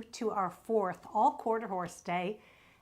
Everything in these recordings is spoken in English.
you to our fourth all-quarter horse day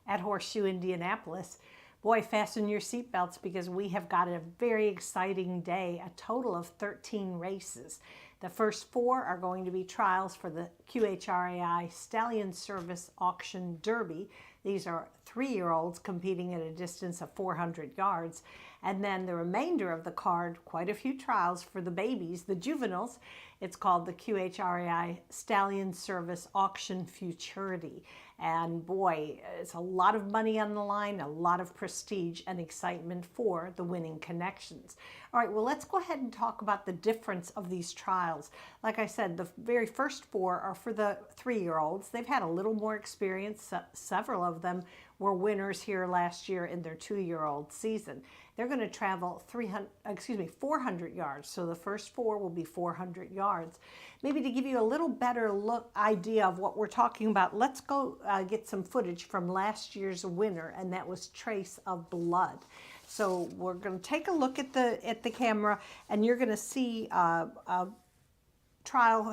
at Horseshoe Indianapolis. Boy, fasten your seatbelts because we have got a very exciting day, a total of 13 races. The first 4 are going to be trials for the QHRAI Stallion Service Auction Derby. These are 3-year-olds competing at a distance of 400 yards. And then the remainder of the card, quite a few trials for the babies, the juveniles. It's called the QHRAI Stallion Service Auction Futurity. And boy, it's a lot of money on the line, a lot of prestige and excitement for the winning connections. All right, well, let's go ahead and talk about the difference of these trials. Like I said, the very first 4 are for the 3-year-olds. They've had a little more experience. Several of them were winners here last year in their 2-year-old season. They're going to travel 400 yards. So the first 4 will be 400 yards. Maybe to give you a little better idea of what we're talking about, let's go get some footage from last year's winner, and that was Trace of Blood. So we're going to take a look at the camera, and you're going to see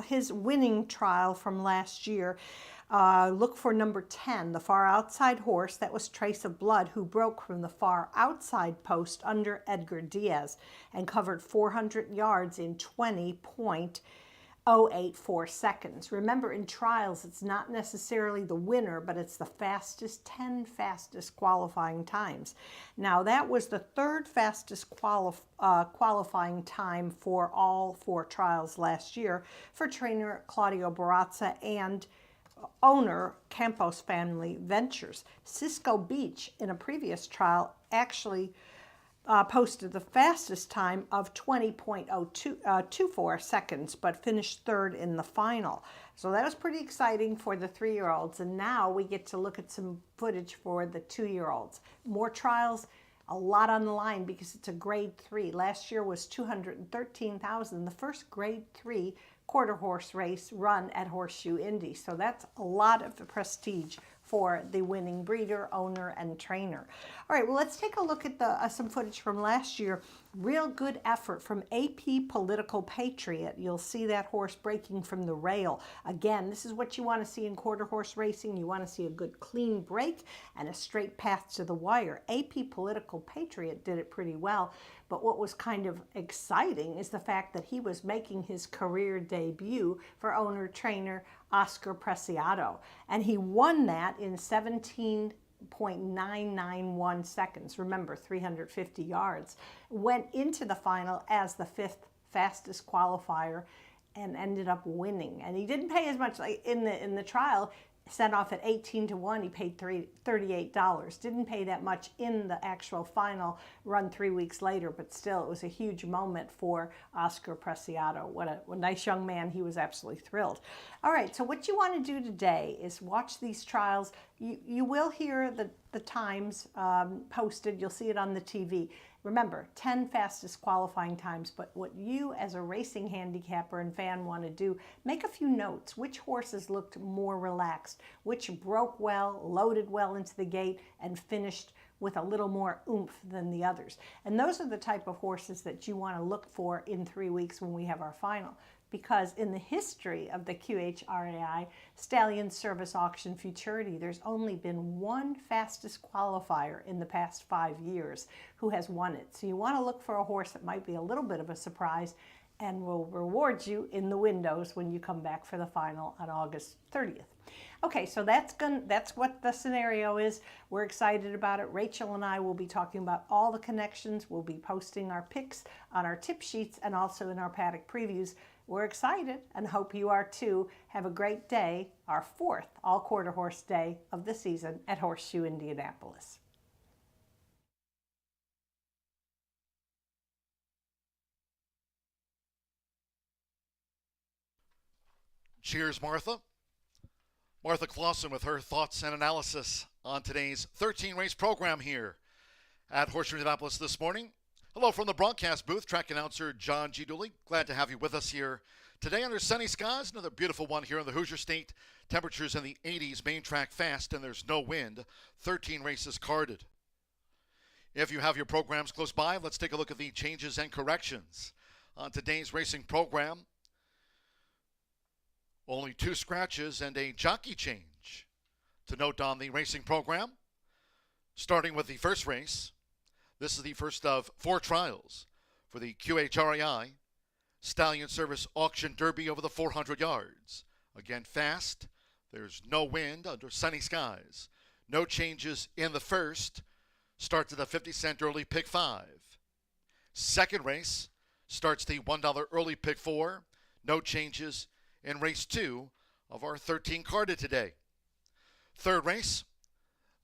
his winning trial from last year. Look for number 10, the far outside horse. That was Trace of Blood, who broke from the far outside post under Edgar Diaz and covered 400 yards in 20.084 seconds. Remember, in trials, it's not necessarily the winner, but it's the 10 fastest qualifying times. Now, that was the 3rd fastest qualifying time for all 4 trials last year for trainer Claudio Barazza and owner Campos Family Ventures. Cisco Beach, in a previous trial, actually posted the fastest time of 20.024 seconds, but finished 3rd in the final. So that was pretty exciting for the 3-year-olds. And now we get to look at some footage for the 2-year-olds. More trials, a lot on the line because it's a grade 3. Last year was $213,000, the first grade 3 quarter horse race run at Horseshoe Indy. So that's a lot of prestige for the winning breeder, owner, and trainer. All right, well, let's take a look at some footage from last year. Real good effort from AP Political Patriot. You'll see that horse breaking from the rail. Again, this is what you want to see in quarter horse racing. You want to see a good clean break and a straight path to the wire. AP Political Patriot did it pretty well. But what was kind of exciting is the fact that he was making his career debut for owner-trainer Oscar Preciado. And he won that in 17.991 seconds. Remember, 350 yards. Went into the final as the 5th fastest qualifier and ended up winning. And he didn't pay as much like in the trial. Set off at 18-1, he paid $38. Didn't pay that much in the actual final run 3 weeks later, but still it was a huge moment for Oscar Preciado. What a nice young man. He was absolutely thrilled. All right, so what you want to do today is watch these trials. You will hear the times posted. You'll see it on the TV. Remember, 10 fastest qualifying times, but what you as a racing handicapper and fan want to do, make a few notes. Which horses looked more relaxed? Which broke well, loaded well into the gate, and finished with a little more oomph than the others? And those are the type of horses that you want to look for in 3 weeks when we have our final. Because in the history of the QHRAI Stallion Service Auction Futurity, there's only been one fastest qualifier in the past 5 years who has won it. So you want to look for a horse that might be a little bit of a surprise and will reward you in the windows when you come back for the final on August 30th. Okay, so that's what the scenario is. We're excited about it. Rachel and I will be talking about all the connections. We'll be posting our picks on our tip sheets and also in our paddock previews. We're excited and hope you are too. Have a great day, our 4th all-quarter horse day of the season at Horseshoe Indianapolis. Cheers, Martha. Martha Clausen with her thoughts and analysis on today's 13-race program here at Horseshoe Indianapolis this morning. Hello from the broadcast booth, track announcer John G. Dooley. Glad to have you with us here today under sunny skies. Another beautiful one here in the Hoosier State. Temperatures in the 80s, main track fast, and there's no wind. 13 races carded. If you have your programs close by, let's take a look at the changes and corrections on today's racing program. Only 2 scratches and a jockey change to note on the racing program. Starting with the first race, this is the first of 4 trials for the QHREI Stallion Service Auction Derby over the 400 yards. Again, fast. There's no wind under sunny skies. No changes in the first. Starts at the 50-cent early pick 5. Second race starts the $1 early pick 4. No changes in race 2 of our 13 carded today. Third race,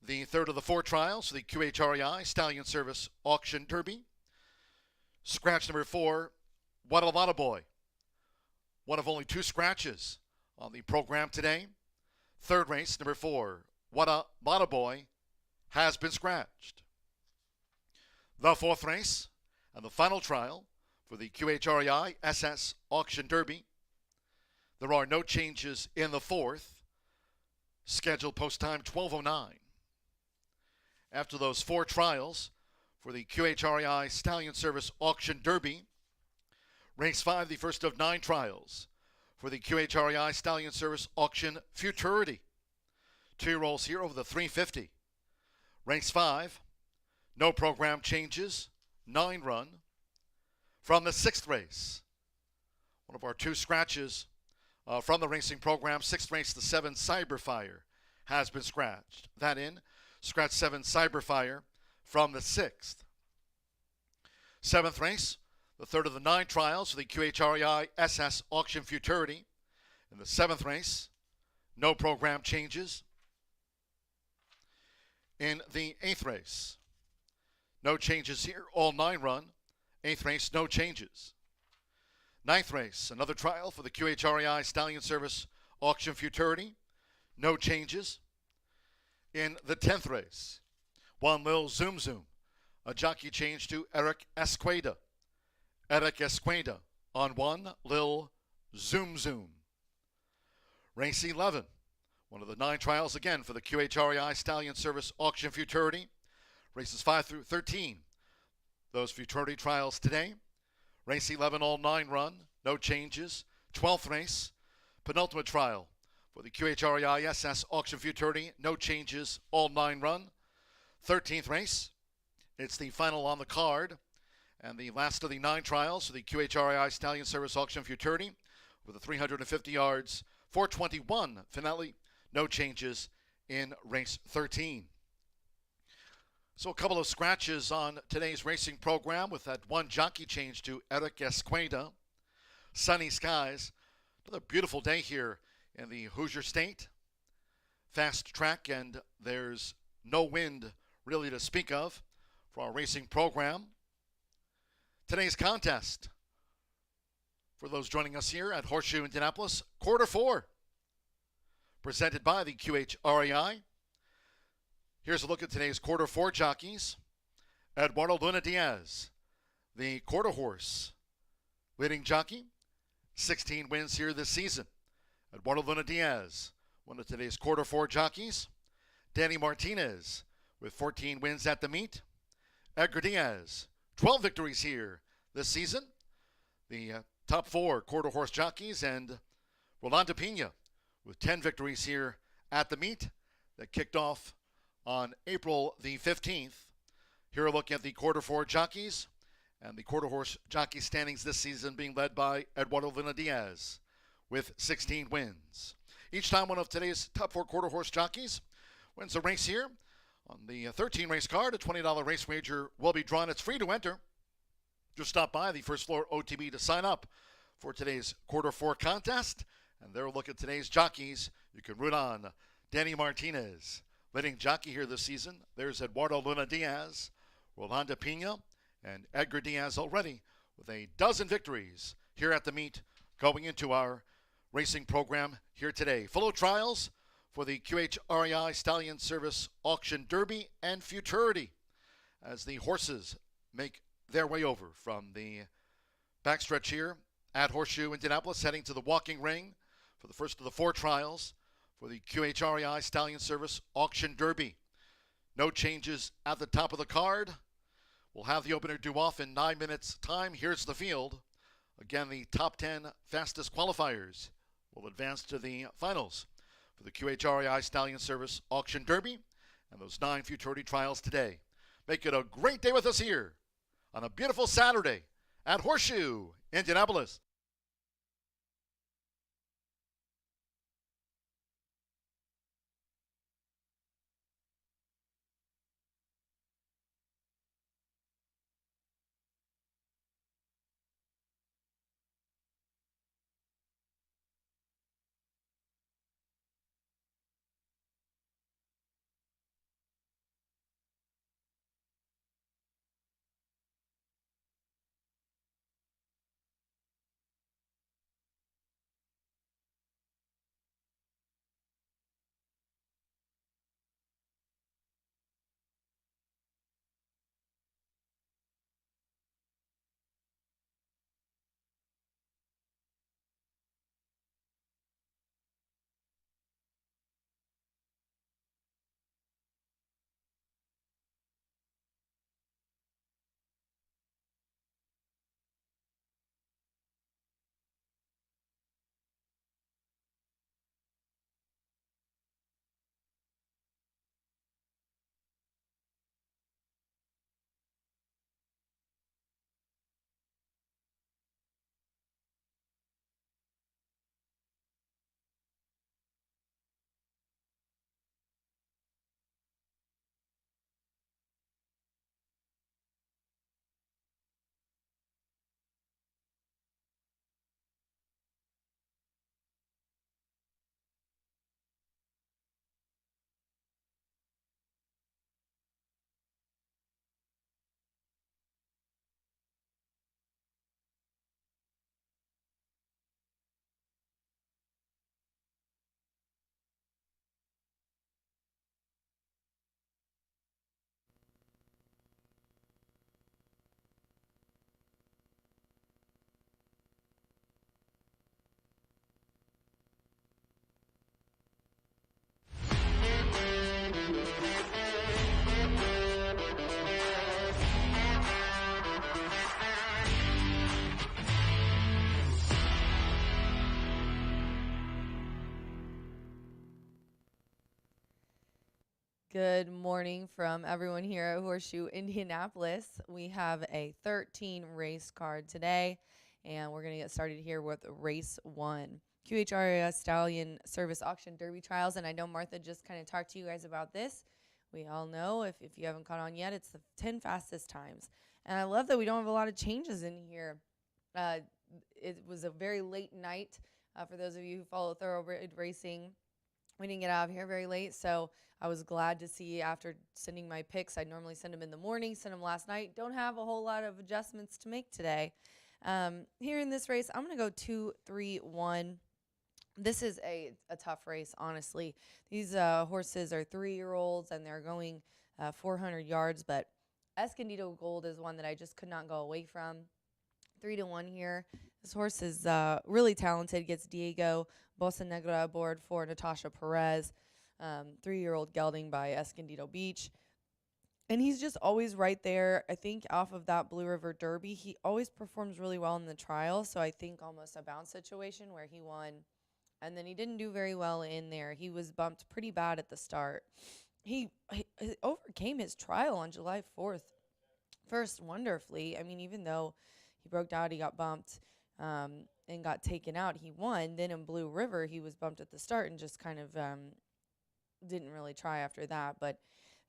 the third of the 4 trials, the QHREI Stallion Service Auction Derby. Scratch number 4, What a Lotta Boy. One of only 2 scratches on the program today. Third race, number 4, What a Lotta Boy, has been scratched. The fourth race and the final trial for the QHREI SS Auction Derby. There are no changes in the fourth. Scheduled post time 12:09. After those 4 trials for the QHREI Stallion Service Auction Derby, race 5, the first of 9 trials for the QHREI Stallion Service Auction Futurity. 2 rolls here over the 350. Race 5, no program changes, 9 run. From the 6th race, one of our 2 scratches from the racing program, 6th race, the 7 Cyberfire has been scratched. That in, scratch 7 Cyberfire from the 6th. 7th race, the third of the 9 trials for the QHREI SS Auction Futurity. In the 7th race, no program changes. In the 8th race, no changes here, all 9 run. 8th race, no changes. 9th race, another trial for the QHREI Stallion Service Auction Futurity. No changes. In the 10th race, 1 Lil Zoom Zoom. A jockey change to Eric Esqueda. Eric Esqueda on 1 Lil Zoom Zoom. Race 11, one of the 9 trials again for the QHREI Stallion Service Auction Futurity. Races 5 through 13. Those Futurity trials today. Race 11, all 9 run, no changes. 12th race, penultimate trial for the QHREI SS Auction Futurity, no changes, all 9 run. 13th race, it's the final on the card, and the last of the 9 trials for the QHREI Stallion Service Auction Futurity with the 350 yards, 421 finale, no changes in race 13. So a couple of scratches on today's racing program with that 1 jockey change to Eric Esqueda. Sunny skies. Another beautiful day here in the Hoosier State. Fast track, and there's no wind really to speak of for our racing program. Today's contest, for those joining us here at Horseshoe Indianapolis, quarter 4, presented by the QHREI. Here's a look at today's quarter 4 jockeys. Eduardo Luna Diaz, the quarter horse leading jockey, 16 wins here this season. Eduardo Luna Diaz, one of today's quarter 4 jockeys. Danny Martinez with 14 wins at the meet. Edgar Diaz, 12 victories here this season. The top 4 quarter horse jockeys, and Rolando Pena with 10 victories here at the meet that kicked off on April the 15th. Here a look at the quarter 4 jockeys and the quarter horse jockey standings this season, being led by Eduardo Luna Diaz with 16 wins. Each time one of today's top 4 quarter horse jockeys wins a race here on the 13 race card, a $20 race wager will be drawn. It's free to enter. Just stop by the first floor OTB to sign up for today's quarter 4 contest. And there a look at today's jockeys. You can root on Danny Martinez, leading jockey here this season. There's Eduardo Luna Diaz, Rolando Pena, and Edgar Diaz already with a dozen victories here at the meet going into our racing program here today. Full of trials for the QHREI Stallion Service Auction Derby and Futurity as the horses make their way over from the backstretch here at Horseshoe Indianapolis, heading to the walking ring for the first of the 4 trials for the QHREI Stallion Service Auction Derby. No changes at the top of the card. We'll have the opener due off in 9 minutes' time. Here's the field. Again, the top 10 fastest qualifiers will advance to the finals for the QHRAI Stallion Service Auction Derby and those 9 Futurity trials today. Make it a great day with us here on a beautiful Saturday at Horseshoe Indianapolis. Good morning from everyone here at Horseshoe Indianapolis. We have a 13 race card today, and we're going to get started here with race 1. QHRAS Stallion Service Auction Derby Trials, and I know Martha just kind of talked to you guys about this. We all know, if you haven't caught on yet, it's the 10 fastest times. And I love that we don't have a lot of changes in here. It was a very late night for those of you who follow thoroughbred racing. We didn't get out of here very late, so I was glad to see after sending my picks. I normally send them in the morning, send them last night. Don't have a whole lot of adjustments to make today. Here in this race, I'm going to go 2, 3, 1. This is a tough race, honestly. These horses are 3-year-olds, and they're going 400 yards, but Escondido Gold is one that I just could not go away from. 3-1 here. This horse is really talented. Gets Diego Bocanegra aboard for Natasha Perez. 3-year-old gelding by Escondido Beach. And he's just always right there. I think off of that Blue River Derby, he always performs really well in the trial. So I think almost a bounce situation where he won. And then he didn't do very well in there. He was bumped pretty bad at the start. He overcame his trial on July 4th first wonderfully. I mean, even though he broke out, he got bumped and got taken out, he won. Then in Blue River, he was bumped at the start and just kind of didn't really try after that. But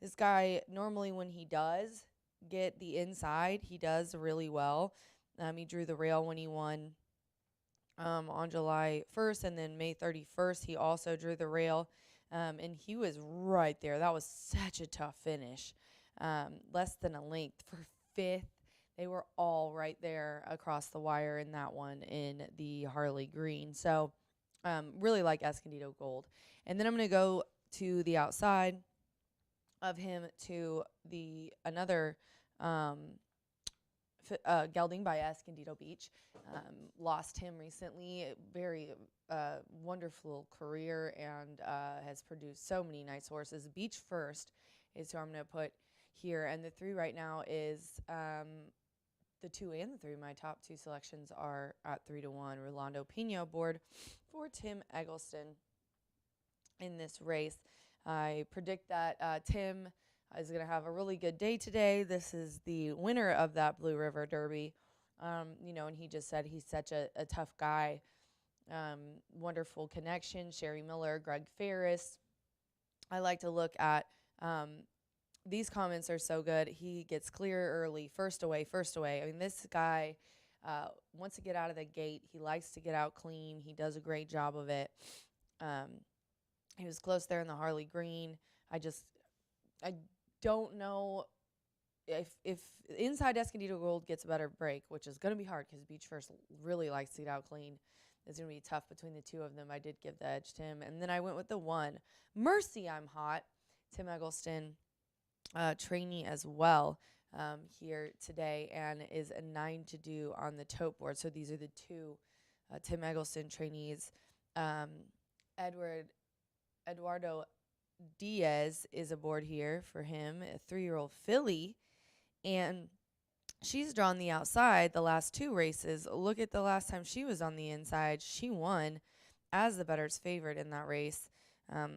this guy, normally when he does get the inside, he does really well. He drew the rail when he won on July 1st, and then May 31st, he also drew the rail, and he was right there. That was such a tough finish. Less than a length for 5th. They were all right there across the wire in that one in the Harley Green. So really like Escondido Gold. And then I'm going to go to the outside of him to the another gelding by Escondido Beach. Lost him recently. Very wonderful career and has produced so many nice horses. Beach First is who I'm going to put here. And the 3 right now is the 2 and the 3. My top 2 selections are at 3-1. Rolando Pena aboard for Tim Eggleston in this race. I predict that Tim is going to have a really good day today. This is the winner of that Blue River Derby. And he just said he's such a tough guy. Wonderful connection. Sherry Miller, Greg Ferris. I like to look at these comments are so good. He gets clear early, first away. I mean, this guy wants to get out of the gate. He likes to get out clean. He does a great job of it. He was close there in the Harley Green. I don't know if Inside Escondido Gold gets a better break, which is going to be hard because Beach First really likes to get out clean. It's going to be tough between the 2 of them. I did give the edge to him. And then I went with the 1. Mercy, I'm Hot. Tim Eggleston, trainee as well here today, and is a 9 to do on the tote board. So these are the 2 Tim Eggleston trainees. Eduardo Diaz is aboard here for him, a 3-year-old filly, and she's drawn the outside the last 2 races. Look at the last time she was on the inside. She won as the bettor's favorite in that race.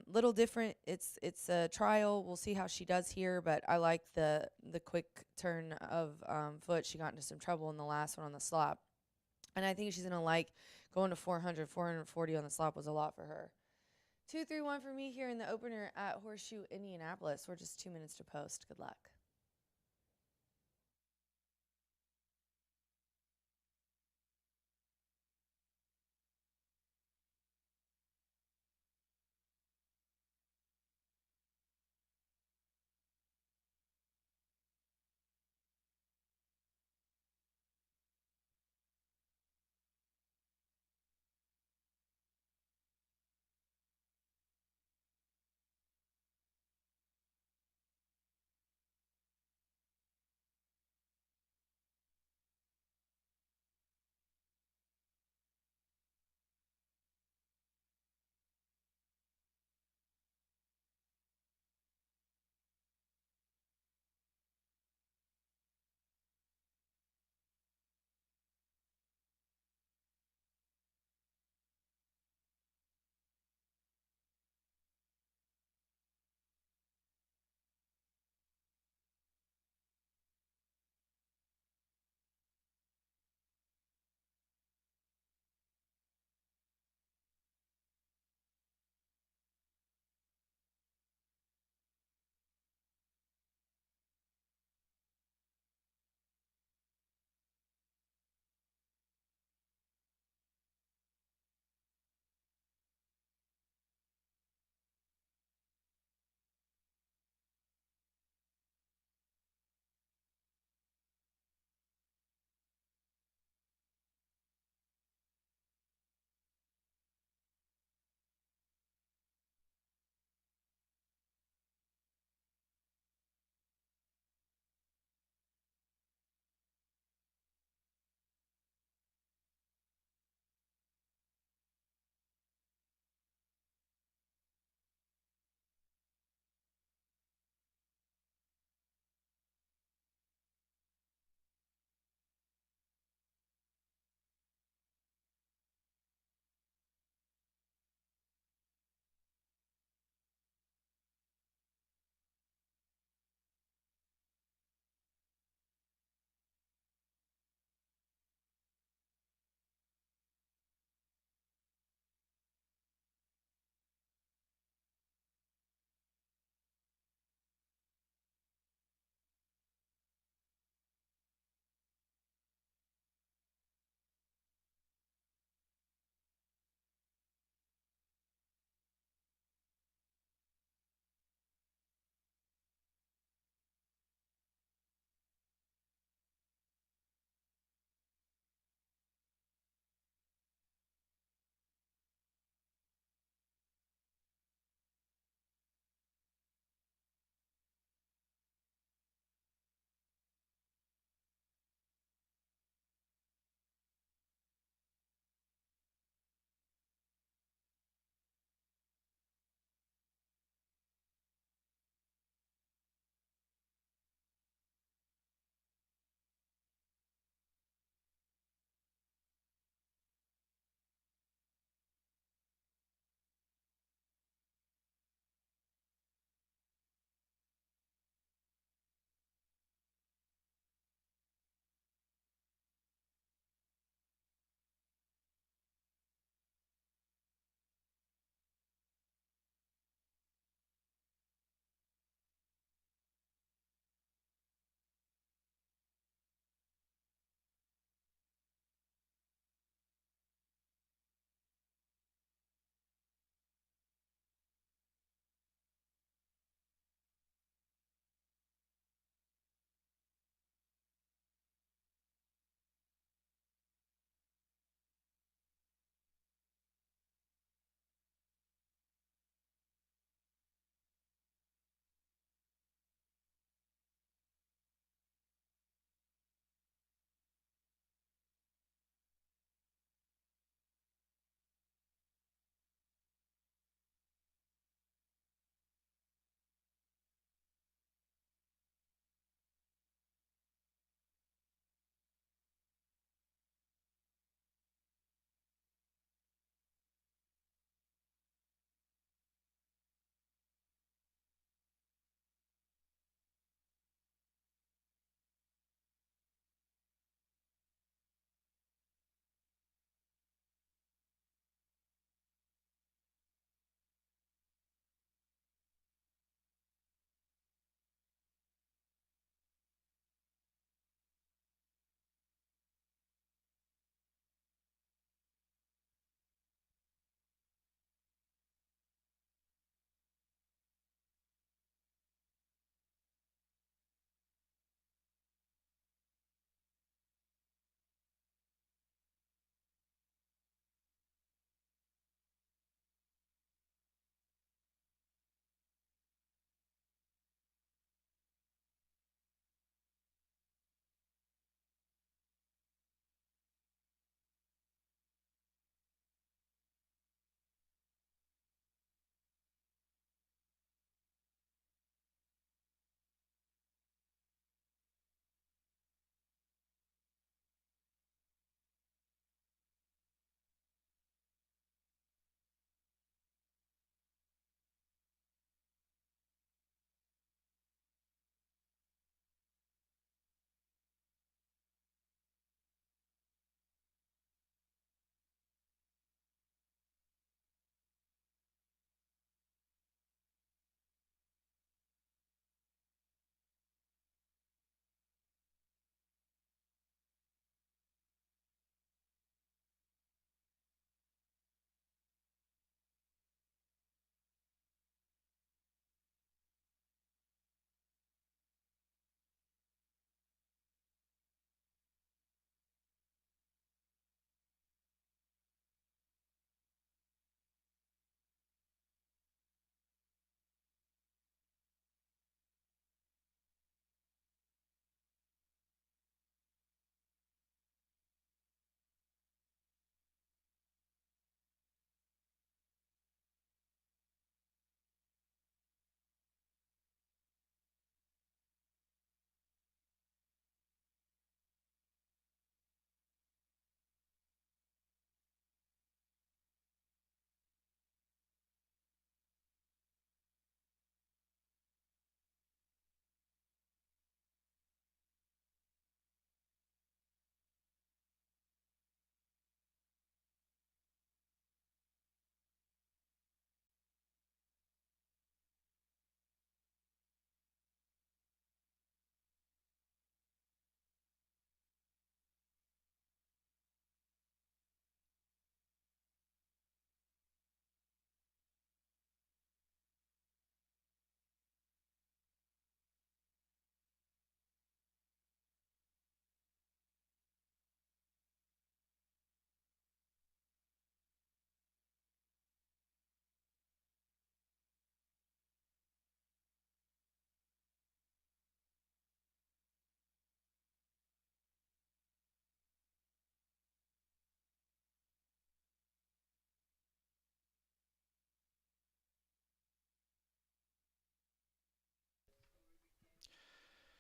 Little different. It's a trial. We'll see how she does here, but I like the quick turn of foot. She got into some trouble in the last one on the slop, and I think she's going to like going to 400, 440 on the slop was a lot for her. 2-3-1 for me here in the opener at Horseshoe Indianapolis. We're just 2 minutes to post. Good luck.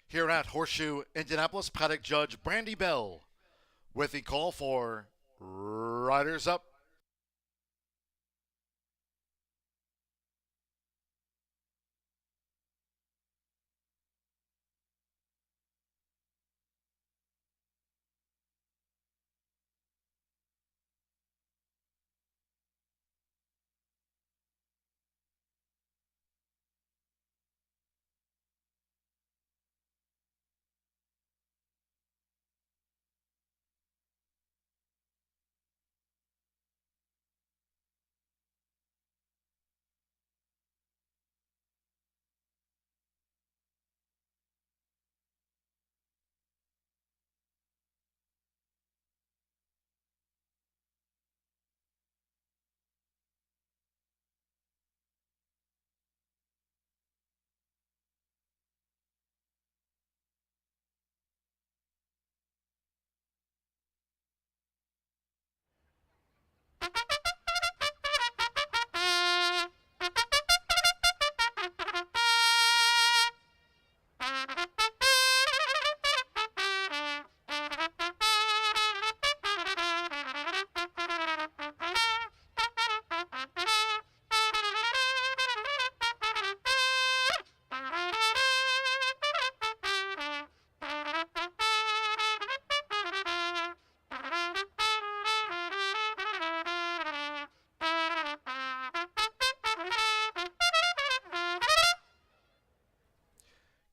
here at Horseshoe Indianapolis. Paddock Judge Brandy Bell with the call for Riders Up.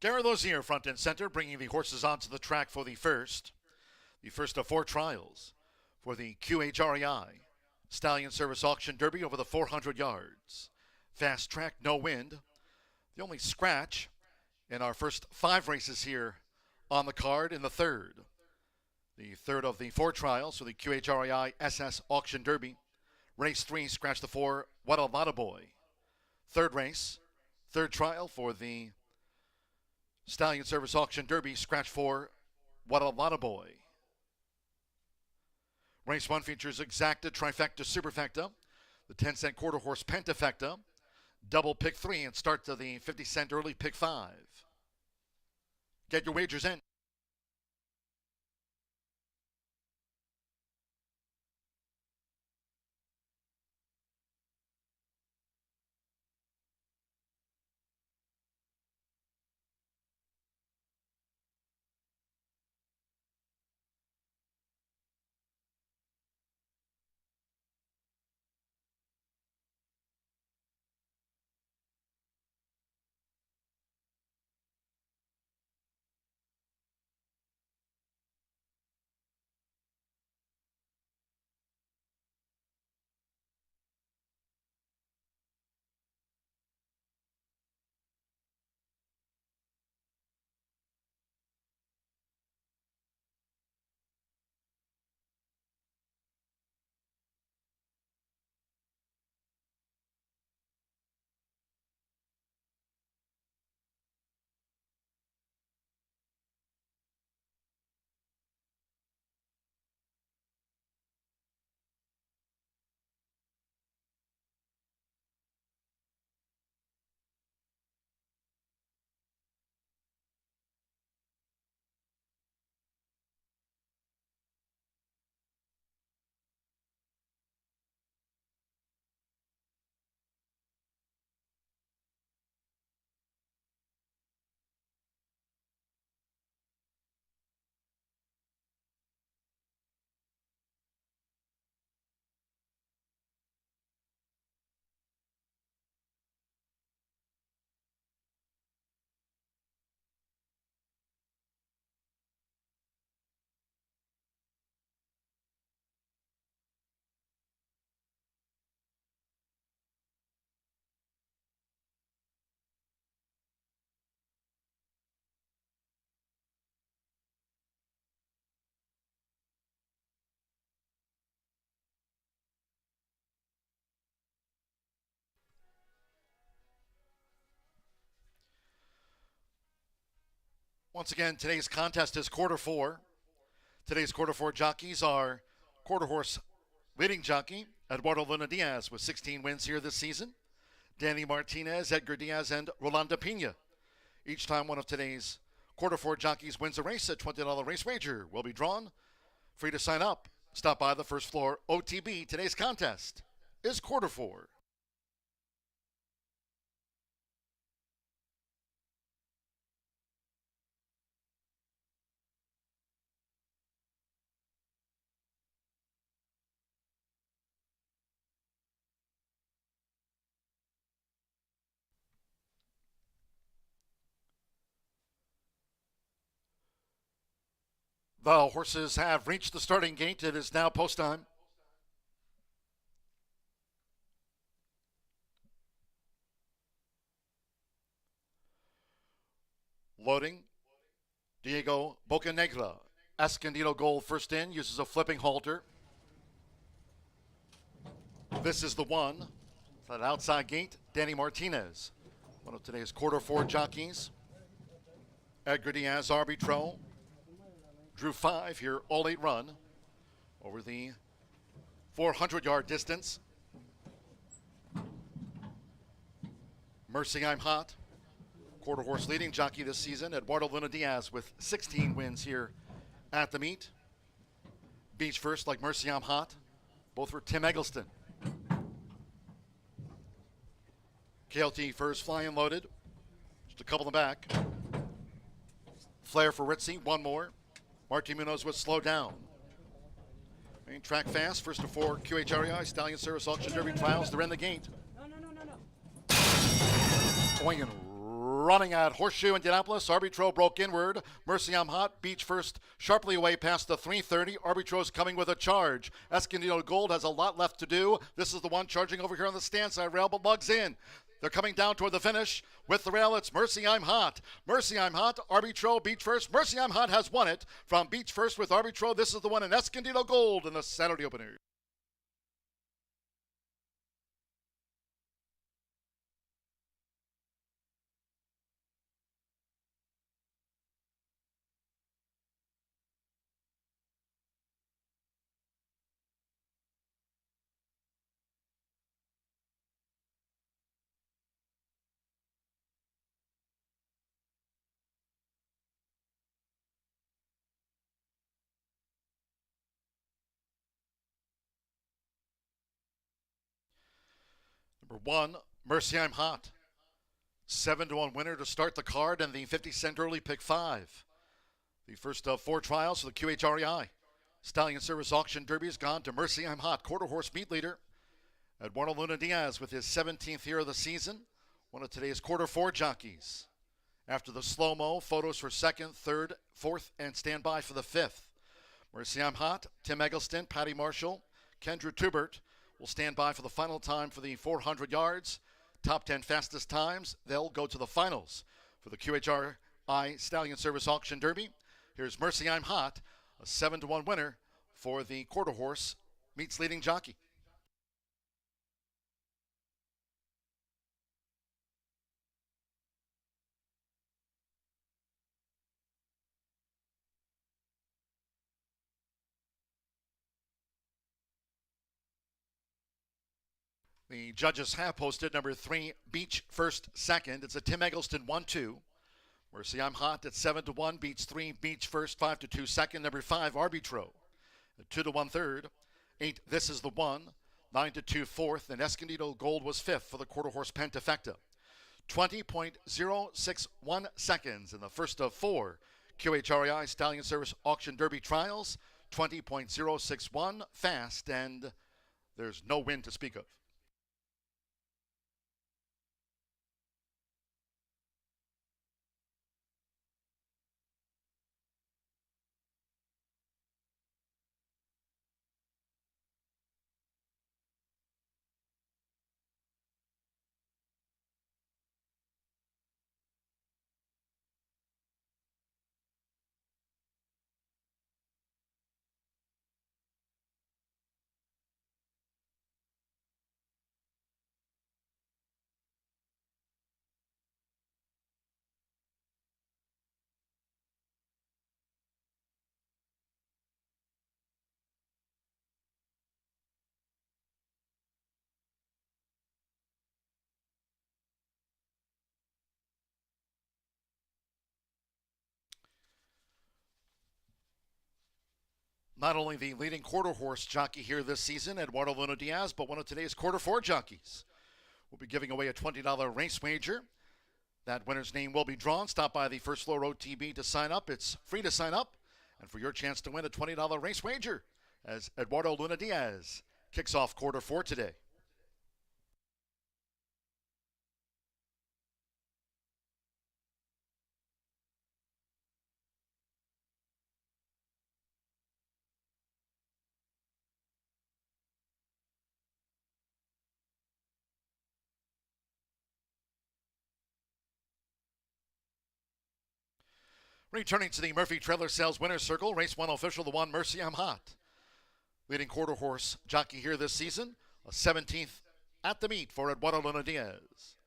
Gary Lozier front and center, bringing the horses onto the track for the first of 4 trials for the QHREI Stallion Service Auction Derby over the 400 yards. Fast track, no wind. The only scratch in our first 5 races here on the card in the third. The third of the 4 trials for the QHREI SS Auction Derby. Race 3, scratch the 4, What a Lotta Boy. Third race, third trial for the Stallion Service Auction Derby, scratch 4, What a Lotta Boy. Race 1 features Exacta, Trifecta, Superfecta, the 10-cent quarter horse Pentafecta, double pick 3, and start to the 50-cent early pick 5. Get your wagers in. Once again, today's contest is quarter 4. Today's quarter 4 jockeys are quarter horse leading jockey Eduardo Luna Diaz with 16 wins here this season. Danny Martinez, Edgar Diaz, and Rolanda Pena. Each time one of today's Quarter four jockeys wins a race at $20 race wager. Will be drawn. Free to sign up. Stop by the first floor OTB. Today's contest is quarter four. The horses have reached the starting gate. It is now post time. Loading. Diego Bocanegra. Escondido Gold first in. Uses a flipping halter. This is the one. That outside gate. Danny Martinez. One of today's quarter four jockeys. Edgar Diaz Arbitro. Drew 5 here, all 8 run over the 400-yard distance. Mercy I'm Hot, quarter horse leading jockey this season. Eduardo Luna Diaz with 16 wins here at the meet. Beach first like Mercy I'm Hot, both for Tim Eggleston. KLT first, flying loaded, just a couple in the back. Flair for Ritzy, one more. Marty Munoz would slow down. Main track fast, first to 4 QHREI, Stallion Service Auction Derby Trials. They're in the gate. Going and running at Horseshoe Indianapolis. Arbitro broke inward. Mercy I'm Hot. Beach first, sharply away past the 330. Arbitro's coming with a charge. Escondido Gold has a lot left to do. This is the one charging over here on the stand side rail, but lugs in. They're coming down toward the finish. With the rail, it's Mercy I'm Hot. Mercy I'm Hot, Arbitro, Beach First. Mercy I'm Hot has won it from Beach First with Arbitro. This is the one in Escondido Gold in the Saturday opener. Number 1, Mercy I'm Hot. 7-1 winner to start the card and the 50-cent early pick 5. The first of 4 trials for the QHREI. Stallion Service Auction Derby has gone to Mercy I'm Hot, quarter horse meet leader. Eduardo Luna Diaz with his 17th year of the season. One of today's quarter 4 jockeys. After the slow-mo, photos for 2nd, 3rd, 4th, and standby for the 5th. Mercy I'm Hot, Tim Eggleston, Patty Marshall, Kendra Tubert will stand by for the final time for the 400 yards. Top 10 fastest times, they'll go to the finals for the QHRI Stallion Service Auction Derby. Here's Mercy I'm Hot, a 7-1 winner for the quarter horse meets leading jockey. The judges have posted number 3, Beach First Second. It's a Tim Eggleston 1-2. Mercy I'm Hot at 7-1, beats 3, Beach First 5-2 second. Number 5, Arbitro at 2-1 third. 8, This Is the One. 9-2 fourth, and Escondido Gold was 5th for the quarter horse Pentafecta. 20.061 seconds in the first of 4 QHREI Stallion Service Auction Derby Trials. 20.061 fast, and there's no wind to speak of. not only the leading quarter horse jockey here this season, Eduardo Luna Diaz, but one of today's quarter four jockeys. We'll be giving away a $20 race wager. That winner's name will be drawn. Stop by the First Floor OTB to sign up. It's free to sign up, and for your chance to win a $20 race wager as Eduardo Luna Diaz kicks off quarter four today. Returning to the Murphy Trailer Sales Winner's Circle, race one official, the one, Mercy I'm Hot. Leading quarter horse jockey here this season, a 17th at the meet for Eduardo Luna Diaz.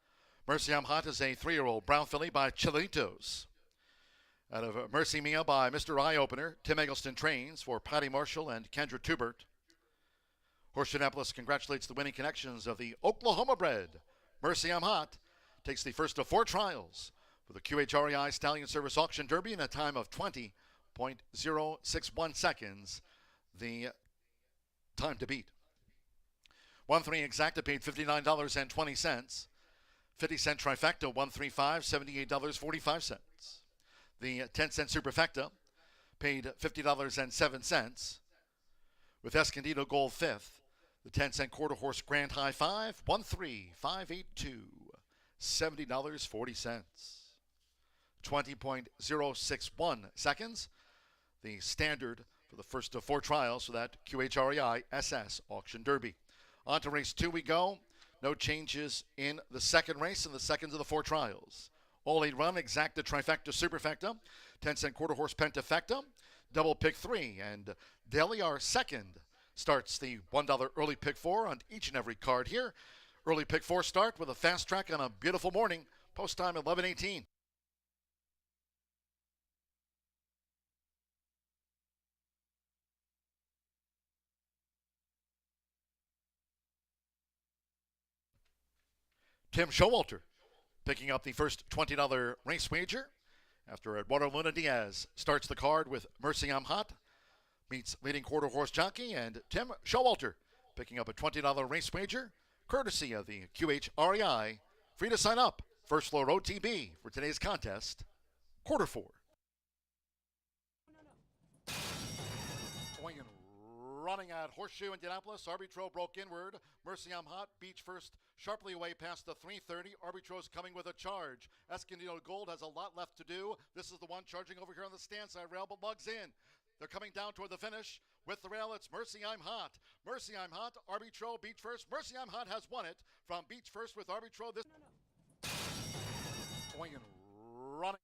Mercy I'm Hot is a 3-year-old brown filly by Chilitos. Out of Mercy Mia by Mr. Eye Opener, Tim Eggleston trains for Patty Marshall and Kendra Tubert. Horseshoe Indianapolis congratulates the winning connections of the Oklahoma bred. Mercy I'm Hot takes the first of 4 trials for the QHREI Stallion Service Auction Derby in a time of 20.061 seconds. The time to beat. 1-3 exacta paid $59.20. 50-cent trifecta, 135, $78.45. The 10-cent superfecta paid $50.07. With Escondido Gold 5th, the 10-cent quarter horse Grand High 5, 13582, $70.40. 20.061 seconds. The standard for the first of 4 trials for that QHREI SS Auction Derby. On to race 2 we go. No changes in the second race and the seconds of the 4 trials. All 8 run, exacta, trifecta, superfecta, 10-cent quarter horse pentafecta, double pick 3, and Daly, our second, starts the $1 early pick 4 on each and every card here. Early pick 4 start with a fast track on a beautiful morning. Post time 11:18. Tim Showalter picking up the first $20 race wager after Eduardo Luna Diaz starts the card with Mercy I'm Hot, meets leading quarter horse jockey, and Tim Showalter picking up a $20 race wager courtesy of the QHREI. Free to sign up. First Floor OTB for today's contest, quarter 4. Swinging, running at Horseshoe Indianapolis. Arbitro broke inward. Mercy I'm Hot, Beach first, sharply away past the 330. Arbitro's coming with a charge. Escondido Gold has a lot left to do. This is the one charging over here on the stand side rail, but lugs in. They're coming down toward the finish. With the rail, it's Mercy I'm Hot. Mercy I'm Hot, Arbitro, Beach first. Mercy I'm Hot has won it from Beach first with Arbitro. This swinging, running.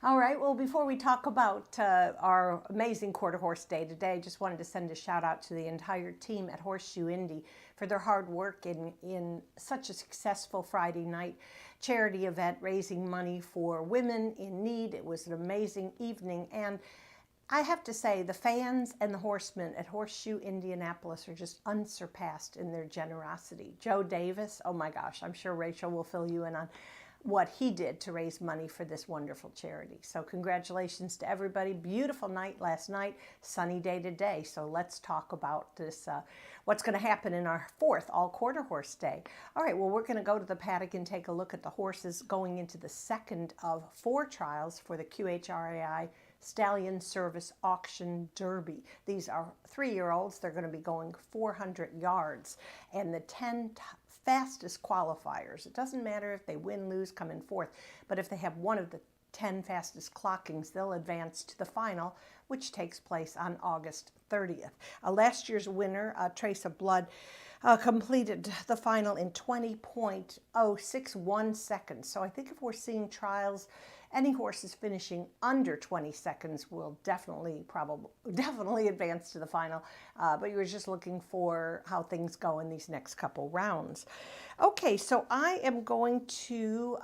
All right, well, before we talk about our amazing quarter horse day today, just wanted to send a shout out to the entire team at Horseshoe Indy for their hard work in such a successful Friday night charity event raising money for women in need. It was an amazing evening, and I have to say the fans and the horsemen at Horseshoe Indianapolis are just unsurpassed in their generosity. Joe Davis, oh my gosh, I'm sure Rachel will fill you in on what he did to raise money for this wonderful charity. So congratulations to everybody. Beautiful night last night, sunny day today. So let's talk about this, what's going to happen in our fourth all-quarter horse day. All right, well, we're going to go to the paddock and take a look at the horses going into the second of 4 trials for the QHRAI Stallion Service Auction Derby. These are 3-year-olds. They're going to be going 400 yards. And the 10 fastest qualifiers, it doesn't matter if they win, lose, come in fourth, but if they have one of the 10 fastest clockings, they'll advance to the final, which takes place on August 30th. Last year's winner, Trace of Blood, completed the final in 20.061 seconds. So I think if we're seeing trials, any horses finishing under 20 seconds will definitely advance to the final. But you were just looking for how things go in these next couple rounds. Okay, so I am going to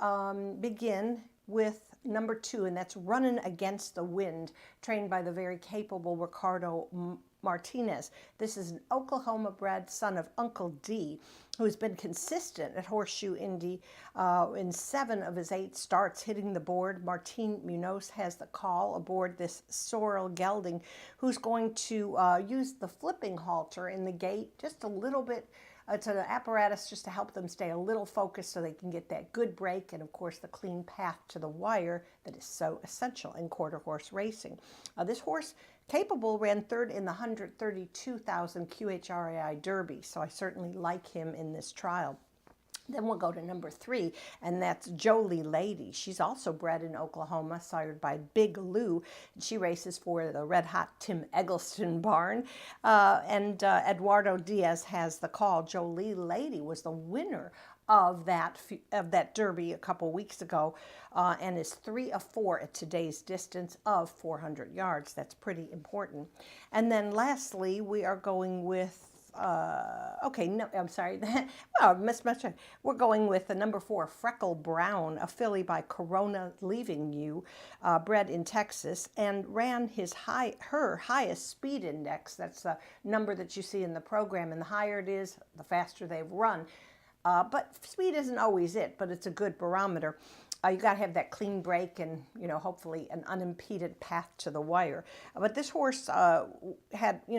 begin with number 2, and that's Running Against the Wind, trained by the very capable Ricardo Martinez. This is an Oklahoma-bred son of Uncle D, who's been consistent at Horseshoe Indy in 7 of his 8 starts, hitting the board. Martin Munoz has the call aboard this Sorrel Gelding, who's going to use the flipping halter in the gate just a little bit. It's an apparatus just to help them stay a little focused so they can get that good break and, of course, the clean path to the wire that is so essential in quarter horse racing. This horse, capable, ran 3rd in the 132,000 QHRAI Derby, so I certainly like him in this trial. Then we'll go to number 3, and that's Jolie Lady. She's also bred in Oklahoma, sired by Big Lou. She races for the red-hot Tim Eggleston barn. Eduardo Diaz has the call. Jolie Lady was the winner of that Derby a couple weeks ago and is 3 of 4 at today's distance of 400 yards. That's pretty important. And then lastly, we are going with we're going with the number 4, Freckle Brown, a filly by Corona Leaving You, bred in Texas, and ran her highest speed index. That's the number that you see in the program, and the higher it is, the faster they've run. But speed isn't always it, but it's a good barometer. You got to have that clean break and, hopefully an unimpeded path to the wire. But this horse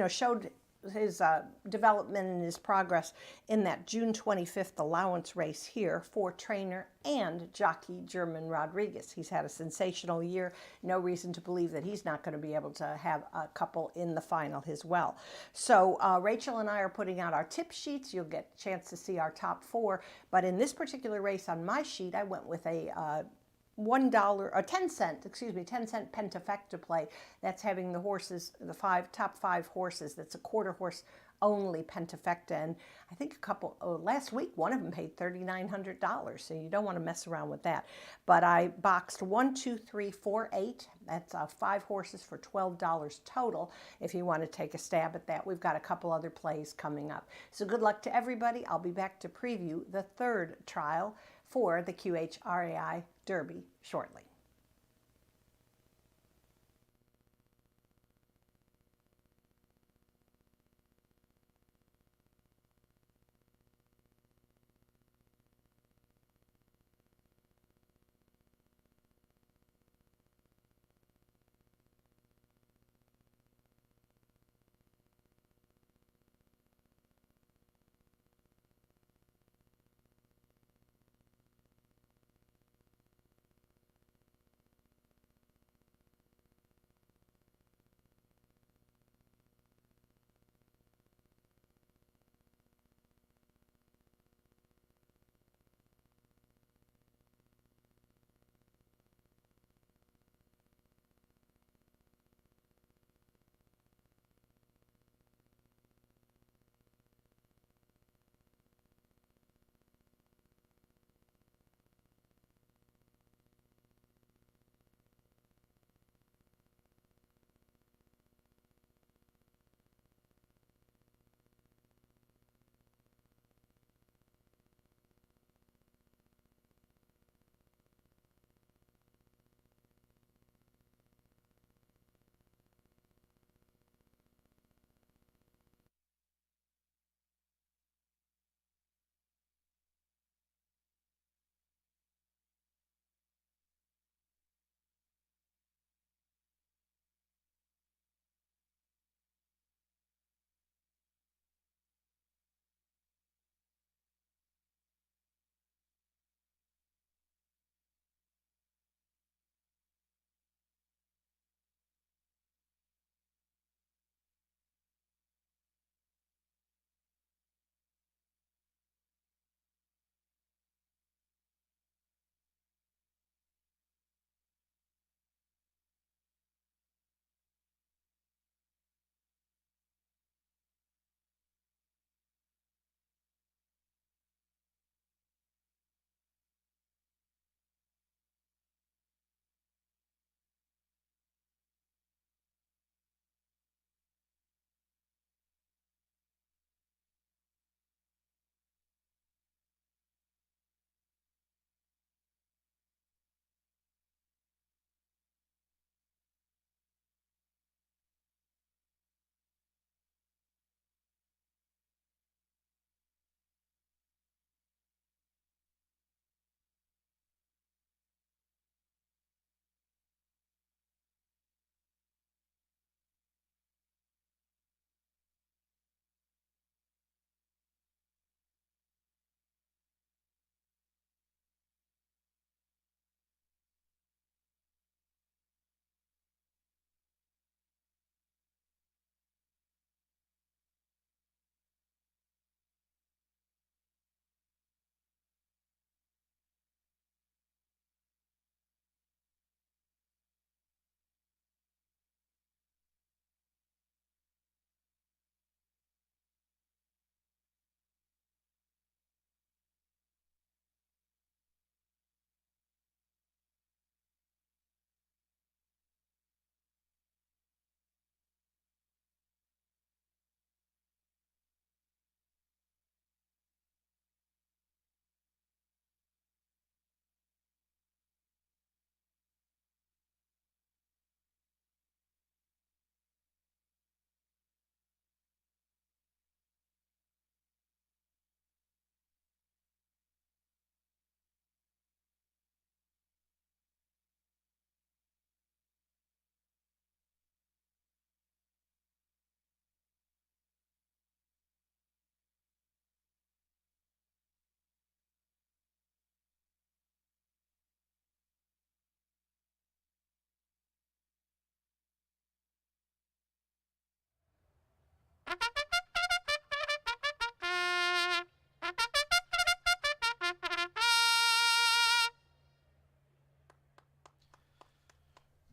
showed his development and his progress in that June 25th allowance race here for trainer and jockey German Rodriguez. He's had a sensational year. No reason to believe that he's not going to be able to have a couple in the final as well. So Rachel and I are putting out our tip sheets. You'll get a chance to see our top 4. But in this particular race on my sheet, I went with a $1 or 10 cent pentafecta play. That's having the horses, the top 5 horses. That's a quarter horse only pentafecta. And I think last week, one of them paid $3,900. So you don't want to mess around with that. But I boxed 1, 2, 3, 4, 8. That's 5 horses for $12 total. If you want to take a stab at that, we've got a couple other plays coming up. So good luck to everybody. I'll be back to preview the 3rd trial for the QHRAI Derby shortly.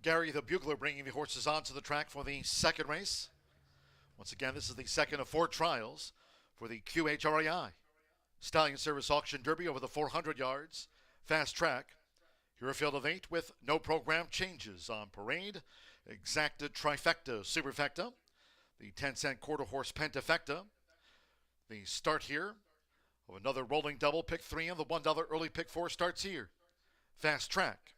Gary the Bugler bringing the horses onto the track for the second race. Once again, this is the second of 4 trials for the QHRAI Stallion Service Auction Derby over the 400 yards. Fast track. Here a field of 8 with no program changes on parade. Exacta Trifecta Superfecta. The 10-cent quarter horse Pentafecta. The start here of another rolling double. Pick 3 and the $1 early pick 4 starts here. Fast track.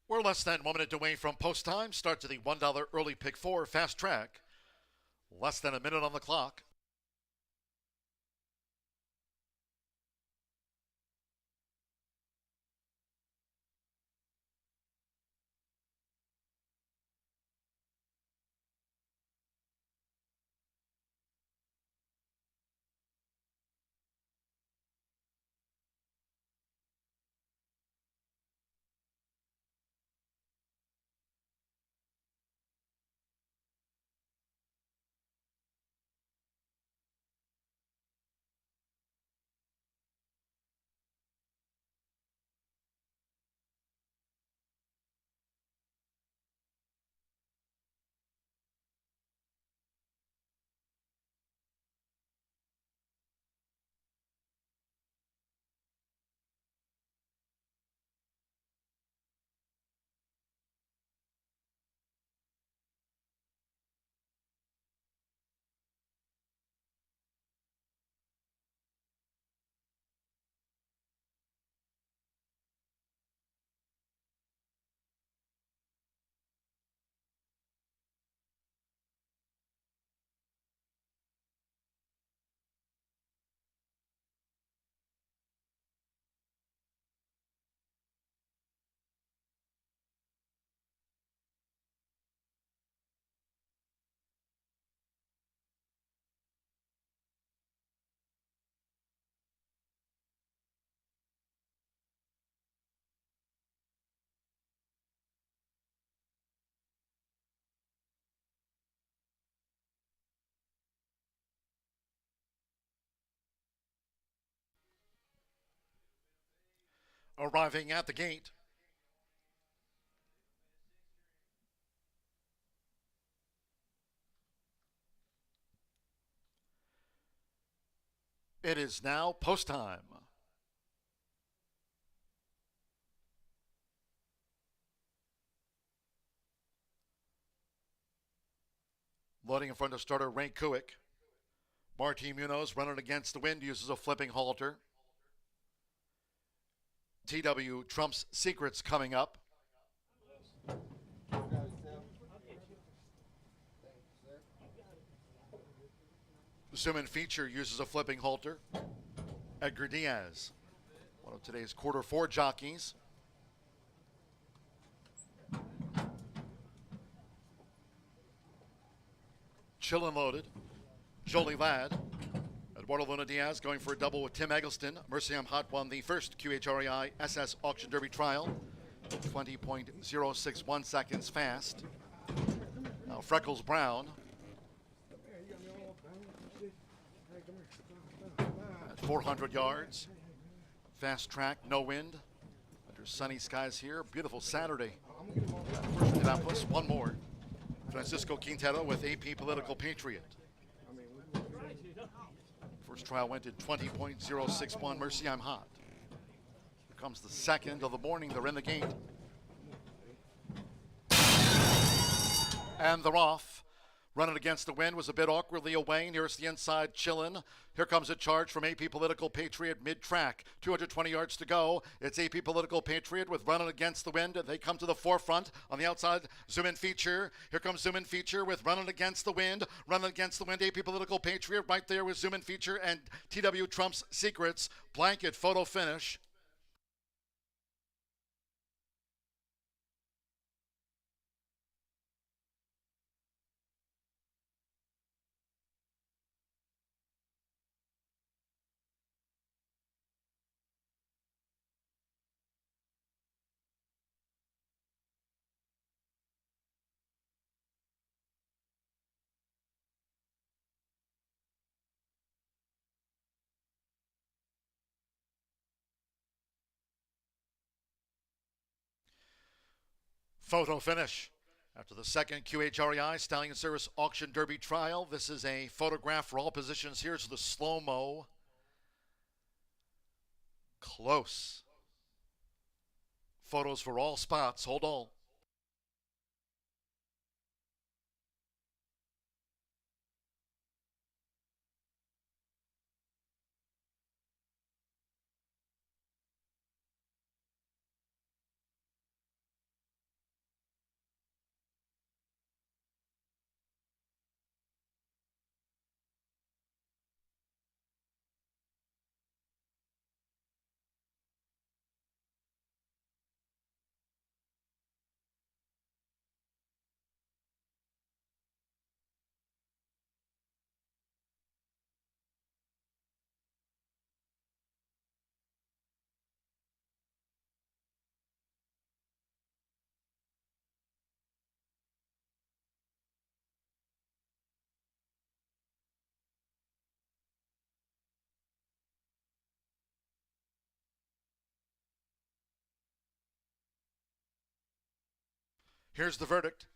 We're less than 1 minute away from post time. Start to the $1 early pick 4 fast track. Less than a minute on the clock. Arriving at the gate. It is now post time. Loading in front of starter Ray Kuick. Martin Munoz running against the wind, uses a flipping halter. TW Trump's Secrets coming up. Suman Feature uses a flipping halter. Edgar Diaz, one of today's quarter 4 jockeys. Chill and Loaded, Jolie Ladd, and Eduardo Luna Diaz going for a double with Tim Eggleston. Mercy I'm Hot won the first QHREI SS Auction Derby trial. 20.061 seconds fast. Now Freckles Brown at 400 yards. Fast track, no wind. Under sunny skies here. Beautiful Saturday. Horseshoe Indianapolis. One more. Francisco Quintero with AP Political Patriot. First trial went at 20.061. Mercy I'm Hot. Here comes the second of the morning. They're in the gate. And they're off. Running against the wind was a bit awkwardly away. Nearest the inside, chillin'. Here comes a charge from AP Political Patriot mid-track. 220 yards to go. It's AP Political Patriot with running against the wind. They come to the forefront. On the outside, Zoom In Feature. Here comes Zoom In Feature with running against the wind. Running against the wind, AP Political Patriot. Right there with Zoom In Feature and TW Trump's Secrets. Blanket photo finish. Photo finish. After the second QHREI Stallion Service Auction Derby trial, this is a photograph for all positions. Here's the slow-mo. Close. Photos for all spots. Hold on. Here's the verdict.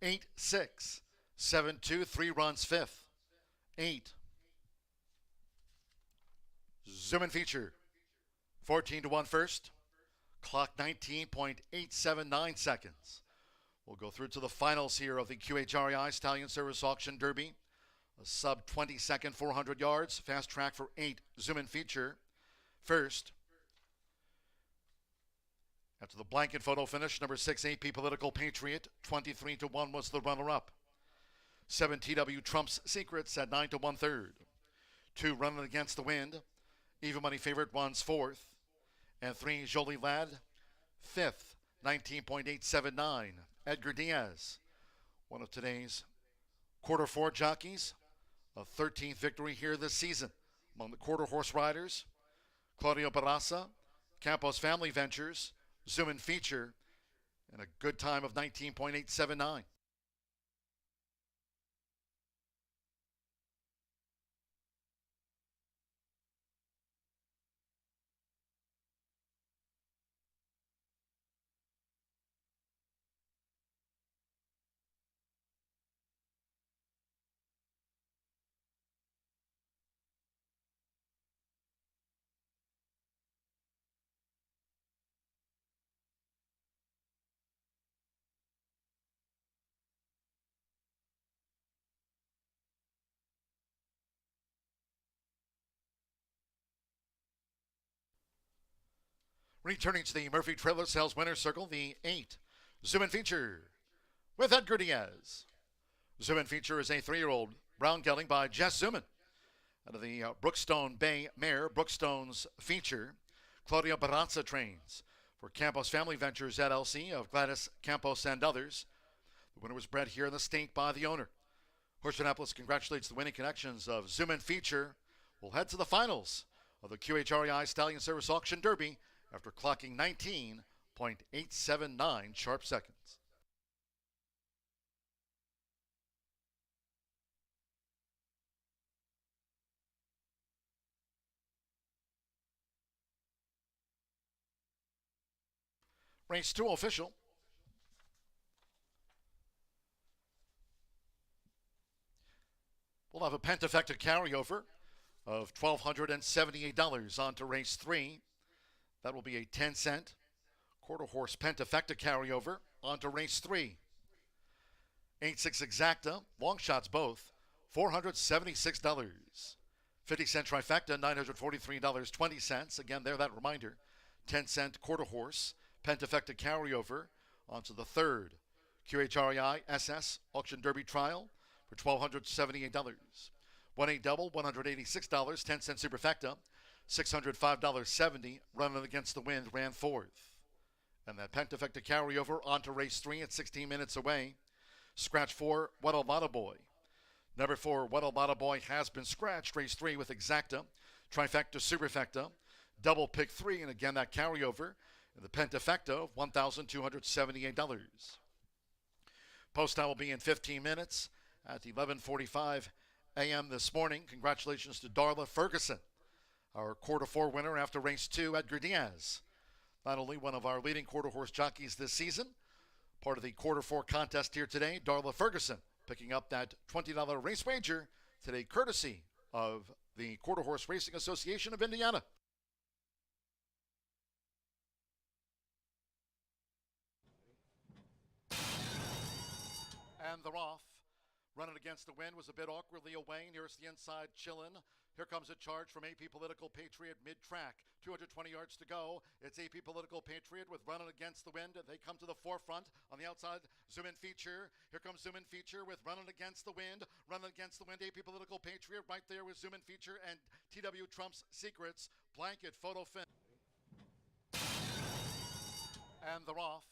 8-6. 7-2. 3 runs fifth. 8. Zoom In Feature. 14-1 first. Clock 19.879 seconds. We'll go through to the finals here of the QHREI Stallion Service Auction Derby. A sub 20-second 400 yards. Fast track for 8. Zoom In Feature. First. After the blanket photo finish, number 6 AP Political Patriot, 23-1 was the runner-up. 7 TW Trump's Secrets at 9-1 third. 2 Running Against the Wind, even money favorite runs fourth. And 3 Jolie Lad, fifth, 19.879. Edgar Diaz, one of today's quarter four jockeys, a 13th victory here this season among the quarter horse riders. Claudio Barraza, Campos Family Ventures, Zoom In Feature, and a good time of 19.879. Returning to the Murphy Trailer Sales Winner's Circle, the 8, Zoom In Feature with Edgar Diaz. Zoom In Feature is a 3-year-old brown gelding by Jess Zooman. Out of the Brookstone Bay mare, Brookstone's Feature, Claudio Barraza trains for Campos Family Ventures LLC of Gladys Campos and others. The winner was bred here in the state by the owner. Horseshoe Indianapolis congratulates the winning connections of Zoom In Feature, We'll head to the finals of the QHREI Stallion Service Auction Derby after clocking 19.879 sharp seconds. Race 2 official. We'll have a pentafecta carryover of $1,278 onto race 3. That will be a 10-cent quarter horse pentafecta carryover onto race 3. 8-6 exacta, long shots both, $476. 50-cent trifecta, $943.20. Again, there, that reminder. 10-cent quarter horse pentafecta carryover onto the third QHREI SS Auction Derby trial for $1,278. 1-8 double, $186. 10-cent superfecta, $605.70. Running against the wind, ran fourth. And that pentafecta carryover onto race 3 at 16 minutes away. Scratch 4, What a Lotta Boy. Number 4, What a Lotta Boy has been scratched. Race 3 with exacta, trifecta, superfecta, double pick 3, and again that carryover. And the pentafecta of $1,278. Post time will be in 15 minutes at 11:45 a.m. this morning. Congratulations to Darla Ferguson, our quarter 4 winner after race 2. Edgar Diaz, not only one of our leading quarter horse jockeys this season, part of the quarter 4 contest here today. Darla Ferguson picking up that $20 race wager today, courtesy of the Quarter Horse Racing Association of Indiana. And they're off. Running against the wind was a bit awkwardly away. Nearest the inside, chillin'. Here comes a charge from AP Political Patriot mid-track. 220 yards to go. It's AP Political Patriot with Running Against the Wind. They come to the forefront. On the outside, Zoom In Feature. Here comes Zoom In Feature with Running Against the Wind. Running Against the Wind, AP Political Patriot right there with Zoom In Feature and TW Trump's Secrets. Blanket photo fin. And they're off.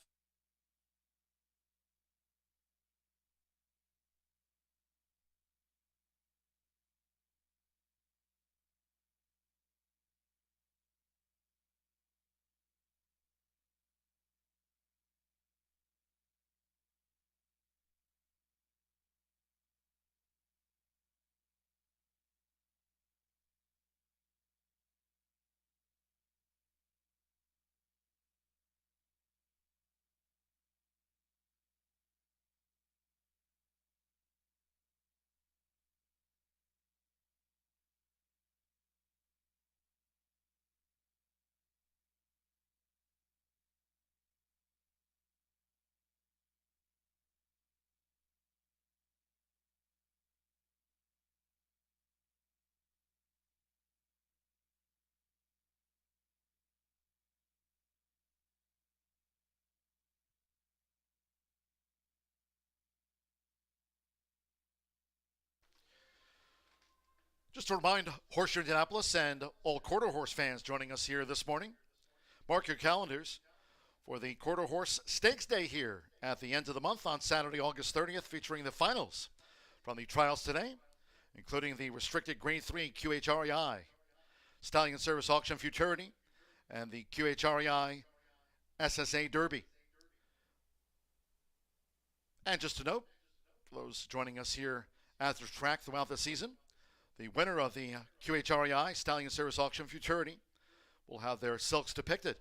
Just to remind Horseshoe Indianapolis and all quarter horse fans joining us here this morning, mark your calendars for the Quarter Horse Stakes Day here at the end of the month on Saturday, August 30th, featuring the finals from the trials today, including the restricted Grade 3 QHREI Stallion Service Auction Futurity and the QHREI SSA Derby. And just to note, for those joining us here at the track throughout the season, the winner of the QHREI Stallion Service Auction Futurity will have their silks depicted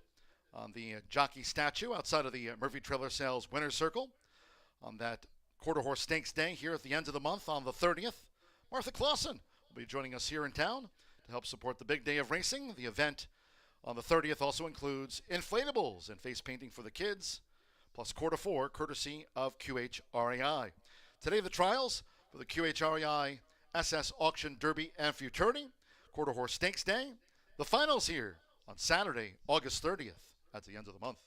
on the jockey statue outside of the Murphy Trailer Sales Winner's Circle on that Quarter Horse Stakes Day here at the end of the month on the 30th. Martha Clausen will be joining us here in town to help support the big day of racing. The event on the 30th also includes inflatables and face painting for the kids, plus quarter 4 courtesy of QHREI. Today the trials for the QHREI SS Auction Derby and Futurity, Quarter Horse Stakes Day. The finals here on Saturday, August 30th at the end of the month.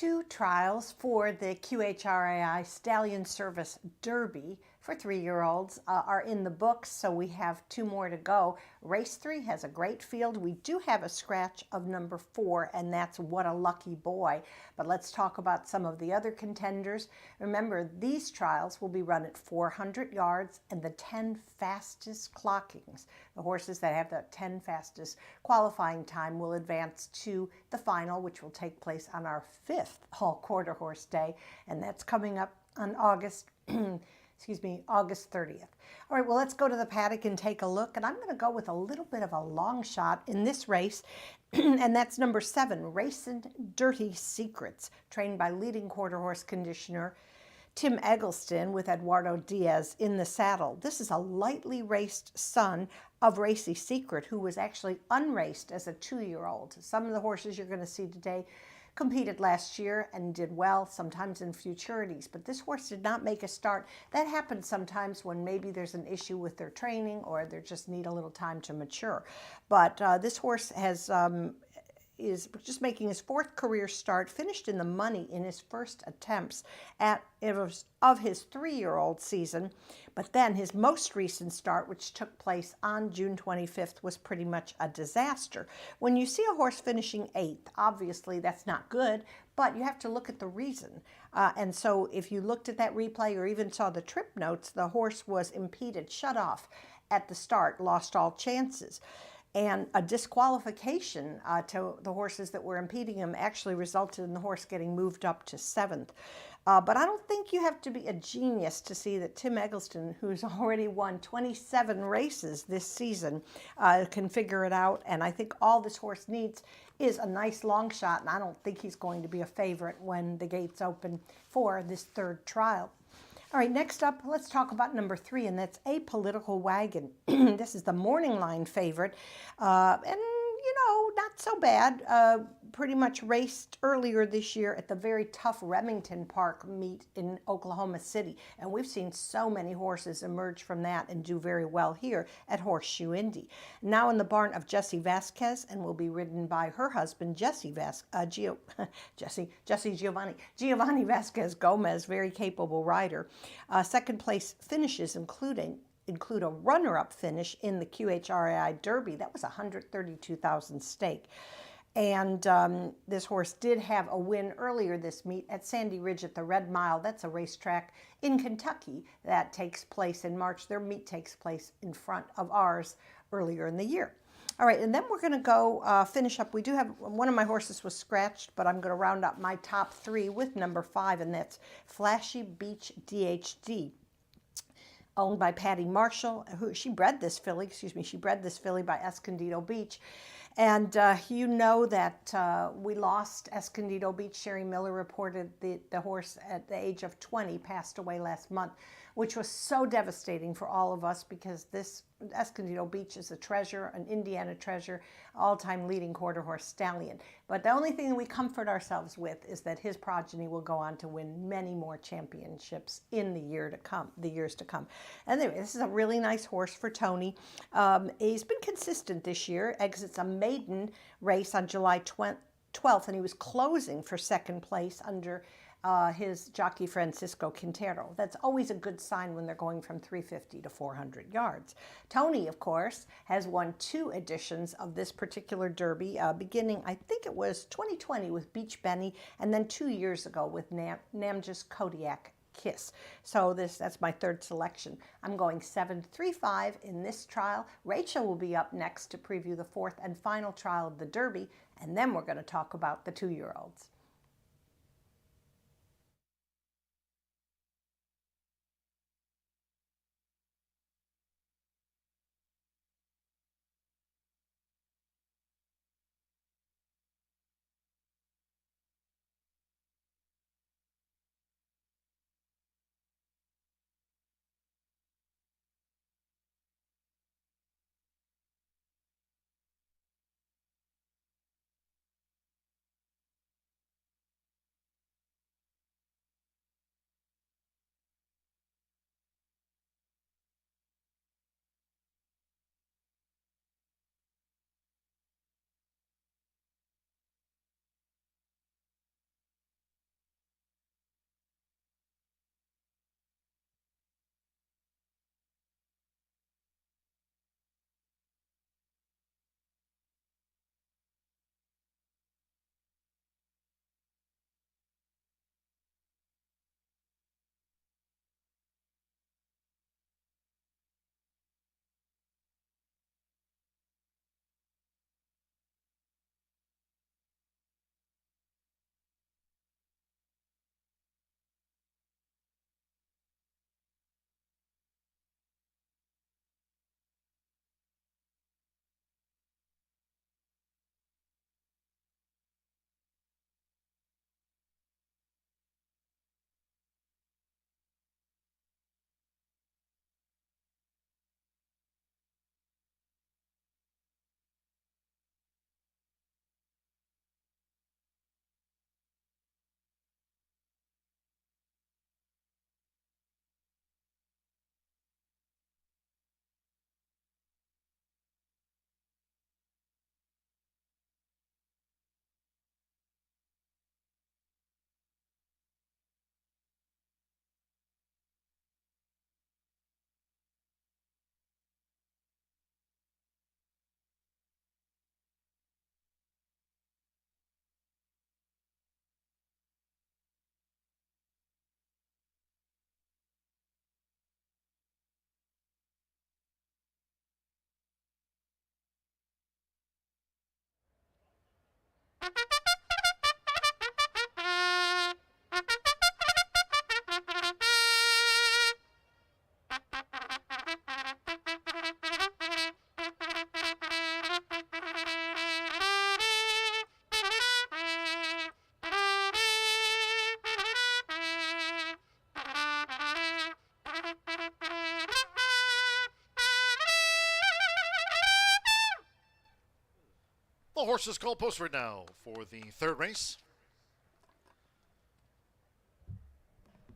2 trials for the QHRAI Stallion Service Derby for 3-year-olds are in the books, so we have 2 more to go. Race 3 has a great field. We do have a scratch of number 4, and that's What a Lucky Boy. But let's talk about some of the other contenders. Remember, these trials will be run at 400 yards and the 10 fastest clockings. The horses that have the 10 fastest qualifying time will advance to the final, which will take place on our 5th Hall Quarter Horse Day, and that's coming up on August August 30th. All right, well, let's go to the paddock and take a look. And I'm going to go with a little bit of a long shot in this race, and that's number 7, Racin' Dirty Secrets, trained by leading quarter horse conditioner Tim Eggleston with Eduardo Diaz in the saddle. This is a lightly raced son of Racy Secret, who was actually unraced as a 2-year-old. Some of the horses you're going to see today competed last year and did well, sometimes in futurities, but this horse did not make a start. That happens sometimes when maybe there's an issue with their training or they just need a little time to mature. But this horse is just making his 4th career start, finished in the money in his first attempts of his 3-year-old season. But then his most recent start, which took place on June 25th, was pretty much a disaster. When you see a horse finishing 8th, obviously that's not good, but you have to look at the reason. And so if you looked at that replay or even saw the trip notes, the horse was impeded, shut off at the start, lost all chances. And a disqualification to the horses that were impeding him actually resulted in the horse getting moved up to 7th. But I don't think you have to be a genius to see that Tim Eggleston, who's already won 27 races this season, can figure it out. And I think all this horse needs is a nice long shot, and I don't think he's going to be a favorite when the gates open for this 3rd trial. All right, next up, let's talk about number 3, and that's Apolitical Wagon. This is the morning line favorite, and, not so bad. Pretty much raced earlier this year at the very tough Remington Park meet in Oklahoma City, and we've seen so many horses emerge from that and do very well here at Horseshoe Indy. Now in the barn of Jessie Vasquez, and will be ridden by her husband, Giovanni Vasquez Gomez, very capable rider. Second place finishes include a runner-up finish in the QHRAI Derby. That was a $132,000 stake. And this horse did have a win earlier this meet at Sandy Ridge at the Red Mile. That's a racetrack in Kentucky that takes place in March. Their meet takes place in front of ours earlier in the year. All right, and then we're going to go finish up. We do have, one of my horses was scratched, but I'm going to round up my top 3 with number 5, and that's Flashy Beach DHD. Owned by Patty Marshall, she bred this filly by Escondido Beach. And you know that we lost Escondido Beach. Sherry Miller reported the horse at the age of 20 passed away last month, which was so devastating for all of us because this Escondido Beach is a treasure, an Indiana treasure, all-time leading quarter horse stallion. But the only thing that we comfort ourselves with is that his progeny will go on to win many more championships in the years to come. Anyway, this is a really nice horse for Tony. He's been consistent this year, exits a maiden race on July 12th, and he was closing for 2nd place under his jockey Francisco Quintero. That's always a good sign when they're going from 350 to 400 yards. Tony, of course, has won 2 editions of this particular derby, beginning, I think it was 2020 with Beach Benny, and then 2 years ago with Namja's Kodiak Kiss. So that's my 3rd selection. I'm going 7-3-5 in this trial. Rachel will be up next to preview the 4th and final trial of the Derby, and then we're going to talk about the 2-year-olds. The horses called postward now for the third race.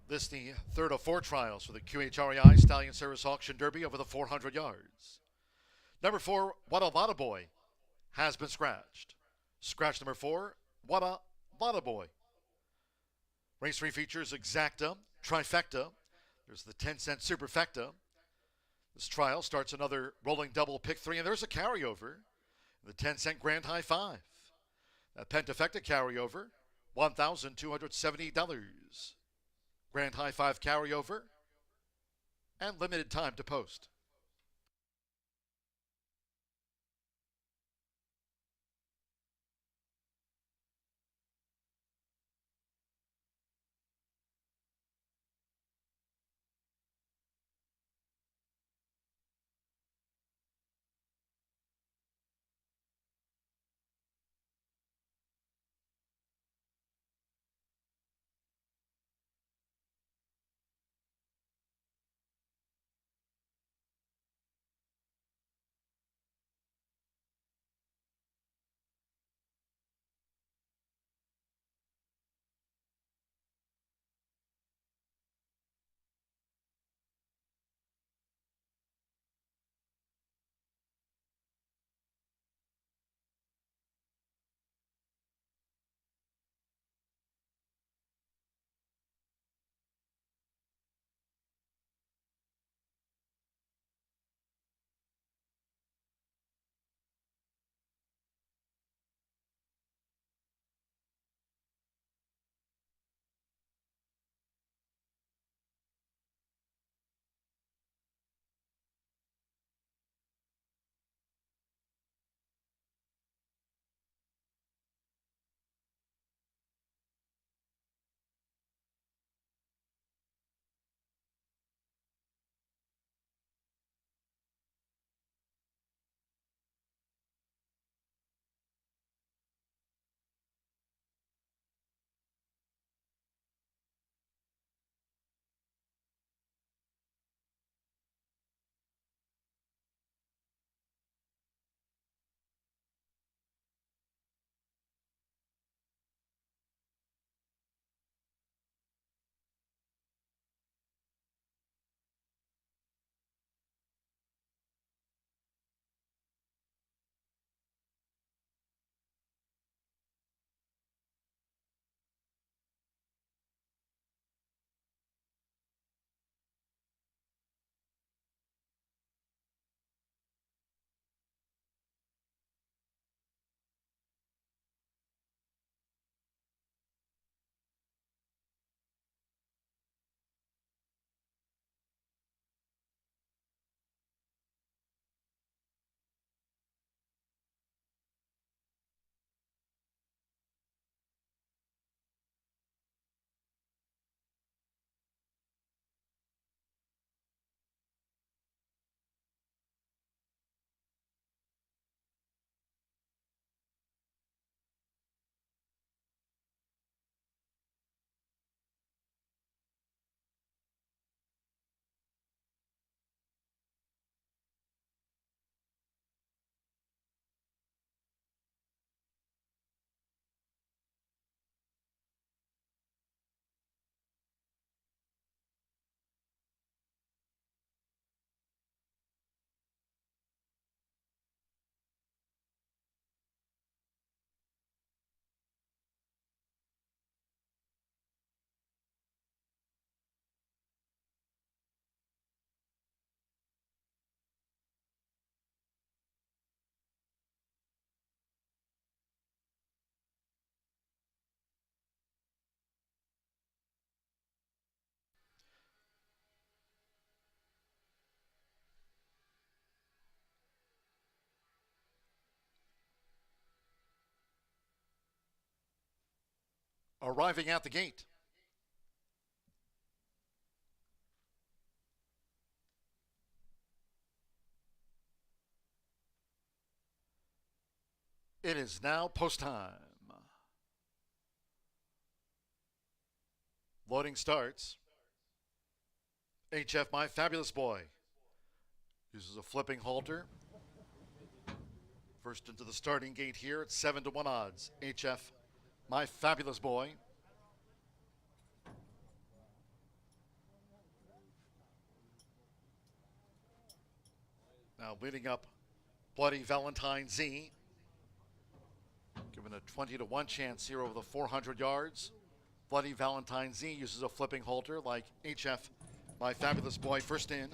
This the third of four trials for the QHREI Stallion Service Auction Derby over the 400 yards. Number 4, Wada Boy, has been scratched. Scratch number 4, Wada Boy. Race 3 features Exacta, Trifecta. There's the 10-cent Superfecta. This trial starts another rolling double pick 3, and there's a carryover. The 10-cent Grand High 5. That Pentafecta carryover, $1,270. Grand High 5 carryover, and limited time to post. arriving at the gate. It is now post time. Loading starts. HF My Fabulous Boy uses a flipping halter. First into the starting gate here at 7-1 odds. HF My Fabulous Boy. Now leading up Bloody Valentine Z. Given a 20-1 chance here over the 400 yards. Bloody Valentine Z uses a flipping halter like HF My Fabulous Boy first in.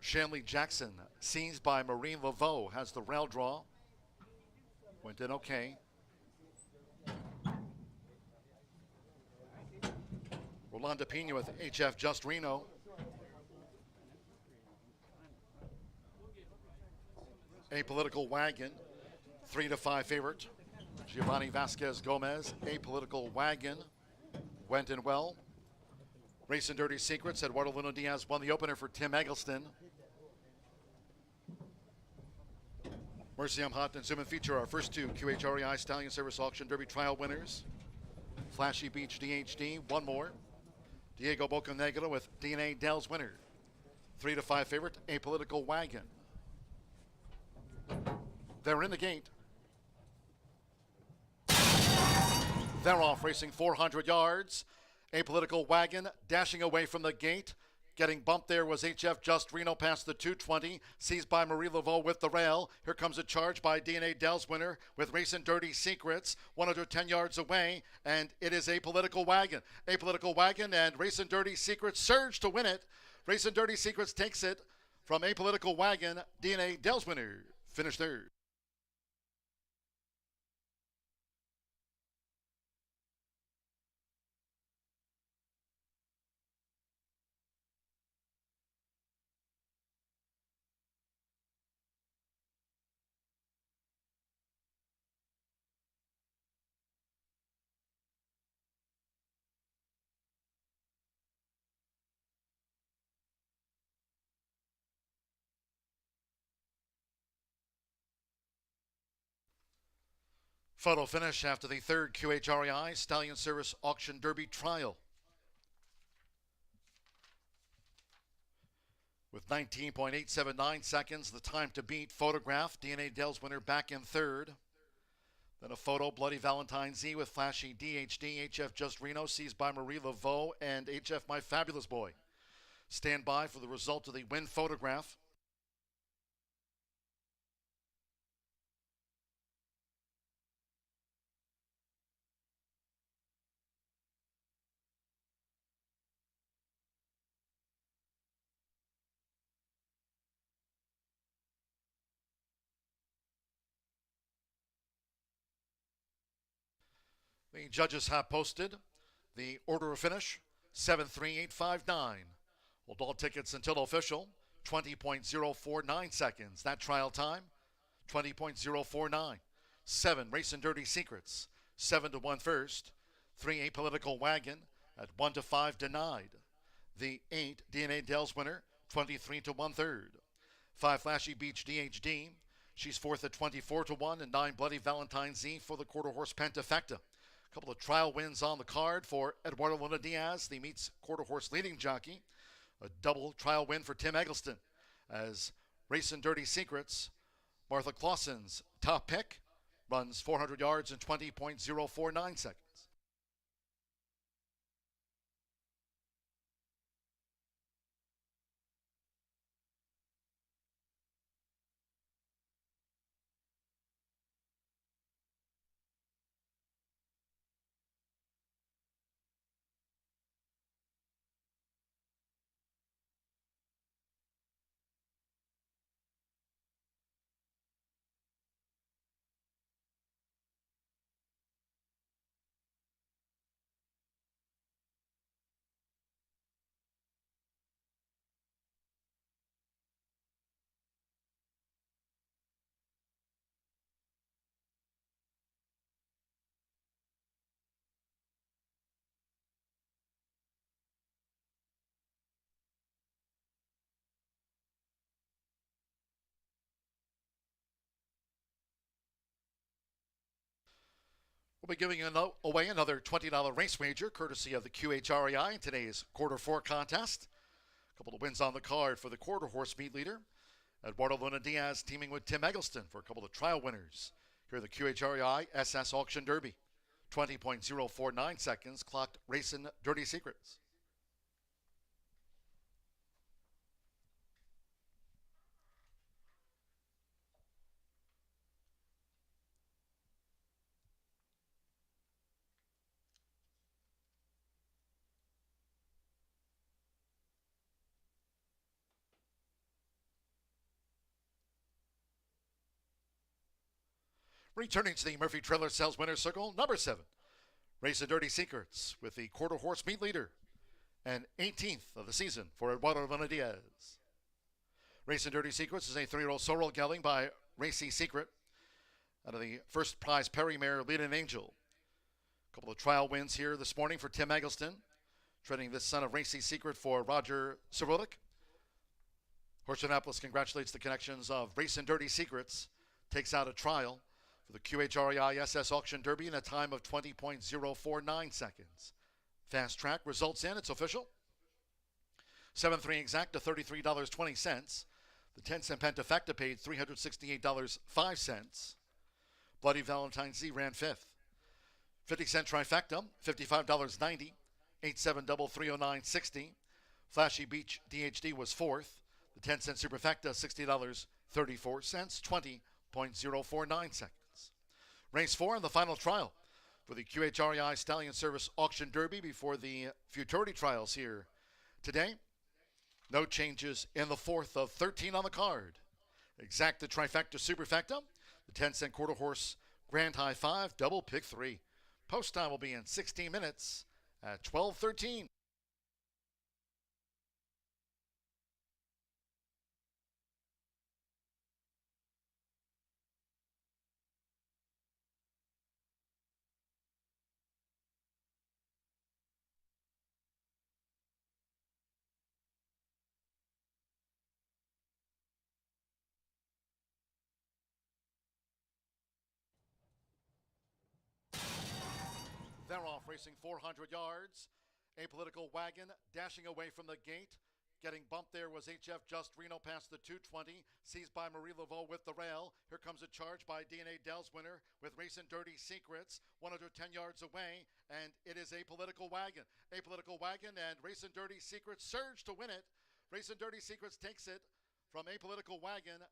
Shanley Jackson, seized by Marie Laveau, has the rail draw. Went in okay. Rolanda Pena with HF Just Reno. Apolitical Wagon, 3-5 favorite. Giovanni Vasquez Gomez, Apolitical Wagon, went in well. Race and Dirty Secrets, Eduardo Luna Diaz won the opener for Tim Eggleston. Mercy I'm Hot and Zoom and Feature, our first two QHREI Stallion Service Auction Derby Trial winners. Flashy Beach DHD, one more. Diego Bocanegra with DNA Dell's winner. 3-5 favorite, Apolitical Wagon. They're in the gate. They're off racing 400 yards. Apolitical Wagon dashing away from the gate. Getting bumped there was HF Just Reno past the 220. Seized by Marie Laveau with the rail. Here comes a charge by DNA Dell's winner with Racing Dirty Secrets. 110 yards away, and it is Apolitical Wagon. Apolitical Wagon and Racing Dirty Secrets surge to win it. Racing Dirty Secrets takes it from Apolitical Wagon. DNA Dell's winner finished third. Photo finish after the third QHREI Stallion Service Auction Derby Trial. With 19.879 seconds, the time to beat. Photograph, DNA Dell's winner back in third. Then a photo, Bloody Valentine Z with Flashy DHD, HF Just Reno, seized by Marie Laveau, and HF My Fabulous Boy. Stand by for the result of the win photograph. The judges have posted the order of finish, 73859. Hold all tickets until official, 20.049 seconds. That trial time, 20.049. 7, Racing Dirty Secrets, 7-1 first. 3, Apolitical Wagon at 1-5 denied. The 8, DNA Dell's winner, 23-1 third. 5, Flashy Beach DHD, she's fourth at 24-1, and 9, Bloody Valentine Z for the quarter horse Pentafecta. Couple of trial wins on the card for Eduardo Luna Diaz, the meets quarter horse leading jockey. A double trial win for Tim Eggleston as Racing Dirty Secrets, Martha Clausen's top pick, runs 400 yards in 20.049 seconds. We'll be giving away another $20 race wager courtesy of the QHREI in today's quarter four contest. A couple of wins on the card for the quarter horse meet leader, Eduardo Luna Diaz teaming with Tim Eggleston for a couple of trial winners. Here are the QHREI SS Auction Derby. 20.049 seconds clocked Racing Dirty Secrets. Returning to the Murphy Trailer Sales Winner's Circle, number 7, Racing Dirty Secrets with the quarter horse meet leader and 18th of the season for Eduardo Luna Diaz. Racing Dirty Secrets is a 3-year-old sorrel gelding by Racy Secret out of the first prize Perry Mare Leading Angel. A couple of trial wins here this morning for Tim Eggleston, treading this son of Racy Secret for Roger Cerodic. Horseshoe Indianapolis congratulates the connections of Racing Dirty Secrets, takes out a trial for the QHREI SS Auction Derby in a time of 20.049 seconds. Fast track results in, it's official. 7-3 exact to $33.20. The 10-cent pentafecta paid $368.05. Bloody Valentine's Z ran 5th. 50-cent trifecta, $55.90. 8-7 double $309.60. Flashy Beach DHD was 4th. The 10-cent superfecta, $60.34. 20.049 seconds. Race 4 in the final trial for the QHREI Stallion Service Auction Derby before the Futurity trials here today. No changes in the 4th of 13 on the card. Exacta trifecta superfecta, the 10-cent quarter horse Grand High 5, double pick 3. Post time will be in 16 minutes at 12:13. They're off racing 400 yards. Apolitical Wagon dashing away from the gate. Getting bumped there was HF Just Reno past the 220. Seized by Marie Laveau with the rail. Here comes a charge by DNA Dell's winner with Racing Dirty Secrets. 110 yards away, and it is Apolitical Wagon. Apolitical Wagon and Racing Dirty Secrets surge to win it. Racing Dirty Secrets takes it from Apolitical Wagon.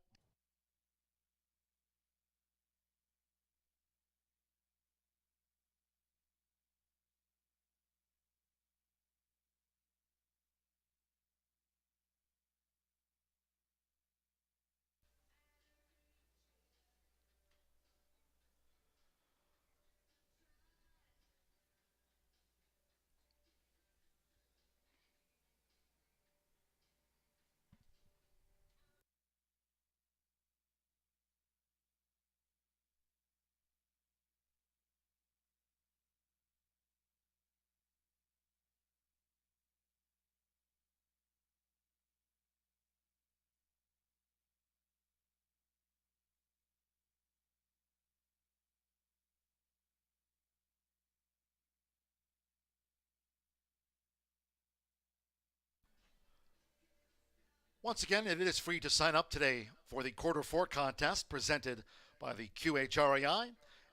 Once again, it is free to sign up today for the quarter four contest presented by the QHREI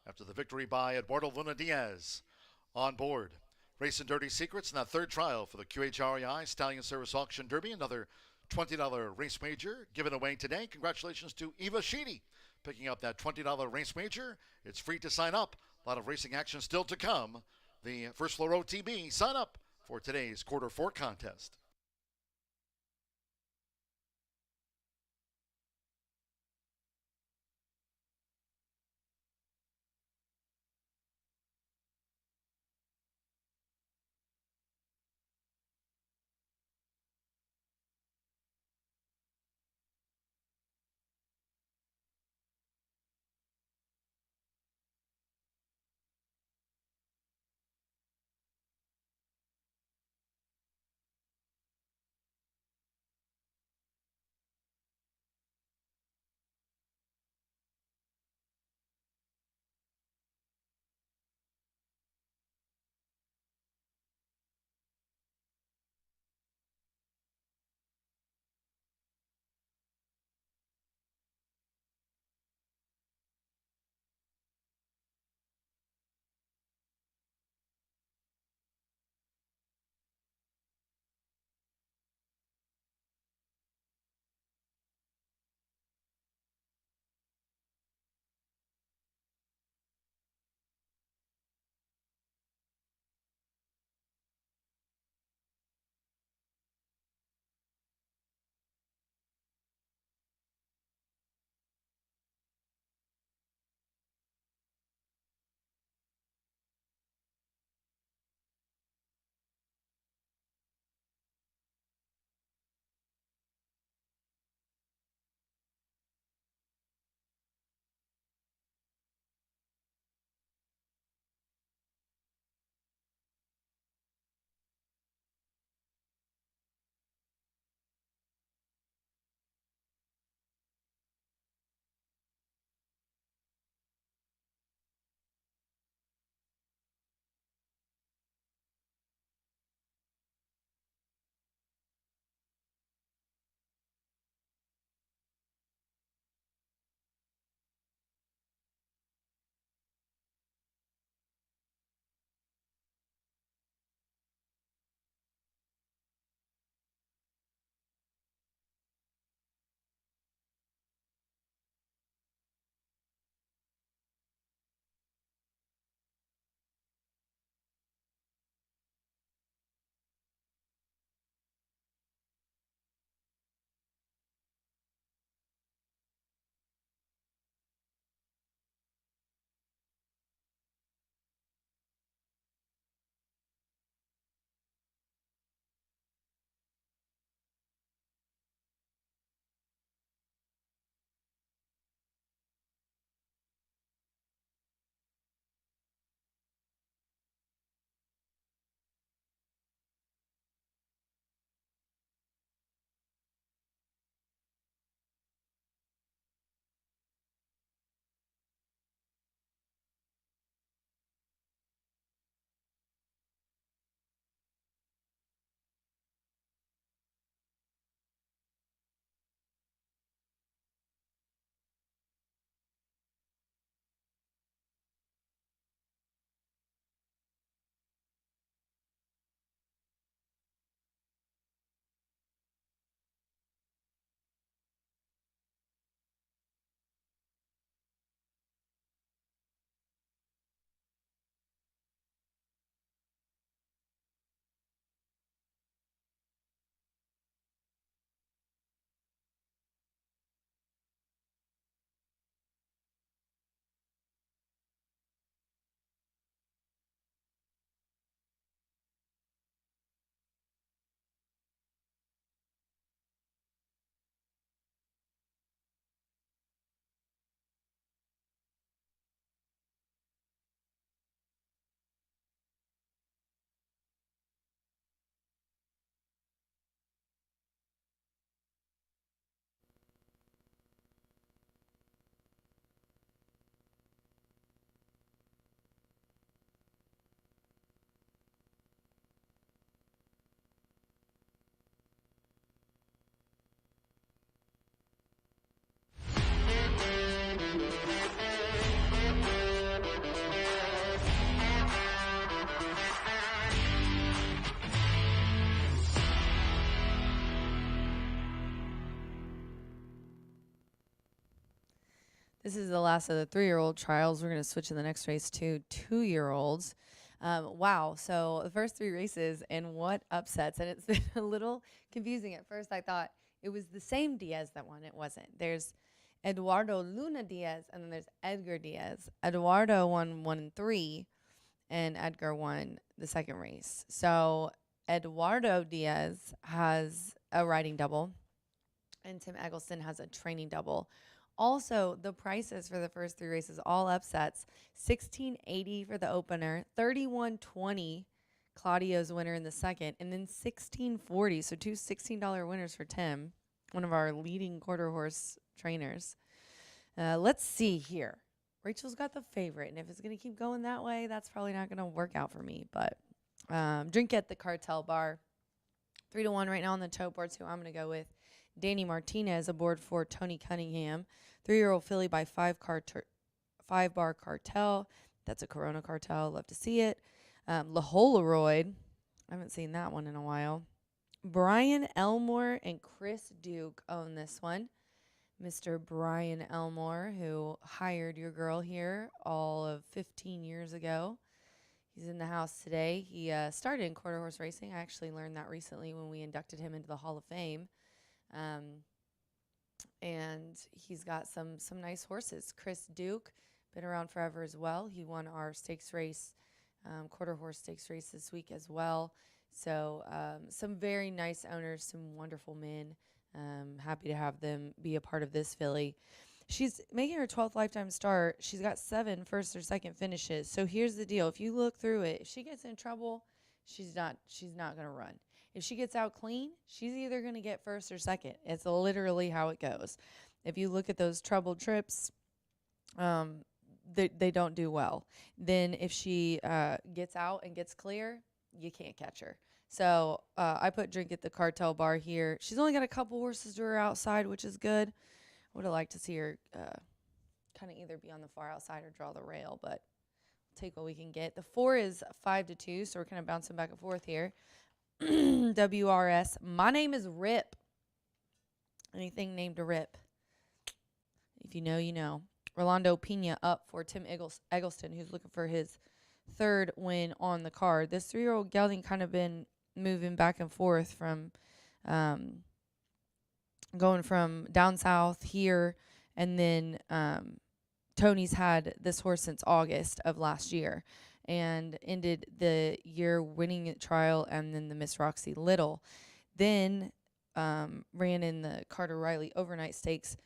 after the victory by Eduardo Luna Diaz. On board, Racing Dirty Secrets in that third trial for the QHREI Stallion Service Auction Derby. Another $20 race wager given away today. Congratulations to Eva Sheedy picking up that $20 race wager. It's free to sign up. A lot of racing action still to come. The First Floor OTB, sign up for today's quarter four contest. This is the last of the 3-year-old trials. We're going to switch in the next race to 2-year-olds. Wow. So the first 3 races and what upsets. And it's been a little confusing. At first, I thought it was the same Diaz that won. It wasn't. There's Eduardo Luna Diaz, and then there's Edgar Diaz. Eduardo won 1 and 3, and Edgar won the second race. So Eduardo Diaz has a riding double, and Tim Eggleston has a training double. Also, the prices for the first 3 races, all upsets. $16.80 for the opener, $31.20 Claudio's winner in the second, and then $16.40. So 2 $16 winners for Tim, one of our leading quarter horse trainers. Let's see here. Rachel's got the favorite, and if it's going to keep going that way, that's probably not going to work out for me. But drink at the cartel bar. 3-1 right now on the tote board, so I'm going to go with Danny Martinez aboard for Tony Cunningham. 3-year-old filly by 5-bar cartel. That's a Corona cartel. Love to see it. La Holaroid. I haven't seen that one in a while. Brian Elmore and Chris Duke own this one. Mr. Brian Elmore, who hired your girl here all of 15 years ago. He's in the house today. He started in quarter horse racing. I actually learned that recently when we inducted him into the Hall of Fame. And he's got some nice horses. Chris Duke, been around forever as well. He won our stakes race, quarter horse stakes race this week as well. So some very nice owners, some wonderful men. Happy to have them be a part of this filly. She's making her 12th lifetime start. She's got 7 first or second finishes. So here's the deal. If you look through it, if she gets in trouble, she's not going to run. If she gets out clean, she's either going to get first or second. It's literally how it goes. If you look at those troubled trips, they don't do well. Then if she gets out and gets clear, you can't catch her. So I put drink at the cartel bar here. She's only got a couple horses to her outside, which is good. Would have liked to see her kind of either be on the far outside or draw the rail, but we'll take what we can get. The 4 is 5-2, so we're kind of bouncing back and forth here. WRS. My name is Rip. Anything named a Rip. If you know, you know. Rolando Pena up for Tim Eggleston, who's looking for his 3rd win on the card. This 3-year-old gelding kind of been moving back and forth from going from down south here, and then Tony's had this horse since August of last year and ended the year winning at trial and then the Miss Roxy Little. Then ran in the Carter Riley overnight stakes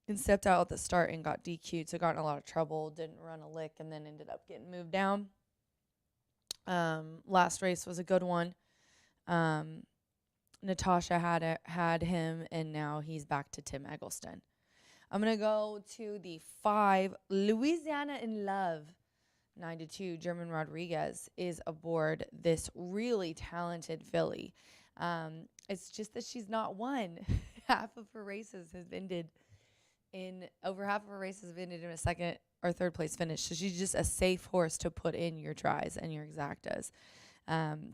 and stepped out at the start and got DQ'd, so got in a lot of trouble, didn't run a lick, and then ended up getting moved down. Last race was a good one. Natasha had him, and now he's back to Tim Eggleston. I'm going to go to the 5, Louisiana in Love. 9-2, German Rodriguez is aboard this really talented filly. It's just that she's not won. Half of her races have ended in a 2nd or 3rd place finish. So she's just a safe horse to put in your tries and your exactas.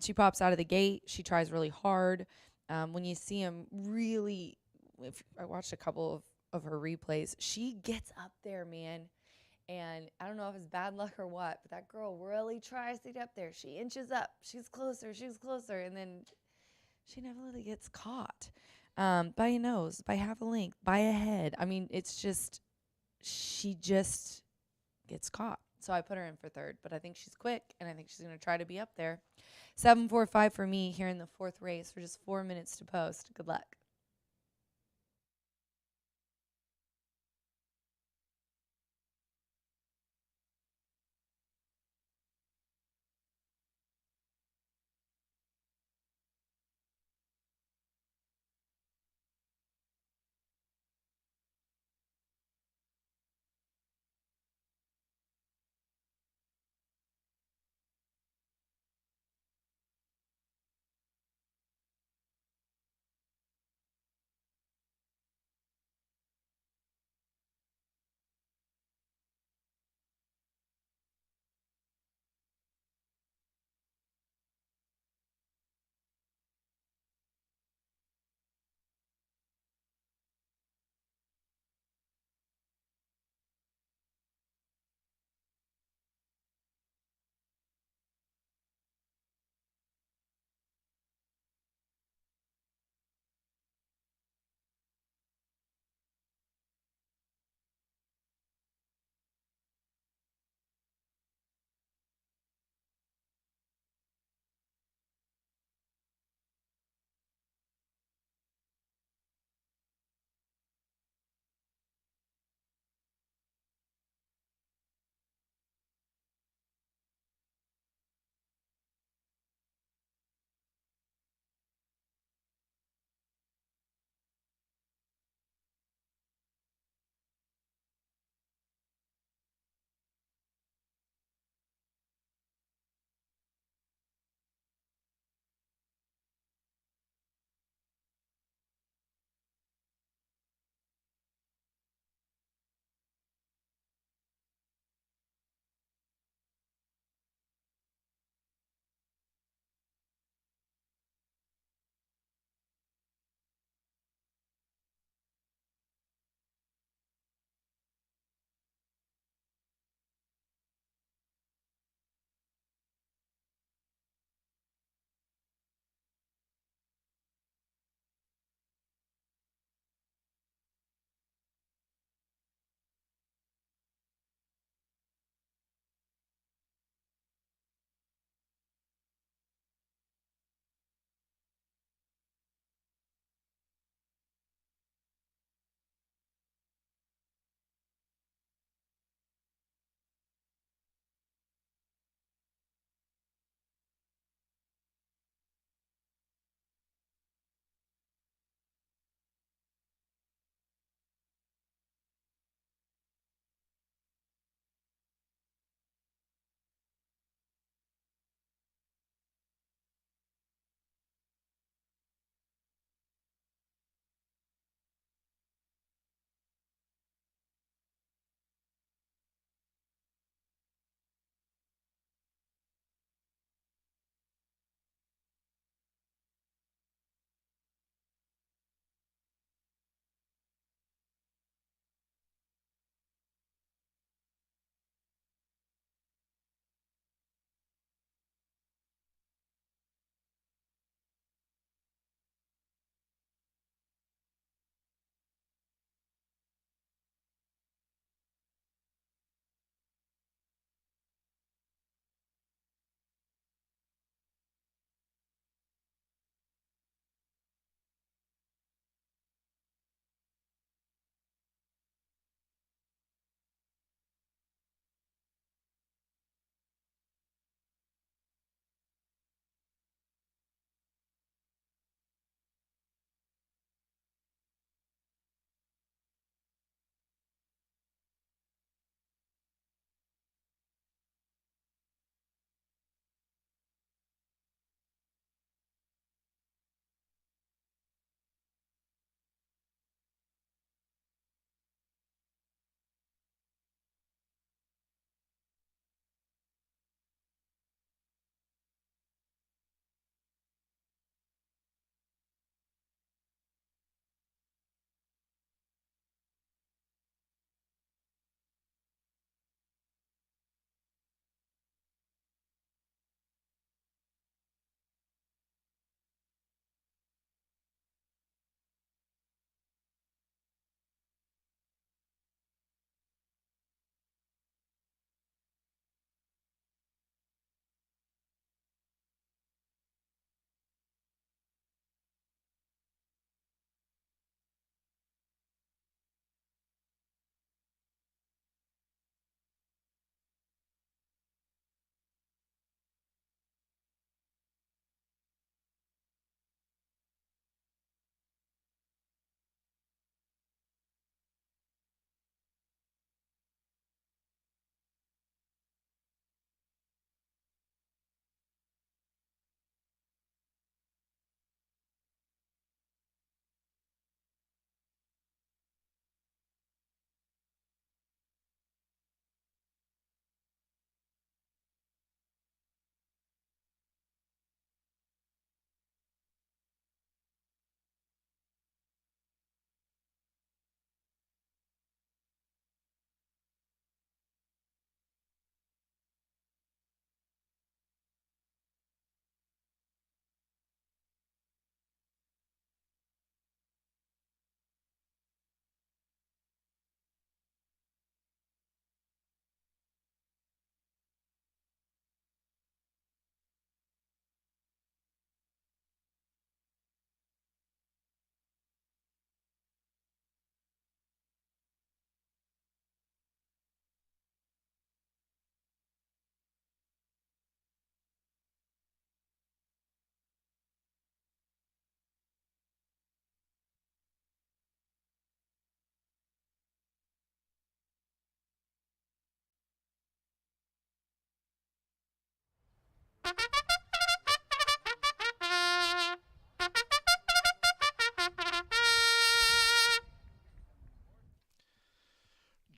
She pops out of the gate. She tries really hard. When you see him really, if I watched a couple of her replays, she gets up there, man. And I don't know if it's bad luck or what, but that girl really tries to get up there. She inches up. She's closer. And then she never really gets caught by a nose, by half a length, by a head. I mean, it's just, she just gets caught. So I put her in for 3rd, but I think she's quick, and I think she's going to try to be up there. 7-4-5 for me here in the 4th race for just 4 minutes to post. Good luck.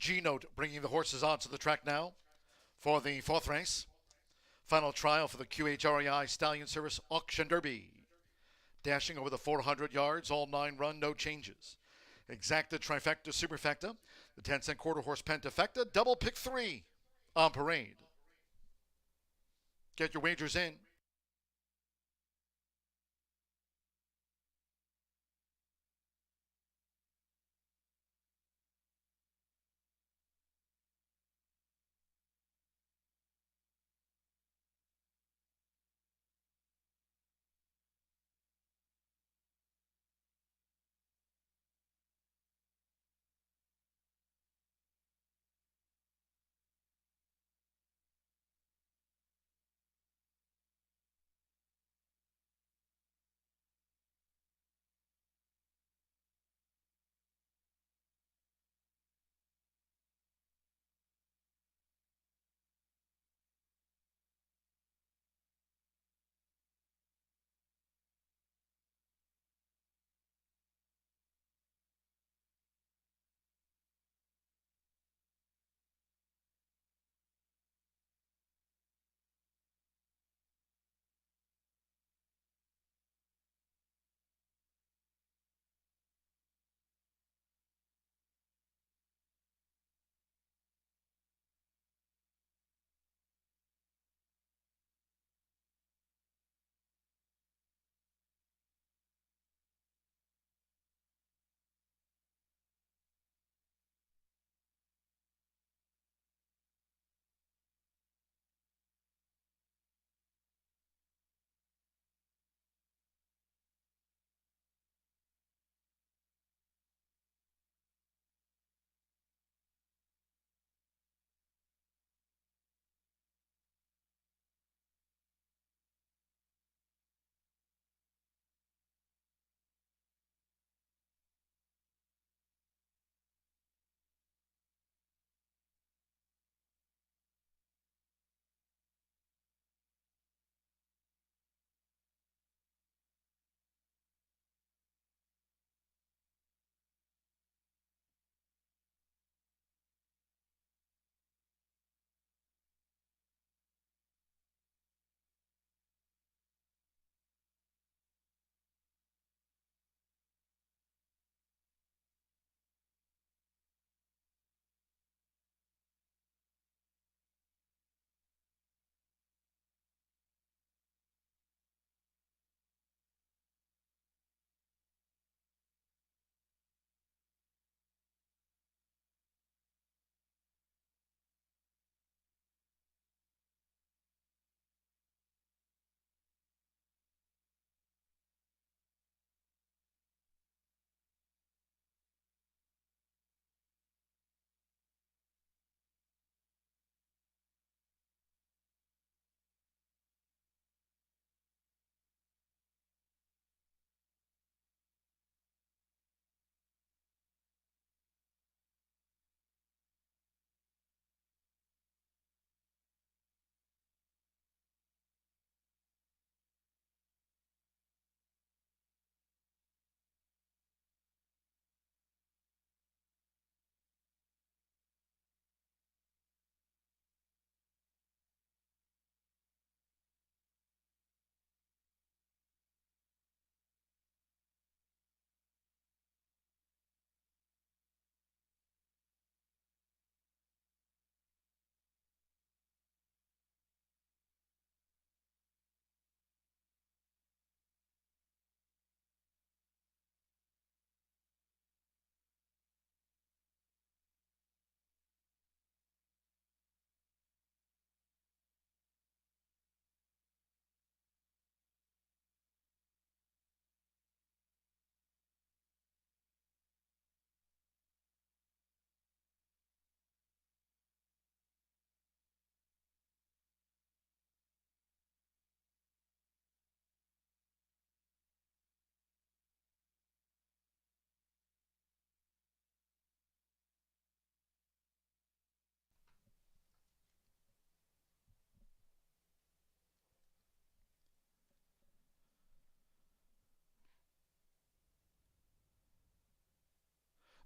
G-Note bringing the horses onto the track now for the fourth race. Final trial for the QHREI Stallion Service Auction Derby. Dashing over the 400 yards, all 9 run, no changes. Exacta, trifecta, superfecta, the 10-cent quarter horse pentafecta, double pick 3 on parade. Get your wagers in.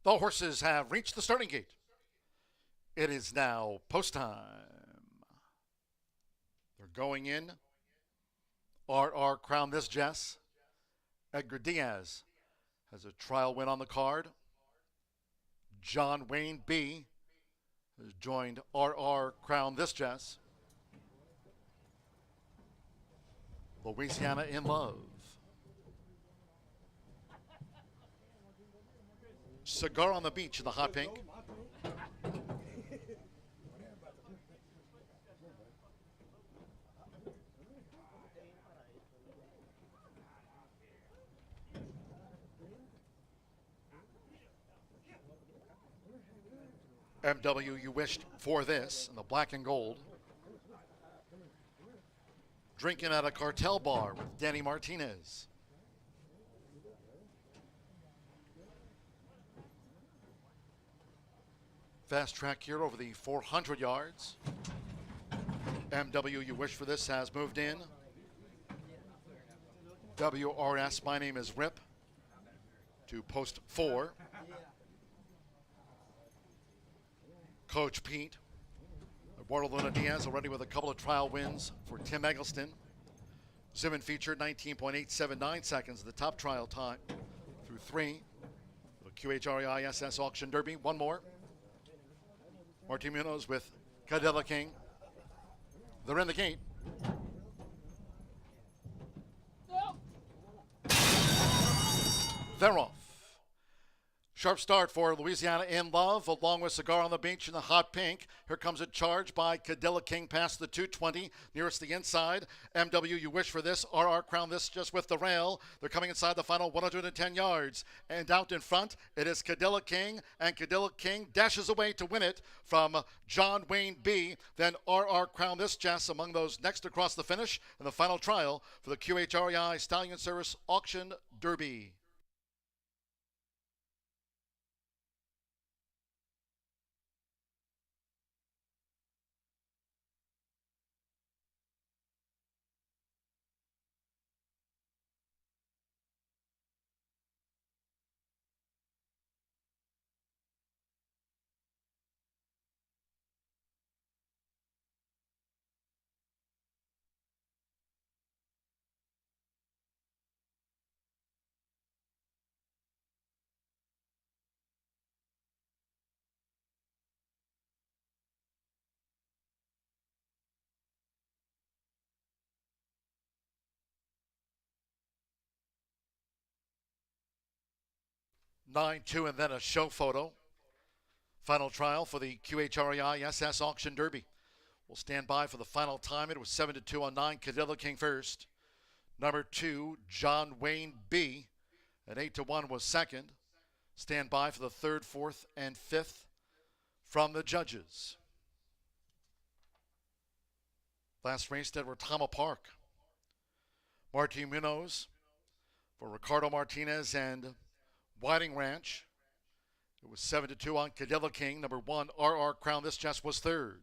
The horses have reached the starting gate. It is now post time. They're going in. RR Crown This Jess. Edgar Diaz has a trial win on the card. John Wayne B has joined RR Crown This Jess. Louisiana in Love. Cigar on the Beach in the hot pink. MW You Wished For This in the black and gold. Drinking at a cartel bar with Danny Martinez. Fast track here over the 400 yards. MW You Wish For This has moved in. WRS My Name Is Rip to post 4. Coach Pete. Eduardo Luna Diaz already with a couple of trial wins for Tim Eggleston. Zimmern featured 19.879 seconds, the top trial time through 3. The QHREI SS Auction Derby, one more. Martin Munoz with Cadilla King. They're in the gate. They're off. Sharp start for Louisiana in Love, along with Cigar on the Beach in the hot pink. Here comes a charge by Cadilla King past the 220, nearest the inside. MW You Wish For This, RR Crown This just with the rail. They're coming inside the final 110 yards. And out in front, it is Cadilla King, and Cadilla King dashes away to win it from John Wayne B. Then RR Crown This Jess among those next across the finish in the final trial for the QHREI Stallion Service Auction Derby. Nine, 2, and then a show photo. Final trial for the QHREI SS Auction Derby. We'll stand by for the final time. It was 7-2 on 9. Cadilla King first. Number 2, John Wayne B. At 8-1 was second. Stand by for the third, fourth, and fifth from the judges. Last race at Retama Park. Martin Munoz for Ricardo Martinez and Whiting Ranch. It was 7-2 on Cadilla King. Number 1, RR Crown This Jess was third.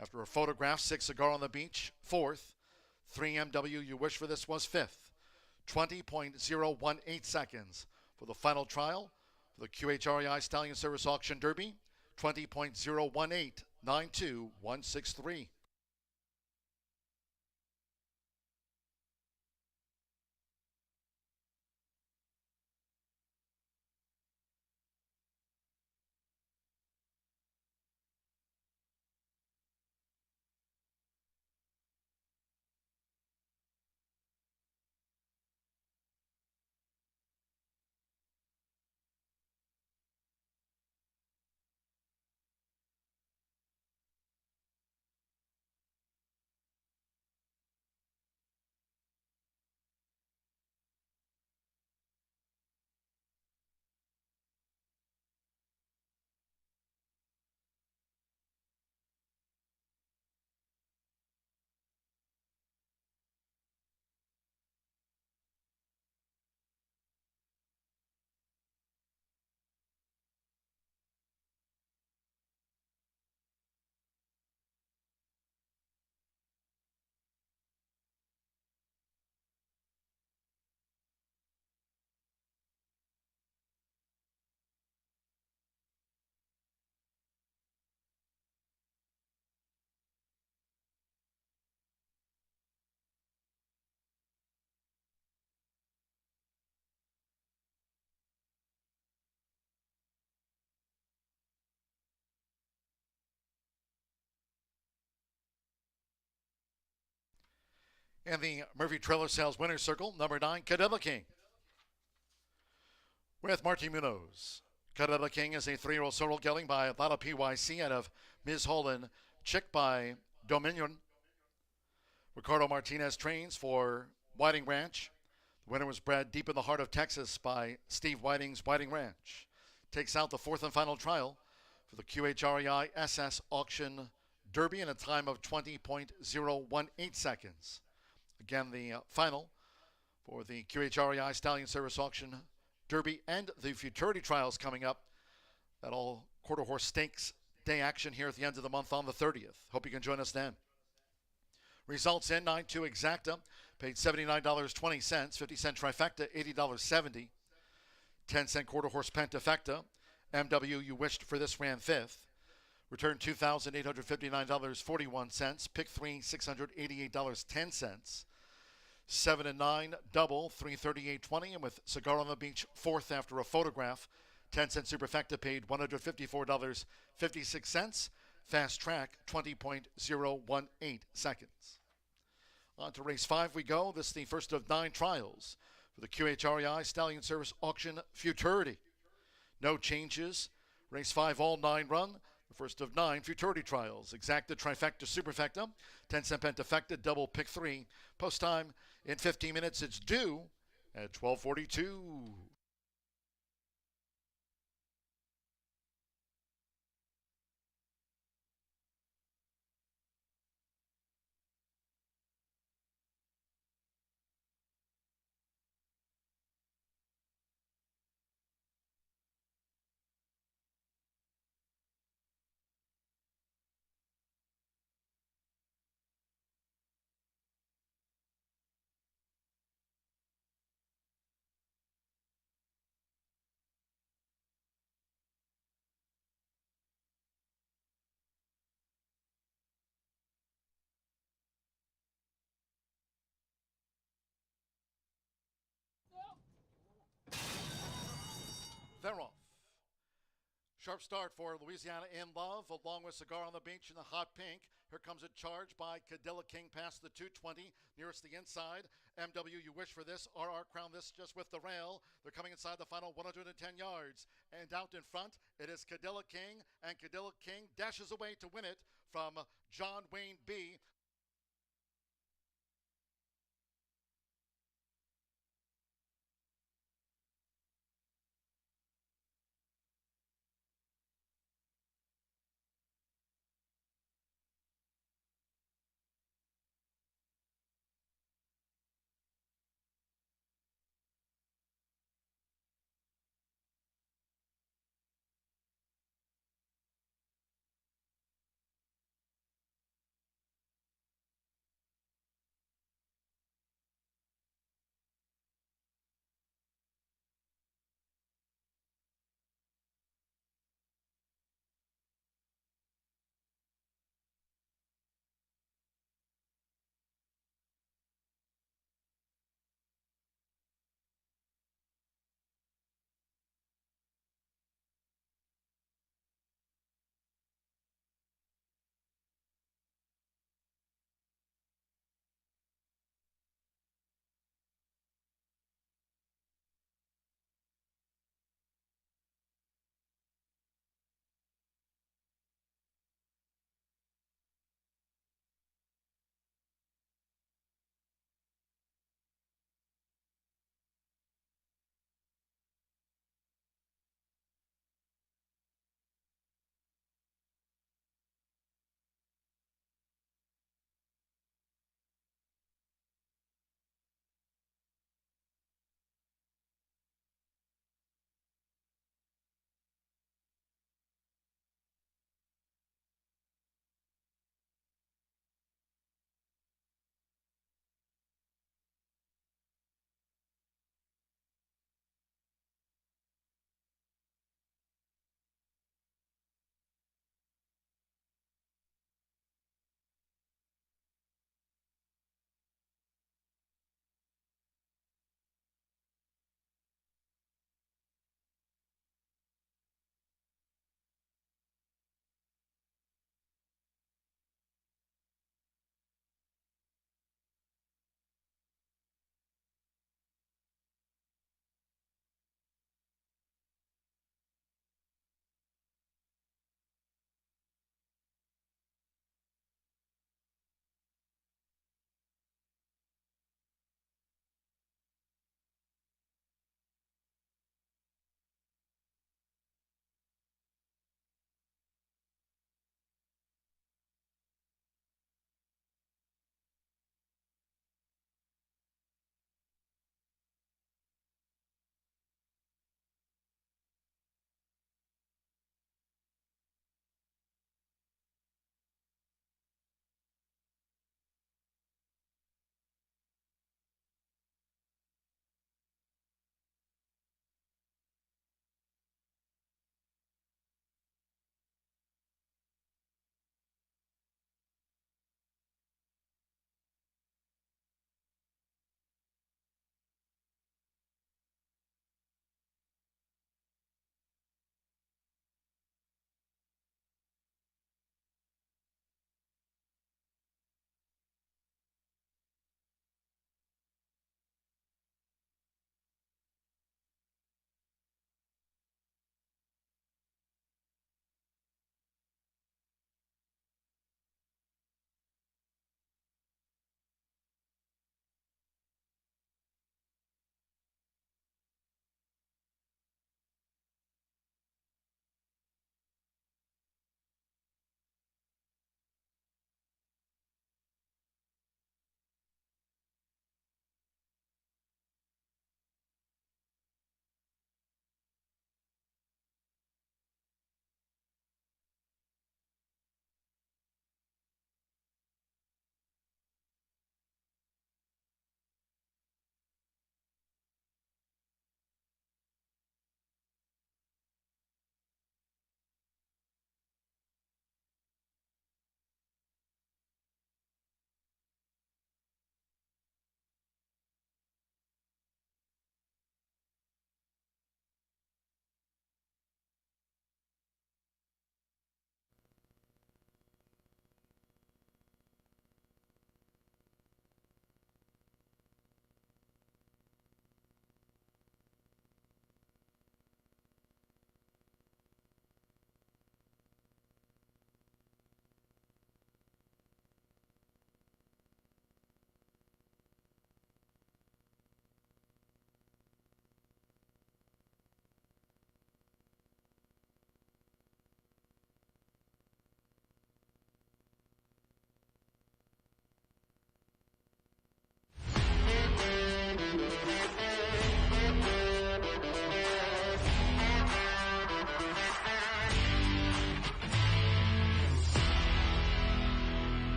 After a photograph, 6 Cigar on the Beach, fourth. 3 MW You Wish For This was fifth. 20.018 seconds for the final trial for the QHREI Stallion Service Auction Derby. 20.01892.163. In the Murphy Trailer Sales Winner's Circle, number 9, Cadilla King. With Marty Munoz. Cadilla King is a 3-year-old sorrel gelding by Atlanta PYC out of Ms. Holland. Chick by Dominion. Ricardo Martinez trains for Whiting Ranch. The winner was bred deep in the heart of Texas by Steve Whiting's Whiting Ranch. Takes out the 4th and final trial for the QHREI SS Auction Derby in a time of 20.018 seconds. Again, the final for the QHREI Stallion Service Auction Derby and the Futurity trials coming up. That all quarter horse stakes day action here at the end of the month on the 30th. Hope you can join us then. Results in 9-2 exacta, paid $79.20, 50-cent trifecta, $80.70. 10-cent quarter horse pentafecta, MW you wished for this ran 5th. Return $2,859.41. Pick 3, $688.10. 7 and 9 double, $338.20, and with Cigar on the Beach 4th after a photograph. 10-cent superfecta paid $154.56. Fast track 20.018 seconds. On to race 5 we go. This is the first of 9 trials for the QHREI Stallion Service Auction Futurity. No changes. Race 5 all 9 run. The first of 9 Futurity trials. Exacta, trifecta, superfecta, 10-cent pentafecta, double pick 3. Post time in 15 minutes. It's due at 12:42. They're off. Sharp start for Louisiana in Love, along with Cigar on the Beach in the hot pink. Here comes a charge by Cadilla King past the 220, nearest the inside. MW, you wish for this. RR Crown this just with the rail. They're coming inside the final 110 yards. And out in front, it is Cadilla King, and Cadilla King dashes away to win it from John Wayne B.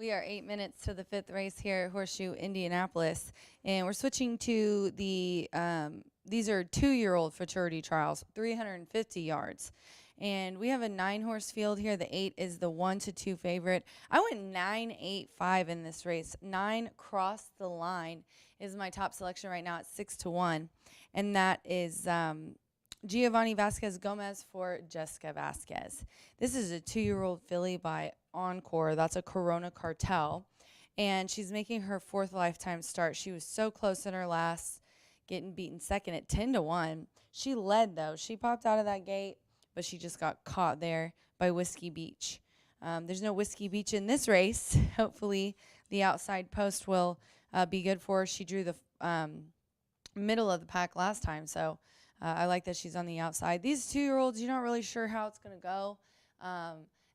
We are 8 minutes to the 5th race here at Horseshoe Indianapolis, and we're switching to the these are 2-year-old Futurity trials, 350 yards. And we have a 9-horse field here. The 8 is the 1 to 2 favorite. I went 9, 8, 5 in this race. 9 crossed the line is my top selection right now at 6 to 1. And that is Giovanni Vasquez Gomez for Jessica Vasquez. This is a 2-year-old filly by Encore. That's a Corona Cartel. And she's making her 4th lifetime start. She was so close in her last, getting beaten second at 10 to 1. She led, though. She popped out of that gate, but she just got caught there by Whiskey Beach. There's no Whiskey Beach in this race. Hopefully the outside post will be good for her. She drew the middle of the pack last time, so I like that she's on the outside. These 2-year-olds, you're not really sure how it's going to go.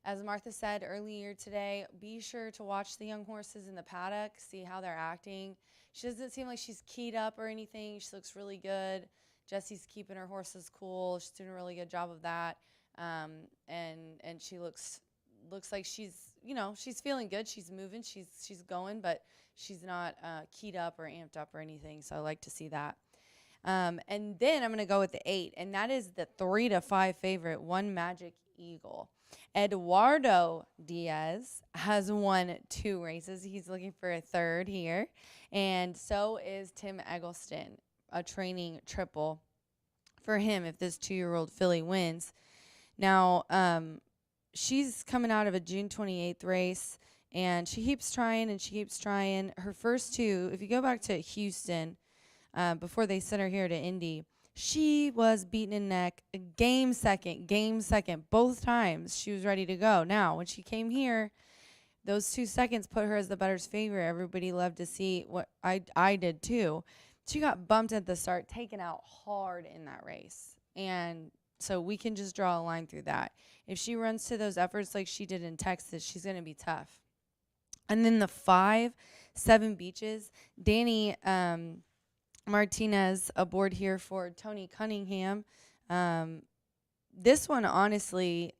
As Martha said earlier today, be sure to watch the young horses in the paddock, see how they're acting. She doesn't seem like she's keyed up or anything. She looks really good. Jesse's keeping her horses cool. She's doing a really good job of that. And she looks like she's feeling good. She's moving. She's going, but she's not keyed up or amped up or anything. So I like to see that. And then I'm going to go with the 8, and that is the 3 to 5 favorite, One Magic Eagle. Eduardo Diaz has won 2 races. He's looking for a 3rd here. And so is Tim Eggleston, a training triple for him if this 2-year-old filly wins. Now, she's coming out of a June 28th race, and she keeps trying and she keeps trying. Her first 2, if you go back to Houston, before they sent her here to Indy, she was beaten in neck game second, both times she was ready to go. Now, when she came here, those 2 seconds put her as the bettor's favorite. Everybody loved to see what I did too. She got bumped at the start, taken out hard in that race. And so we can just draw a line through that. If she runs to those efforts like she did in Texas, she's going to be tough. And then the 5, 7 Beaches, Danny Martinez aboard here for Tony Cunningham. This one honestly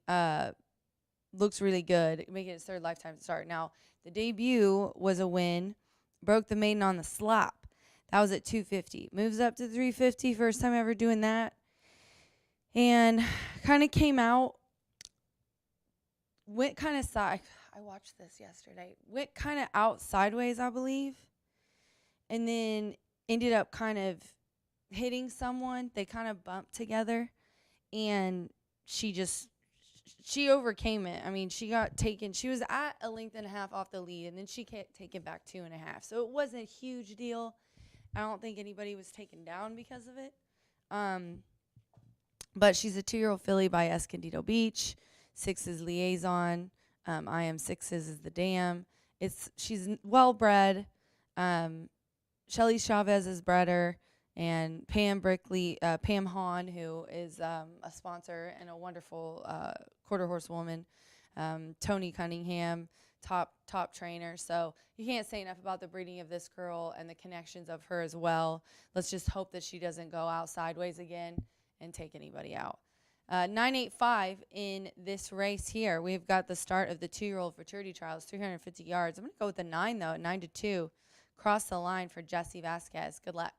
looks really good, making its 3rd lifetime start. Now, the debut was a win, broke the maiden on the slop. That was at 250. Moves up to 350, first time ever doing that. And kind of came out, went kind of side. I watched this yesterday. Went kind of out sideways, I believe. And then ended up kind of hitting someone. They kind of bumped together, and she overcame it. I mean, she got taken. She was at a length and a half off the lead, and then she got taken back 2.5. So it wasn't a huge deal. I don't think anybody was taken down because of it. But she's a 2-year-old filly by Escondido Beach. 6 is Liaison. I Am 6 is the Dam. She's well-bred. Shelly Chavez is bred her, and Pam Brickley, Pam Hahn, who is a sponsor and a wonderful quarter horse woman. Tony Cunningham, top trainer. So you can't say enough about the breeding of this girl and the connections of her as well. Let's just hope that she doesn't go out sideways again and take anybody out. 985 in this race here. We've got the start of the 2-year-old Futurity trials, 350 yards. I'm going to go with the 9, though, at 9 to 2. Cross the line for Jessie Vasquez. Good luck.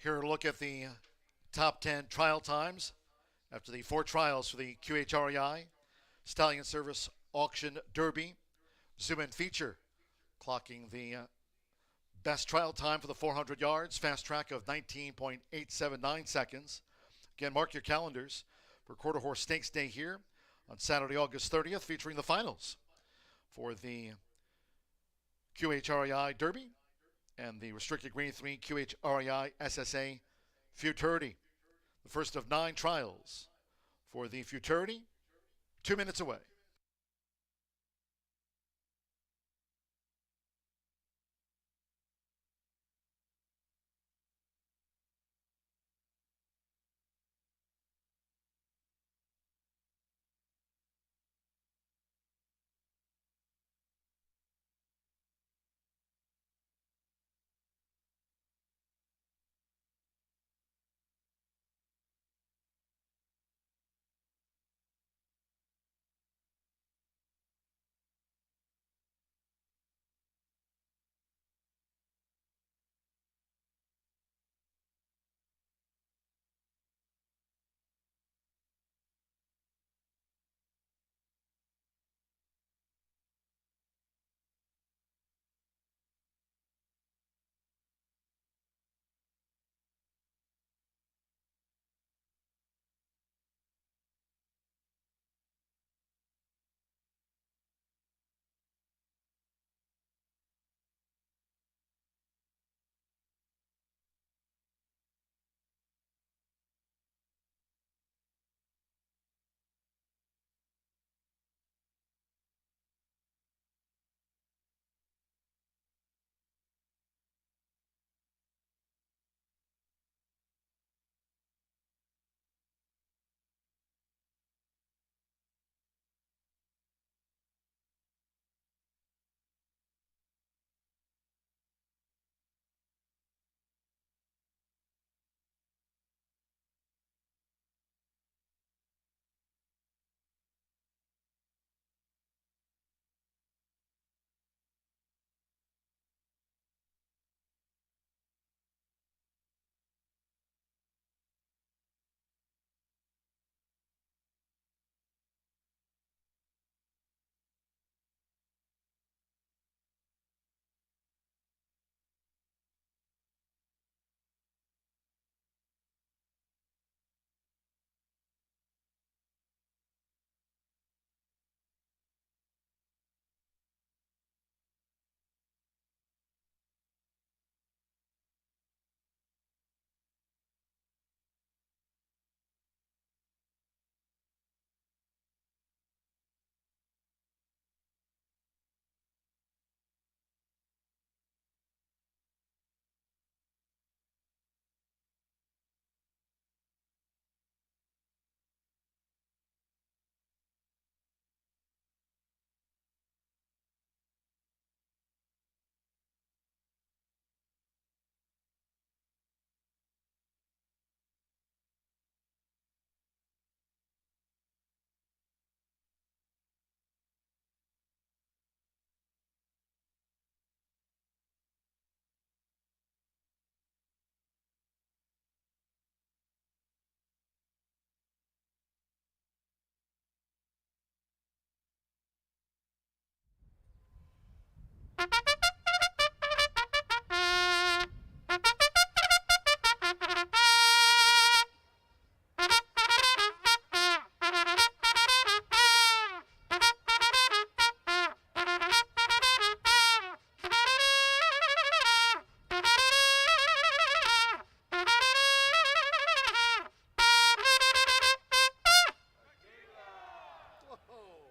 Here, a look at the top 10 trial times After the 4 trials for the QHREI Stallion Service Auction Derby, Zoom In feature, clocking the best trial time for the 400 yards, fast track of 19.879 seconds. Again, mark your calendars for Quarter Horse Stakes Day here on Saturday, August 30th, featuring the finals for the QHREI Derby and the Restricted Grade 3 QHREI SSA Futurity. The first of 9 trials for the Futurity, 2 minutes away.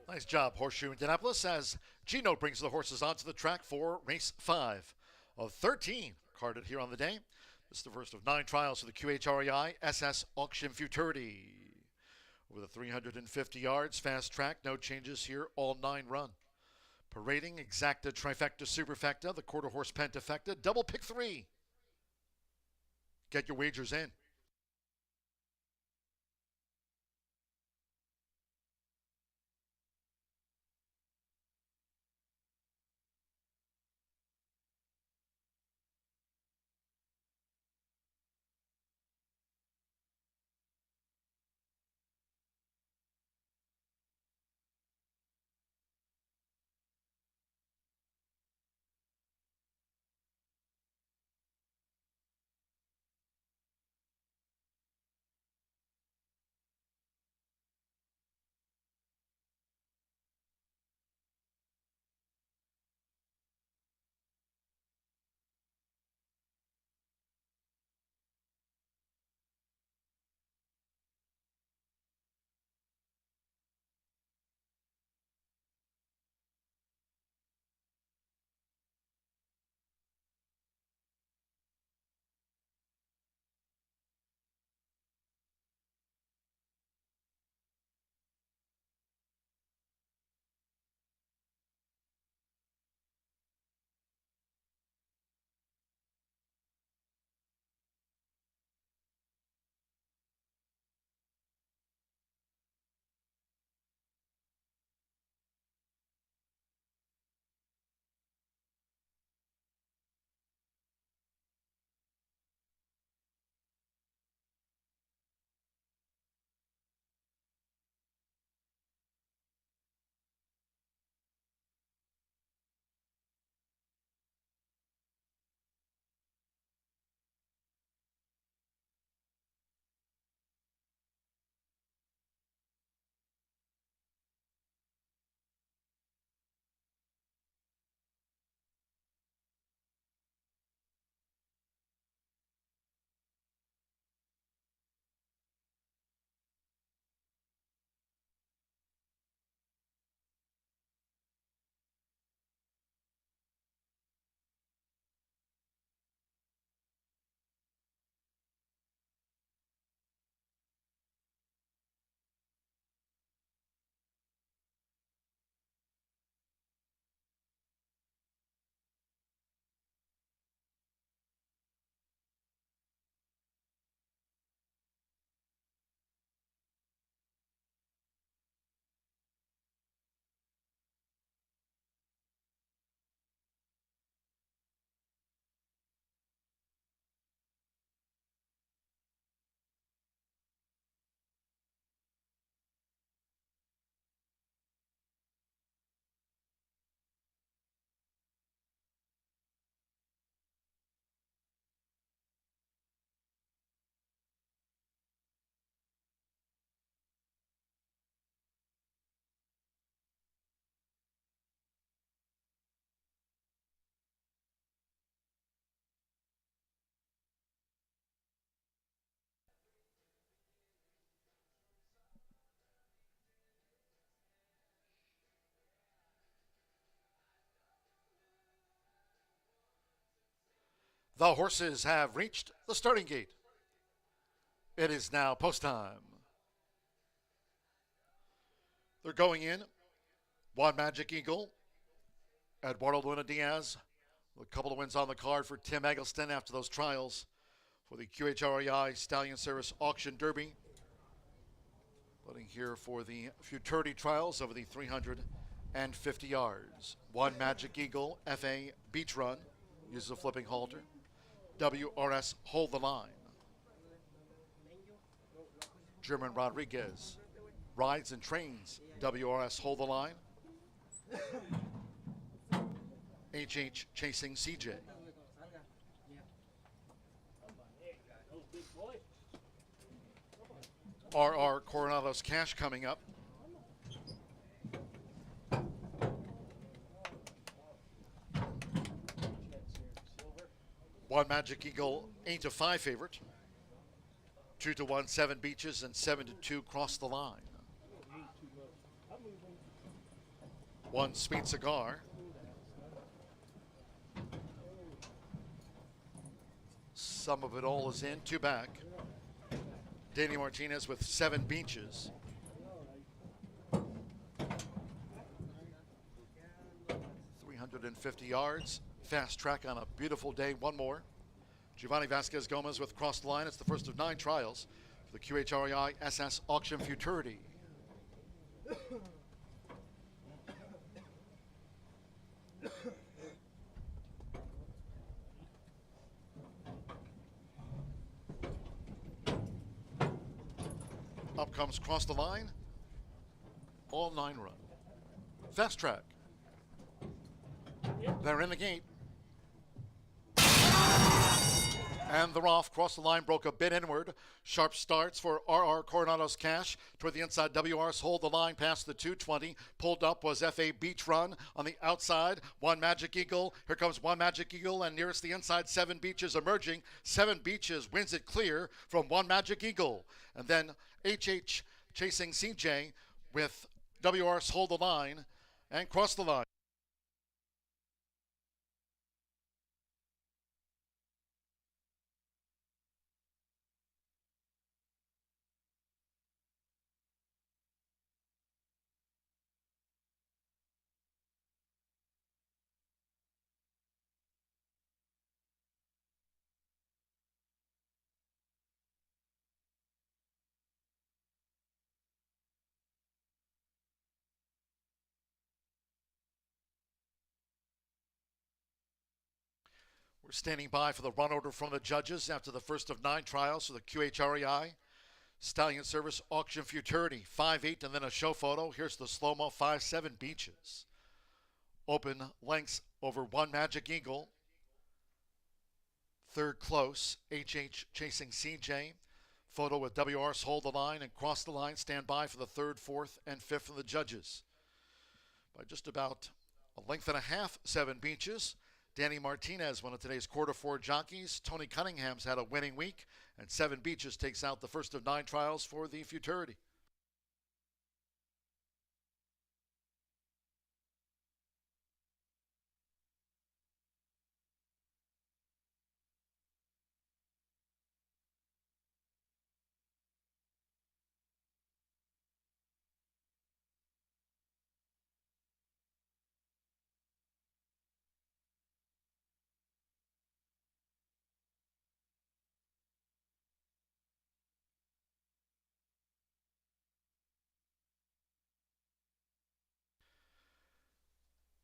Nice job, Horseshoe Indianapolis, as Gino brings the horses onto the track for race 5 of 13 carded here on the day. This is the first of 9 trials for the QHREI SS Auction Futurity. Over the 350 yards, fast track, no changes here, all 9 run. Parading, exacta, trifecta, superfecta, the quarter horse pentafecta, double pick 3. Get your wagers in. The horses have reached the starting gate. It is now post time. They're going in. One Magic Eagle. Eduardo Luna Diaz. A couple of wins on the card for Tim Eggleston after those trials for the QHREI Stallion Service Auction Derby. Loading here for the Futurity trials over the 350 yards. One Magic Eagle FA Beach Run. Uses a flipping halter. WRS Hold the Line. German Rodriguez rides and trains. WRS Hold the Line. HH Chasing CJ. RR Coronado's Cash coming up. One Magic Eagle 8-5 favorite. 2-1 Seven Beaches and 7-2 Cross the Line. One Sweet Cigar. Some of it all is in. Two back. Danny Martinez with Seven Beaches. .350 yards. Fast track on a beautiful day. One more. Giovanni Vasquez Gomez with Cross the Line. It's the first of 9 trials for the QHREI SS Auction Futurity. Up comes Cross the Line. All 9 run. Fast track. They're in the gate. And they're off. Cross the Line broke a bit inward. Sharp starts for RR Coronado's Cash. Toward the inside, WR's Hold the Line past the 220. Pulled up was FA Beach Run on the outside. One Magic Eagle. Here comes One Magic Eagle, and nearest the inside, Seven Beaches emerging. Seven Beaches wins it clear from One Magic Eagle. And then HH Chasing CJ with WR's Hold the Line and Cross the Line. We're standing by for the run order from the judges after the first of 9 trials for the QHREI Stallion Service Auction Futurity. 5-8 and then a show photo. Here's the slow-mo 5-7 Beaches. Open lengths over One Magic Eagle. Third close, HH Chasing CJ. Photo with WR's Hold the Line and Cross the Line. Stand by for the 3rd, 4th, and 5th from the judges. By just about a length and a half, Seven Beaches. Danny Martinez, one of today's quarter-4 jockeys. Tony Cunningham's had a winning week, and Seven Beaches takes out the first of 9 trials for the Futurity.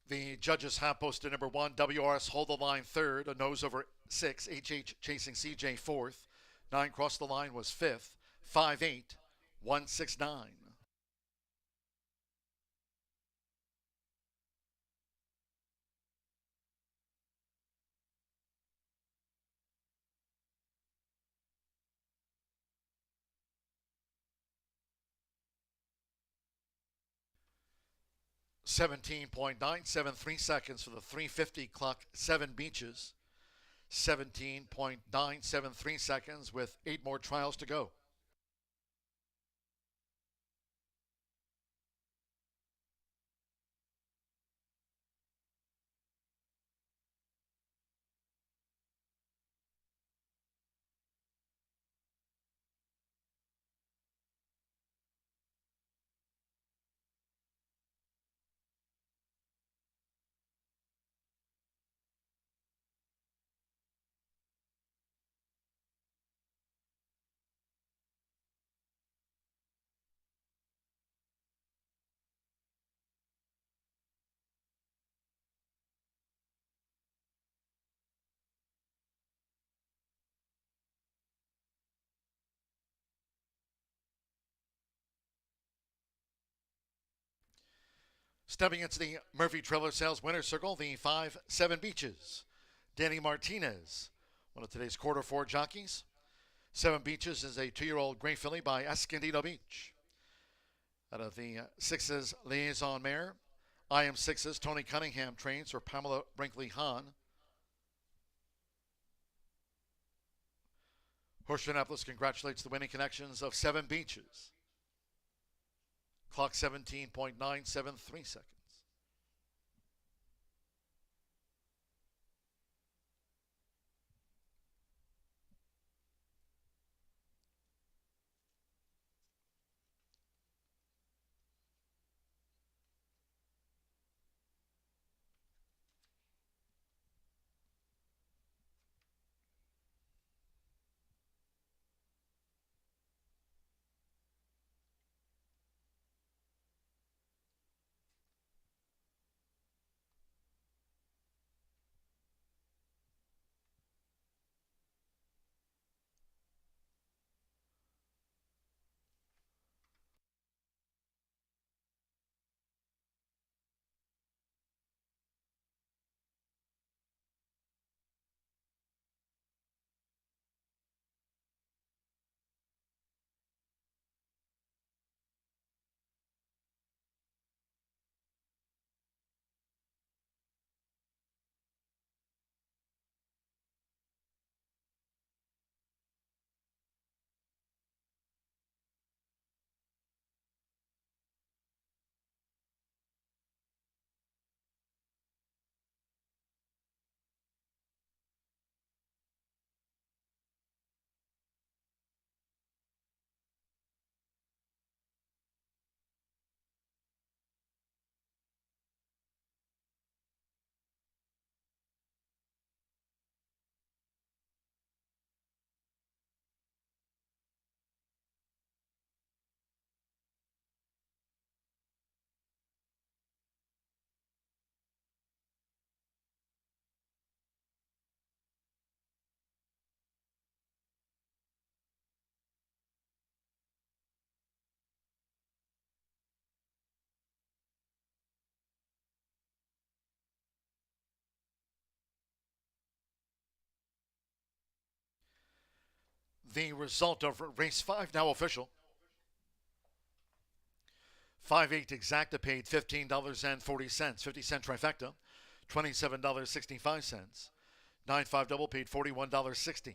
The judges have posted number 1, WRS Hold the Line 3rd, a nose over 6, HH Chasing CJ 4th, 9 Cross the Line was 5th, 5-8, 1-6-9. .973 seconds for the 350 clock, Seven Beaches. 17.973 seconds with 8 more trials to go. Stepping into the Murphy Trailer Sales Winner's Circle, the 5-7 Beaches. Danny Martinez, one of today's quarter four jockeys. 7 Beaches is a 2-year-old gray filly by Escondido Beach. Out of the 6's Liaison Mare, I Am 6's Tony Cunningham trains for Pamela Brinkley Hahn. Horseshoe Indianapolis congratulates the winning connections of 7 Beaches. Clock 17.973 seconds. The result of race 5 now official. 5-8 exacta paid $15.40. 50-cent trifecta, $27.65. 9-5 double paid $41.60.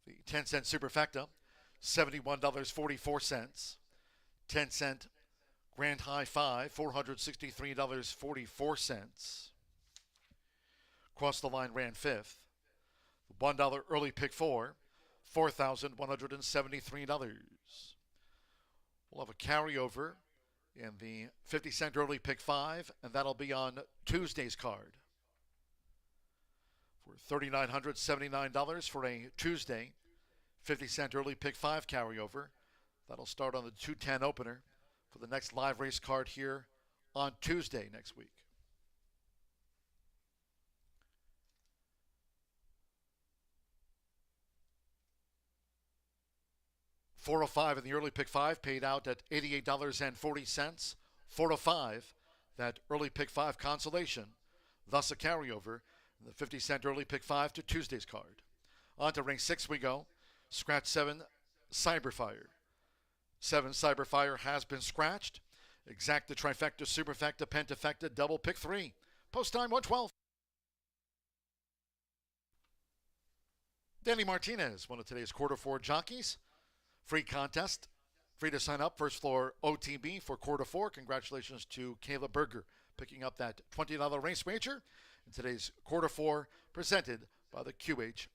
The 10-cent superfecta, $71.44. 10-cent grand high 5, $463.44. Cross the line ran 5th. $1 early pick 4, $4,173. We'll have a carryover in the 50-cent early pick 5, and that'll be on Tuesday's card. For $3,979 for a Tuesday 50-cent early pick 5 carryover. That'll start on the 210 opener for the next live race card here on Tuesday next week. $405 in the early pick 5 paid out at $88.40. $405, that early pick 5 consolation, thus a carryover in the 50-cent early pick 5 to Tuesday's card. On to ring 6 we go. Scratch 7, Cyberfire. 7 Cyberfire has been scratched. Exacta, trifecta, superfecta, pentafecta, double pick 3. Post time 112. Danny Martinez, one of today's quarter four jockeys. Free contest. Free to sign up. First floor OTB for quarter four. Congratulations to Kayla Berger picking up that $20 race wager in today's quarter four, presented by the QHREI.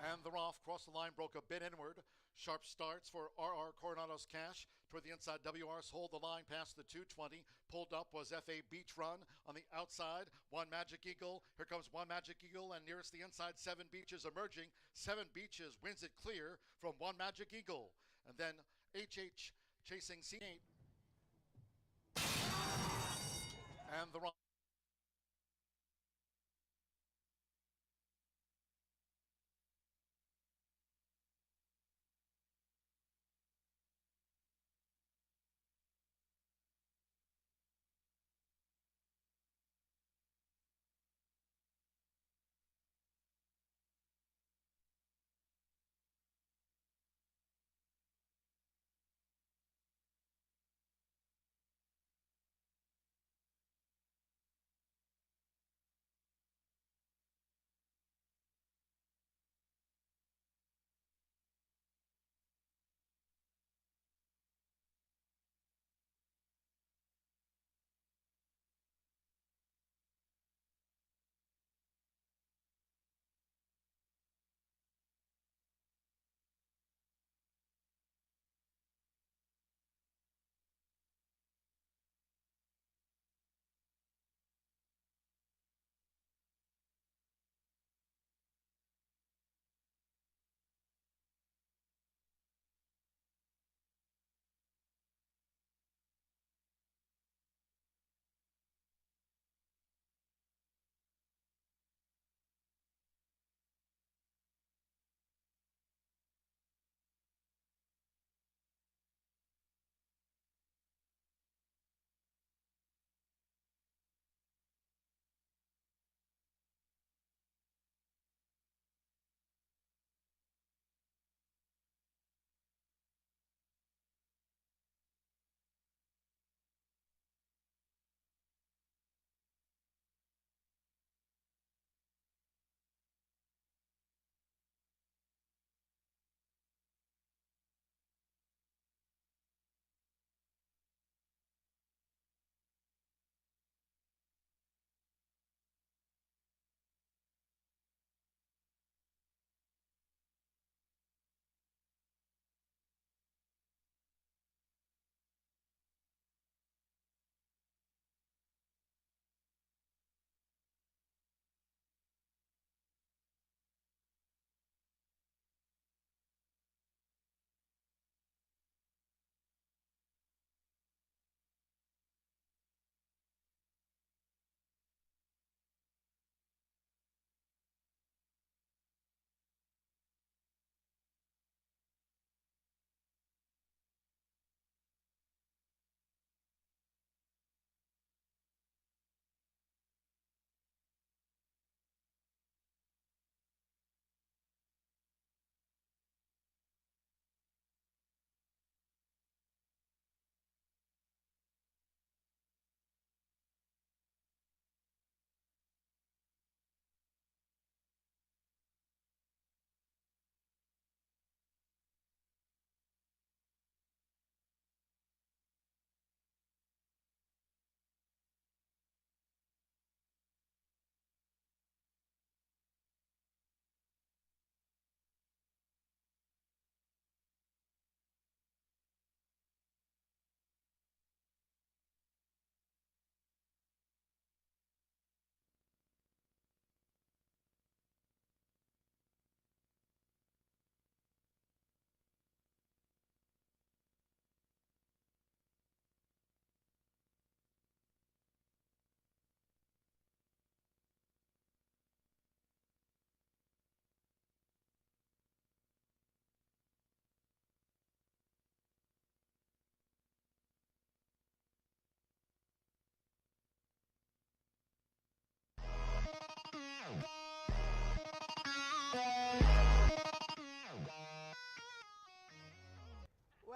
And they're off. Cross the line, broke a bit inward. Sharp starts for RR Coronado's Cash. Toward the inside, WR's hold the line past the 220. Pulled up was FA Beach Run on the outside. One Magic Eagle. Here comes One Magic Eagle, and nearest the inside, 7 Beaches emerging. 7 Beaches wins it clear from One Magic Eagle. And then HH chasing C8. And the run.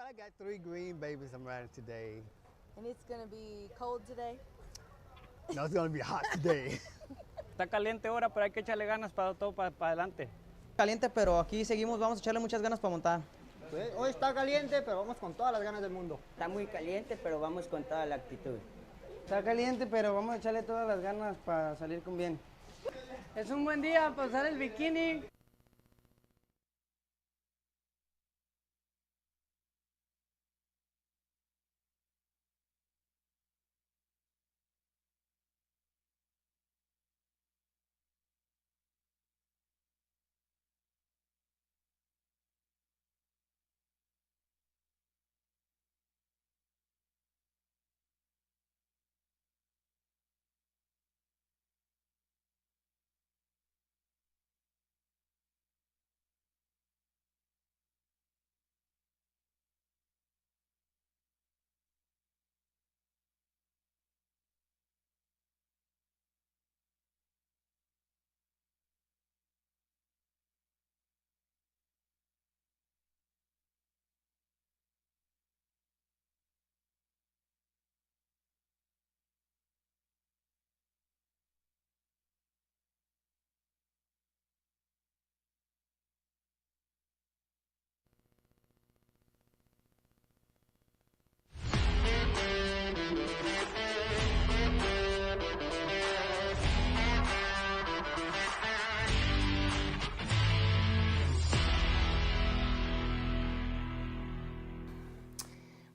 I got 3 green babies I'm riding today. And it's going to be cold today? No, it's going to be hot today. Está caliente ahora, pero hay que echarle ganas para todo para adelante. Caliente, pero aquí seguimos, vamos a echarle muchas ganas para montar. Pues, hoy está caliente, pero vamos con todas las ganas del mundo. Está muy caliente, pero vamos con toda la actitud. Está caliente, pero vamos a echarle todas las ganas para salir con bien. Es un buen día para usar el bikini.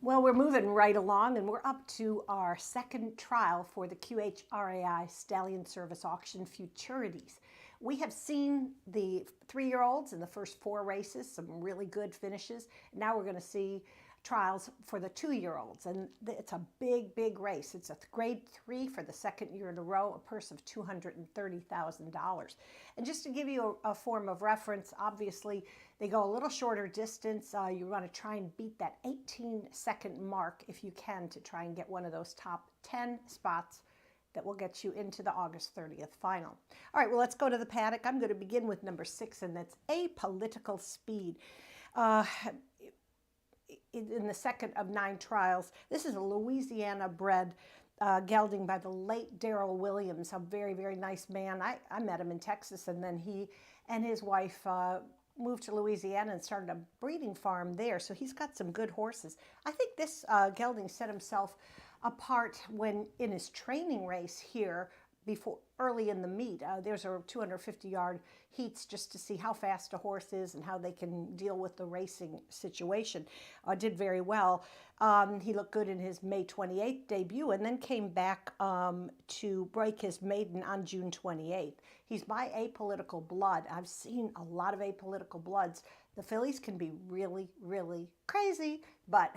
Well, we're moving right along, and we're up to our second trial for the QHRAI Stallion Service Auction Futurities. We have seen the 3-year-olds in the first 4 races, some really good finishes. Now we're going to see trials for the 2-year-olds, and it's a big, big race. It's a grade 3 for the second year in a row, a purse of $230,000. And just to give you a form of reference, obviously they go a little shorter distance. You want to try and beat that 18-second mark if you can to try and get one of those top 10 spots that will get you into the August 30th final. All right, well, let's go to the paddock. I'm going to begin with number 6, and that's Apolitical Speed. In the second of 9 trials. This is a Louisiana-bred gelding by the late Darrell Williams, a very, very nice man. I met him in Texas, and then he and his wife moved to Louisiana and started a breeding farm there, so he's got some good horses. I think this gelding set himself apart when in his training race here before early in the meet. There's a 250-yard heats just to see how fast a horse is and how they can deal with the racing situation. Did very well. He looked good in his May 28th debut and then came back to break his maiden on June 28th. He's by Apolitical Blood. I've seen a lot of Apolitical Bloods. The fillies can be really, really crazy, but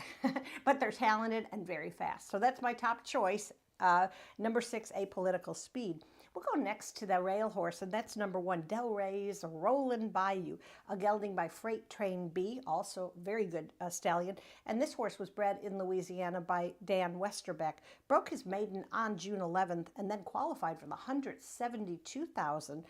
but they're talented and very fast. So that's my top choice. Number 6, Apolitical Speed. We'll go next to the rail horse, and that's number 1, Del Rey's Rollin' Bayou, a gelding by Freight Train B, also very good stallion. And this horse was bred in Louisiana by Dan Westerbeck. Broke his maiden on June 11th and then qualified for the $172,000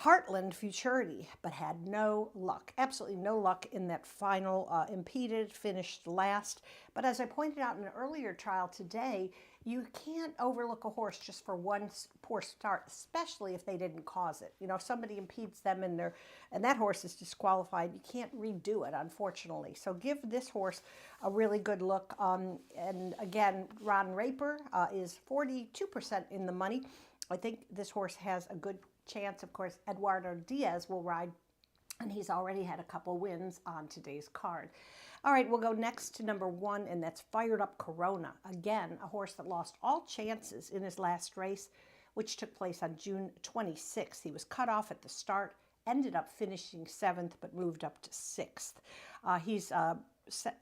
Heartland Futurity, but had no luck, absolutely no luck in that final, impeded, finished last. But as I pointed out in an earlier trial today, you can't overlook a horse just for one poor start, especially if they didn't cause it. You know, if somebody impedes them and that horse is disqualified, you can't redo it, unfortunately. So give this horse a really good look. And again, Ron Raper is 42% in the money. I think this horse has a good chance. Of course, Eduardo Diaz will ride, and he's already had a couple wins on today's card. All right, we'll go next to number 1, and that's Fired Up Corona. Again, a horse that lost all chances in his last race, which took place on June 26th. He was cut off at the start, ended up finishing 7th, but moved up to 6th. He's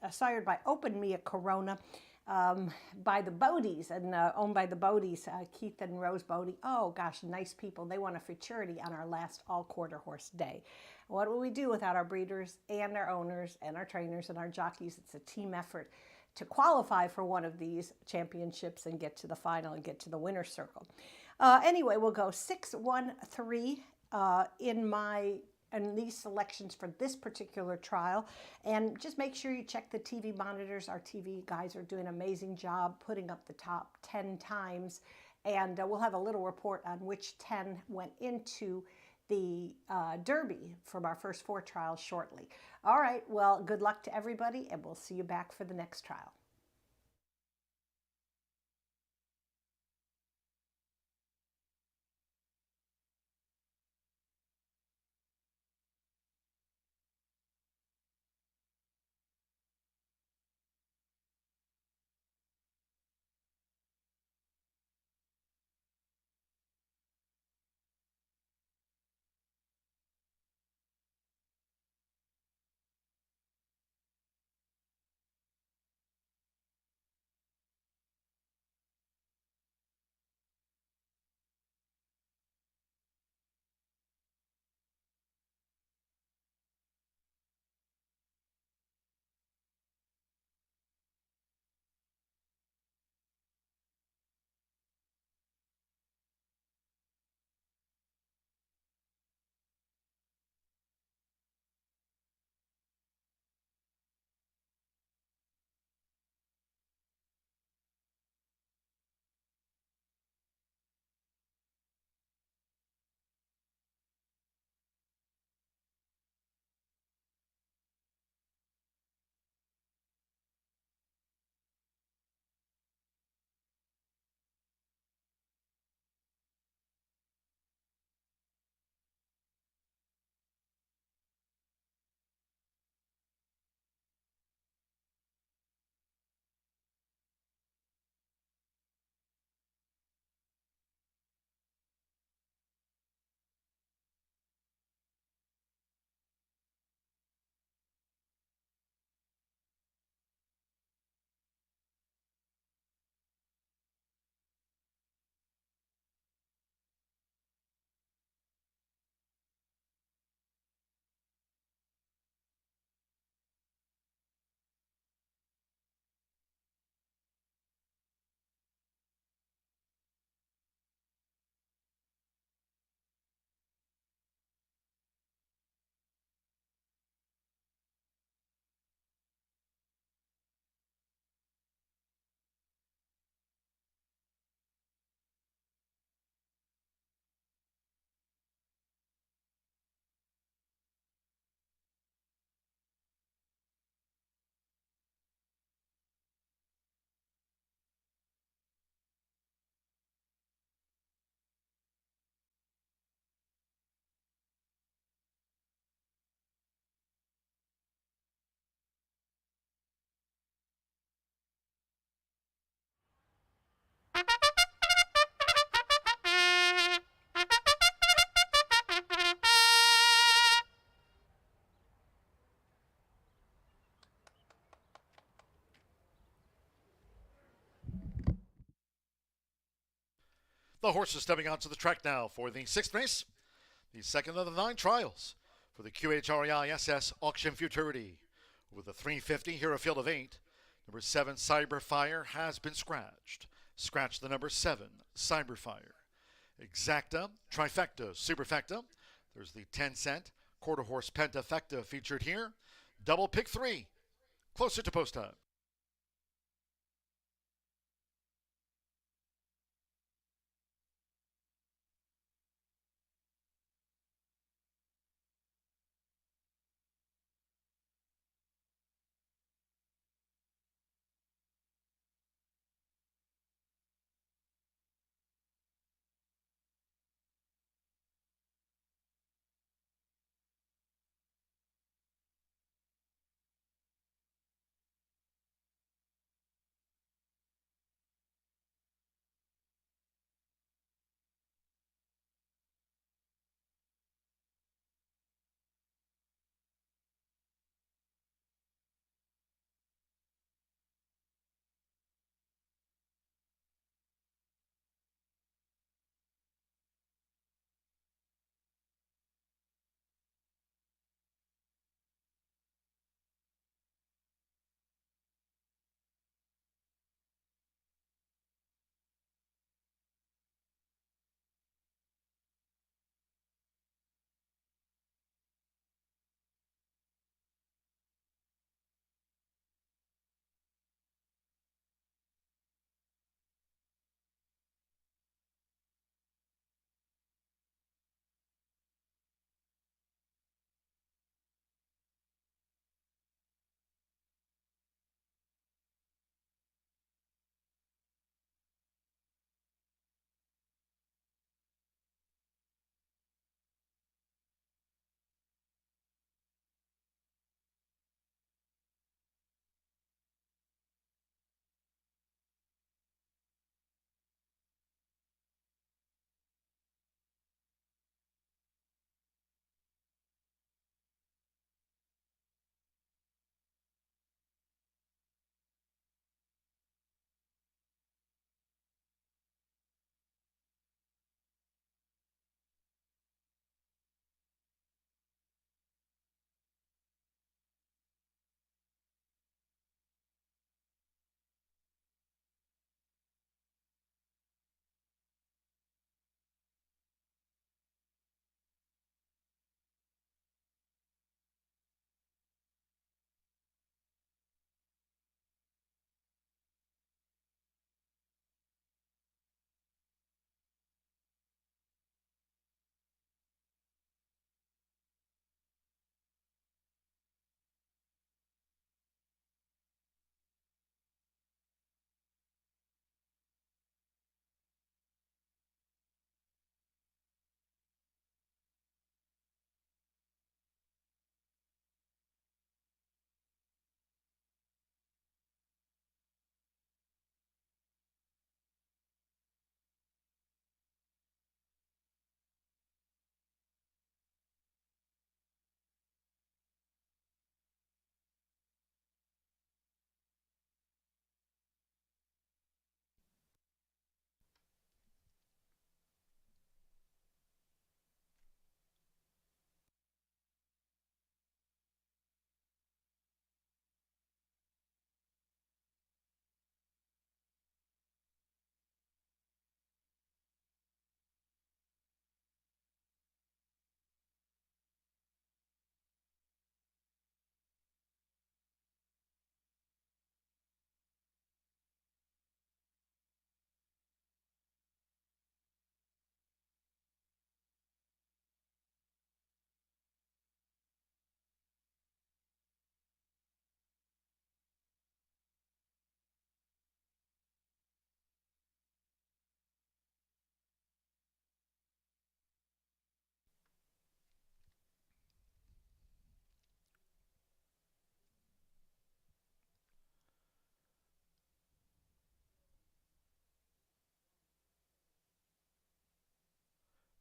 sired by Open Mia Corona, by the Bodies, and owned by the Bodies, Keith and Rose Bodie. Oh gosh, nice people. They won a Futurity on our last all-quarter horse day. What would we do without our breeders and our owners and our trainers and our jockeys? It's a team effort to qualify for one of these championships and get to the final and get to the winner's circle. Anyway, we'll go 6-1-3 in my and these selections for this particular trial. And just make sure you check the TV monitors. Our TV guys are doing an amazing job putting up the top 10 times. And we'll have a little report on which 10 went into the Derby from our first 4 trials shortly. All right, well, good luck to everybody, and we'll see you back for the next trial. The horses stepping onto the track now for the 6th race, the second of the 9 trials for the QHREI SS Auction Futurity. With a 350 here, a field of 8. Number 7, Cyberfire, has been scratched. Scratch the number 7, Cyberfire. Exacta, Trifecta, Superfecta. There's the 10-cent quarter horse Pentafecta featured here. Double pick 3, closer to post time.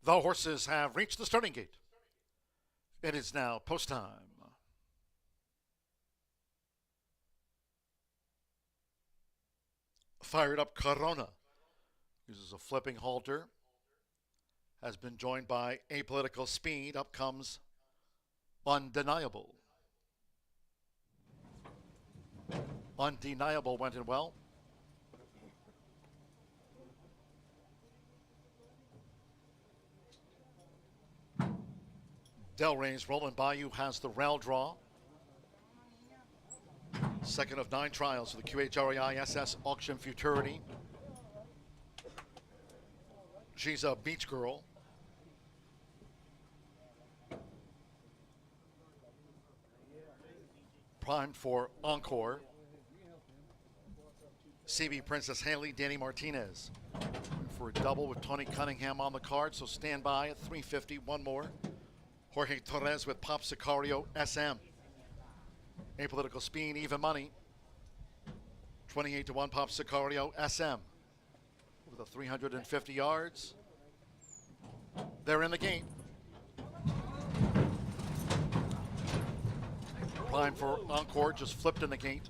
The horses have reached the starting gate. It is now post time. Fired up Corona uses a flipping halter. Has been joined by Apolitical Speed. Up comes Undeniable. Undeniable went in well. Delray's Rolling Bayou has the rail draw. Second of 9 trials for the QHREI SS Auction Futurity. She's a beach girl. Primed for Encore. CB Princess Haley, Danny Martinez. For a double with Tony Cunningham on the card, so stand by at 350. One more. Jorge Torres with Pop Sicario SM. Apolitical Speed, even money. 28-1 Pop Sicario SM. With the 350 yards. They're in the game. Prime for Encore, just flipped in the gate.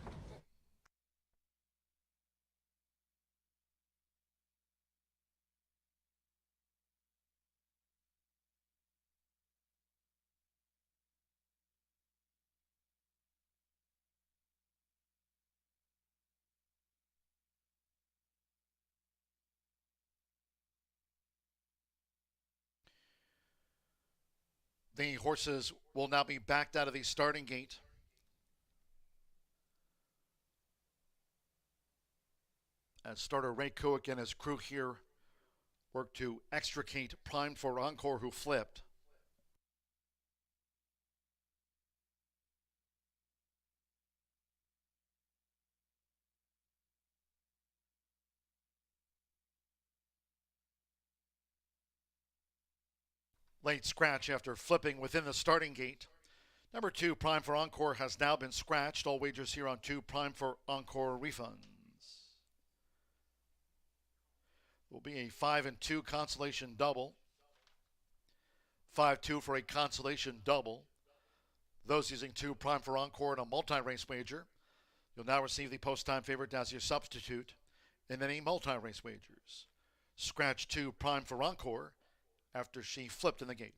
The horses will now be backed out of the starting gate. As starter Ray Kuick and his crew here work to extricate Prime for Encore, who flipped. Late scratch after flipping within the starting gate. Number 2, Prime for Encore, has now been scratched. All wagers here on 2, Prime for Encore refunds. Will be a 5-2 consolation double. 5-2 for a consolation double. Those using 2, Prime for Encore in a multi-race wager, you'll now receive the post-time favorite as your substitute in any multi-race wagers. Scratch 2, Prime for Encore, after she flipped in the gate.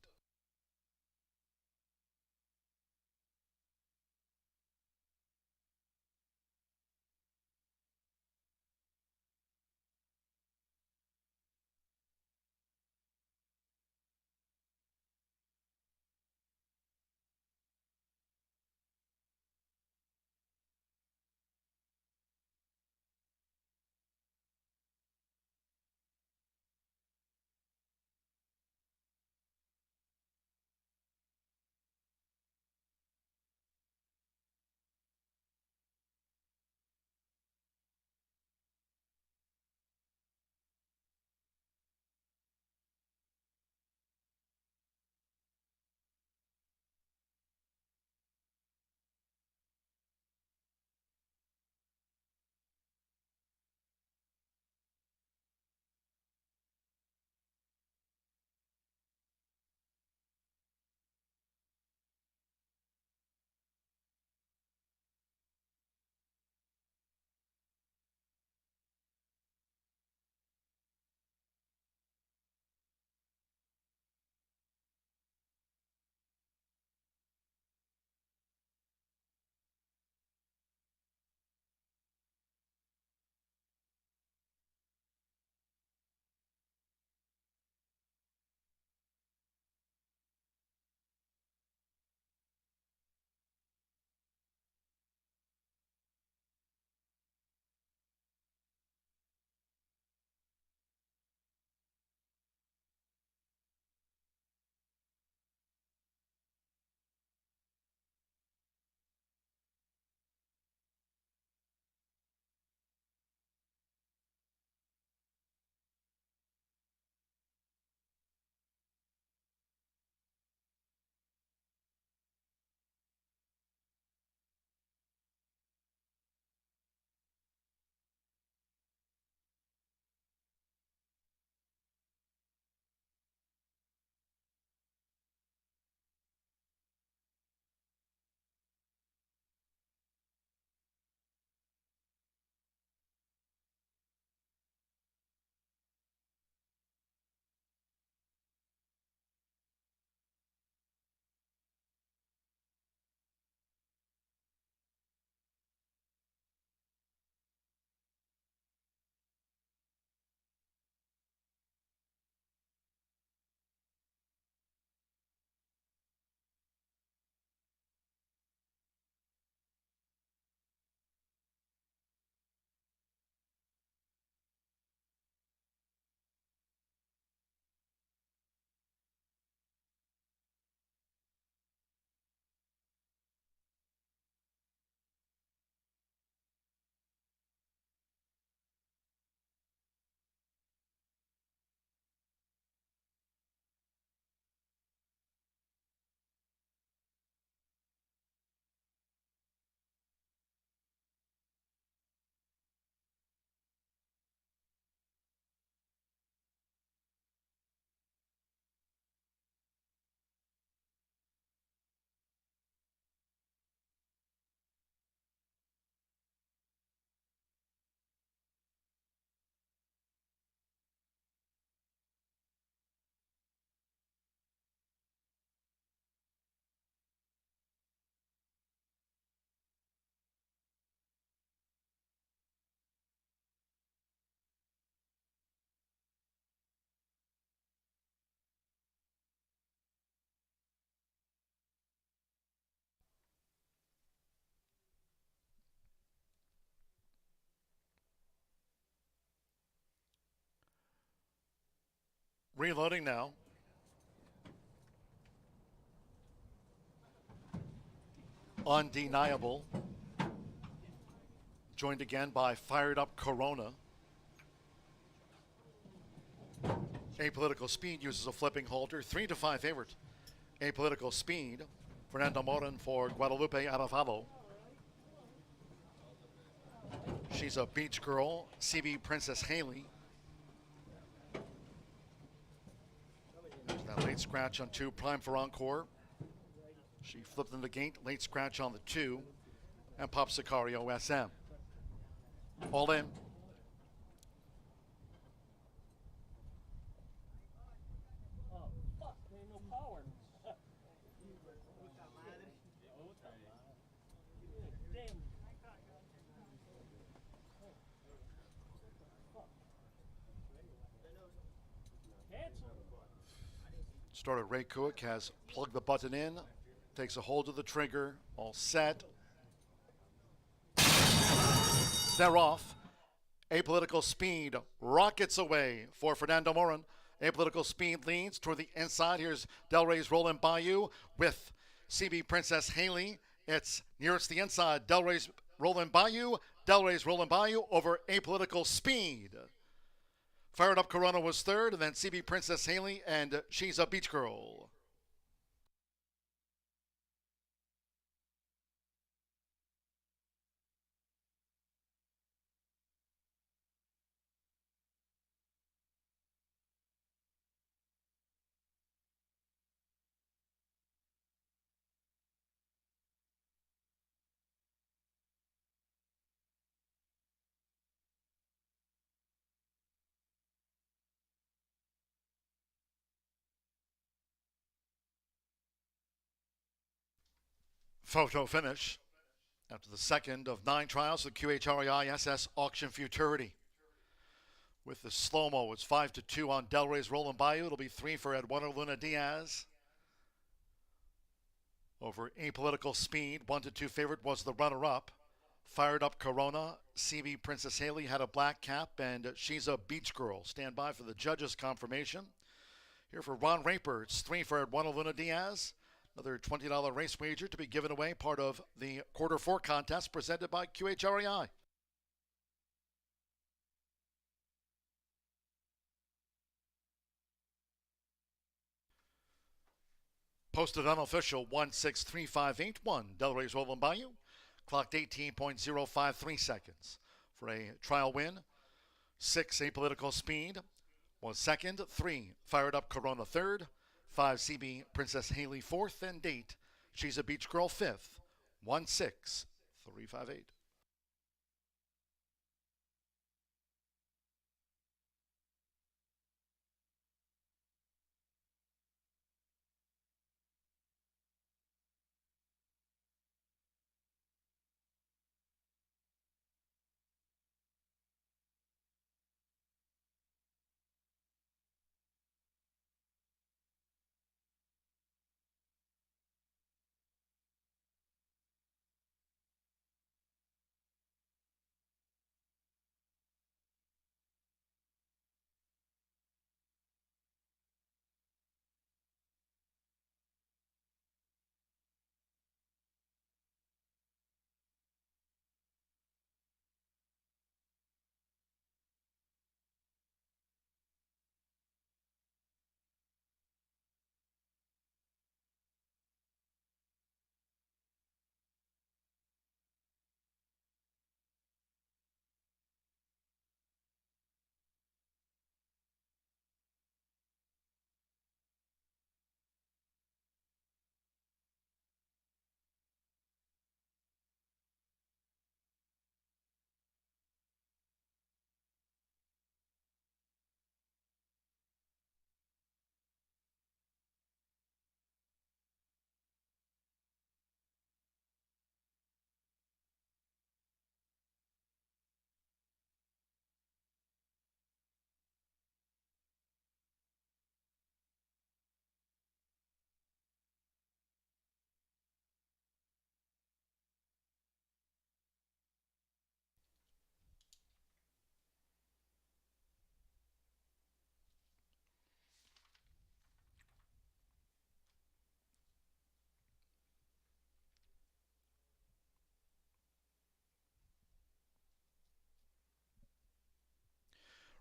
Reloading now. Undeniable. Joined again by Fired Up Corona. Apolitical Speed uses a flipping halter. 3-5 favorite. Apolitical Speed. Fernando Morin for Guadalupe Arevalo. She's a beach girl. CB Princess Haley. There's that late scratch on 2, prime for encore. She flipped in the gate, late scratch on the 2, and Pop Sicario SM. All in. Starter Ray Kuick has plugged the button in, takes a hold of the trigger, all set. They're off. Apolitical Speed rockets away for Fernando Morin. Apolitical Speed leads toward the inside. Here's Delray's Rolling Bayou with CB Princess Haley. It's nearest the inside. Delray's Rolling Bayou. Delray's Rolling Bayou over Apolitical Speed. Fired Up Corona was third, and then CB Princess Haley and She's a Beach Girl. Photo finish after the second of 9 trials of QHREI SS Auction Futurity. With the slow-mo, it's 5-2 on Delray's Rolling Bayou. It'll be 3 for Eduardo Luna Diaz. Over Apolitical Speed, 1-2 favorite was the runner-up. Fired Up Corona, CB Princess Haley had a black cap, and She's a Beach Girl. Stand by for the judges' confirmation. Here for Ron Raper, it's 3 for Eduardo Luna Diaz. Another $20 race wager to be given away, part of the Quarter 4 contest presented by QHREI. Posted unofficial 163581, Delray's Rolling Bayou. Clocked 18.053 seconds. For a trial win, 6 Apolitical Speed was second, 3 Fired Up Corona third, 5 CB Princess Haley fourth, and 8 She's a Beach Girl fifth. 16358.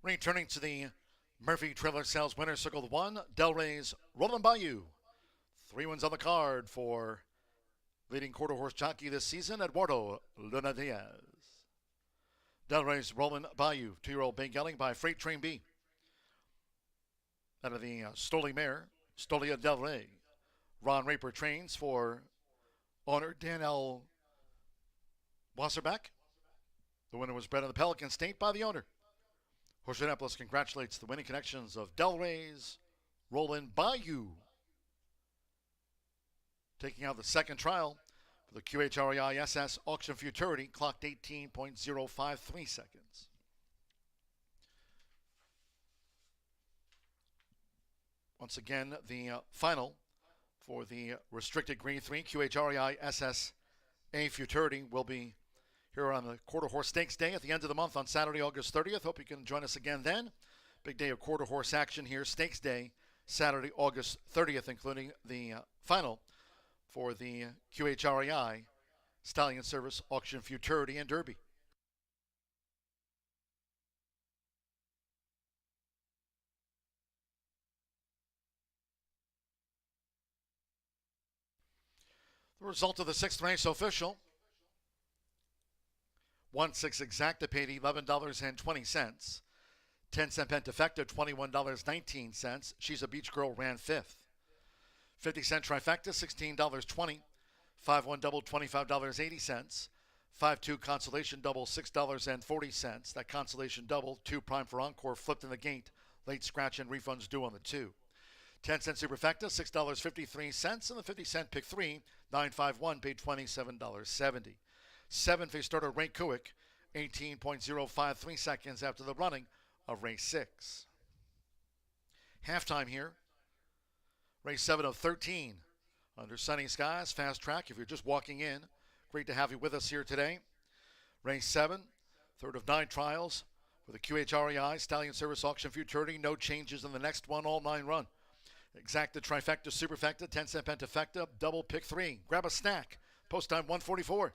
Returning to the Murphy Trailer Sales Winner Circle 1, Delray's Rolling Bayou. 3 wins on the card for leading quarter horse jockey this season, Eduardo Luna Diaz. Delray's Rolling Bayou, 2-year-old being gelding by Freight Train B. Out of the Stoli mare, Stolia Delray. Ron Raper trains for owner Dan L. Wasserback. The winner was bred in the Pelican State by the owner. Horseshoe Indianapolis congratulates the winning connections of Delray's Rollin' Bayou. Taking out the second trial for the QHREI SS Auction Futurity, clocked 18.053 seconds. Once again, the final for the restricted Grade 3 QHREI SS A Futurity will be here on the Quarter Horse Stakes Day at the end of the month on Saturday, August 30th. Hope you can join us again then. Big day of quarter horse action here. Stakes Day, Saturday, August 30th, including the final for the QHREI Stallion Service Auction Futurity and Derby. The result of the 6th race official. 1-6 exacta paid $11.20. 10-cent Pentafecta, $21.19. She's a Beach Girl ran 5th. 50-cent trifecta, $16.20. 5-1 double, $25.80. 5-2 consolation double, $6.40. That consolation double, 2 prime for encore, flipped in the gate. Late scratch and refunds due on the 2. 10-cent superfecta, $6.53. And the 50-cent pick 3, 951, paid $27.70. 7 face starter Ray Kuick, 18.053 seconds after the running of race 6. Halftime here. Race 7 of 13 under sunny skies, fast track. If you're just walking in, great to have you with us here today. Race 7, third of 9 trials for the QHREI Stallion Service Auction Futurity. No changes in the next one, all 9 run. Exacta trifecta, superfecta, 10-cent pentafecta, double pick 3. Grab a snack. Post time 1:44.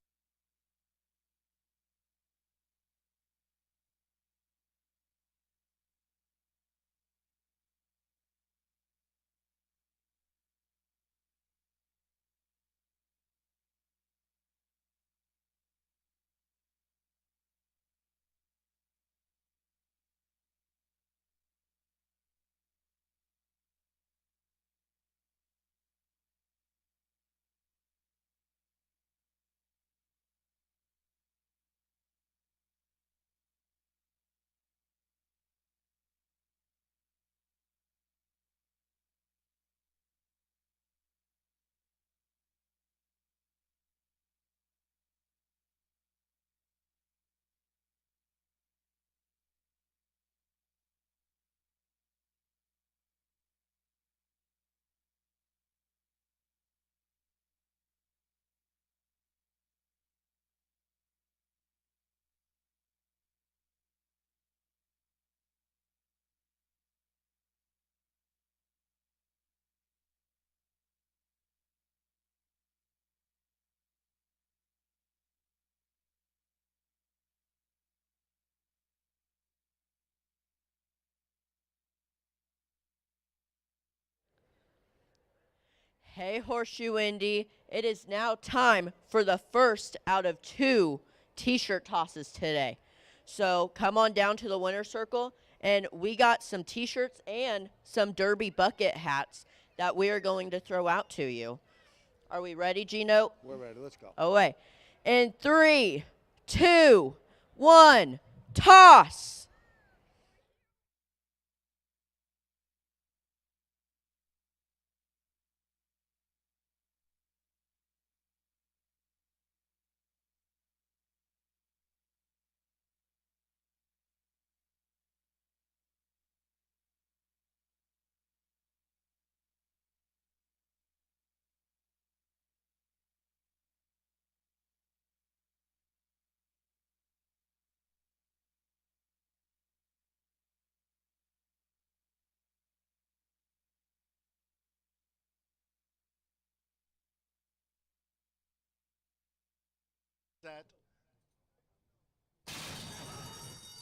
Hey, Horseshoe Indy. It is now time for the first out of 2 t-shirt tosses today. So come on down to the winner's circle, and we got some t-shirts and some Derby bucket hats that we are going to throw out to you. Are we ready, Gino? We're ready. Let's go. Away. In 3, 2, 1, toss!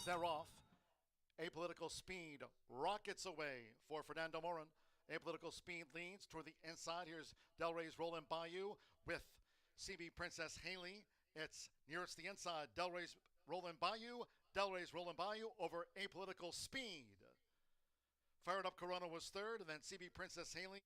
They're off. Apolitical Speed rockets away for Fernando Morin. Apolitical Speed leads toward the inside. Here's Del Rey's Roland Bayou with CB Princess Haley. It's nearest the inside. Del Rey's Roland Bayou. Del Rey's Roland Bayou over Apolitical Speed. Fired Up Corona was third, and then CB Princess Haley.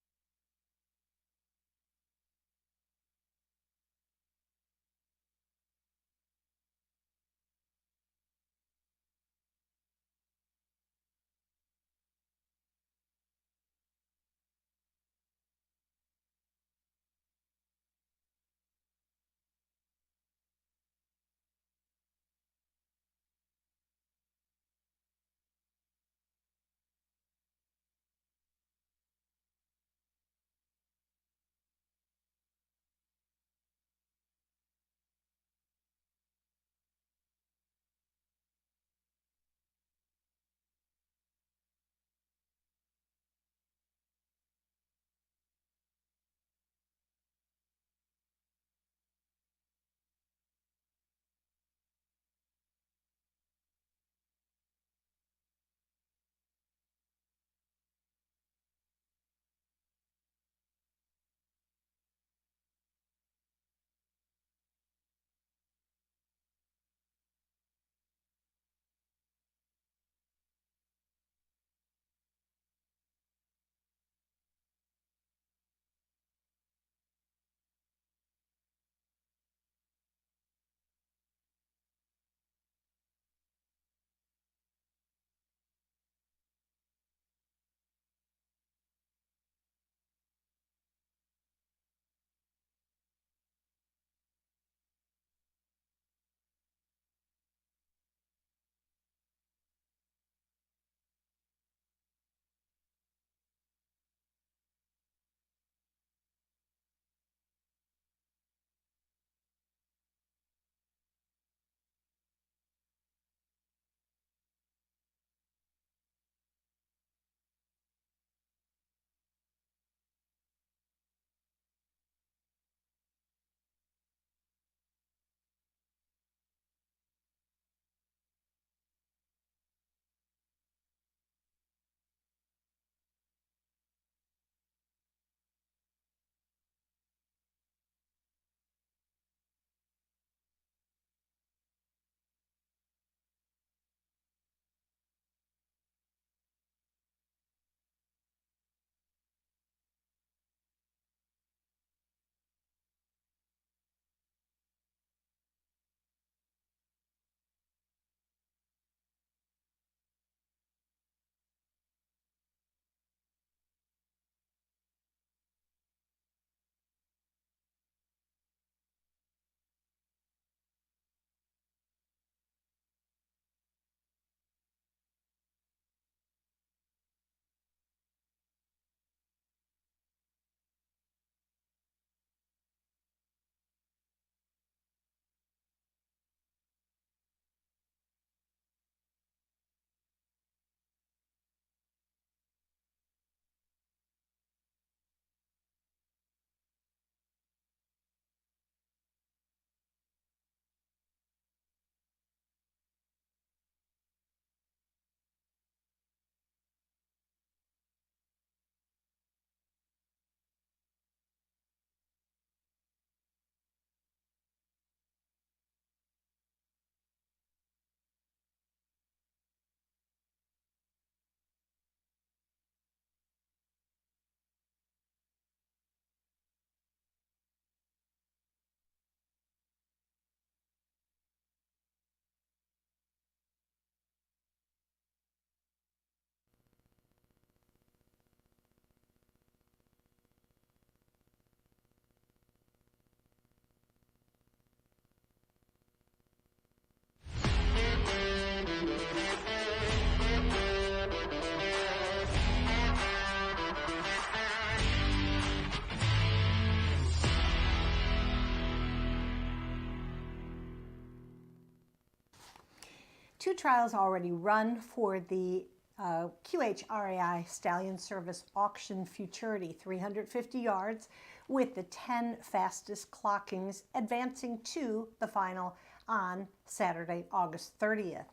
Two trials already run for the QHRAI Stallion Service Auction Futurity, 350 yards, with the 10 fastest clockings advancing to the final on Saturday, August 30th.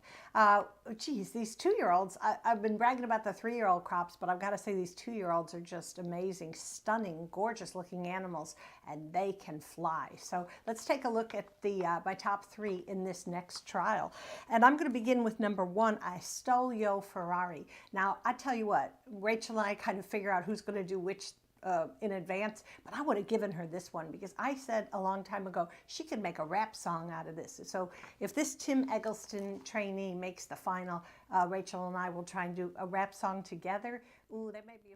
Geez, these 2-year-olds, I've been bragging about the 3-year-old crops, but I've got to say these 2-year-olds are just amazing, stunning, gorgeous looking animals, and they can fly. So let's take a look at my top 3 in this next trial. And I'm going to begin with number 1, I Stole Yo Ferrari. Now, I tell you what, Rachel and I kind of figure out who's going to do which in advance, but I would have given her this one because I said a long time ago she could make a rap song out of this. So if this Tim Eggleston trainee makes the final, Rachel and I will try and do a rap song together. Ooh, that may be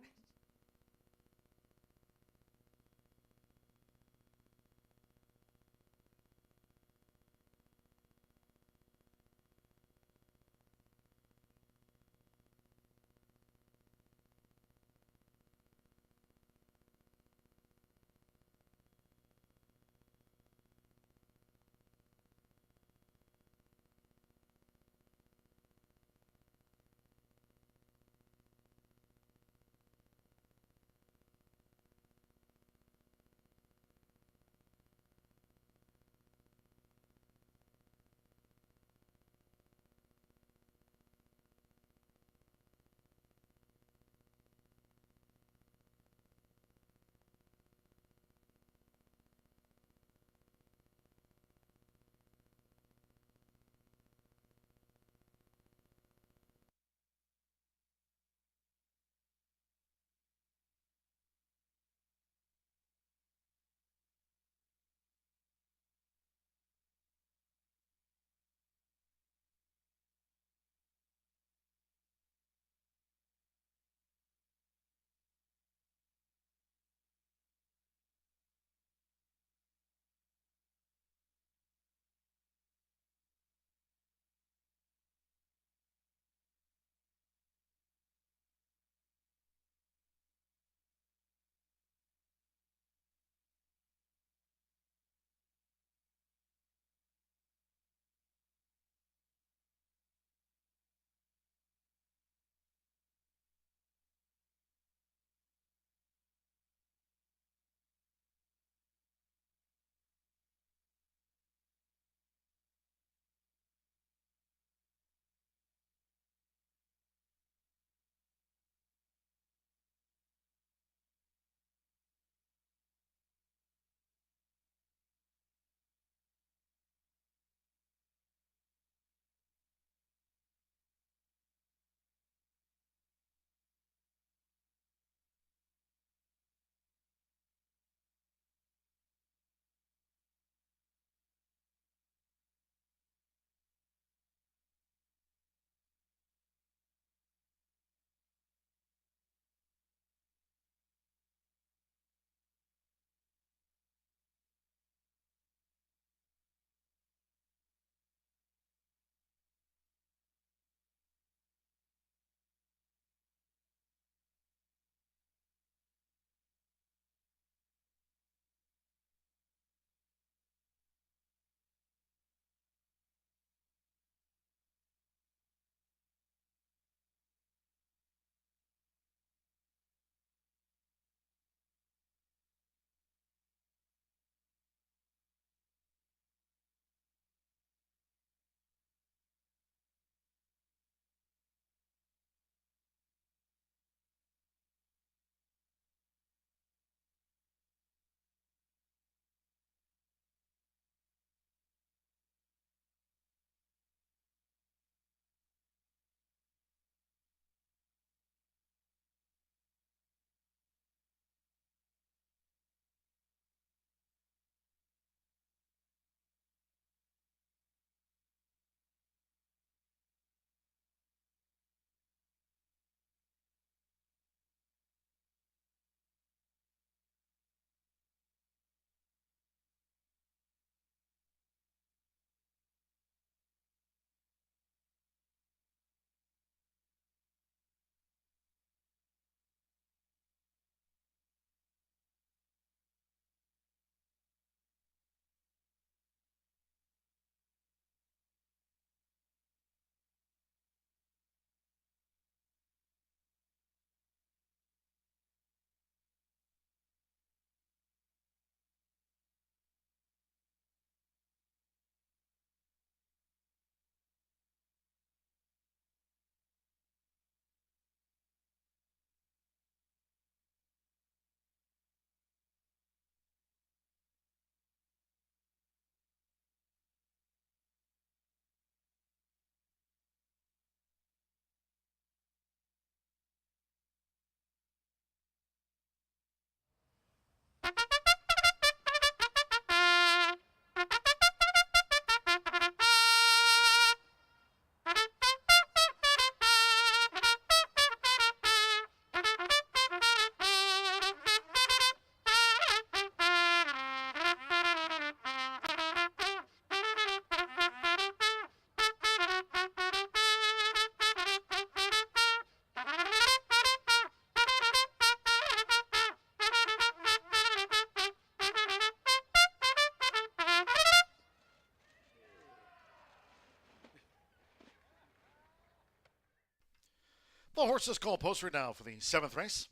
The horses call poster now for the 7th race.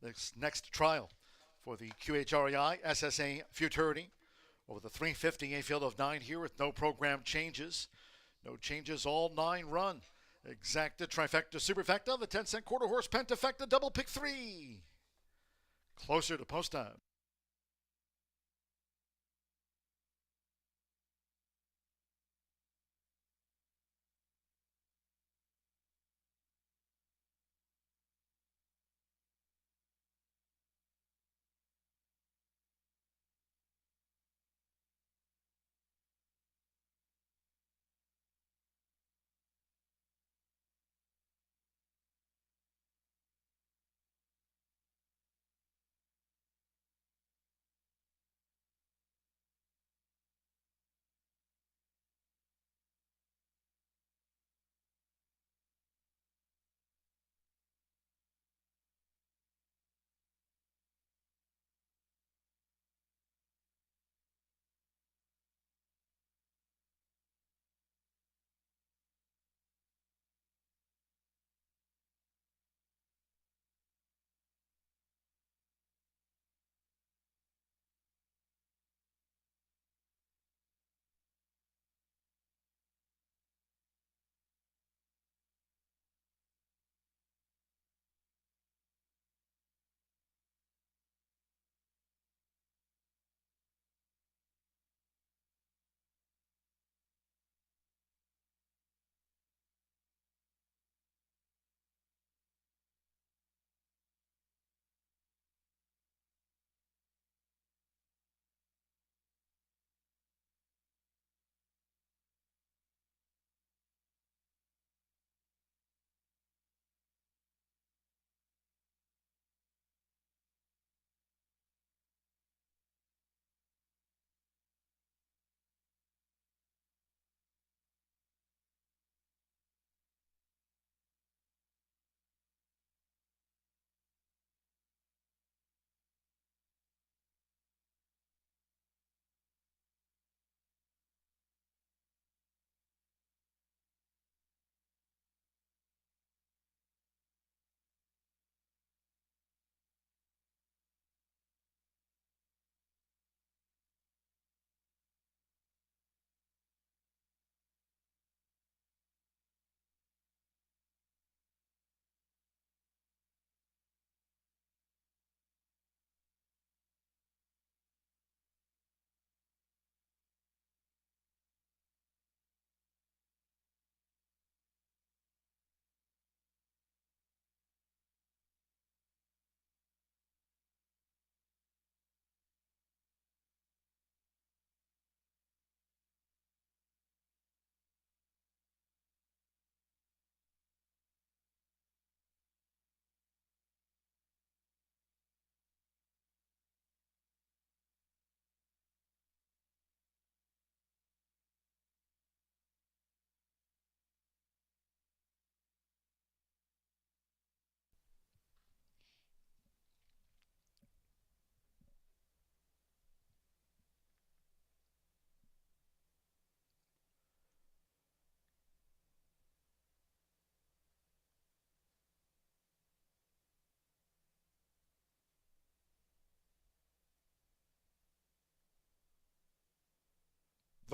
This next trial for the QHREI SSA Futurity over the 350, a field of 9 here with no program changes. No changes, all 9 run. Exacta, trifecta, superfecta, the 10-cent quarter horse, pentafecta, double pick 3. Closer to post time.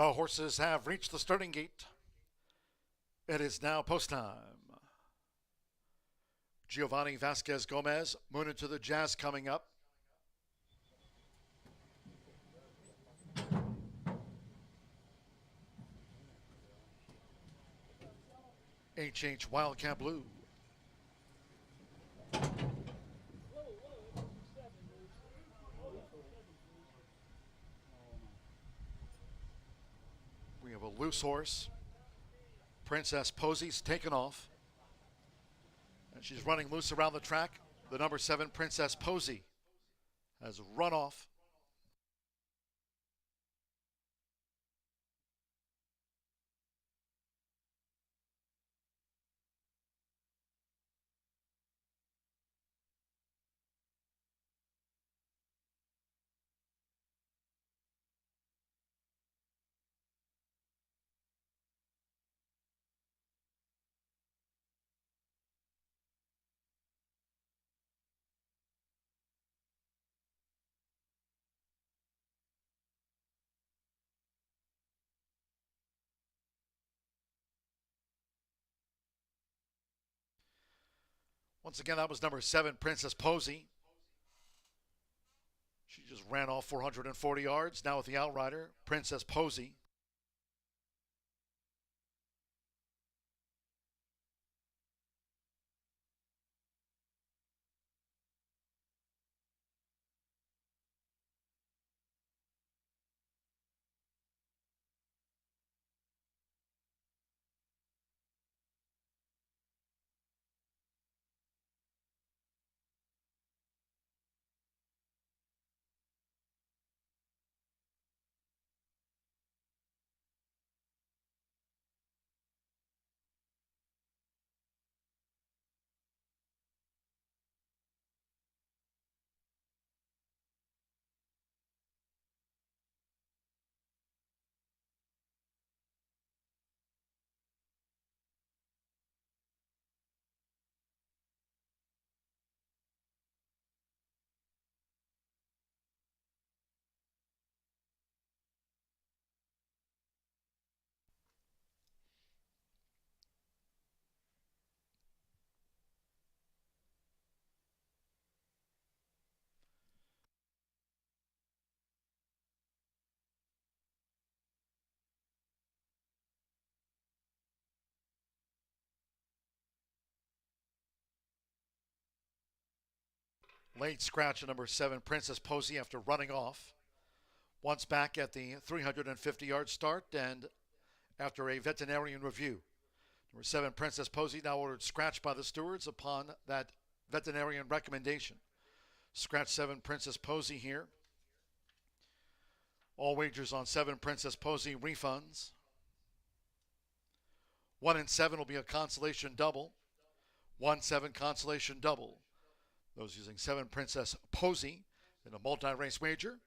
The horses have reached the starting gate. It is now post time. Giovanni Vasquez Gomez, Moon into the Jazz coming up. HH Wildcat Blue. We have a loose horse. Princess Posey's taken off. And she's running loose around the track. The number 7, Princess Posey, has run off. Once again, that was number 7, Princess Posey. She just ran off 440 yards. Now with the outrider, Princess Posey. Late scratch at number 7, Princess Posey, after running off. Once back at the 350-yard start and after a veterinarian review. Number 7, Princess Posey, now ordered scratch by the stewards upon that veterinarian recommendation. Scratch 7, Princess Posey here. All wagers on 7, Princess Posey refunds. 1 and 7 will be a consolation double. 1-7 consolation double. Those using 7, Princess Posey in a multi-race wager,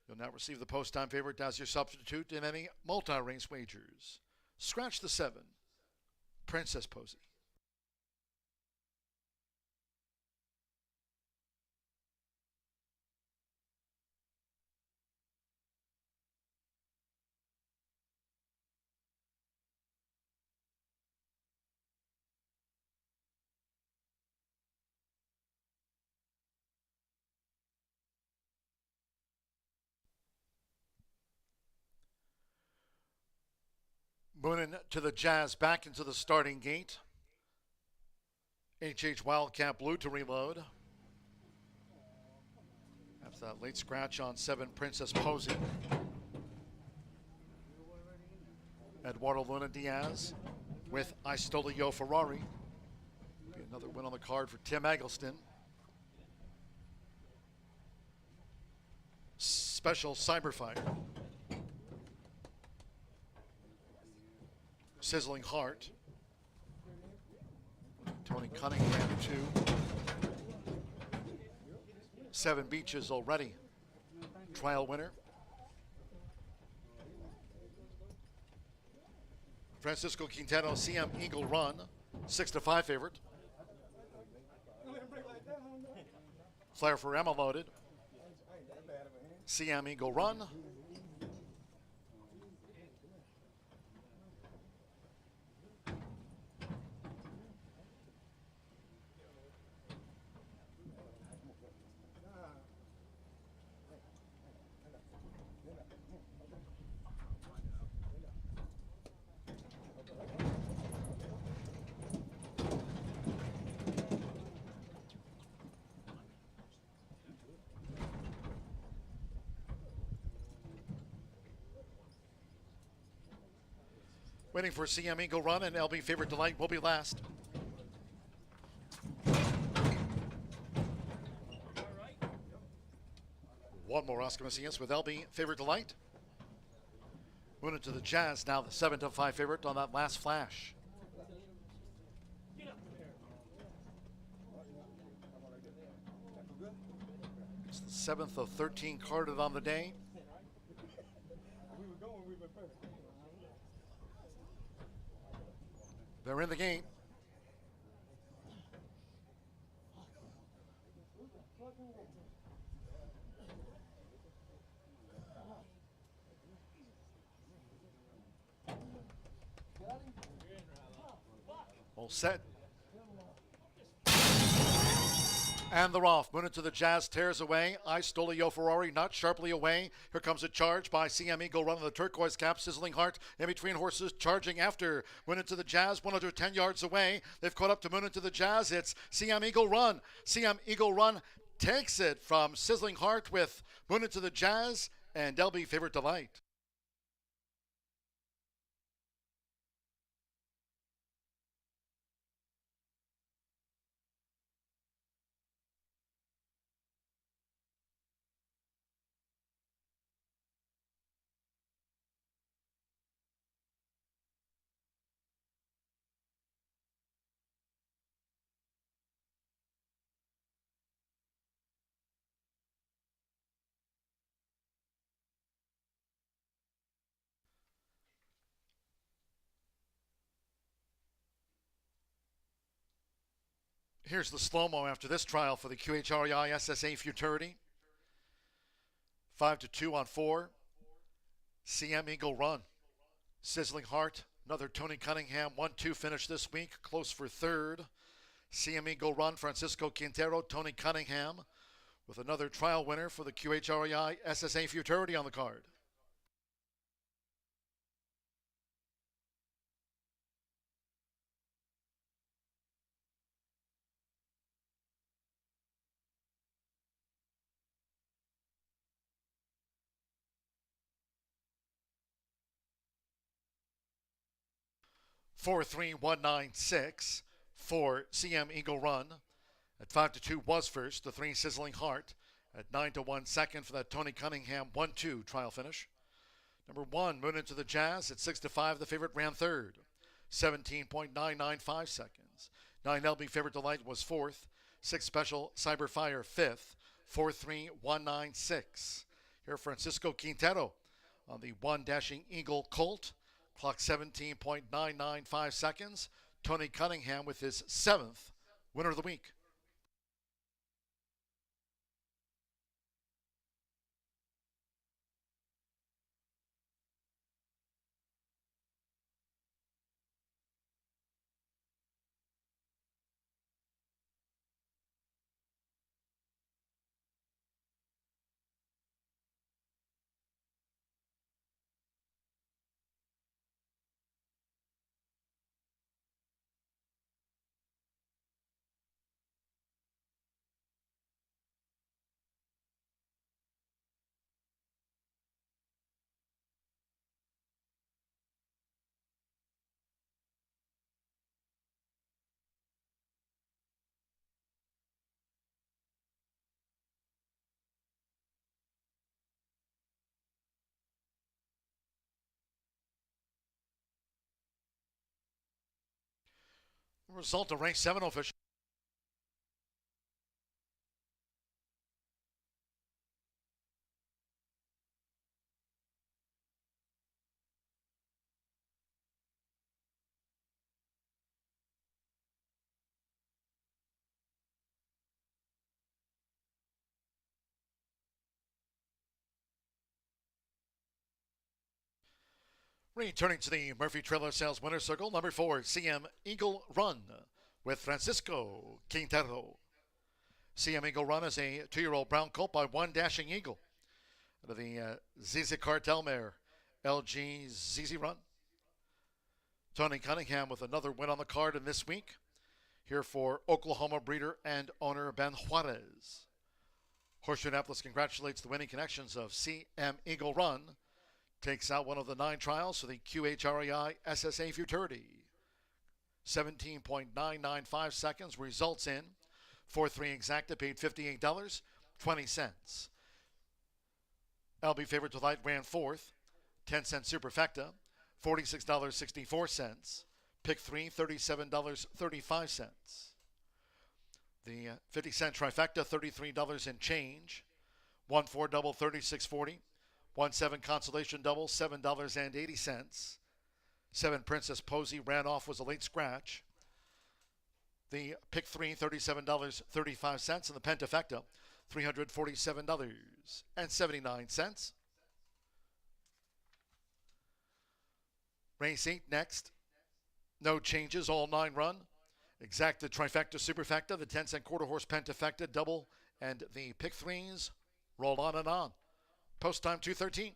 you'll now receive the post-time favorite as your substitute in any multi-race wagers. Scratch the 7, Princess Posey. Moonin to the Jazz, back into the starting gate. HH Wildcat Blue to reload. After that late scratch on 7, Princess Posey. Eduardo Luna Diaz with I Stole Yo Ferrari. Be another win on the card for Tim Eggleston. Special Cyberfire. Sizzling Heart. Tony Cunningham 2. 7 Beaches already. Trial winner. Francisco Quintero, CM Eagle Run. 6-5 favorite. Flare for Emma loaded. CM Eagle Run. Waiting for CM Eagle Run, and LB Favorite Delight will be last. One more Oscar Macias with LB Favorite Delight. Moving to the Jazz, now the 7-5 favorite on that last flash. It's the 7th of 13 carded on the day. They're in the game. All set. And they're off. Moving to the Jazz, tears away. I stole a Yo Ferrari, not sharply away. Here comes a charge by CM Eagle Run on the turquoise cap. Sizzling Heart in between horses, charging after. Moving to the Jazz, 110 yards away. They've caught up to Moon into the Jazz. It's CM Eagle Run. CM Eagle Run takes it from Sizzling Heart with Moon into the Jazz and LB Favorite Delight. Here's the slow-mo after this trial for the QHREI SSA Futurity. 5-2 on 4. CM Eagle Run. Sizzling Heart. Another Tony Cunningham 1-2 finish this week. Close for third. CM Eagle Run. Francisco Quintero. Tony Cunningham with another trial winner for the QHREI SSA Futurity on the card. Four, 3, 1, 9, 6 for CM Eagle Run. At 5-2 was first. The 3 Sizzling Heart. At 9-1 second for that Tony Cunningham 1-2 trial finish. Number 1 moved into the Jazz. At 6-5 the favorite ran third. 17.995 seconds. 9 LB Favorite Delight was fourth. 6 Special Cyber Fire fifth. 4-3-1-9-6. Here Francisco Quintero on the 1 Dashing Eagle Colt. Clock 17.995 seconds. Tony Cunningham with his 7th winner of the week. Result of race 7 official. Returning to the Murphy Trailer Sales Winner Circle, number 4, CM Eagle Run with Francisco Quintero. CM Eagle Run is a 2-year-old brown colt by 1 Dashing Eagle. Out of the ZZ Cartel mare, LG ZZ Run. Tony Cunningham with another win on the card in this week. Here for Oklahoma breeder and owner Ben Juarez. Horseshoe Indianapolis congratulates the winning connections of CM Eagle Run, takes out one of the 9 trials for the QHRAI SSA Futurity. 17.995 seconds results in 4-3 exacta, paid $58.20. LB Favorites with Light ran 4th, 10-cent Superfecta, $46.64. Pick 3, $37.35. The 50-cent Trifecta, $33 and change. 1-4 double, $36.40. 1-7 Consolation double, $7.80. 7 Princess Posey ran off, was a late scratch. The pick 3, $37.35. And the Pentafecta, $347.79. Race 8 next. No changes, all 9 run. Exacta, Trifecta, Superfecta, the 10-cent quarter horse Pentafecta, double, and the pick 3s roll on and on. Post time 2:13.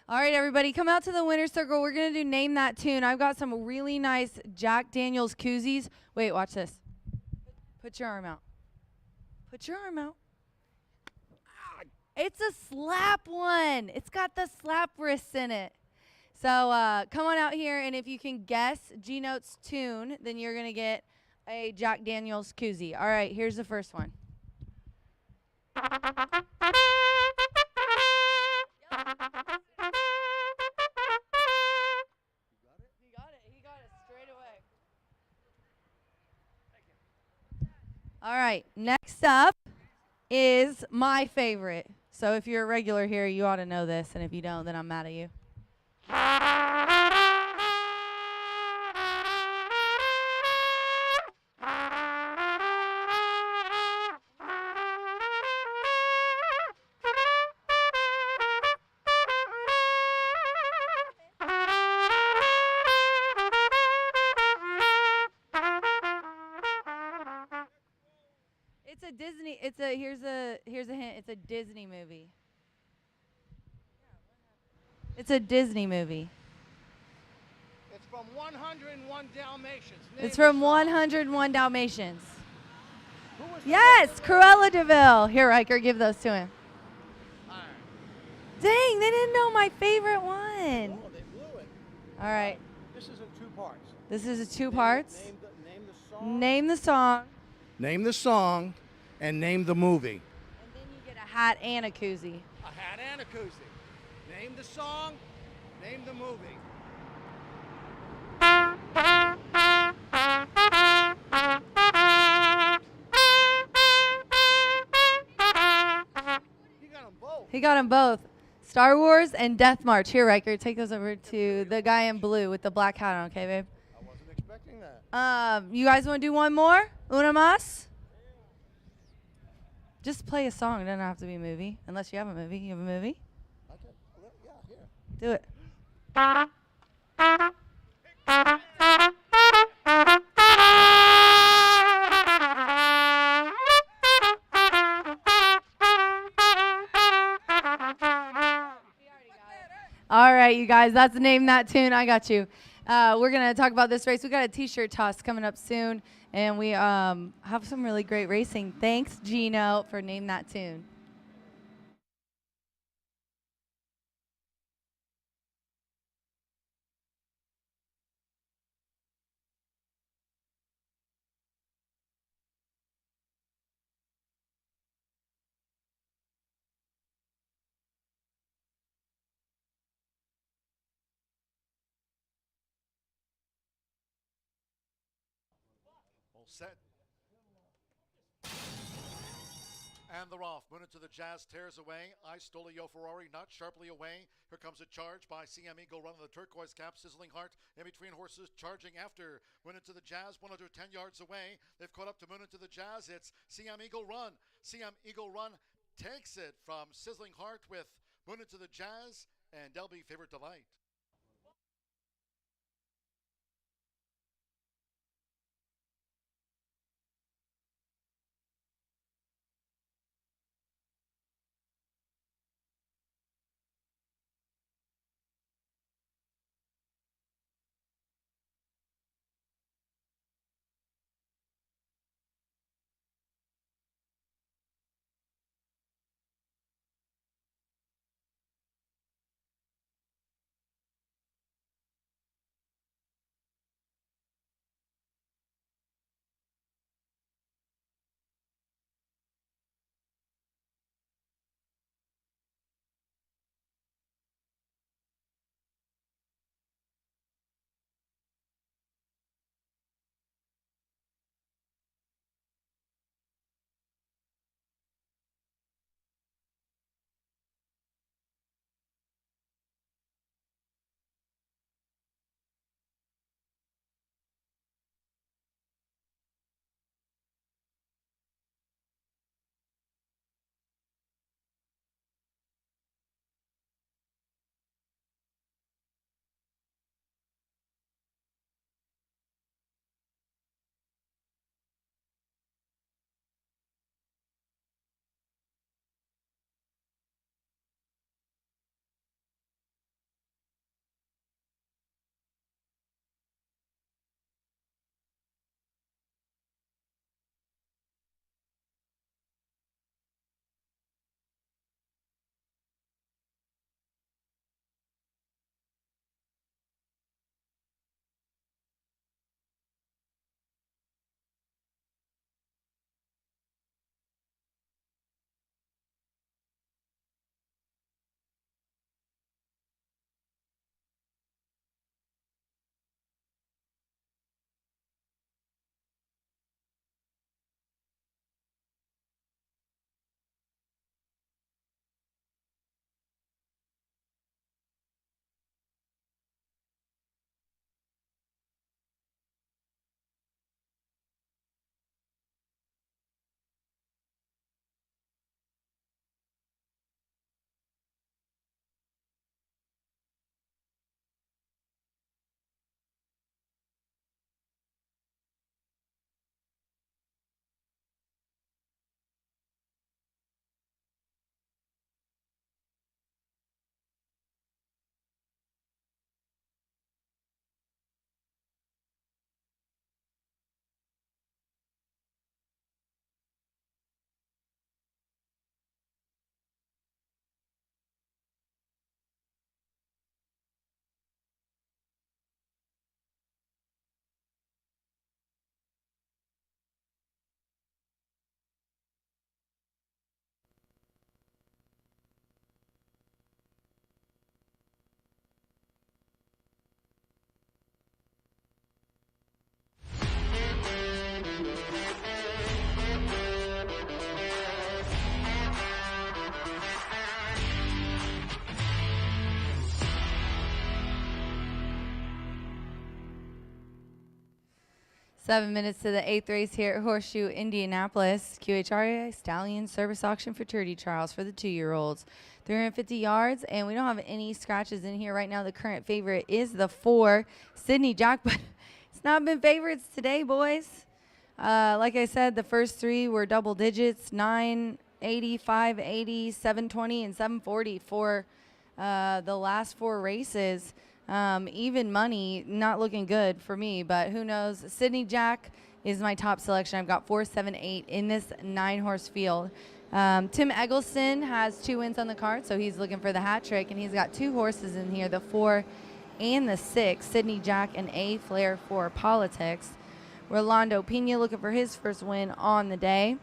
All right, everybody, come out to the winner's circle. We're going to do Name That Tune. I've got some really nice Jack Daniels koozies. Wait, watch this. Put your arm out. Put your arm out. It's a slap one. It's got the slap wrists in it. So come on out here, and if you can guess G-Note's tune, then you're going to get a Jack Daniels koozie. All right, here's the first one. All right, next up is my favorite. So if you're a regular here, you ought to know this, and if you don't, then I'm mad at you. It's a Disney. Here's a hint. It's a Disney movie. It's a Disney movie. It's from 101 Dalmatians. It's from 101 Dalmatians. Yes, Cruella DeVille. Here, Riker, give those to him. Dang, they didn't know my favorite one. Oh, they blew it. All right. This is in 2 parts. This is 2 parts. Name the song. Name the song. Name the song and name the movie. And then you get a hat and a koozie. A hat and a koozie. Name the song, name the movie. He got them both. He got them both. Star Wars and Death March. Here, Riker, take those over to the guy in blue with the black hat on, okay, babe? I wasn't expecting that. You guys want to do one more? Una más? Just play a song. It doesn't have to be a movie. Unless you have a movie. You have a movie? Okay. Yeah, here. Do it. All right, you guys. That's Name That Tune. I got you. We're going to talk about this race. We got a T-shirt toss coming up soon. And we have some really great racing. Thanks, Gino, for Name That Tune. All set. And they're off. Moon into the Jazz tears away. I stole a Yo Ferrari, not sharply away. Here comes a charge by CM Eagle running the turquoise cap. Sizzling Heart in between horses, charging after Moon into the Jazz, 110 yards away. They've caught up to Moon into the Jazz. It's CM Eagle Run. CM Eagle Run takes it from Sizzling Heart with Moon into the Jazz and Delby Favorite Delight. Seven minutes to the eighth race here at Horseshoe Indianapolis. QHRA Stallion Service Auction Futurity Trials for the 2-year-olds. 350 yards, and we don't have any scratches in here right now. The current favorite is the 4, Sydney Jack, but it's not been favorites today, boys. Like I said, the first 3 were double digits, 980, 580, 720, and 740 for the last 4 races. Even money, not looking good for me, but who knows. Sydney Jack is my top selection. I've got 4, 7, 8 in this 9-horse field. Tim Eggleston has 2 wins on the card, so he's looking for the hat trick, and he's got 2 horses in here, the 4 and the 6, Sydney Jack and A Flair for Politics. Rolando Pena looking for his first win on the day.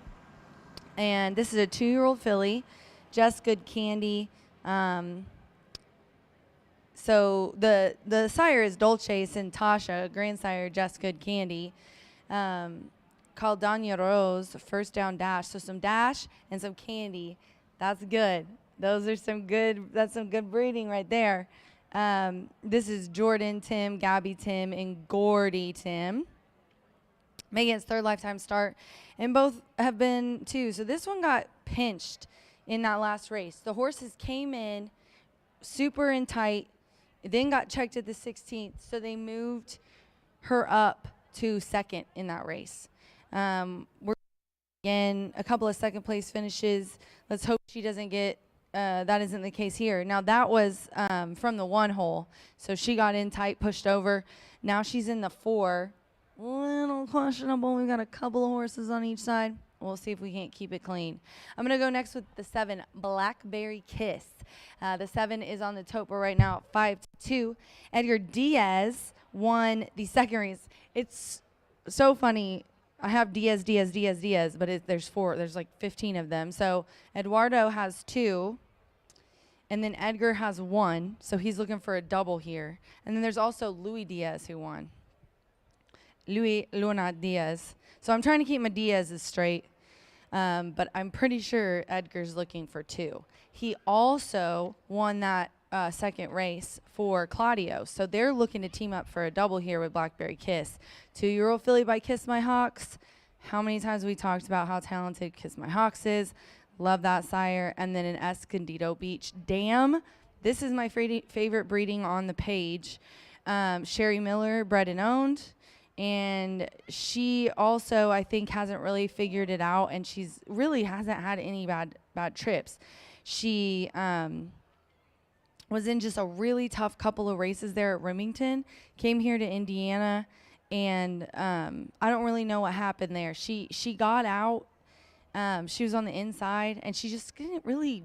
And this is a 2-year-old filly, Just Good Candy. So the sire is Dolce Tasha, grandsire Just Good Candy. Caldana Rose, first down dash. So some dash and some candy. That's good. That's some good breeding right there. This is Jordan Tim, Gabby Tim, and Gordy Tim. Megan's 3rd lifetime start, and both have been 2. So this one got pinched in that last race. The horses came in super in tight, then got checked at the 16th, so they moved her up to second in that race. We're again a couple of second place finishes. Let's hope she doesn't get that isn't the case here. Now that was from the 1 hole, so she got in tight, pushed over. Now she's in the 4. Little questionable. We've got a couple of horses on each side. We'll see if we can't keep it clean. I'm going to go next with the 7, Blackberry Kiss. The 7 is on the topo right now at 5-2. Edgar Diaz won the second race. It's so funny. I have Diaz, but there's 4. There's like 15 of them. So Eduardo has 2. And then Edgar has 1. So he's looking for a double here. And then there's also Louis Diaz who won. Louis Luna Diaz. So I'm trying to keep my Diaz's straight. But I'm pretty sure Edgar's looking for 2. He also won that second race for Claudio. So they're looking to team up for a double here with Blackberry Kiss. 2-year-old filly by Kiss My Hawks. How many times we talked about how talented Kiss My Hawks is. Love that sire. And then an Escondido Beach Dam. This is my favorite breeding on the page. Sherry Miller, bred and owned. And she also, I think, hasn't really figured it out, and she's really hasn't had any bad trips. She was in just a really tough couple of races there at Remington, came here to Indiana, and I don't really know what happened there. She got out. She was on the inside, and she just didn't really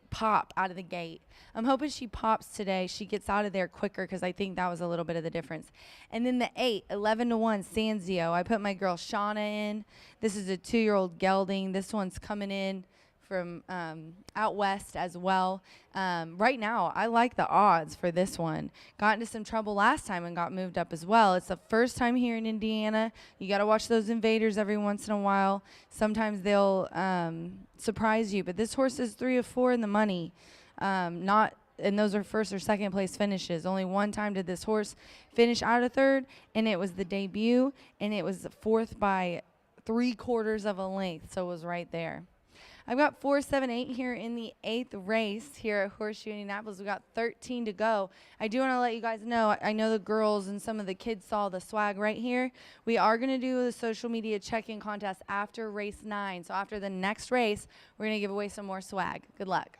pop out of the gate. I'm hoping she pops today. She gets out of there quicker because I think that was a little bit of the difference. And then the 8, 11-1, Sanzio. I put my girl Shauna in. This is a 2-year-old gelding. This one's coming in from out west as well. Right now, I like the odds for this one. Got into some trouble last time and got moved up as well. It's the first time here in Indiana. You got to watch those invaders every once in a while. Sometimes they'll surprise you. But this horse is 3 of 4 in the money. And those are first or second place finishes. Only one time did this horse finish out of 3rd, and it was the debut, and it was 4th by 3/4 of a length, so it was right there. I've got 4, 7, 8 here in the 8th race here at Horseshoe Indianapolis. We've got 13 to go. I do want to let you guys know, I know the girls and some of the kids saw the swag right here. We are going to do a social media check-in contest after race 9. So after the next race, we're going to give away some more swag. Good luck.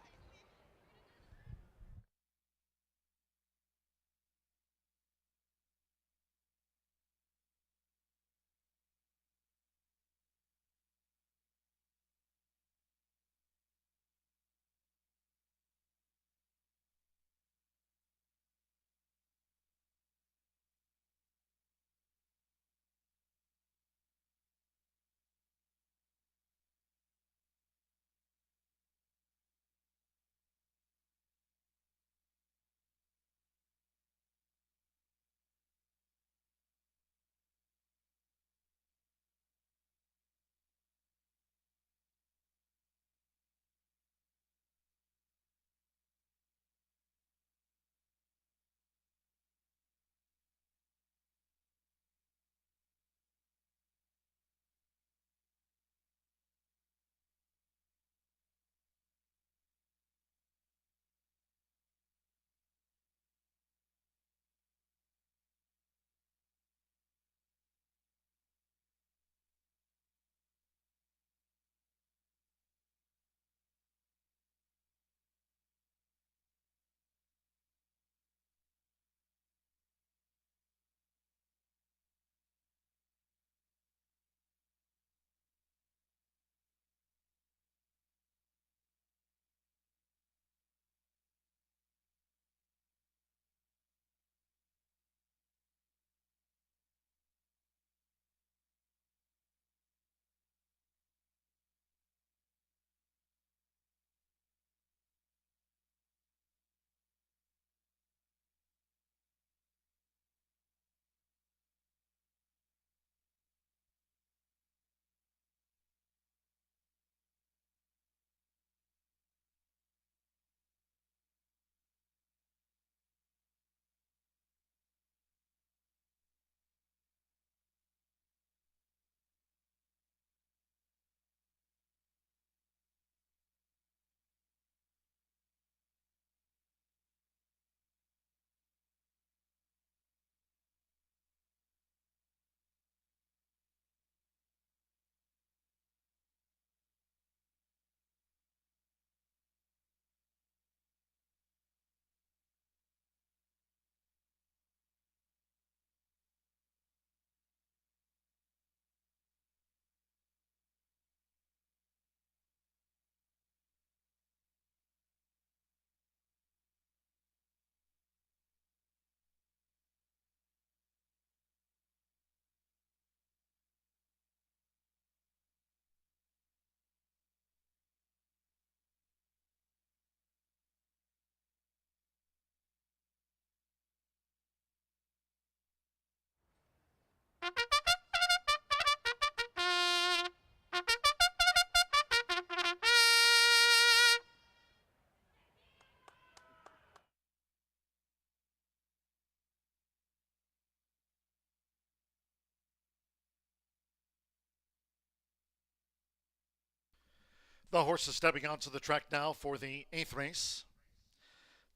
The horse is stepping onto the track now for the 8th race.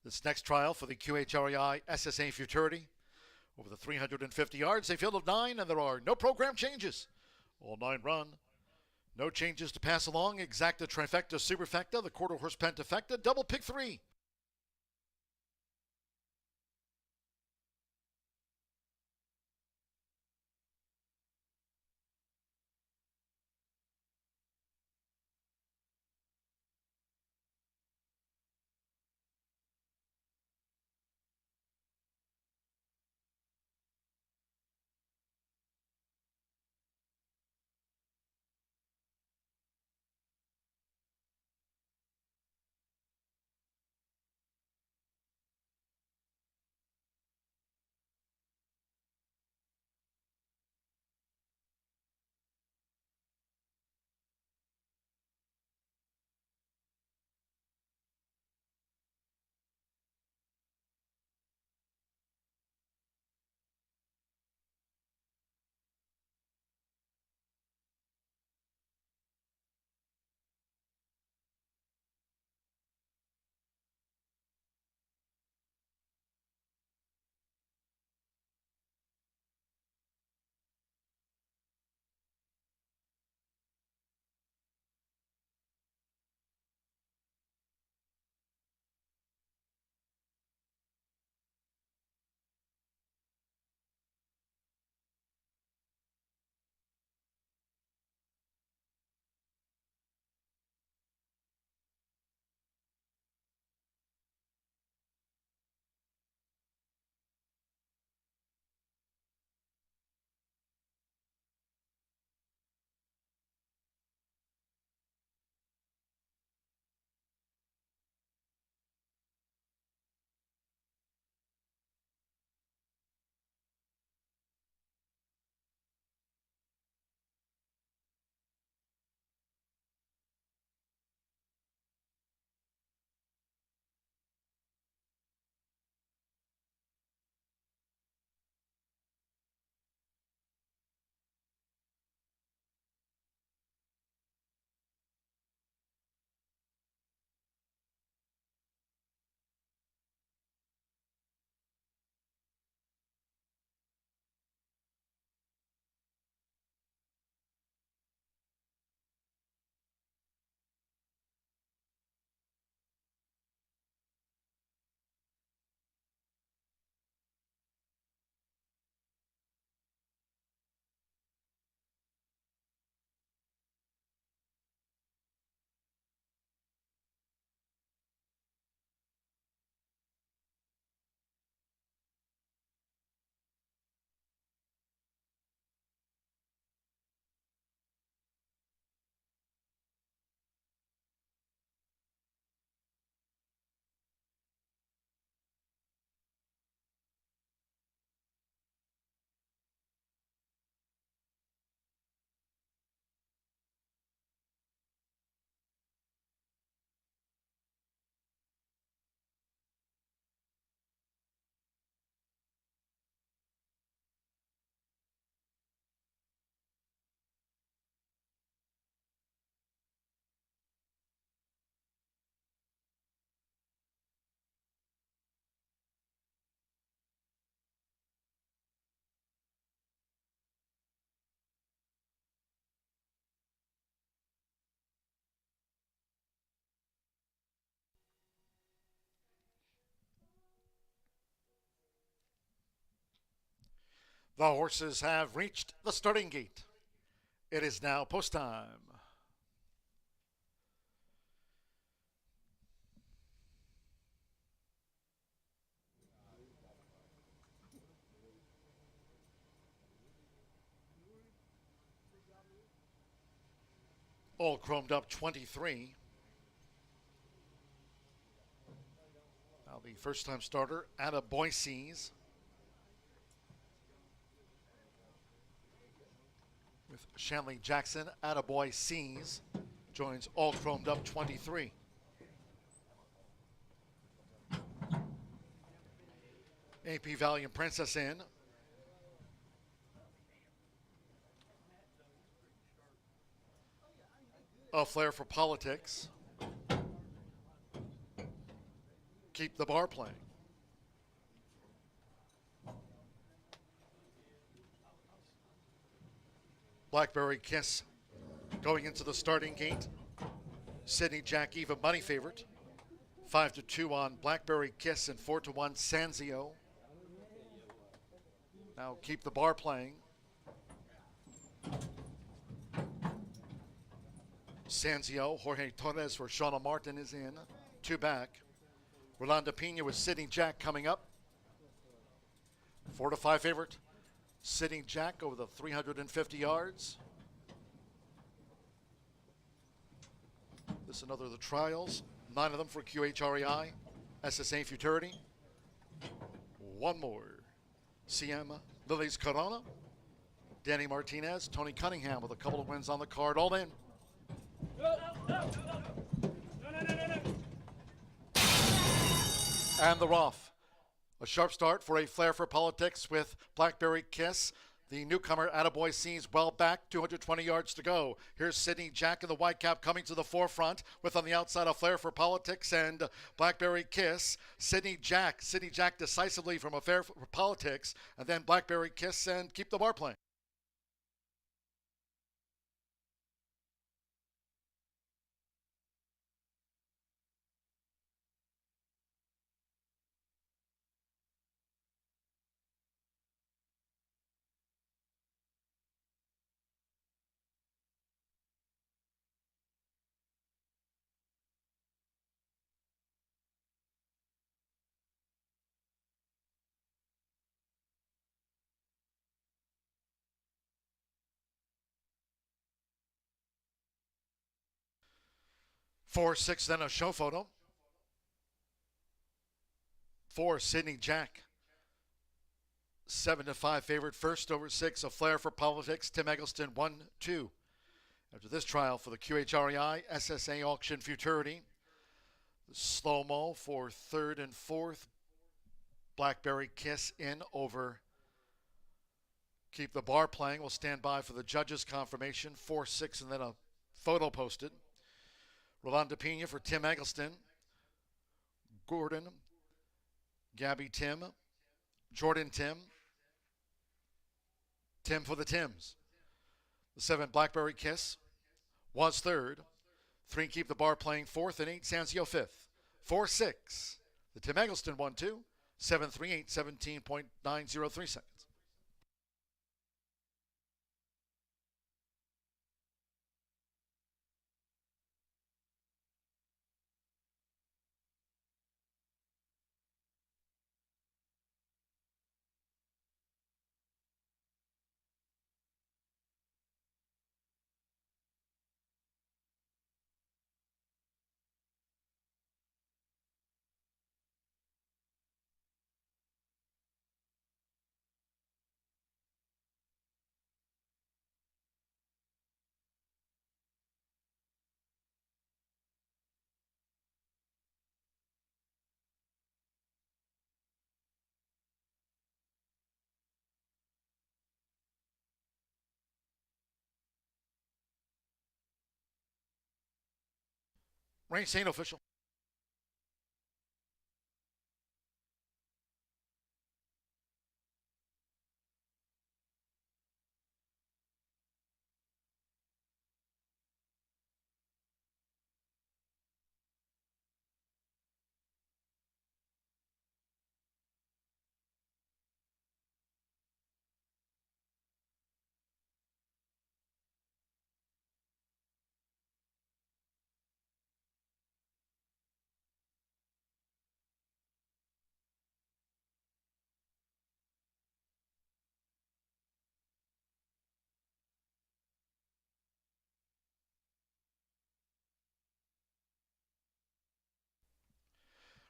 This next trial for the QHREI SSA Futurity. Over the 350 yards, a field of 9, and there are no program changes. All 9 run. No changes to pass along. Exacta, trifecta, superfecta, the quarter horse pentafecta, double pick 3. The horses have reached the starting gate. It is now post time. All chromed up 23. Now the first time starter, Anna Boise's. with Shanley Jackson. Attaboy C's joins all chromed up 23. AP Valiant Princess in. A Flair for Politics. Keep the Bar playing. Blackberry Kiss going into the starting gate. Sydney Jack even money favorite. 5-2 on Blackberry Kiss and 4-1 Sanzio. Now Keep the Bar playing. Sanzio, Jorge Torres for Shauna Martin is in. 2 back. Rolanda Pena with Sydney Jack coming up. 4-5 favorite. Sydney Jack over the 350 yards. This is another of the trials. 9 of them for QHREI. SSA Futurity. 1 more. CM Lilies Corona. Danny Martinez. Tony Cunningham with a couple of wins on the card. All in. And the Roth. A sharp start for A Flair for Politics with Blackberry Kiss. The newcomer, Attaboy C's well back, 220 yards to go. Here's Sydney Jack in the white cap coming to the forefront with on the outside A Flair for Politics and Blackberry Kiss. Sydney Jack decisively from A Flair for Politics, and then Blackberry Kiss and Keep the Bar playing. Four, 6, then a show photo. 4, Sydney Jack. 7-5 favorite. First over 6, A Flair for Politics. Tim Eggleston 1-2. After this trial for the QHREI SSA Auction Futurity. The slow-mo for 3rd and 4th. Blackberry Kiss in over Keep the Bar playing. We'll stand by for the judges' confirmation. 4, 6, and then a photo posted. Rolanda Pena for Tim Eggleston. Gordon. Gabby Tim. Jordan Tim. Tim for the Tims. The 7, Blackberry Kiss, was 3rd. 3, Keep the Bar playing 4th, and 8, Sanzio 5th. 4, 6, the Tim Eggleston 1-2. 7, 3, 8, 17.903 seconds. Rain Saint official.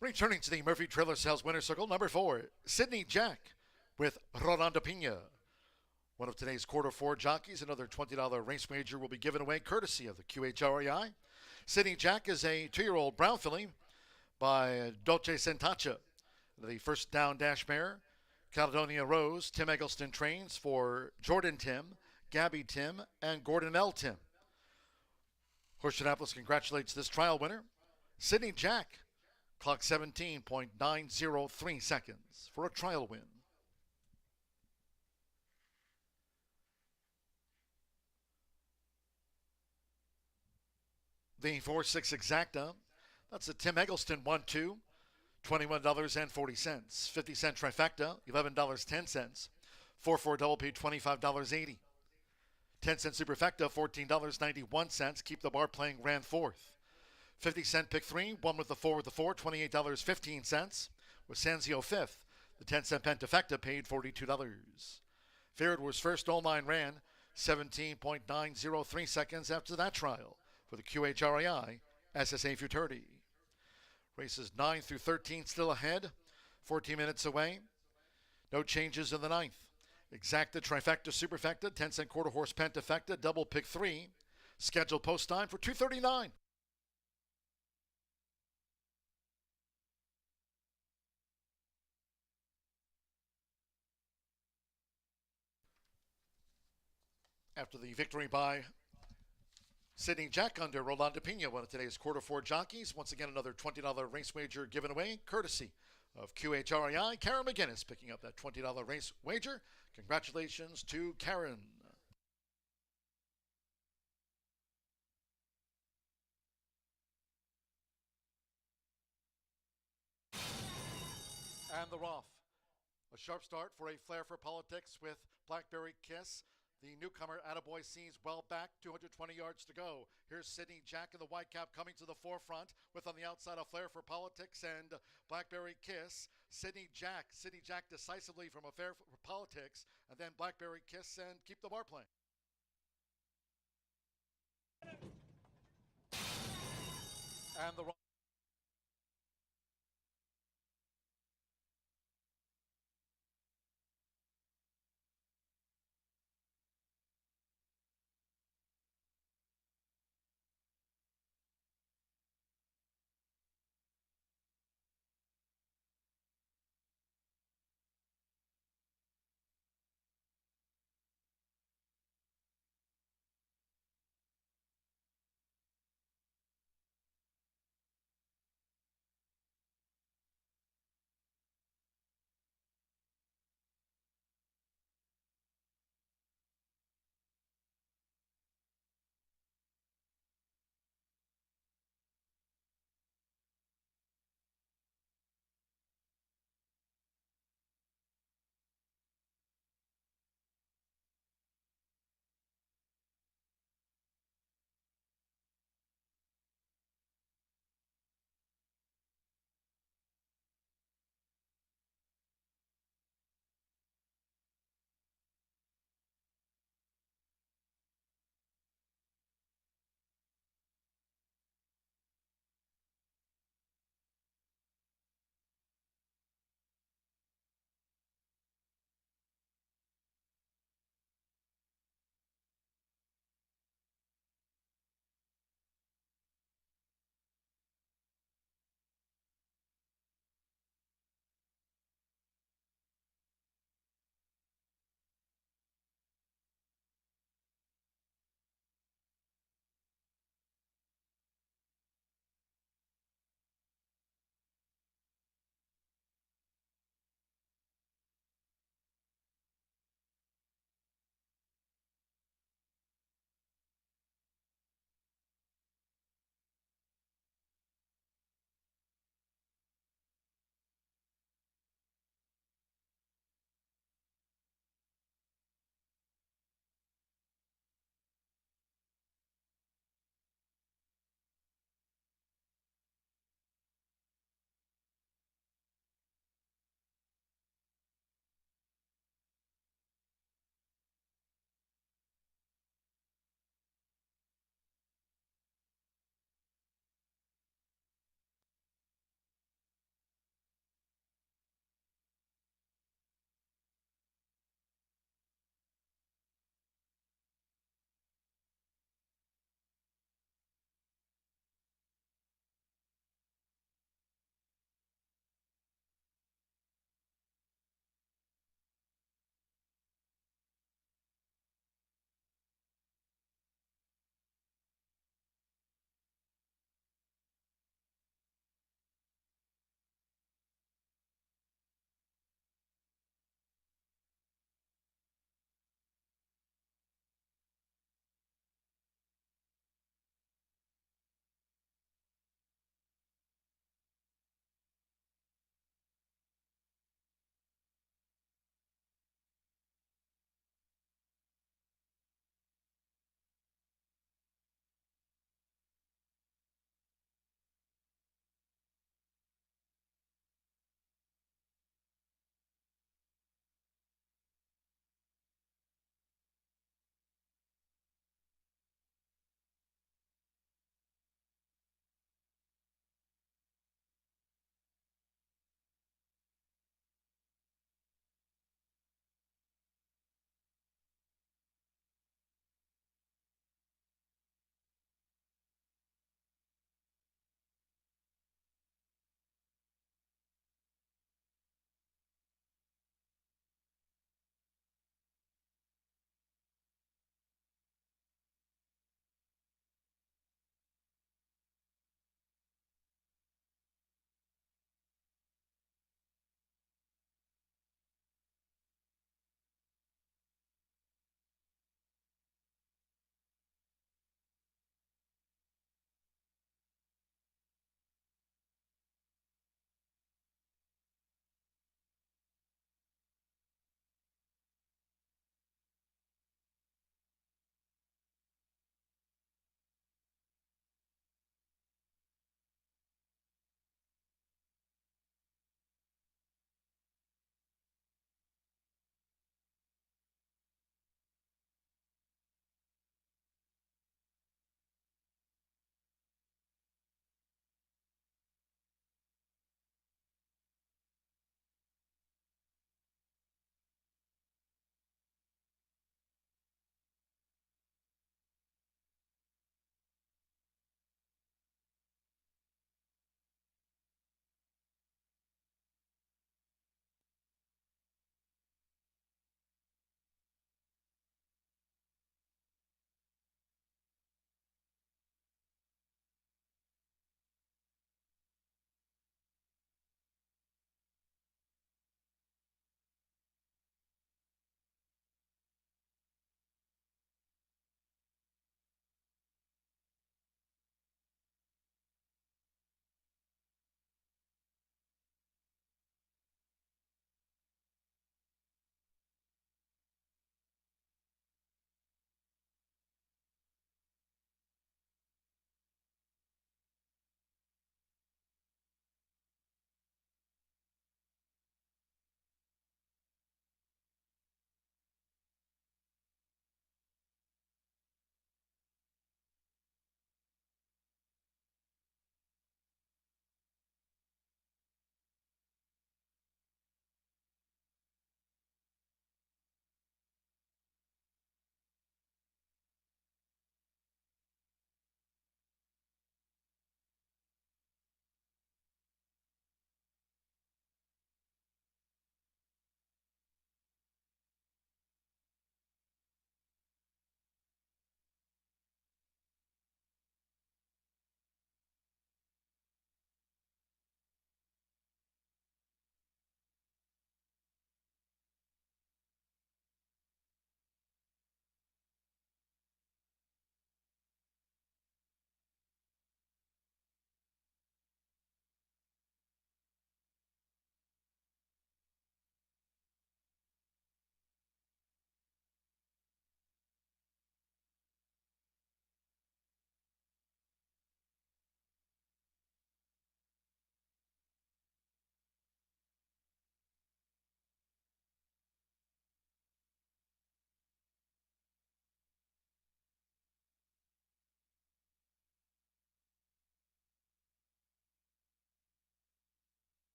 Returning to the Murphy Trailer Sales Winner Circle, number 4, Sydney Jack with Rolanda Pena. One of today's quarter four jockeys, another $20 race wager will be given away courtesy of the QHREI. Sydney Jack is a 2-year-old brown filly by Dolce Sentacha. The first down dash mare, Caledonia Rose. Tim Eggleston trains for Jordan Tim, Gabby Tim, and Gordon L. Tim. Horseshoe Indianapolis congratulates this trial winner, Sydney Jack. Clock 17.903 seconds for a trial win. The 4-6 exacta, that's a Tim Eggleston 1-2, $21.40. 50-cent trifecta, $11.10. 4-4 double P, $25.80. 10-cent superfecta, $14.91. Keep the bar playing ran fourth. 50-cent pick three, one with the four, $28.15. With Sanzio fifth. The 10-cent pentafecta paid $42. Favorite was first, all nine ran 17.903 seconds after that trial for the QHREI SSA Futurity. Races 9 through 13 still ahead, 14 minutes away. No changes in the ninth. Exacta, trifecta, superfecta, 10-cent quarter horse pentafecta, double pick three. Scheduled post time for 2:39. After the victory by Sydney Jack under Rolando Pena, one of today's quarter four jockeys. Once again, another $20 race wager given away, courtesy of QHREI. Karen McGinnis picking up that $20 race wager. Congratulations to Karen. And the Roth. A sharp start for a flair for politics with Blackberry Kiss. The newcomer Attaboy sees well back, 220 yards to go. Here's Sydney Jack in the white cap coming to the forefront with on the outside a flair for politics and Blackberry Kiss. Sydney Jack decisively from a flair for politics, and then Blackberry Kiss and keep the bar playing. And the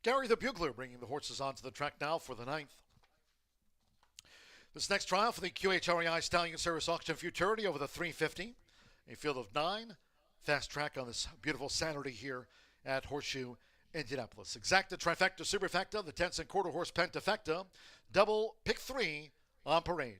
Gary the Bugler bringing the horses onto the track now for the 9th. This next trial for the QHREI Stallion Service Auction Futurity over the 350. A field of 9. Fast track on this beautiful Saturday here at Horseshoe Indianapolis. Exacta, trifecta, superfecta, the 10 and quarter horse pentafecta. Double pick 3 on parade.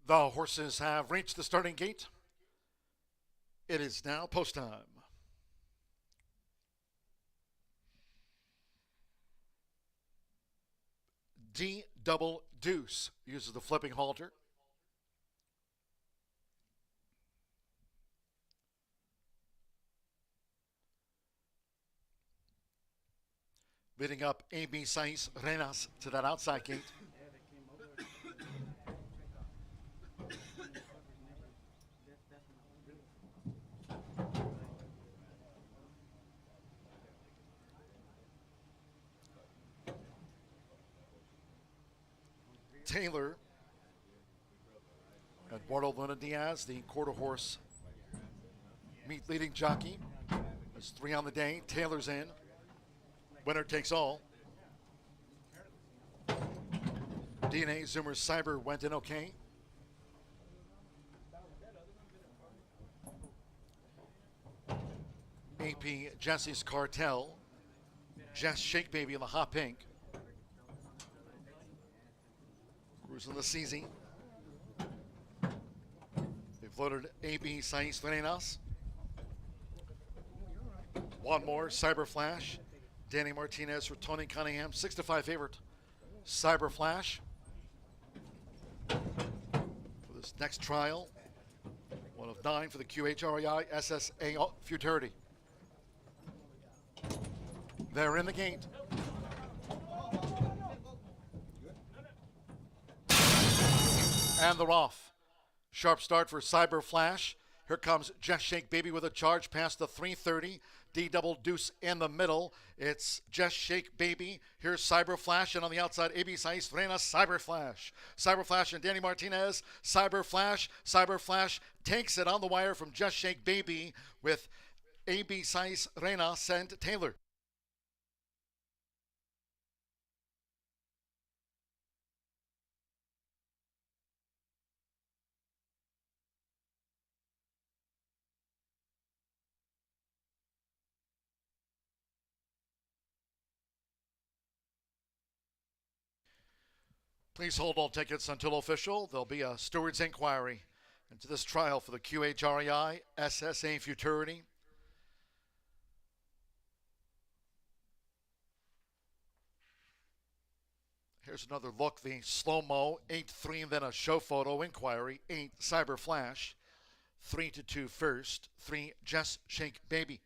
The horses have reached the starting gate. It is now post time. D double deuce uses the flipping halter. Bidding up AB Sais Renas to that outside gate. Taylor, Eduardo Luna Diaz, the quarter horse meet leading jockey. There's 3 on the day. Taylor's in. Winner takes all. DNA Zoomer's Cyber went in okay. AP Jesse's Cartel. Jess Shake Baby in the hot pink. Cruising the CZ. They've loaded AB Sais Renas. One more, Cyber Flash. Danny Martinez for Tony Cunningham, 6-5 favorite. Cyber Flash. For this next trial, 1 of 9 for the QHREI SSA Futurity. They're in the gate. And they're off. Sharp start for Cyber Flash. Here comes Jess Shake Baby with a charge past the 330. D double deuce in the middle. It's Jess Shake Baby. Here's Cyber Flash, and on the outside, AB Sais Renas, Cyber Flash. Cyber Flash and Danny Martinez. Cyber Flash. Cyber Flash takes it on the wire from Jess Shake Baby with AB Sais Renas and Taylor. Please hold all tickets until official. There'll be a steward's inquiry into this trial for the QHREI SSA Futurity. Here's another look, the slow-mo, 8-3, then a show photo inquiry, 8 Cyber Flash, 3-2 first, 3 Jess Shake Baby.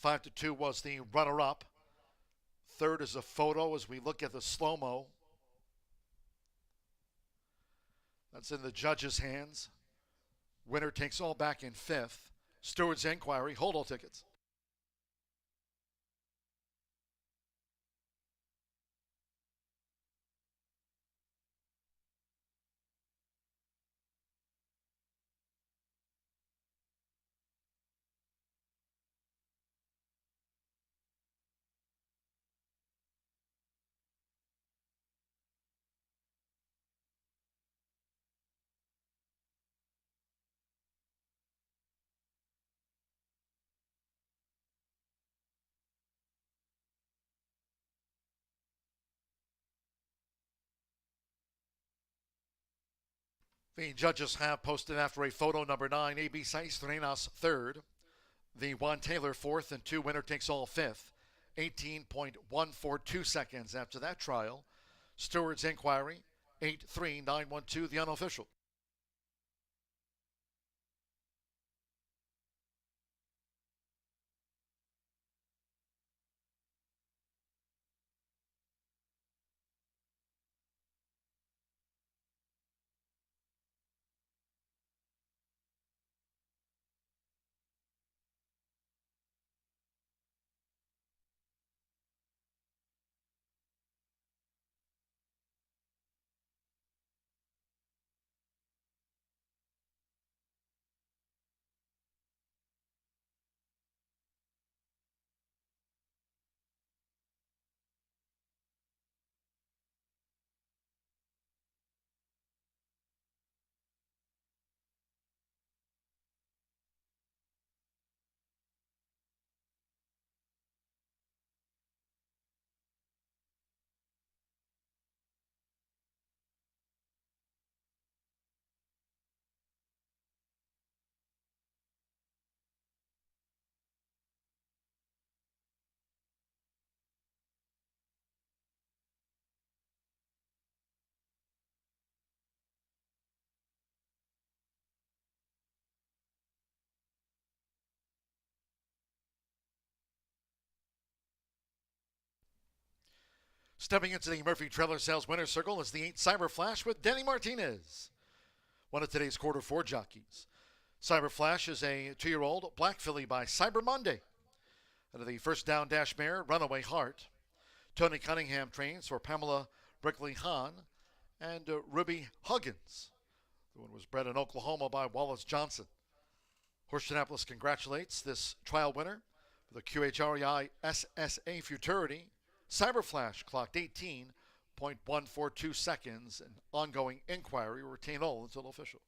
5-2 was the runner-up. Third is a photo as we look at the slow-mo. That's in the judge's hands. Winner takes all back in 5th. Steward's inquiry. Hold all tickets. The judges have posted after a photo number 9, AB Sais Renas 3rd. The Juan Taylor 4th and 2 winner takes all 5th. 18.142 seconds after that trial. Steward's inquiry, 83912, the unofficial. Stepping into the Murphy Trailer Sales Winner's Circle is the 8 Cyber Flash with Denny Martinez, one of today's quarter 4 jockeys. Cyber Flash is a 2-year-old black filly by Cyber Monday. Out of the First Down Dash mare, Runaway Heart. Tony Cunningham trains for Pamela Brickley Hahn and Ruby Huggins. The one was bred in Oklahoma by Wallace Johnson. Horseshoe Indianapolis congratulates this trial winner for the QHREI SSA Futurity. Cyberflash clocked 18.142 seconds. An ongoing inquiry will retain all until official.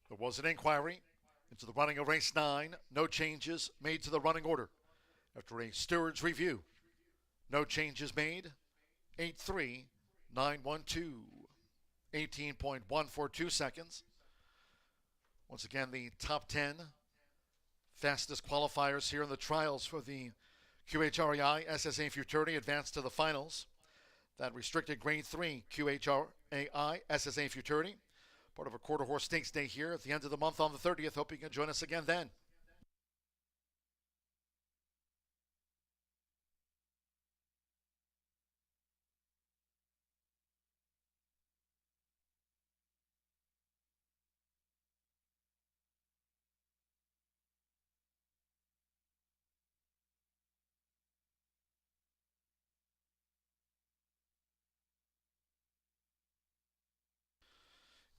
There was an inquiry into the running of race 9. No changes made to the running order. After a steward's review, no changes made. 8.3912. 18.142 seconds. Once again, the top 10 fastest qualifiers here in the trials for the QHREI SSA Futurity advanced to the finals. That restricted grade 3 QHRAI SSA Futurity. Part of a quarter horse stakes day here at the end of the month on the 30th. Hope you can join us again then.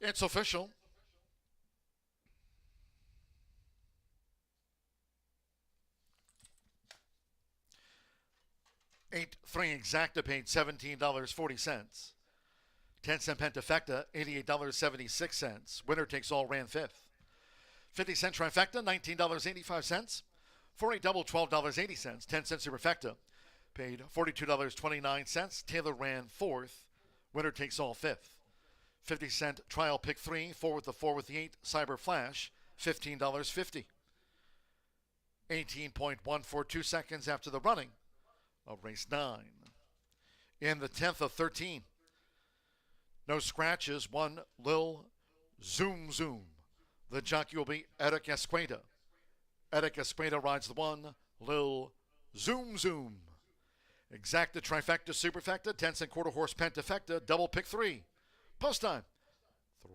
It's official. $8.3 exacta paid $17.40. 10-cent Pentafecta, $88.76. Winner takes all ran 5th. 50-cent trifecta, $19.85. 40 double, $12.80. 10-cent superfecta paid $42.29. Taylor ran 4th. Winner takes all 5th. 50-cent trial pick 3, 4 with the 4 with the 8, Cyber Flash, $15.50. 18.142 seconds after the running of race 9. In the 10th of 13, no scratches, 1 Lil Zoom Zoom. The jockey will be Eric Esqueda. Eric Esqueda rides the 1 Lil Zoom Zoom. Exacta trifecta superfecta, 10-cent quarter horse pentafecta, double pick 3. Post time,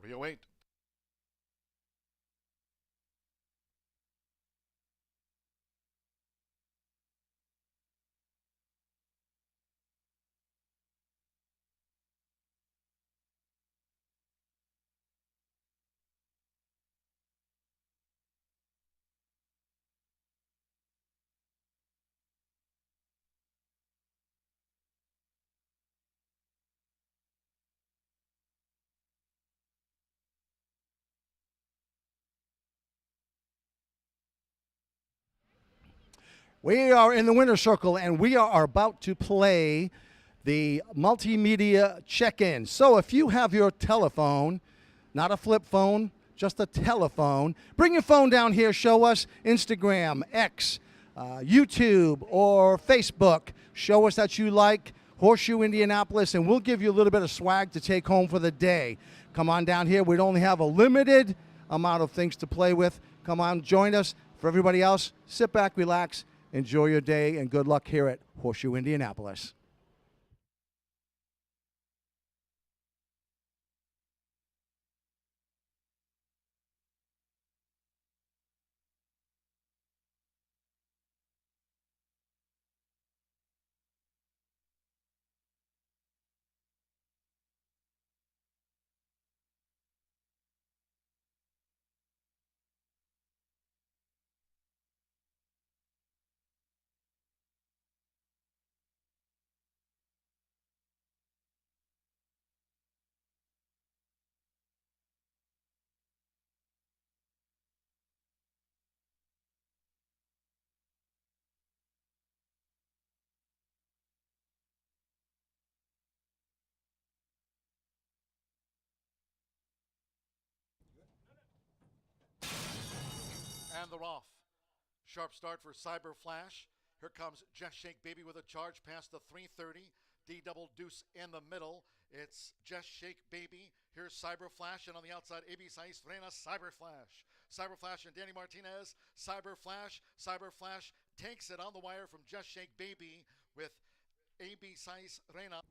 3:08. We are in the winner's circle, and we are about to play the multimedia check-in. So if you have your telephone, not a flip phone, just a telephone, bring your phone down here, show us Instagram, X, YouTube, or Facebook. Show us that you like Horseshoe Indianapolis, and we'll give you a little bit of swag to take home for the day. Come on down here. We only have a limited amount of things to play with. Come on, join us. For everybody else, sit back, relax, enjoy your day, and good luck here at Horseshoe Indianapolis. and they're off. Sharp start for Cyber Flash. Here comes Just Shake Baby with a charge past the 330. D double deuce in the middle. It's Just Shake Baby. Here's Cyber Flash, and on the outside, AB Saiz Frena, Cyber Flash. Cyber Flash and Danny Martinez. Cyber Flash. Cyber Flash takes it on the wire from Just Shake Baby with AB Saiz Frena.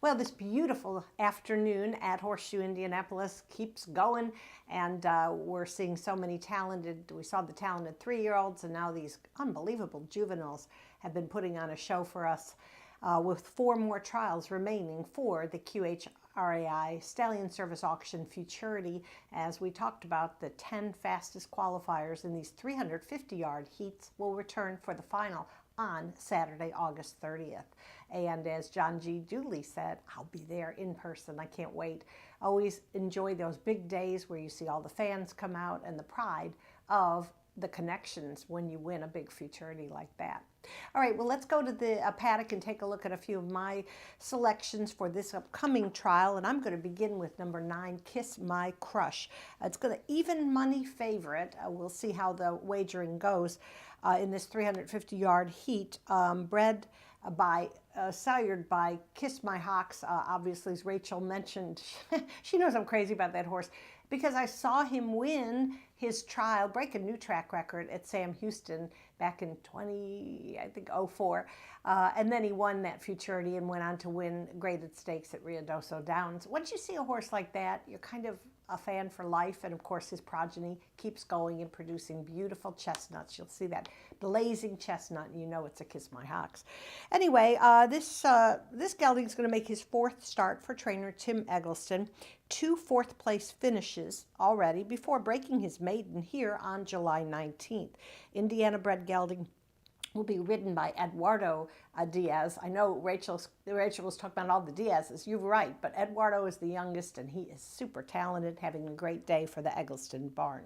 Well, this beautiful afternoon at Horseshoe Indianapolis keeps going, and we're seeing so many we saw the talented 3-year-olds, and now these unbelievable juveniles have been putting on a show for us with 4 more trials remaining for the QHRAI Stallion Service Auction Futurity. As we talked about, the 10 fastest qualifiers in these 350-yard heats will return for the final on Saturday, August 30th. And as John G. Dooley said, I'll be there in person. I can't wait. Always enjoy those big days where you see all the fans come out and the pride of the connections when you win a big futurity like that. All right, well, let's go to the paddock and take a look at a few of my selections for this upcoming trial. And I'm going to begin with number 9, Kiss My Crush. It's going to even money favorite. We'll see how the wagering goes in this 350-yard heat. Bred by sired by Kiss My Hawks, obviously, as Rachel mentioned. She knows I'm crazy about that horse because I saw him win his trial, break a new track record at Sam Houston back in 04. And then he won that Futurity and went on to win graded stakes at Rio Doso Downs. Once you see a horse like that, you're kind of a fan for life. And of course, his progeny keeps going and producing beautiful chestnuts. You'll see that blazing chestnut, and you know it's a Kiss My Hawks. Anyway, this gelding's going to make his 4th start for trainer Tim Eggleston. 2 4th-place finishes already before breaking his maiden here on July 19th. Indiana-bred gelding will be ridden by Eduardo Diaz. I know Rachel was talking about all the Diazes. You're right, but Eduardo is the youngest, and he is super talented, having a great day for the Eggleston barn.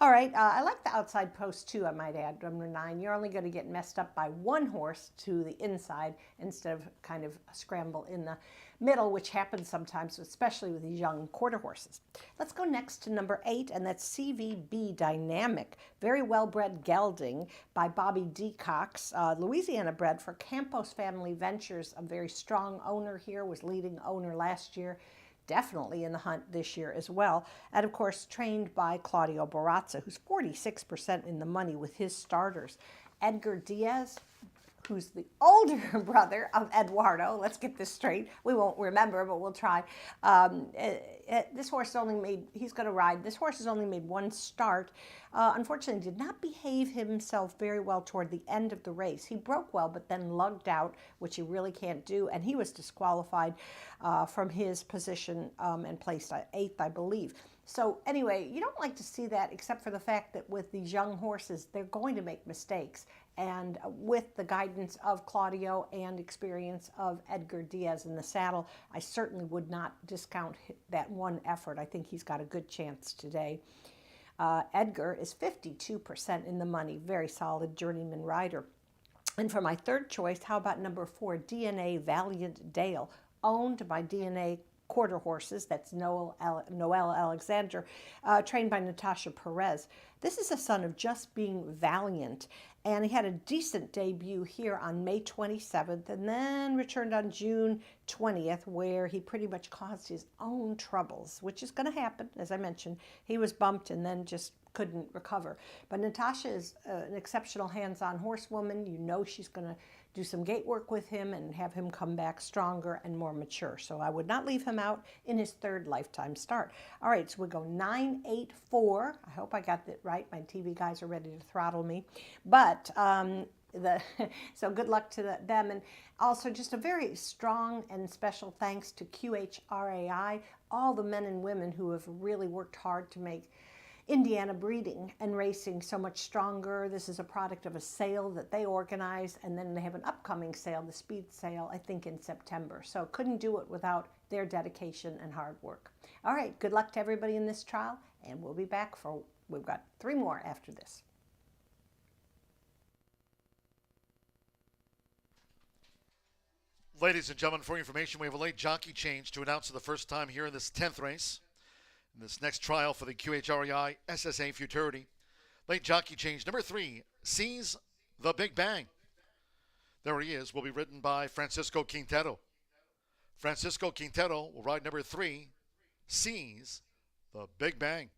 All right, I like the outside post too, I might add, number 9. You're only going to get messed up by one horse to the inside instead of kind of a scramble in the middle, which happens sometimes, especially with these young quarter horses. Let's go next to number 8, and that's CVB Dynamic. Very well-bred gelding by Bobby D. Cox, Louisiana bred for Campos Family Ventures. A very strong owner here, was leading owner last year. Definitely in the hunt this year as well. And of course, trained by Claudio Barazza, who's 46% in the money with his starters. Edgar Diaz, who's the older brother of Eduardo. Let's get this straight. We won't remember, but we'll try. This horse he's going to ride. This horse has only made 1 start. Unfortunately, did not behave himself very well toward the end of the race. He broke well, but then lugged out, which he really can't do, and he was disqualified from his position and placed 8th, I believe. So anyway, you don't like to see that, except for the fact that with these young horses, they're going to make mistakes. And with the guidance of Claudio and experience of Edgar Diaz in the saddle, I certainly would not discount that one effort. I think he's got a good chance today. Edgar is 52% in the money, very solid journeyman rider. And for my 3rd choice, how about number 4, DNA Valiant Dale, owned by DNA Quarter Horses. That's Noel Alexander, trained by Natasha Perez. This is a son of Just Being Valiant, and he had a decent debut here on May 27th and then returned on June 20th, where he pretty much caused his own troubles, which is going to happen. As I mentioned, he was bumped and then just couldn't recover. But Natasha is an exceptional hands-on horsewoman. You know she's going to do some gate work with him and have him come back stronger and more mature. So I would not leave him out in his 3rd lifetime start. All right, so we go 9, 8, 4. I hope I got that right. My TV guys are ready to throttle me. But so good luck to them. And also just a very strong and special thanks to QHRAI, all the men and women who have really worked hard to make Indiana breeding and racing so much stronger. This is a product of a sale that they organize, and then they have an upcoming sale, the speed sale, I think in September. So couldn't do it without their dedication and hard work. All right, good luck to everybody in this trial, and we'll be back we've got 3 more after this. Ladies and gentlemen, for your information, we have a late jockey change to announce for the first time here in this 10th race. In this next trial for the QHREI SSA Futurity. Late jockey change number 3 sees the Big Bang. There he is, will be ridden by Francisco Quintero. Francisco Quintero will ride number 3, sees the Big Bang.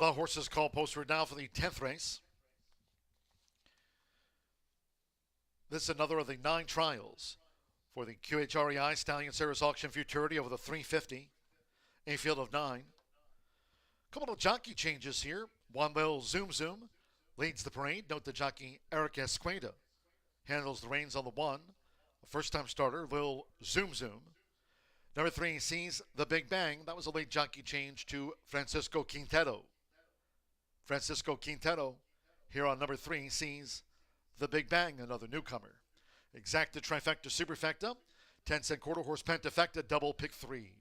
The horses call posted now for the 10th race. This is another of the 9 trials for the QHREI Stallion Series Auction Futurity over the 350. A field of 9. Couple of jockey changes here. One Lil Zoom Zoom leads the parade. Note the jockey Eric Esqueda handles the reins on the 1. A first-time starter, Lil Zoom Zoom. Number 3 sees the Big Bang. That was a late jockey change to Francisco Quintero. Francisco Quintero here on number 3 sees the Big Bang, another newcomer. Exacta Trifecta Superfecta, 10-cent quarter horse Pentafecta, double pick 3.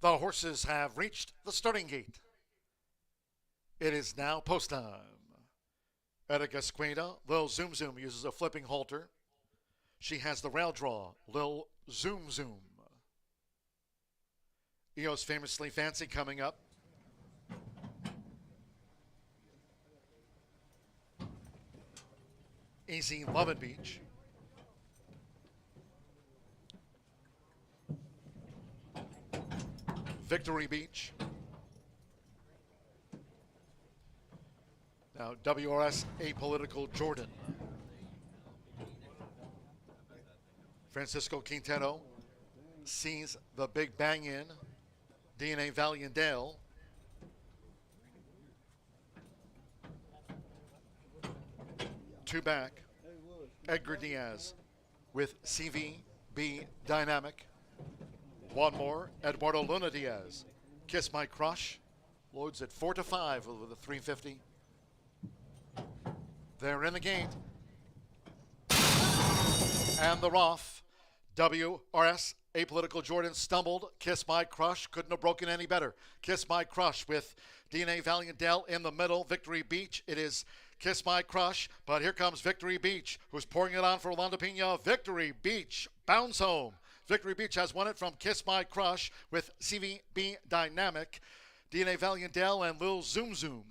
The horses have reached the starting gate. It is now post time. Eric Esqueda, Lil Zoom Zoom uses a flipping halter. She has the rail draw, Lil Zoom Zoom. EOS Famously Fancy coming up. Easy Lovin' Beach. Victory Beach. Now, WRS Apolitical Jordan. Francisco Quintero sees the big bang in. DNA Valiandale. Two back. Edgar Diaz with CVB Dynamic. One more, Eduardo Luna Diaz. Kiss My Crush. Loads at 4-5 with a 350. They're in the gate. And the Roth. WRS Apolitical Jordan stumbled. Kiss My Crush. Couldn't have broken any better. Kiss My Crush with DNA Valiandale in the middle. Victory Beach. It is Kiss My Crush. But here comes Victory Beach, who's pouring it on for Rolando Pena. Victory Beach bounds home. Victory Beach has won it from Kiss My Crush with CVB Dynamic, DNA Valiandale, and Lil Zoom Zoom.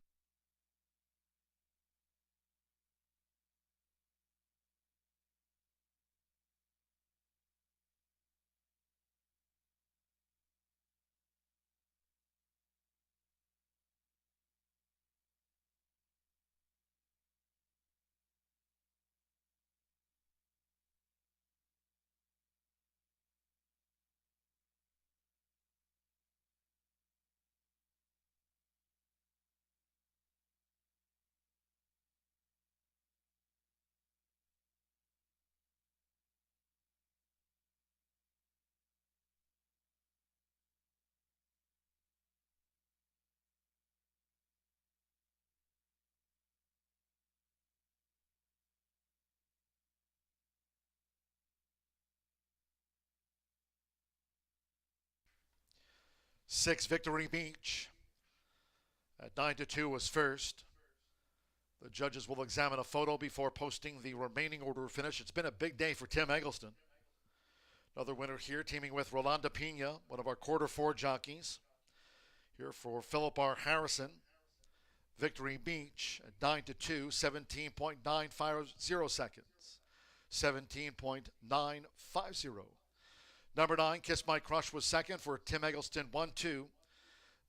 Six, Victory Beach. At 9-2 was first. The judges will examine a photo before posting the remaining order of finish. It's been a big day for Tim Eggleston. Another winner here, teaming with Rolando Pena, one of our quarter four jockeys. Here for Philip R. Harrison. Victory Beach at 9-2, 17.950 seconds. 17.950. Number 9, Kiss My Crush was second for Tim Eggleston, 1-2.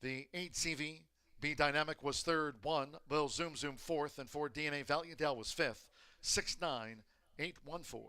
The 8 CVB Dynamic was third, 1. Lil Zoom Zoom fourth, and 4 DNA Valiandale was fifth, 6-9-8-1-4.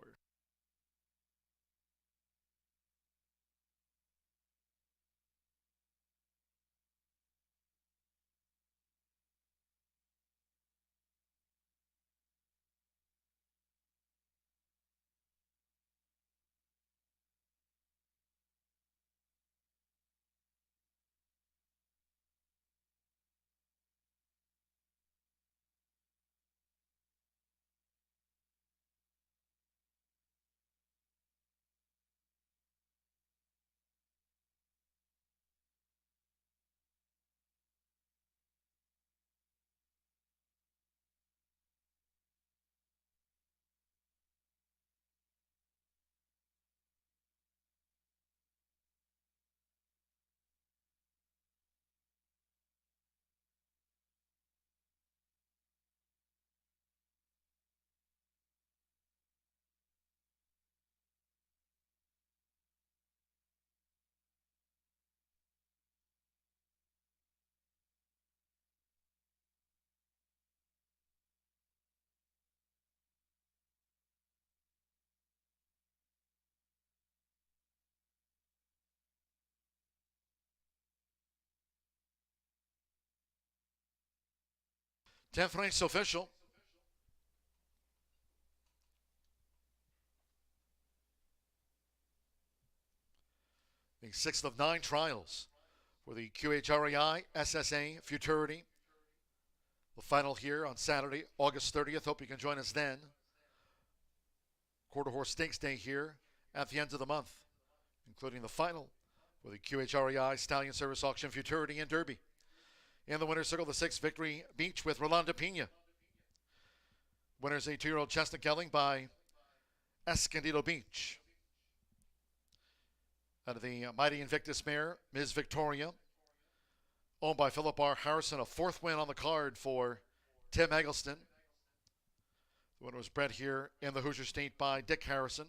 Tenth race official. The 6th of 9 trials for the QHREI SSA Futurity. The final here on Saturday, August 30th. Hope you can join us then. Quarter Horse Stakes Day here at the end of the month, including the final for the QHREI Stallion Service Auction Futurity and Derby. In the winner's circle, the 6th Victory Beach with Rolando Pena. Winner's a 2-year-old Chestnut Gelding by Escondido Beach. Out of the Mighty Invictus mare, Ms. Victoria, owned by Philip R. Harrison, a 4th win on the card for Tim Eggleston. The winner was bred here in the Hoosier State by Dick Harrison.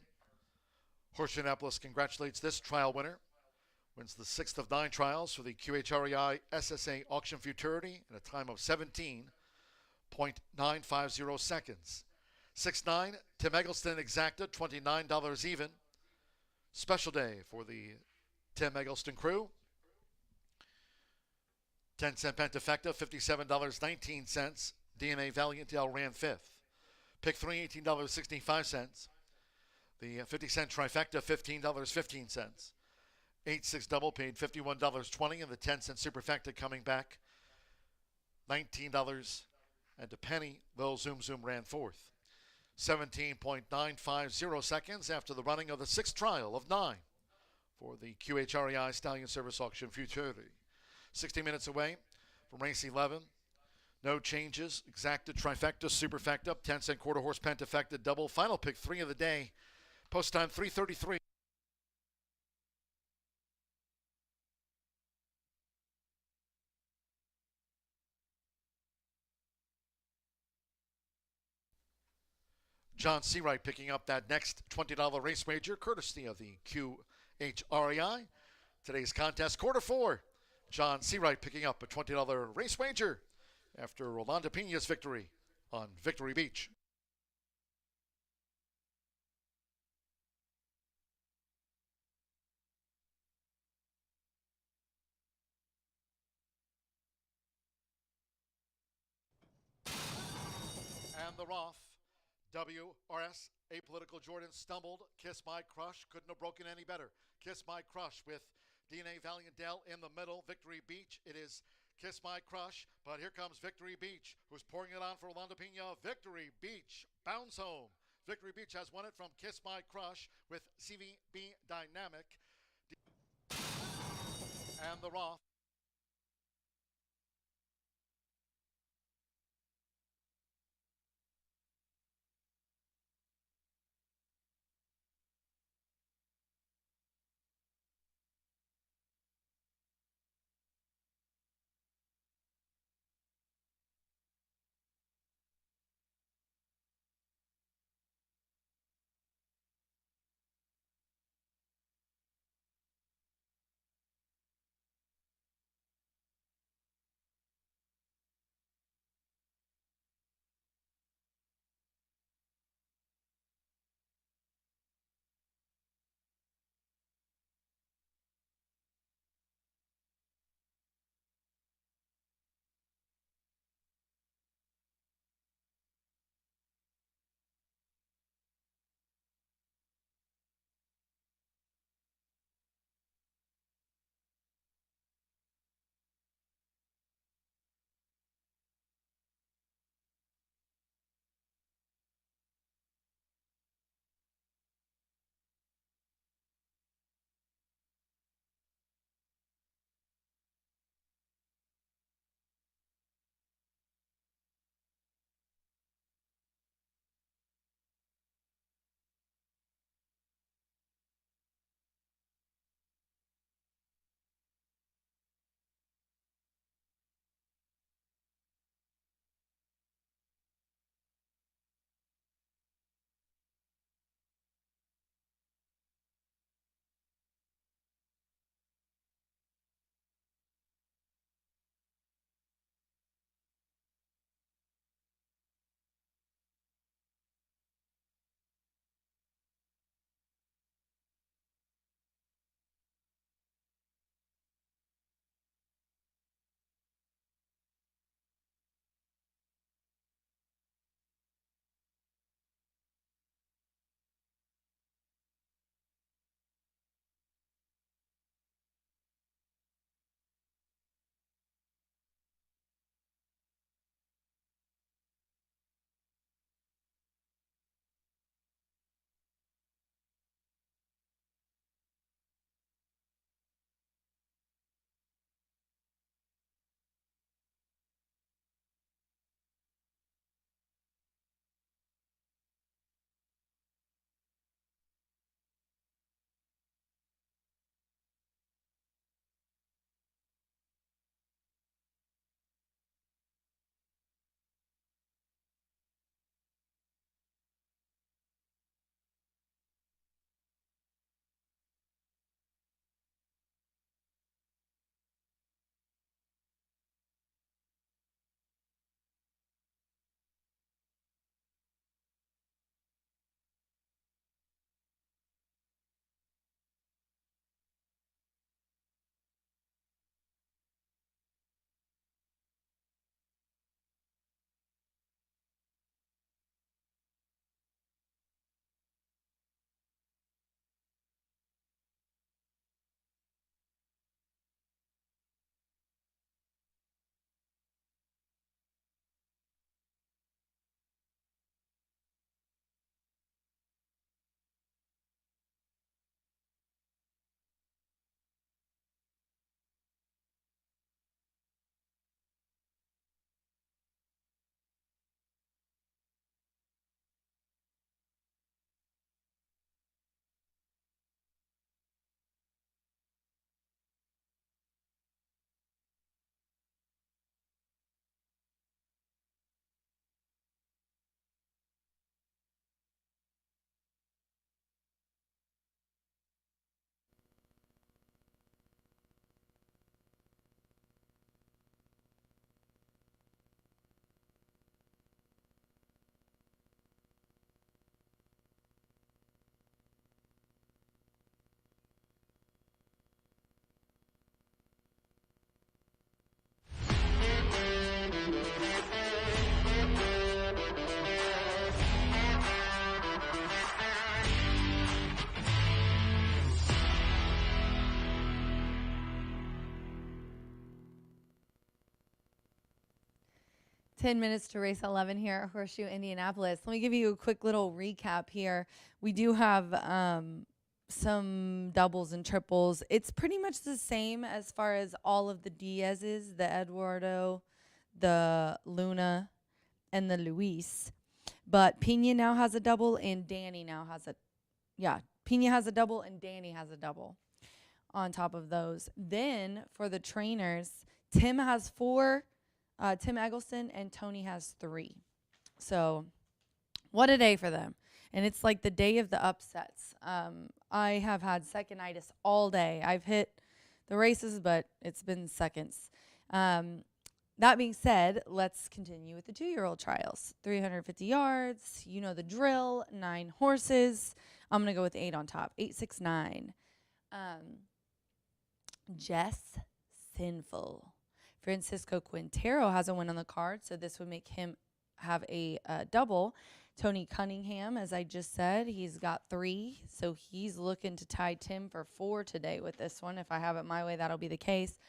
Horseshoe Indianapolis congratulates this trial winner. Wins the 6th of 9 trials for the QHREI SSA Auction Futurity in a time of 17.950 16.950 seconds. 6-9, Tim Eggleston exacta, $29 even. Special day for the Tim Eggleston crew. 10-cent Pentafecta, $57.19. DNA Valiant Dale ran fifth. Pick 3, $18.65. The 50-cent trifecta, $15.15. 8-6 double paid $51.20, and the 10-cent superfecta coming back $19 and a penny. Though Zoom Zoom ran fourth. 17.950 seconds after the running of the sixth trial of 9 for the QHREI Stallion Service Auction Futurity. 60 minutes away from race 11. No changes. Exacta, trifecta, superfecta, 10-cent quarter horse pentafecta, double. Final pick 3 of the day. Post time 3:33. John Seawright picking up that next $20 race wager, courtesy of the QHREI. Today's contest, quarter 4. John Seawright picking up a $20 race wager after Rolando Pena's victory on Victory Beach. And the Roth. WRS Apolitical Jordan stumbled. Kiss My Crush couldn't have broken any better. Kiss My Crush with DNA Valiant Dell in the middle. Victory Beach. It is Kiss My Crush, but here comes Victory Beach, who's pouring it on for Rolando Pena. Victory Beach bounds home. Victory Beach has won it from Kiss My Crush with CVB Dynamic. And the Roth. 10 minutes to race 11 here at Horseshoe Indianapolis. Let me give you a quick little recap here. We do have some doubles and triples. It's pretty much the same as far as all of the Diaz's, the Eduardo, the Luna, and the Luis. But Pena now has a double and Danny now has a, Pena has a double and Danny has a double on top of those. Then for the trainers, Tim has 4, Tim Eggleston, and Tony has 3. So what a day for them. And it's like the day of the upsets. I have had second-itis all day. I've hit the races, but it's been seconds. That being said, let's continue with the 2-year-old trials. 350 yards, you know the drill, 9 horses. I'm going to go with 8 on top, 869. Jess Sinful. Francisco Quintero has a win on the card, so this would make him have a double. Tony Cunningham, as I just said, he's got 3, so he's looking to tie Tim for 4 today with this one. If I have it my way, that'll be the case.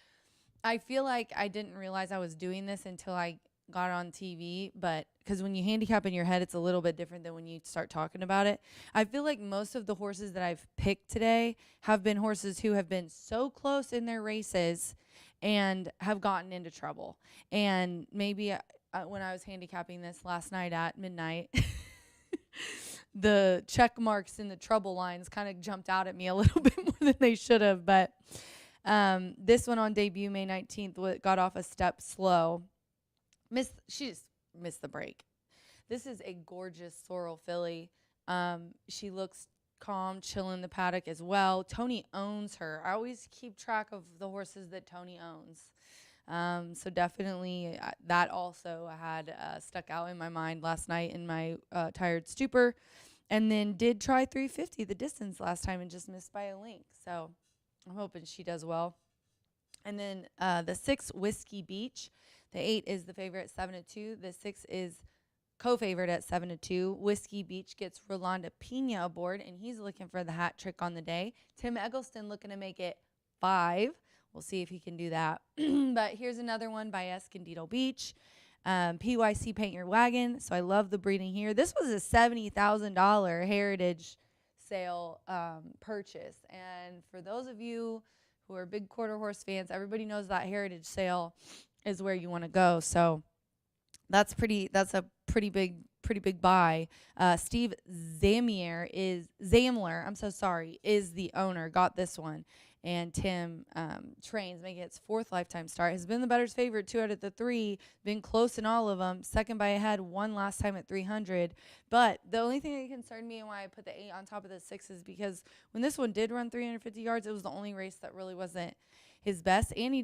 I feel like I didn't realize I was doing this until I got on TV, but because when you handicap in your head, it's a little bit different than when you start talking about it. I feel like most of the horses that I've picked today have been horses who have been so close in their races and have gotten into trouble. And maybe when I was handicapping this last night at midnight, the check marks in the trouble lines kind of jumped out at me a little bit more than they should have. But this one on debut May 19th got off a step slow. She just missed the break. This is a gorgeous sorrel filly. She looks calm, chill in the paddock as well. Tony owns her. I always keep track of the horses that Tony owns. So definitely that also had stuck out in my mind last night in my tired stupor. And then did try 350 the distance last time and just missed by a length. So I'm hoping she does well. And then the 6, Whiskey Beach. The 8 is the favorite at 7-2. The 6 is co-favorite at 7-2. Whiskey Beach gets Rolanda Pena aboard, and he's looking for the hat trick on the day. Tim Eggleston looking to make it 5. We'll see if he can do that. But here's another one by Escondido Beach. PYC Paint Your Wagon. So I love the breeding here. This was a $70,000 heritage sale purchase. And for those of you who are big quarter horse fans, everybody knows that heritage sale is where you want to go. So that's a pretty big buy. Steve Zamler is the owner, got this one. And Tim trains, making its 4th lifetime start. Has been the bettor's favorite 2 out of the 3. Been close in all of them. Second by a head, 1 last time at 300. But the only thing that concerned me and why I put the 8 on top of the 6 is because when this one did run 350 yards, it was the only race that really wasn't his best. And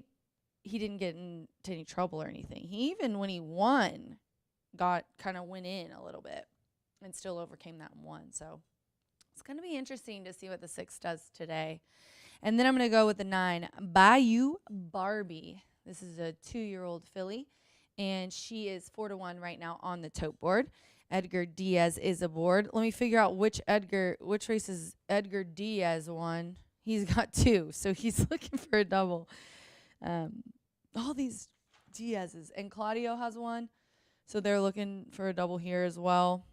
he didn't get into any trouble or anything. He even, when he won, went in a little bit and still overcame that and won. So it's going to be interesting to see what the 6 does today. And then I'm going to go with the 9, Bayou Barbie. This is a 2-year-old filly, and she is 4-1 right now on the tote board. Edgar Diaz is aboard. Let me figure out which race is Edgar Diaz won. He's got 2, so he's looking for a double. All these Diaz's. And Claudio has 1, so they're looking for a double here as well.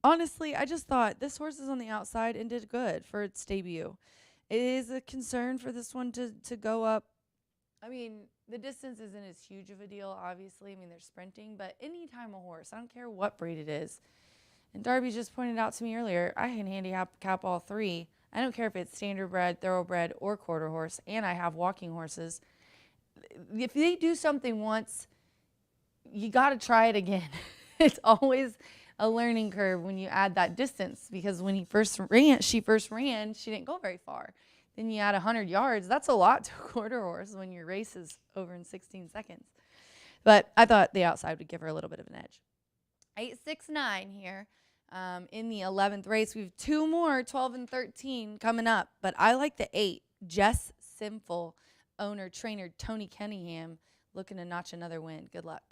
Honestly, I just thought this horse is on the outside and did good for its debut. It is a concern for this one to go up. I mean, the distance isn't as huge of a deal, obviously. I mean, they're sprinting, but any time a horse, I don't care what breed it is. And Darby just pointed out to me earlier, I can handicap all 3. I don't care if it's standardbred, thoroughbred, or quarter horse, and I have walking horses. If they do something once, you got to try it again. It's always a learning curve when you add that distance, because when she first ran, she didn't go very far. Then you add 100 yards. That's a lot to a quarter horse when your race is over in 16 seconds. But I thought the outside would give her a little bit of an edge. 869 here in the 11th race. We have 2 more, 12 and 13 coming up. But I like the 8, Jess Sinful, owner, trainer Tony Cunningham, looking to notch another win. Good luck.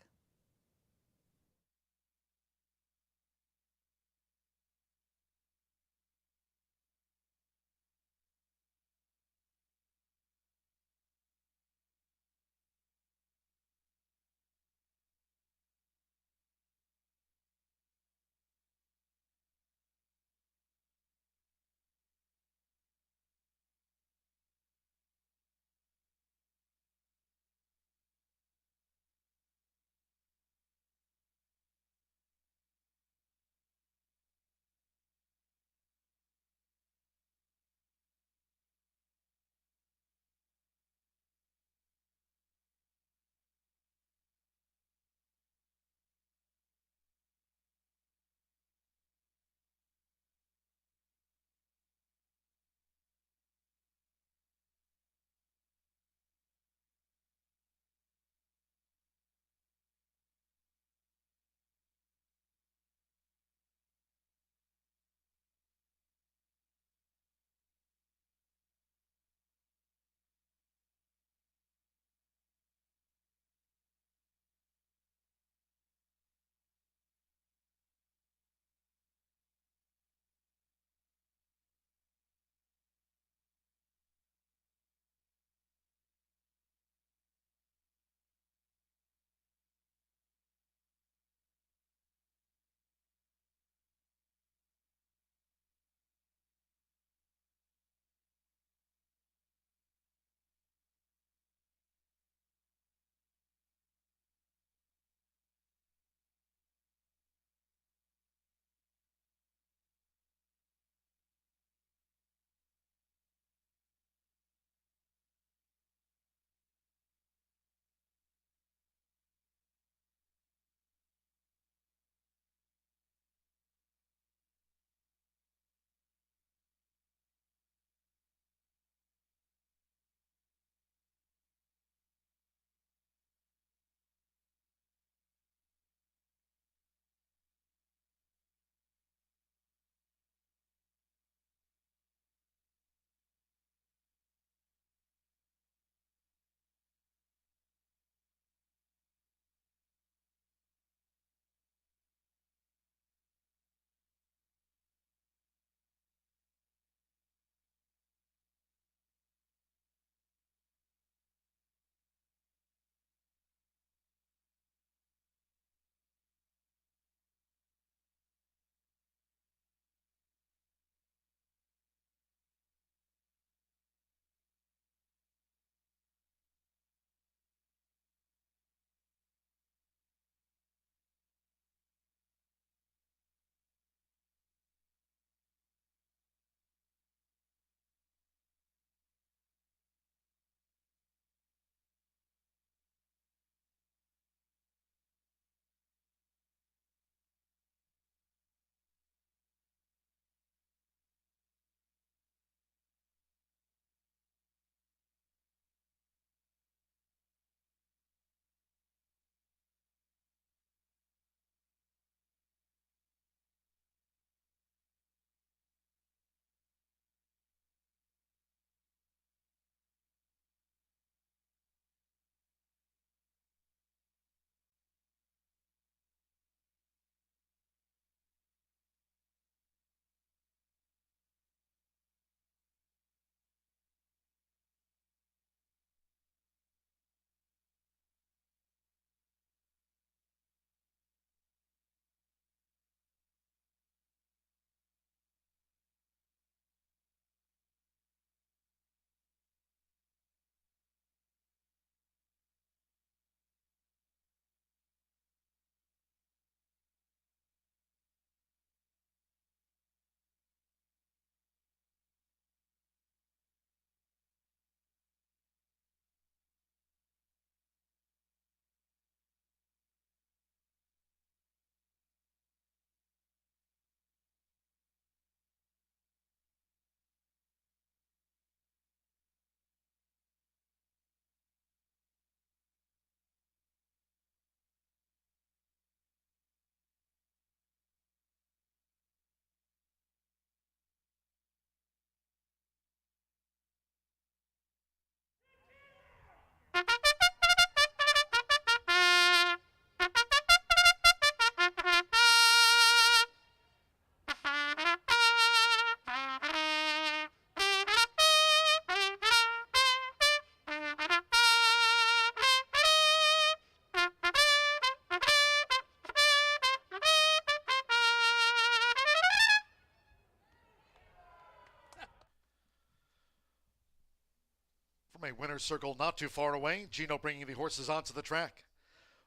From a winner's circle not too far away, Gino bringing the horses onto the track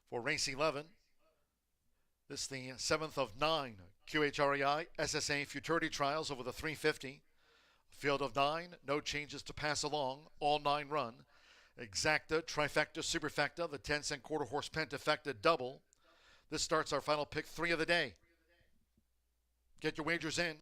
for race 11. This is the 7th of 9 QHREI SSA Futurity trials over the 350. Field of 9, no changes to pass along, all 9 run. Exacta, trifecta, superfecta, the 10-cent quarter horse pentafecta double. This starts our final pick 3 of the day. Get your wagers in.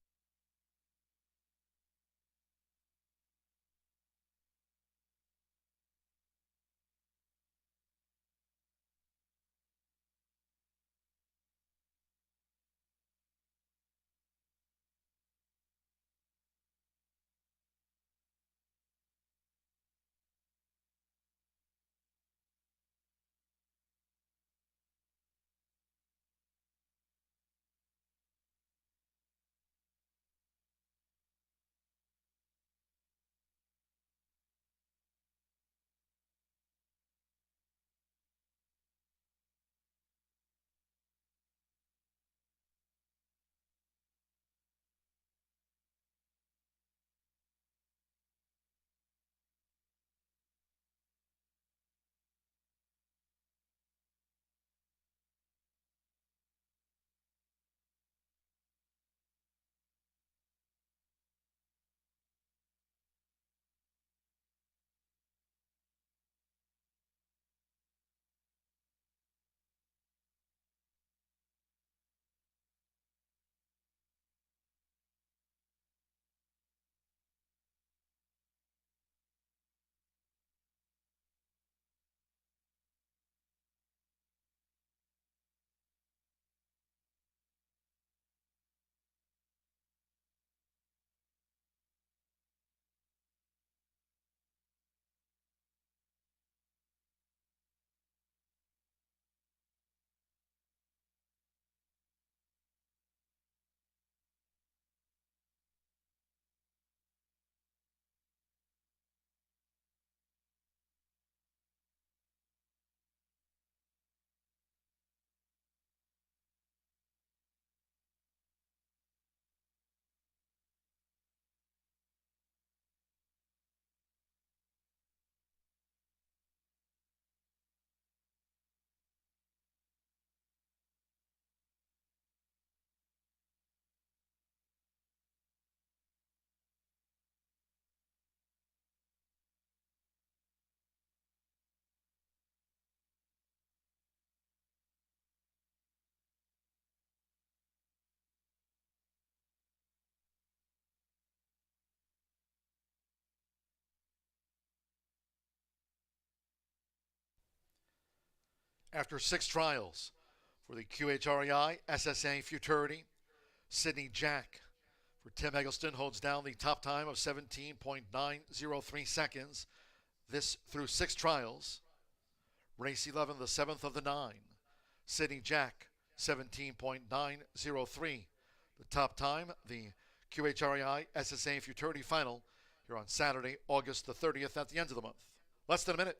After 6 trials for the QHREI SSA Futurity, Sydney Jack for Tim Eggleston holds down the top time of 17.903 seconds. This through 6 trials. Race 11, the 7th of the 9. Sydney Jack, 17.903. The top time, the QHREI SSA Futurity Final here on Saturday, August the 30th at the end of the month. Less than a minute.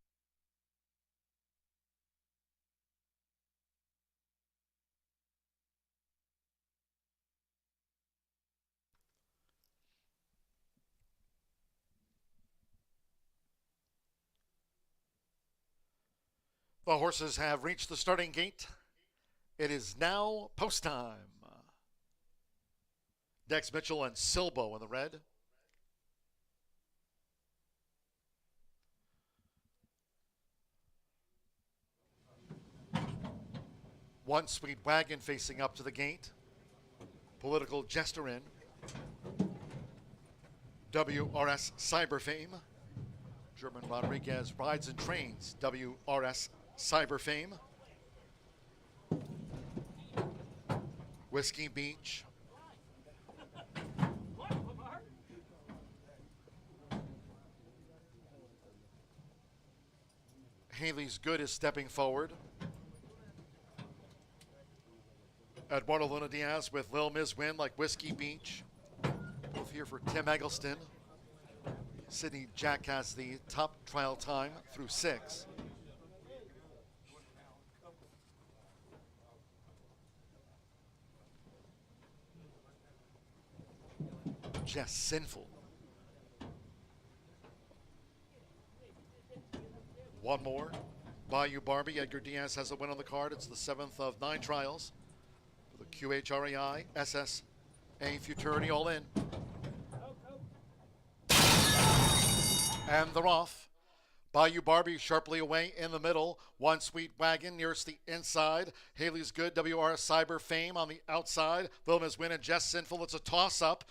The horses have reached the starting gate. It is now post time. Dex Mitchell and Silbo in the red. One Sweet Wagon facing up to the gate. Political Jester in. WRS Cyber Fame. German Rodriguez rides and trains. WRS Cyber Fame. Whiskey Beach. Haley's Good is stepping forward. Eduardo Luna Diaz with Lil Miz Win like Whiskey Beach. Both here for Tim Eggleston. Sydney Jack has the top trial time through 6. Just Sinful. One more. Bayou Barbie, Edgar Diaz has a win on the card. It's the 7th of 9 trials for the QHRAI SSA Futurity all in. And they're off. Bayou Barbie sharply away in the middle. One Sweet Wagon nearest the inside. Haley's Good, WR Cyber Fame on the outside. Vilma's Win and Jess Sinful. It's a toss-up.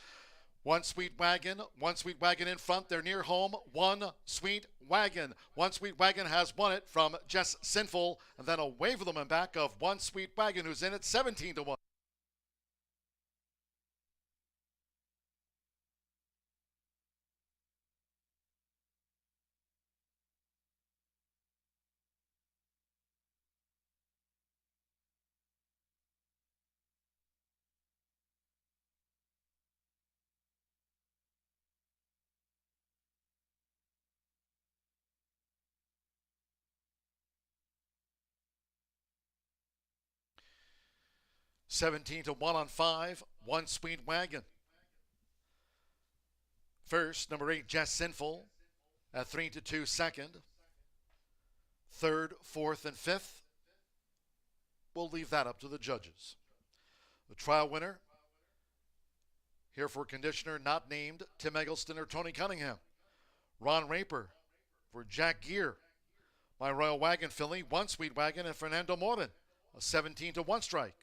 One Sweet Wagon in front. They're near home. One Sweet Wagon. One Sweet Wagon has won it from Jess Sinful. And then a wave of them in back of One Sweet Wagon, who's in at 17-1. $17-1 on 5. One Sweet Wagon. First, number 8, Jess Sinful at 3-2 second. Third, fourth, and fifth. We'll leave that up to the judges. The trial winner, here for conditioner not named Tim Eggleston or Tony Cunningham. Ron Raper for Jack Gear. My Royal Wagon filly, One Sweet Wagon, and Fernando Morton. A 17-1 strike.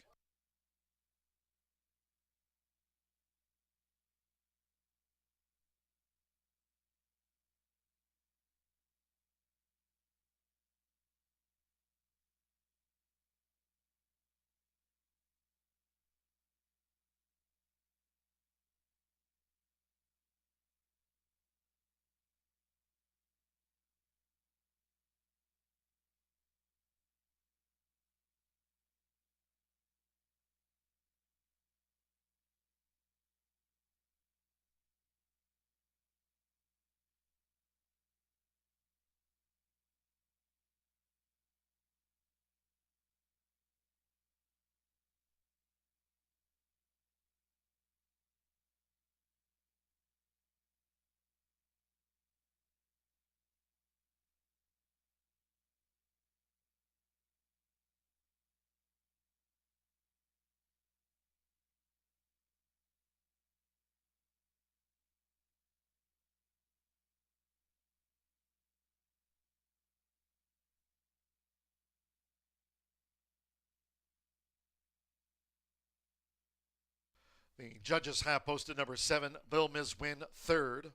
The judges have posted number 7, Lil Miz Win, third.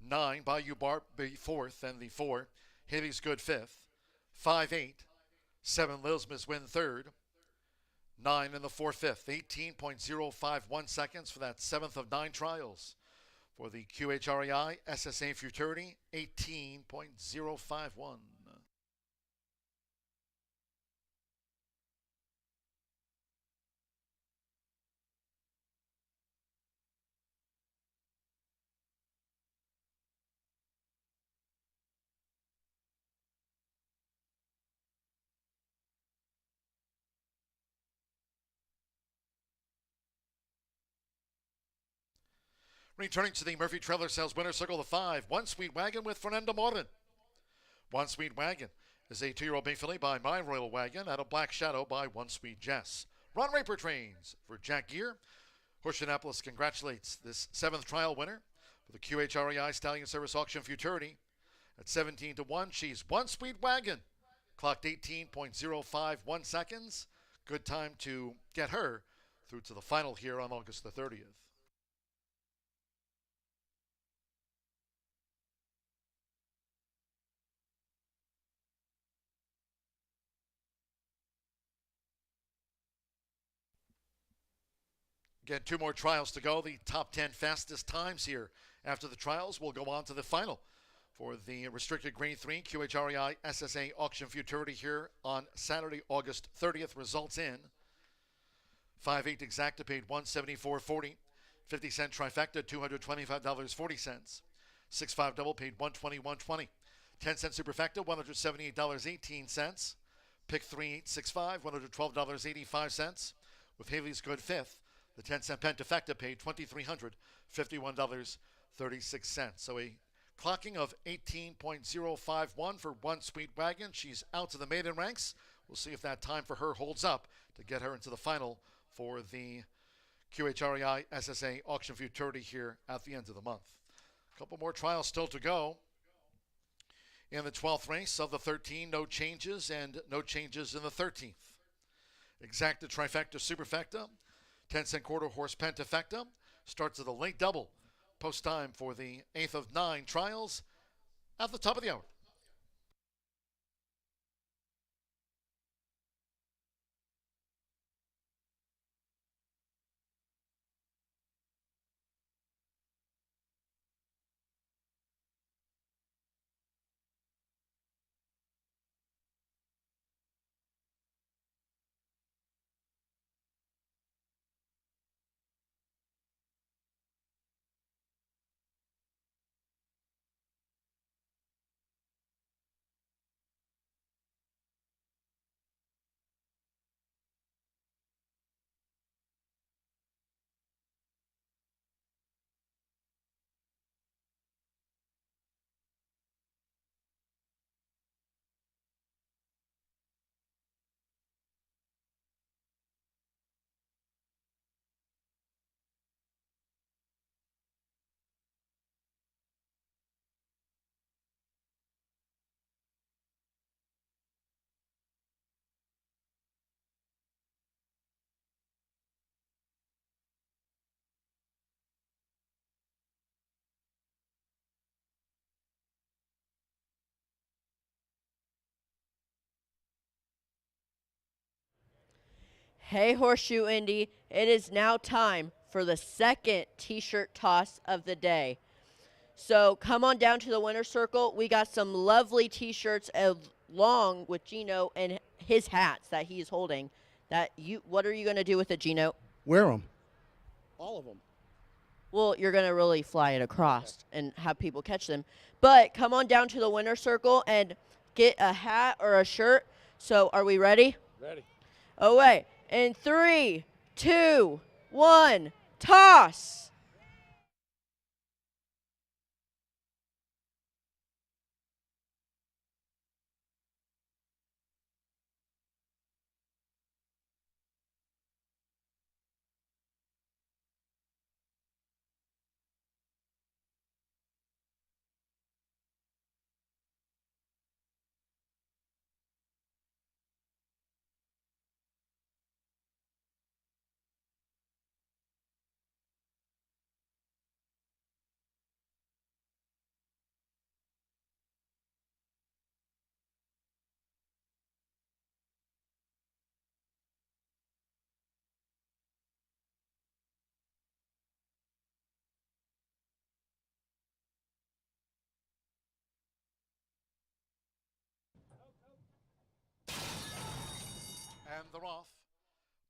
9, Bayou Barbie, fourth, and the 4, Haley's Good, fifth. 5, 8, 7, Lil Miz Win, third. 9 in the 4th, fifth. 18.051 seconds for that 7th of 9 trials. For the QHRAI SSA Futurity, 18.051. Returning to the Murphy Trailer Sales Winner Circle, the 5, One Sweet Wagon with Fernando Morton. One Sweet Wagon is a 2-year-old bay filly by My Royal Wagon at a Black Shadow by One Sweet Jess. Ron Raper trains for Jack Gear. Horseshoe Indianapolis congratulates this 7th trial winner for the QHRAI Stallion Service Auction Futurity. At 17-1, she's One Sweet Wagon. Clocked 18.051 seconds. Good time to get her through to the final here on August the 30th. Again, 2 more trials to go. The top 10 fastest times here after the trials will go on to the final for the restricted Grade 3 QHRAI SSA Auction Futurity here on Saturday, August 30th. Results in 5-8 exacta paid $174.40. 50-cent trifecta $225.40. 6-5 double paid $121.20. 10-cent superfecta $178.18. Pick 3-8-6-5 $112.85. With Haley's Good, fifth. The 10-cent pentafecta paid $2,351.36. So a clocking of 18.051 for One Sweet Wagon. She's out to the maiden ranks. We'll see if that time for her holds up to get her into the final for the QHREI SSA Auction Futurity here at the end of the month. A couple more trials still to go. In the 12th race of the 13, no changes and no changes in the 13th. Exacta Trifecta Superfecta, 10-cent quarter horse Pentafecta, starts at the late double. Post time for the 8th of 9 trials at the top of the hour. Hey, Horseshoe Indy, it is now time for the second t-shirt toss of the day. So come on down to the winner's circle. We got some lovely t-shirts along with Gino and his hats that he's holding. What are you going to do with it, Gino? Wear them. All of them. Well, you're going to really fly it across and have people catch them. But come on down to the winner's circle and get a hat or a shirt. So are we ready? Ready. Oh, wait. In 3, 2, 1, toss! And they're off.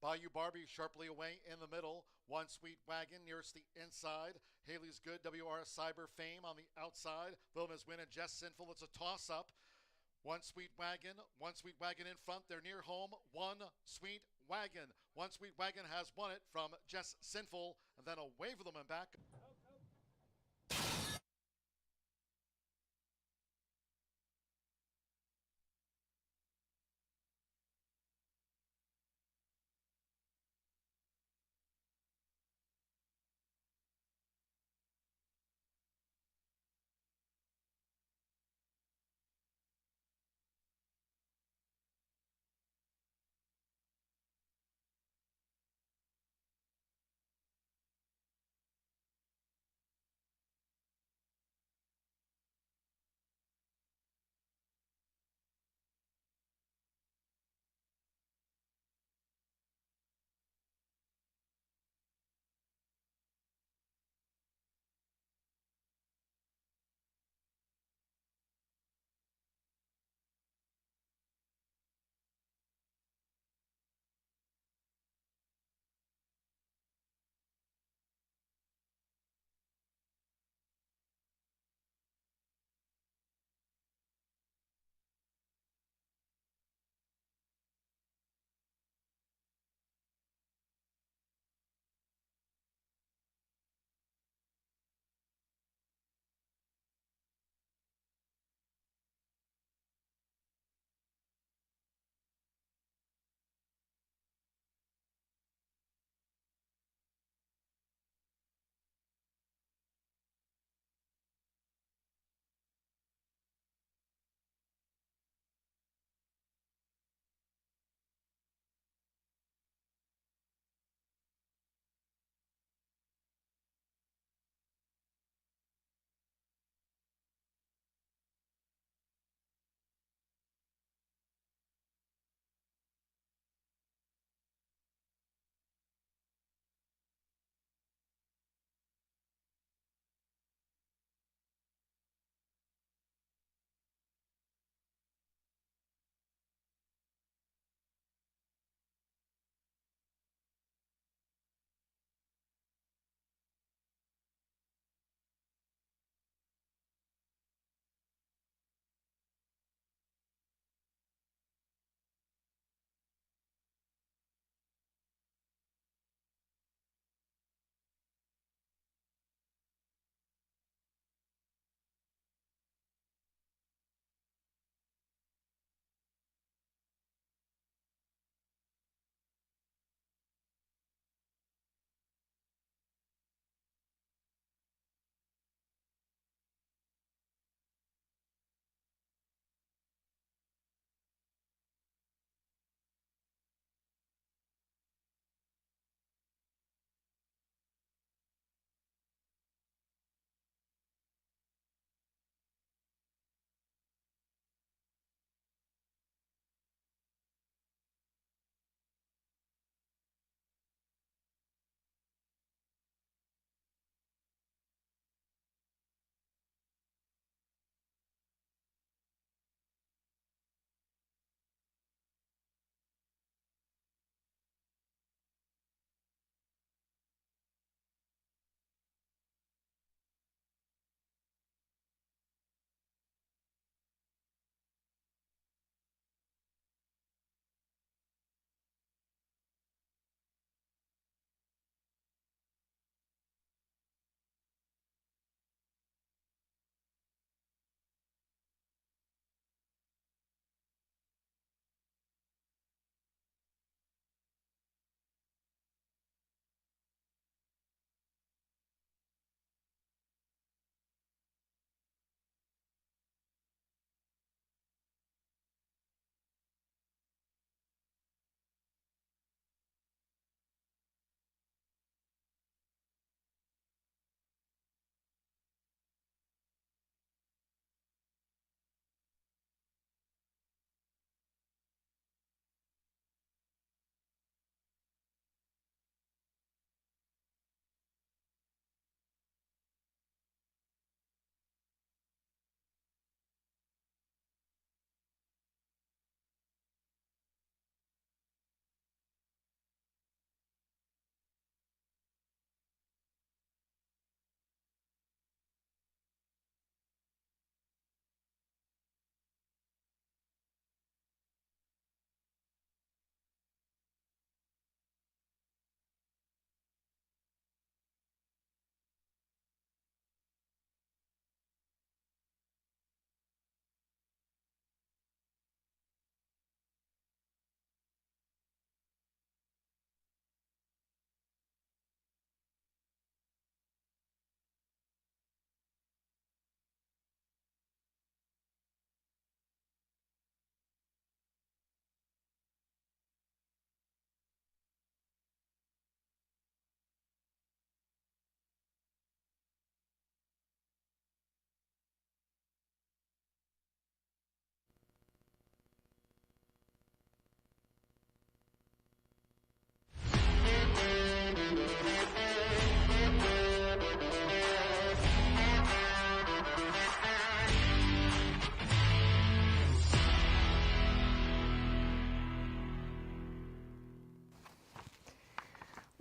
Bayou Barbie sharply away in the middle. One Sweet Wagon nearest the inside. Haley's Good, WR Cyber Fame on the outside. Vilma's Win and Jess Sinful. It's a toss-up. One Sweet Wagon in front. They're near home. One Sweet Wagon. One Sweet Wagon has won it from Jess Sinful. And then away for them and back.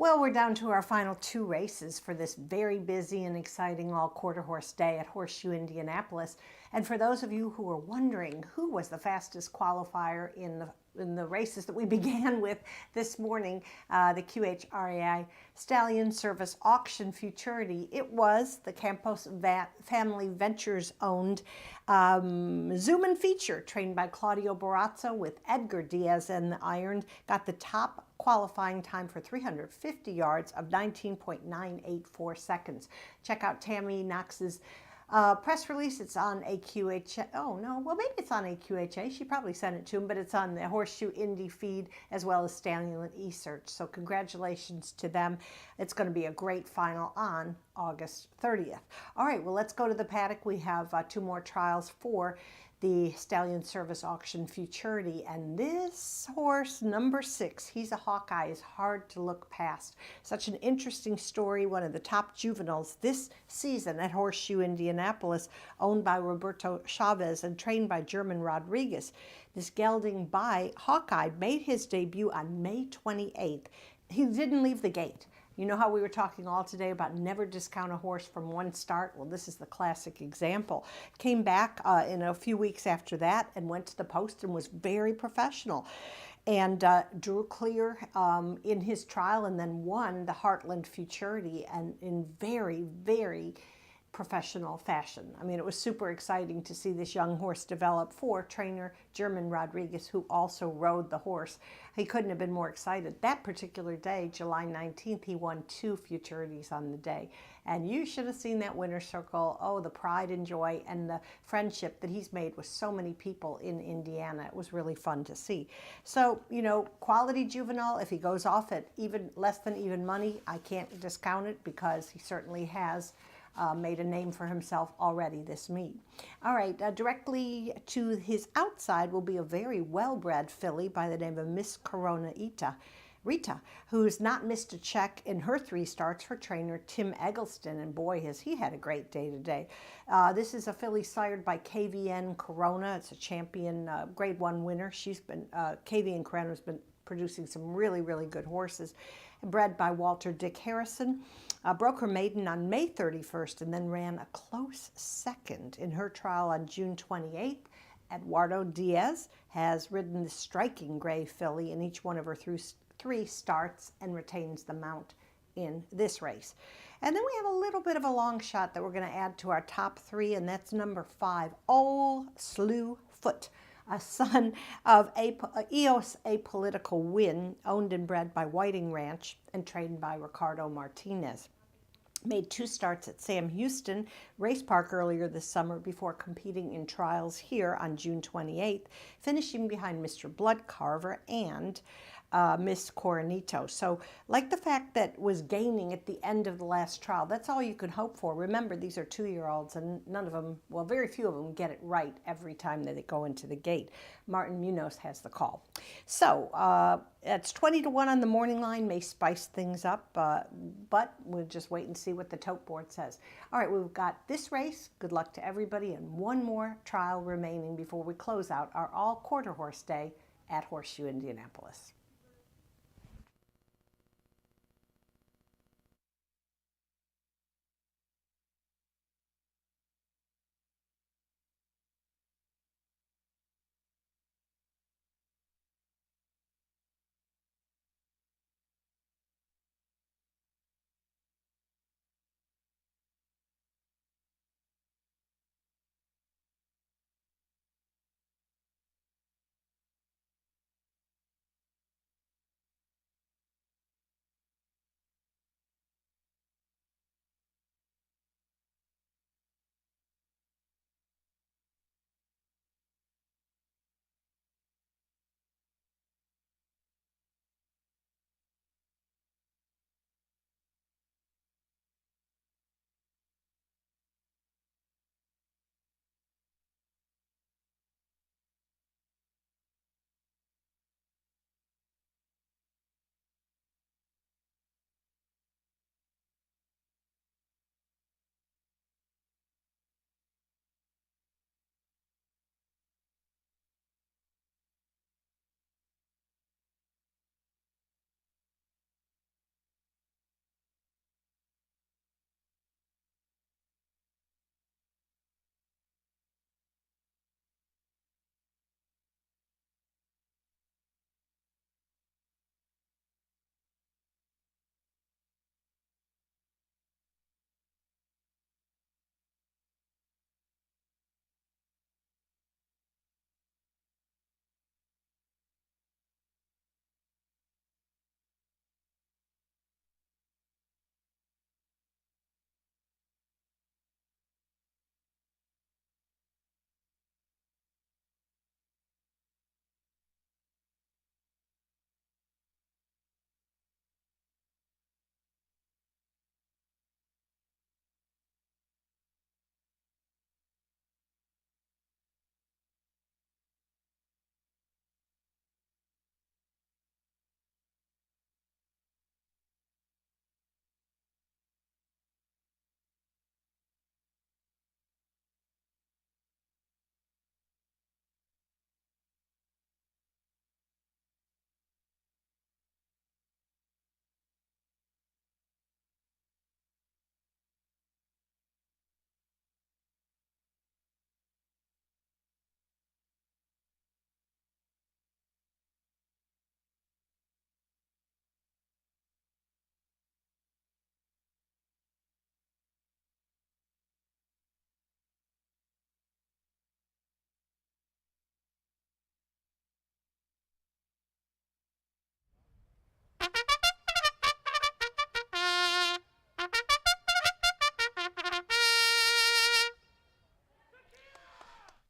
Well, we're down to our final 2 races for this very busy and exciting all-quarter horse day at Horseshoe Indianapolis. And for those of you who are wondering who was the fastest qualifier in the races that we began with this morning, the QHRAI Stallion Service Auction Futurity, it was the Campos Family Ventures owned Zoom and Feature, trained by Claudio Barazzo with Edgar Diaz and the Iron, got the top qualifying time for 350 yards of 19.984 seconds. Check out Tammy Knox's press release. It's on AQHA. Oh, no. Well, maybe it's on AQHA. She probably sent it to him, but it's on the Horseshoe Indy feed as well as Stallion eSearch. So congratulations to them. It's going to be a great final on August 30th. All right, well, let's go to the paddock. We have 2 more trials for the Stallion Service Auction Futurity, and this horse, number 6, he's a Hawkeye, is hard to look past. Such an interesting story, one of the top juveniles this season at Horseshoe Indianapolis, owned by Roberto Chavez and trained by German Rodriguez. This gelding by Hawkeye made his debut on May 28th. He didn't leave the gate. You know how we were talking all today about never discount a horse from one start? Well, this is the classic example. Came back in a few weeks after that and went to the post and was very professional. And drew clear in his trial and then won the Heartland Futurity, and in very, very professional fashion. I mean, it was super exciting to see this young horse develop for trainer German Rodriguez, who also rode the horse. He couldn't have been more excited. That particular day, July 19th, he won 2 Futurities on the day. And you should have seen that winner's circle. Oh, the pride and joy and the friendship that he's made with so many people in Indiana. It was really fun to see. So, you know, quality juvenile, if he goes off at even less than even money, I can't discount it because he certainly has made a name for himself already this meet. All right, directly to his outside will be a very well-bred filly by the name of Miss Corona Rita, who's not missed a check in her 3 starts for trainer Tim Eggleston, and boy, has he had a great day today. This is a filly sired by KVN Corona. It's a champion Grade 1 winner. She's been, KVN Corona has been producing some really, really good horses. Bred by Walter Dick Harrison. Broke her maiden on May 31st and then ran a close second in her trial on June 28th. Eduardo Diaz has ridden the striking gray filly in each one of her 3 starts and retains the mount in this race. And then we have a little bit of a long shot that we're going to add to our top 3, and that's number 5, Old Slew Foot, a son of EOS Apolitical Win, owned and bred by Whiting Ranch and trained by Ricardo Martinez. Made 2 starts at Sam Houston Race Park earlier this summer before competing in trials here on June 28th, finishing behind Mr. Bloodcarver and Miss Coronito. So like the fact that was gaining at the end of the last trial, that's all you could hope for. Remember, these are 2-year-olds and none of them, well, very few of them get it right every time that they go into the gate. Martin Munoz has the call. So that's 20-1 on the morning line, may spice things up, but we'll just wait and see what the tote board says. All right, we've got this race. Good luck to everybody, and 1 more trial remaining before we close out our all-quarter horse day at Horseshoe Indianapolis.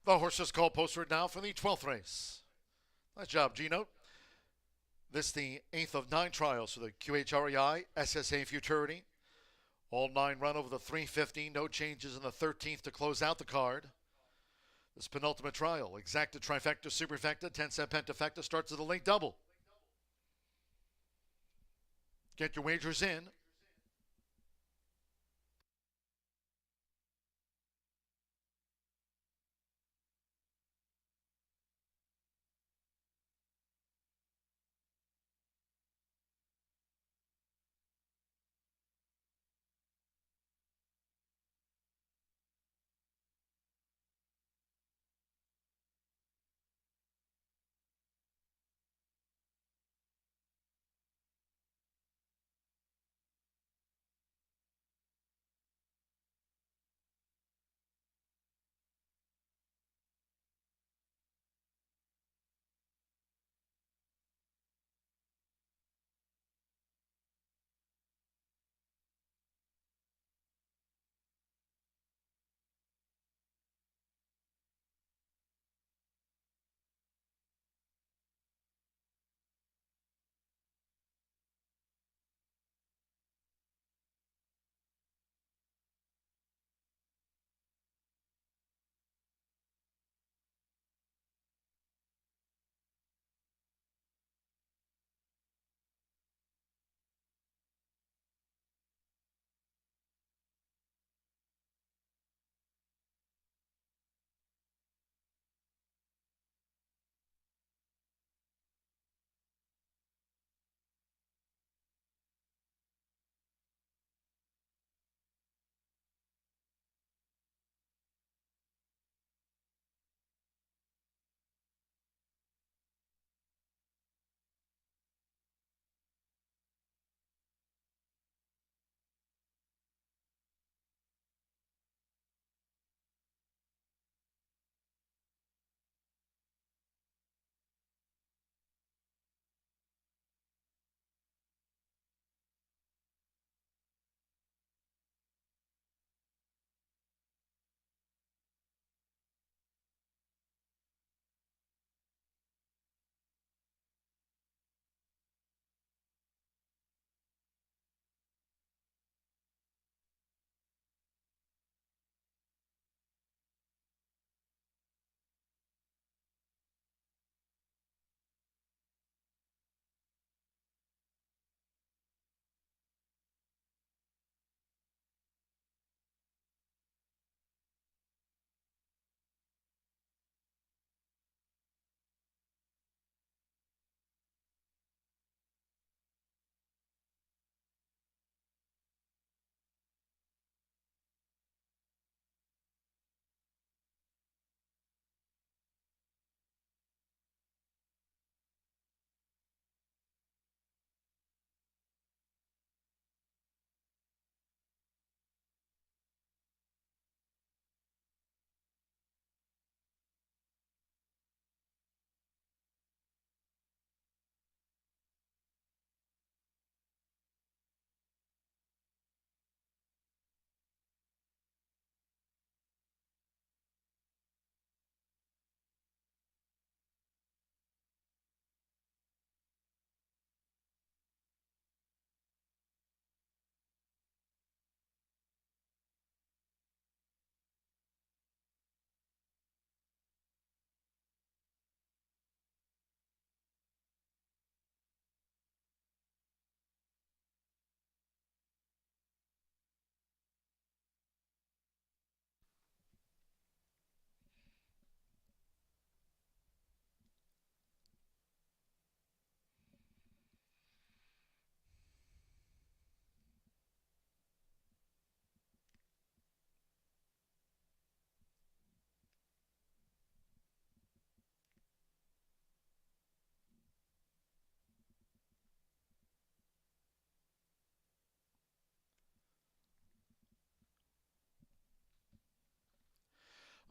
The horses called posted now for the 12th race. Nice job, Gino. This the 8th of 9 trials for the QHREI SSA Futurity. All 9 run over the 350. No changes in the 13th to close out the card. This penultimate trial, exacta, trifecta, superfecta, 10-cent pentafecta, starts at a link double. Get your wagers in.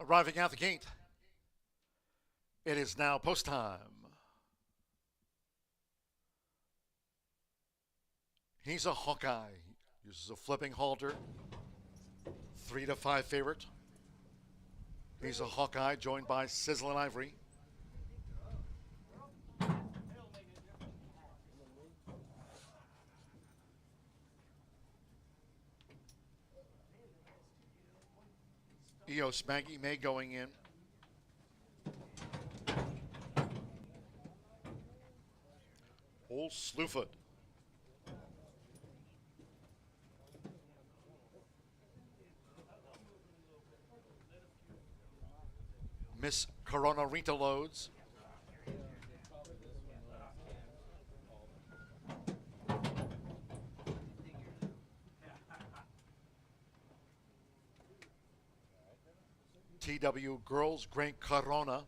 Arriving out the gate, it is now post time. He's a Hawkeye. Uses a flipping halter. 3-5 favorite. He's a Hawkeye, joined by Sizzlin' Ivory. Eos Maggie May going in. Old Slewfoot. Miss Corona Rita loads. TW Girls Great Corona.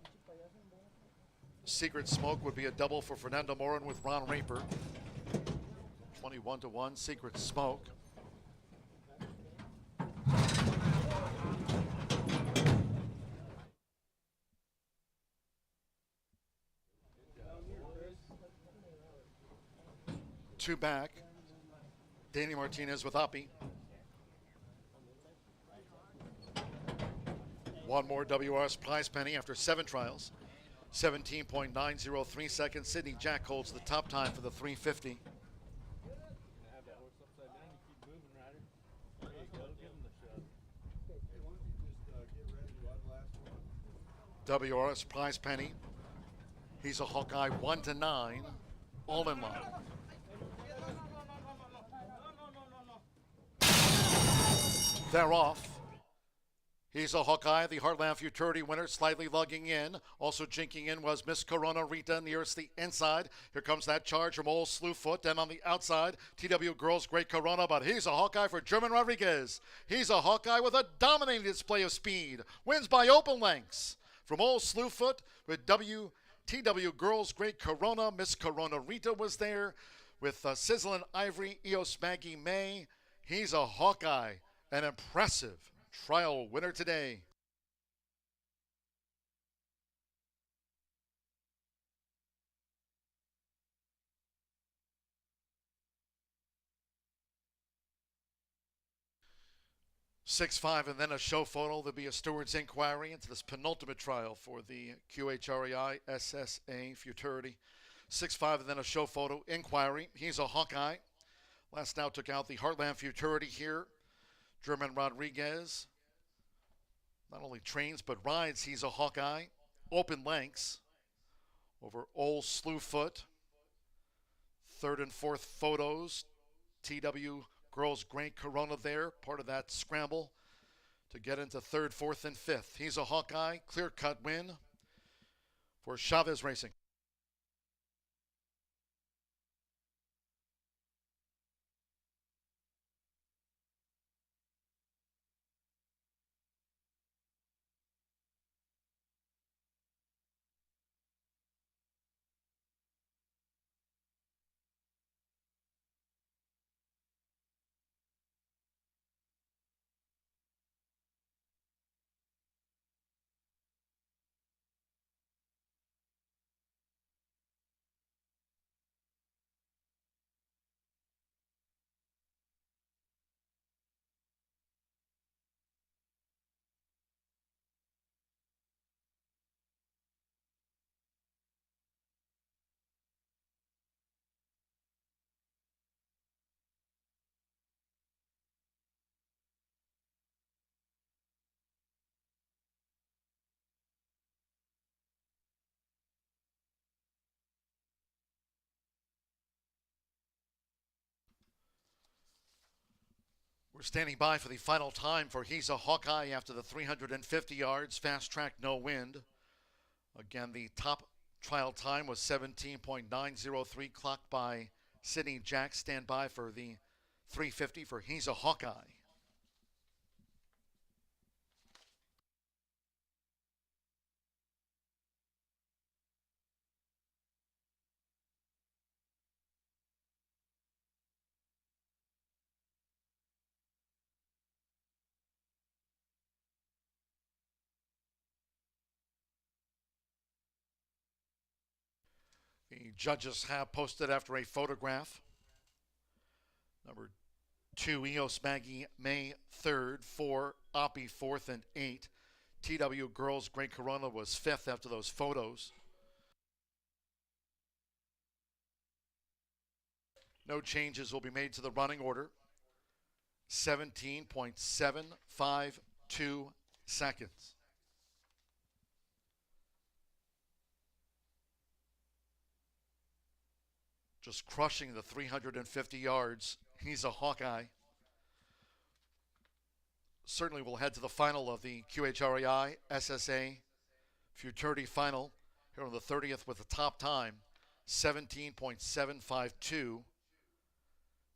Secret Smoke would be a double for Fernando Morin with Ron Raper. 21-1 Secret Smoke. Two back. Danny Martinez with Oppie. One more WRS prize penny after 7 trials. 17.903 seconds. Sydney Jack holds the top time for the 350. WRS prize penny. He's a Hawkeye 1-9. All in line. They're off. He's a Hawkeye, the Heartland Futurity winner, slightly lugging in. Also jinking in was Miss Corona Rita nearest the inside. Here comes that charge from Old Slewfoot. And on the outside, TW Girls Great Corona, but he's a Hawkeye for German Rodriguez. He's a Hawkeye with a dominating display of speed. Wins by open lengths. From Old Slewfoot with TW Girls Great Corona. Miss Corona Rita was there with Sizzlin' Ivory, Eos Maggie May. He's a Hawkeye, an impressive trial winner today. (6-5) and then a show photo. There'll be a steward's inquiry into this penultimate trial for the QHREI SSA Futurity. 6-5 and then a show photo inquiry. He's a Hawkeye. Last now took out the Heartland Futurity here. German Rodriguez not only trains but rides. He's a Hawkeye. Open lengths over Old Slewfoot. Third and fourth photos. TW Girls Great Corona there, part of that scramble to get into third, fourth, and fifth. He's a Hawkeye. Clear-cut win for Chavez Racing. We're standing by for the final time for He's a Hawkeye after the 350 yards. Fast track, no wind. Again, the top trial time was 17.903, clocked by Sydney Jack. Stand by for the 350 for He's a Hawkeye. The judges have posted after a photograph. Number 2, Eos Maggie May 3rd, 4, Oppie 4th, and 8. TW Girls Great Corona was fifth after those photos. No changes will be made to the running order. 17.752 seconds. Just crushing the 350 yards. He's a Hawkeye. Certainly we'll head to the final of the QHREI SSA Futurity final here on the 30th with the top time, 17.752.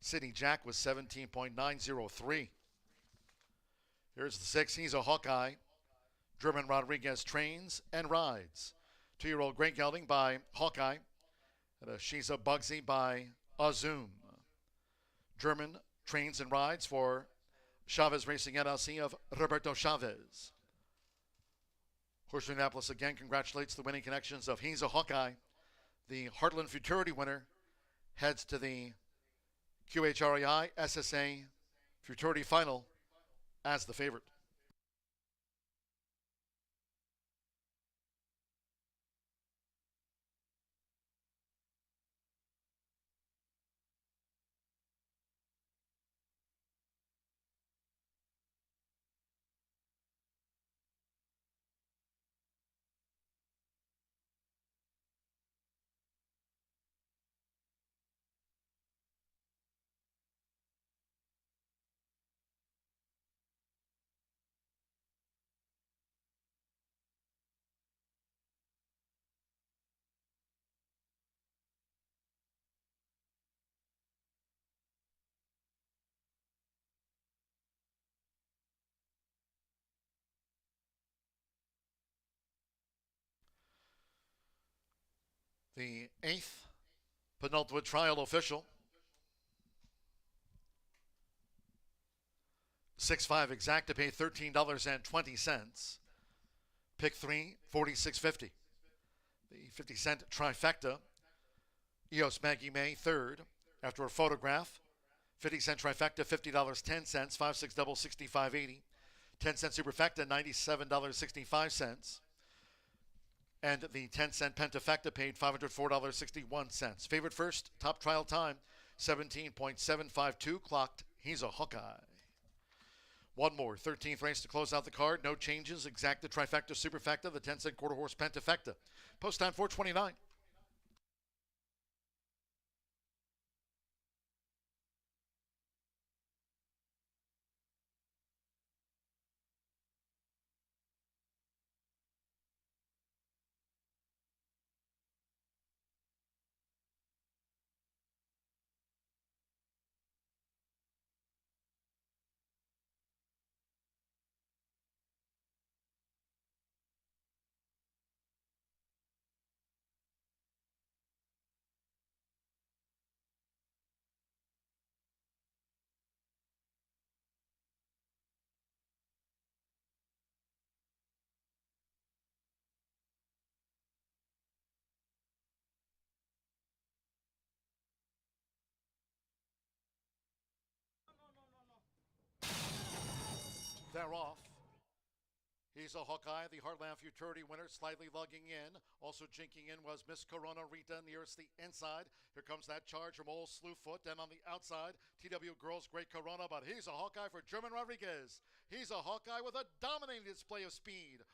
Sydney Jack was 17.903. Here's the 6. He's a Hawkeye. German Rodriguez trains and rides. 2-year-old Great Gelding by Hawkeye. And a She's a Bugsy by Azum. German trains and rides for Chavez Racing LLC of Roberto Chavez. Horseshoe Indianapolis again congratulates the winning connections of He's a Hawkeye. The Heartland Futurity winner heads to the QHREI SSA Futurity final as the favorite. The 8th penultimate trial official. 6-5 exact to pay $13.20. Pick 3, $46.50. The 50-cent trifecta. EOS Maggie May, third. After a photograph, 50-cent trifecta, $50.10. 5-6 double, $65.80. 10-cent superfecta, $97.65. And the 10-cent pentafecta paid $504.61. Favorite first, top trial time, 17.752, clocked. He's a Hawkeye. One more, 13th race to close out the card. No changes. Exacta, trifecta, superfecta, the 10-cent quarter horse pentafecta. Post time 4:29. They're off. He's a Hawkeye, the Heartland Futurity winner, slightly lugging in. Also jinking in was Miss Corona Rita nearest the inside. Here comes that charge from old Slewfoot. And on the outside, TW Girls Great Corona, but he's a Hawkeye for German Rodriguez. He's a Hawkeye with a dominating display of speed.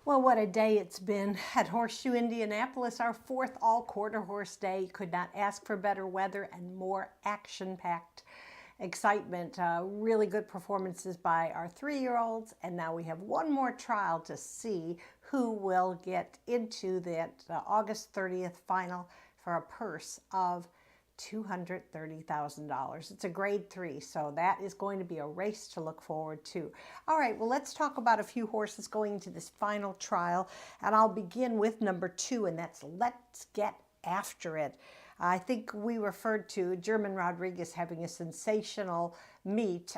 Well, what a day it's been at Horseshoe Indianapolis, our fourth all-quarter horse day. Could not ask for better weather and more action-packed excitement. Really good performances by our 3-year-olds, and now we have one more trial to see who will get into that August 30th final for a purse of $230,000. It's a grade 3, so that is going to be a race to look forward to. All right, well, let's talk about a few horses going into this final trial, and I'll begin with number 2, and that's Let's Get After It. I think we referred to German Rodriguez having a sensational meet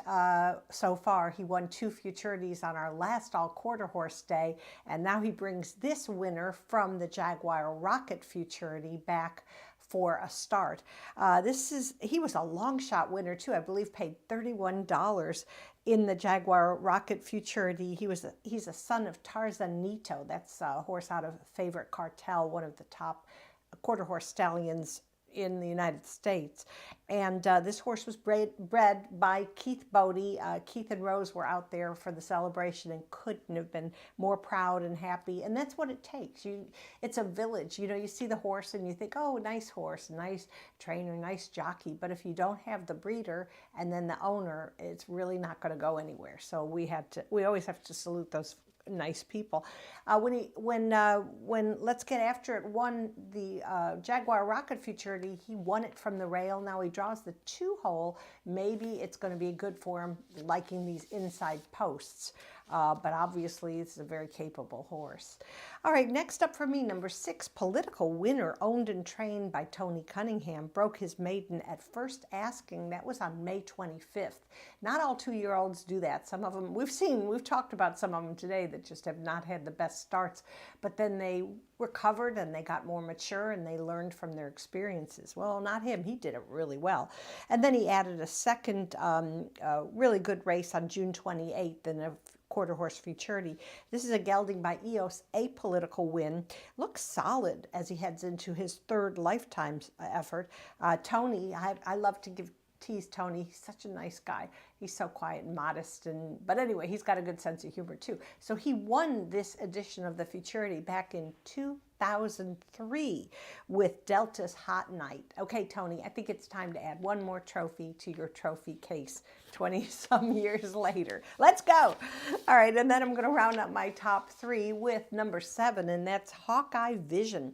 so far. He won 2 Futurities on our last all-quarter horse day, and now he brings this winner from the Jaguar Rocket Futurity back for a start. He was a long shot winner too. I believe paid $31 in the Jaguar Rocket Futurity. He's a son of Tarzan Nito. That's a horse out of Favorite Cartel, one of the top quarter horse stallions in the United States. And this horse was bred by Keith Bodie. Keith and Rose were out there for the celebration and couldn't have been more proud and happy. And that's what it takes. It's a village. You know, you see the horse and you think, oh, nice horse, nice trainer, nice jockey. But if you don't have the breeder and then the owner, it's really not going to go anywhere. So we always have to salute those nice people. When Let's Get After It won the Jaguar Rocket Futurity, he won it from the rail. Now he draws the 2-hole. Maybe it's going to be good for him, liking these inside posts. But obviously, it's a very capable horse. All right, next up for me, number 6, Political Winner, owned and trained by Tony Cunningham, broke his maiden at first asking. That was on May 25th. Not all 2-year-olds do that. Some of them, we've talked about some of them today that just have not had the best starts, but then they recovered and they got more mature and they learned from their experiences. Well, not him. He did it really well. And then he added a second really good race on June 28th in a quarter horse Futurity. This is a gelding by EOS, Apolitical Win. Looks solid as he heads into his 3rd lifetime effort. Tony, I love to tease Tony. He's such a nice guy. He's so quiet and modest, but anyway, he's got a good sense of humor too. So he won this edition of the Futurity back in 2003 with Delta's Hot Night. Okay, Tony, I think it's time to add one more trophy to your trophy case 20-some years later. Let's go. All right, and then I'm going to round up my top 3 with number 7, and that's Hawkeye Vision.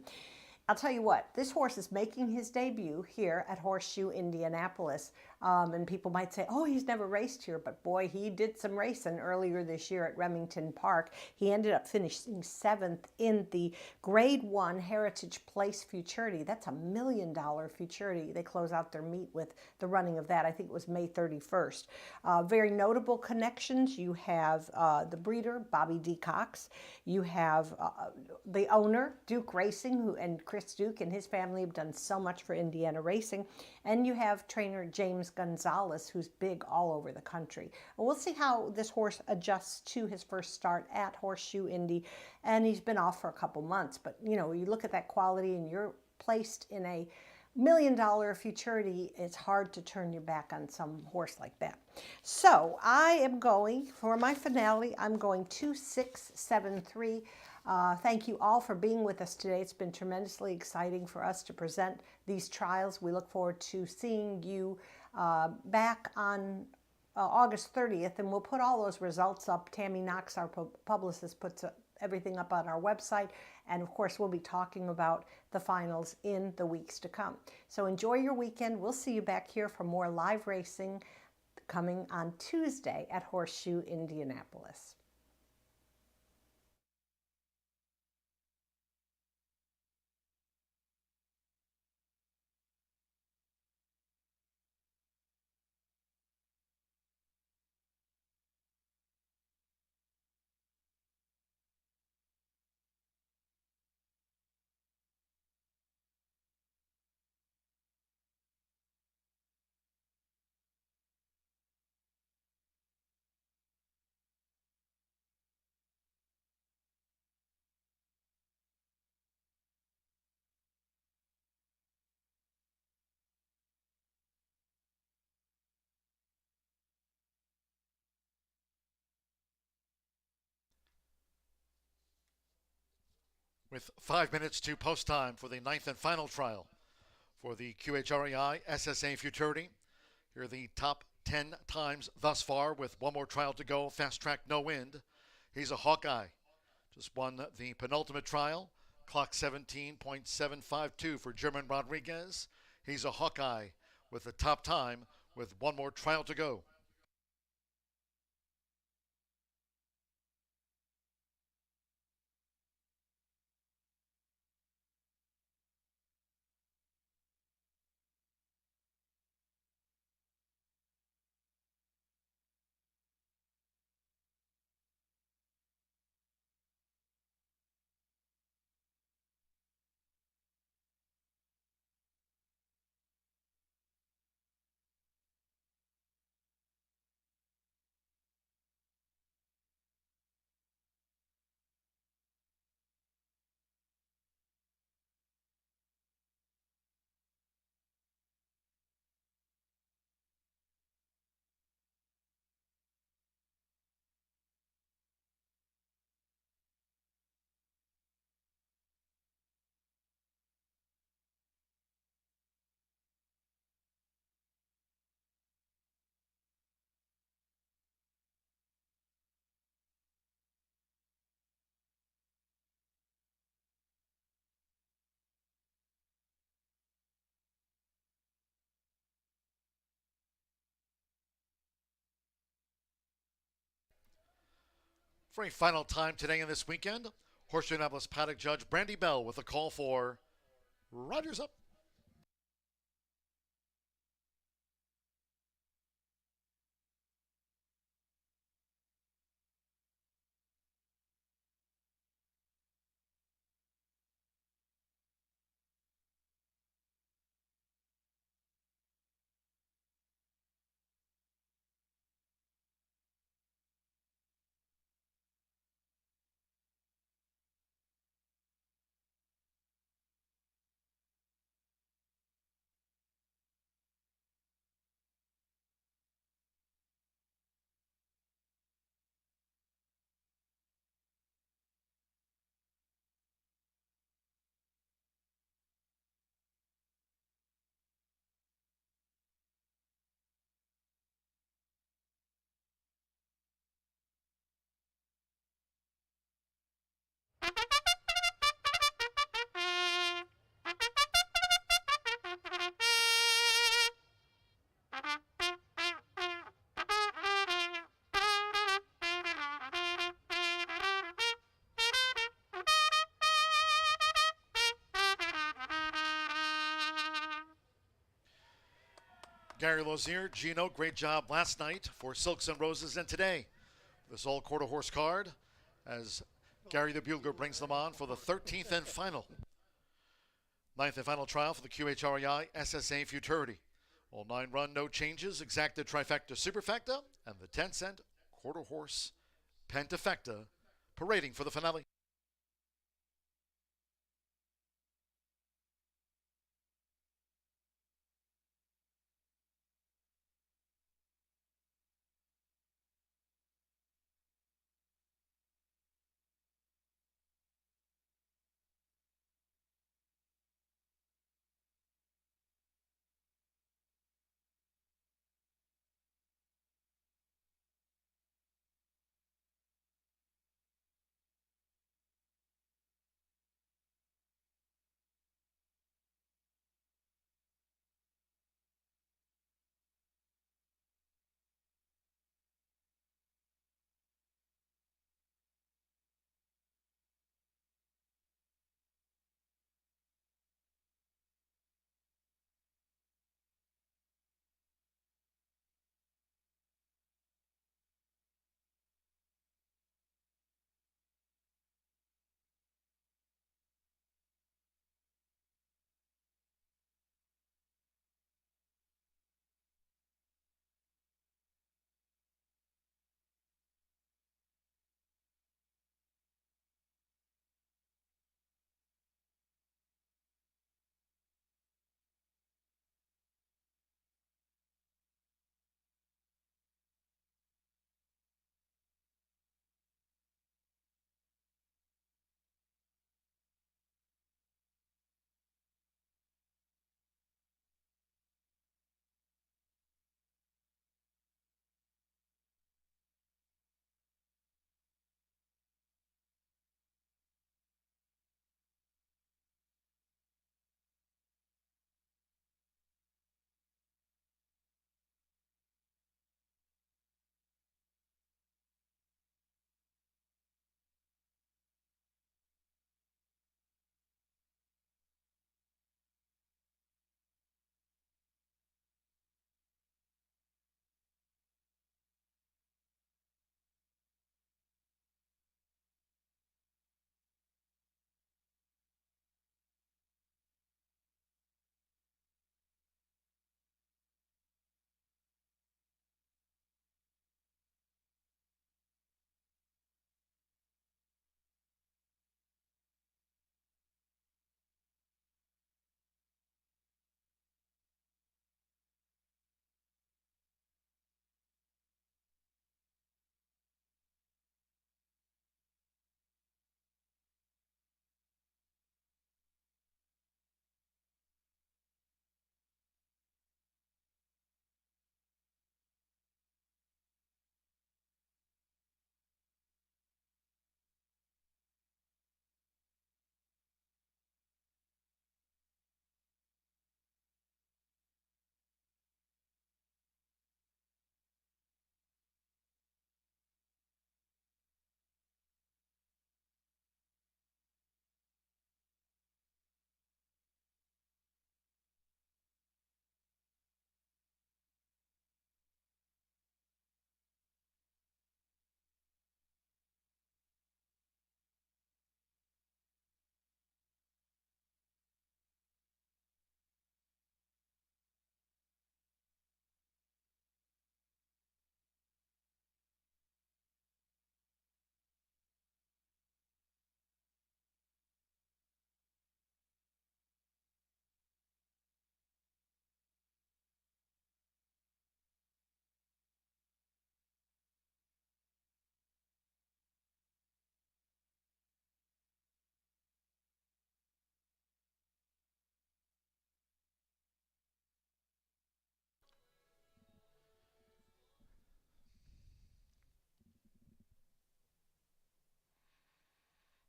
I'll tell you what, this horse is making his debut here at Horseshoe Indianapolis. And people might say, oh, he's never raced here. But boy, he did some racing earlier this year at Remington Park. He ended up finishing 7th in the Grade 1 Heritage Place Futurity. That's $1 million Futurity. They close out their meet with the running of that. I think it was May 31st. Very notable connections. You have the breeder, Bobby D. Cox. You have the owner, Duke Racing, and Chris Duke and his family have done so much for Indiana racing. And you have trainer James Gonzalez, who's big all over the country. And we'll see how this horse adjusts to his first start at Horseshoe Indy. And he's been off for a couple months. But, you know, you look at that quality and you're placed in a $1 million Futurity, it's hard to turn your back on some horse like that. So I am going, for my finale, I'm going 2, 6, 7, 3. Thank you all for being with us today. It's been tremendously exciting for us to present these trials. We look forward to seeing you back on August 30th, and we'll put all those results up. Tammy Knox, our publicist, puts everything up on our website, and of course we'll be talking about the finals in the weeks to come. So enjoy your weekend. We'll see you back here for more live racing coming on Tuesday at Horseshoe Indianapolis. with 5 minutes to post time for the ninth and final trial for the QHREI SSA Futurity. Here are the top 10 times thus far with one more trial to go. Fast track, no wind. He's a Hawkeye. Just won the penultimate trial. Clock 17.752 for German Rodriguez. He's a Hawkeye with the top time with one more trial to go. For a final time today and this weekend, Horseshoe Indianapolis paddock judge Brandy Bell with a call for Rogers up. Gary Lozier, Gino, great job last night for Silks and Roses, and today this all quarter horse card as Gary the Bugler brings them on for the 13th and final. Ninth and final trial for the QHREI SSA Futurity. All 9 run, no changes, exacta trifecta superfecta, and the 10-cent quarter horse pentafecta parading for the finale.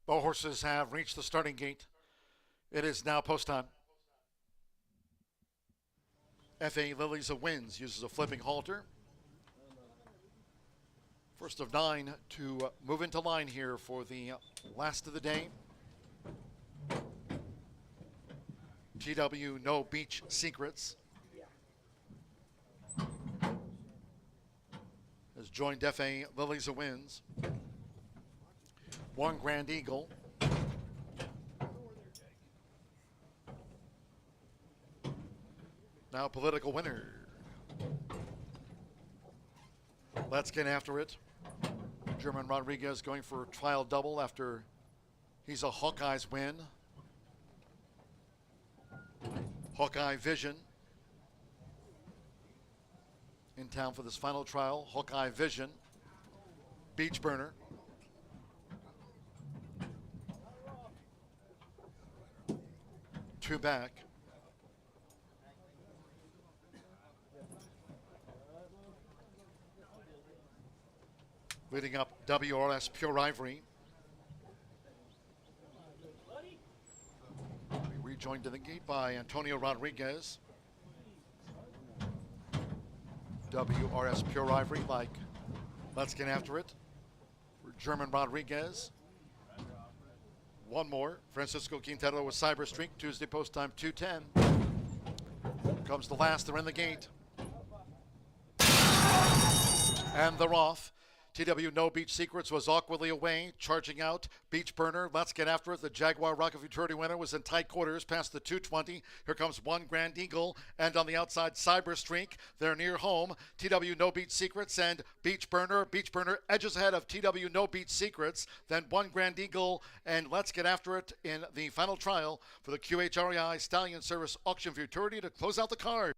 Both horses have reached the starting gate. It is now post time. F.A. Lilies of Winds uses a flipping halter. First of 9 to move into line here for the last of the day. TW No Beach Secrets has joined F.A. Lilies of Winds. One Grand Eagle. Now Political Winner. Let's Get After It. German Rodriguez going for a trial double after he's a Hawkeyes win. Hawkeye Vision in town for this final trial. Hawkeye Vision. Beach Burner. Two back. Leading up WRS Pure Ivory. Rejoined to the gate by Antonio Rodriguez. WRS Pure Ivory, like Let's Get After It for German Rodriguez. One more. Francisco Quintero with Cyber Streak, Tuesday post time 2:10. Comes the last, they're in the gate. And they're off. TW No Beach Secrets was awkwardly away, charging out. Beach Burner, Let's Get After It. The Jaguar Rocket Futurity winner was in tight quarters past the 220. Here comes One Grand Eagle, and on the outside, Cyber Streak. They're near home. TW No Beach Secrets and Beach Burner. Beach Burner edges ahead of TW No Beach Secrets. Then One Grand Eagle and Let's Get After It in the final trial for the QHREI Stallion Service Auction Futurity to close out the card.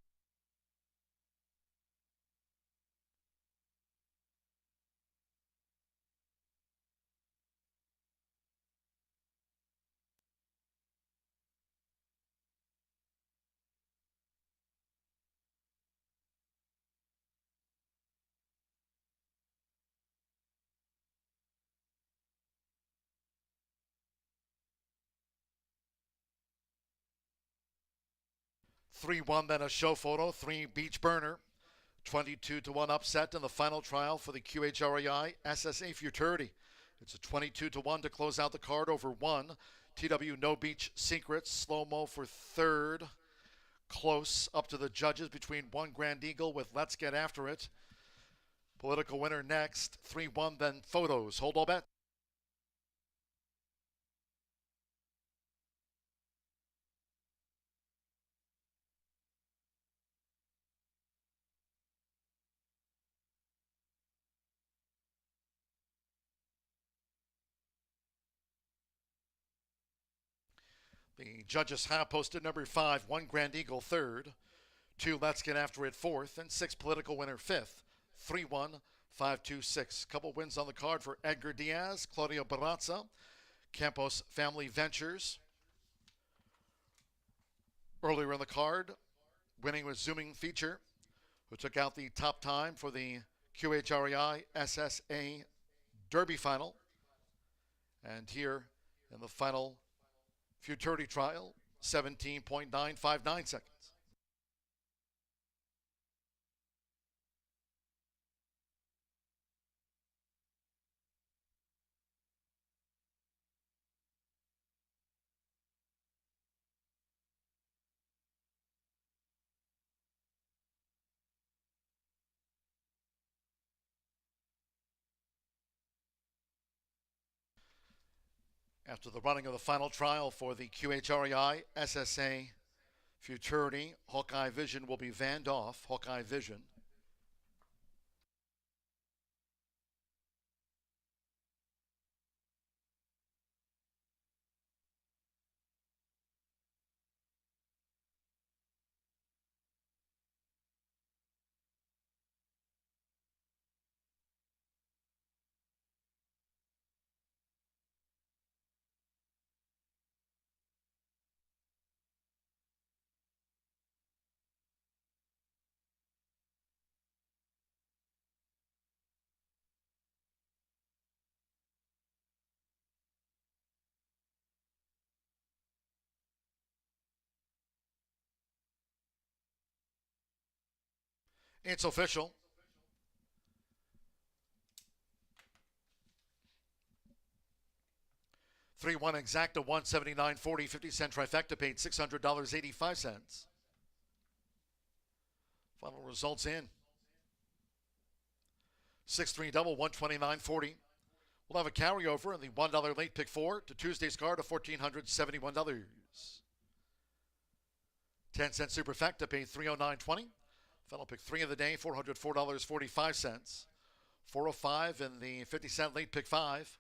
Three one, then a show photo. 3 Beach Burner. 22-1 upset in the final trial for the QHREI SSA Futurity. It's a 22-1 to close out the card over 1. TW No Beach Secrets. Slow-mo for third. Close up to the judges between One Grand Eagle with Let's Get After It. Political Winner next. 3-1, then photos. Hold all bet. The judges have posted number 5, One Grand Eagle third, 2 Let's Get After It fourth, and 6 Political Winner fifth. 3-1, 5-2-6. Couple wins on the card for Edgar Diaz, Claudio Barraza, Campos Family Ventures. Earlier in the card, winning with Zooming Feature, who took out the top time for the QHREI SSA Derby final. And here in the final Futurity trial, 17.959 seconds. After the running of the final trial for the QHREI SSA Futurity, Hawkeye Vision will be vanned off. Hawkeye Vision. It's official. $3-1 exacta, 179.40, 50-cent trifecta paid $600.85. Final results in. 6-3 double, 129.40. We'll have a carryover in the $1 late pick 4 to Tuesday's card of $1,471. 10-cent superfecta paid $309.20. Final pick 3 of the day, $404.45. 405 in the 50-cent late pick 5.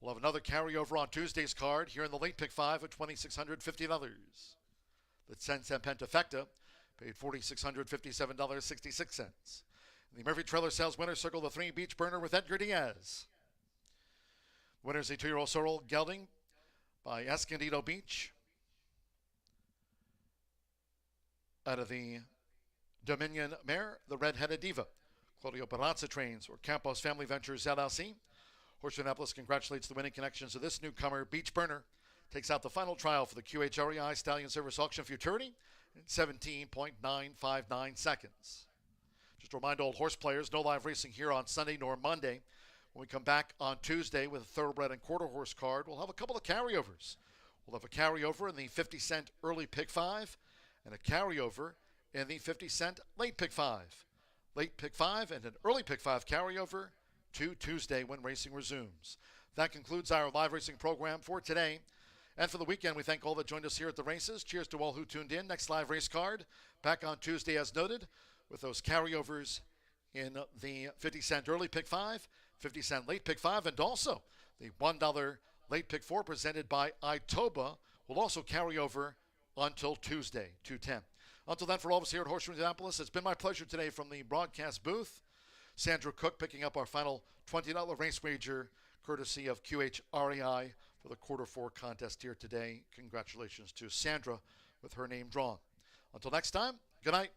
We'll have another carryover on Tuesday's card here in the late pick 5 at $2,650. The 10-cent pentafecta paid $4,657.66. The Murphy Trailer Sales winner circle the 3 Beach Burner with Edgar Diaz. Winners a 2-year-old sorrel gelding by Escondido Beach out of the Dominion Mare, the Red-Headed Diva. Claudio Barrazza trains or Campos Family Ventures LLC. Horseshoe Indianapolis congratulates the winning connections of this newcomer, Beach Burner. Takes out the final trial for the QHREI Stallion Service Auction Futurity in 17.959 seconds. Just to remind old horse players, no live racing here on Sunday nor Monday. When we come back on Tuesday with a thoroughbred and quarter horse card, we'll have a couple of carryovers. We'll have a carryover in the 50-cent early pick 5 and a carryover in the 50-cent late pick 5. Late pick 5 and an early pick 5 carryover to Tuesday when racing resumes. That concludes our live racing program for today. And for the weekend, we thank all that joined us here at the races. Cheers to all who tuned in. Next live race card back on Tuesday as noted with those carryovers in the 50-cent early pick 5, 50-cent late pick 5, and also the $1 late pick 4 presented by Itoba will also carry over until Tuesday, 2:10. Until then, for all of us here at Horseshoe Indianapolis, it's been my pleasure today from the broadcast booth. Sandra Cook picking up our final $20 race wager courtesy of QHREI for the quarter 4 contest here today. Congratulations to Sandra with her name drawn. Until next time, good night.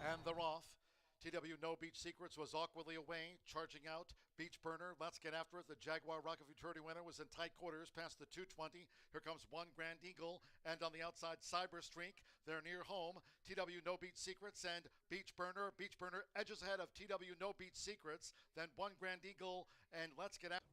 And they're off. TW No Beach Secrets was awkwardly away, charging out. Beach Burner, let's get after it. The Jaguar Rocket Futurity winner was in tight quarters past the 220. Here comes One Grand Eagle, and on the outside, Cyber Streak. They're near home. TW No Beach Secrets and Beach Burner. Beach Burner edges ahead of TW No Beach Secrets. Then One Grand Eagle and Let's Get After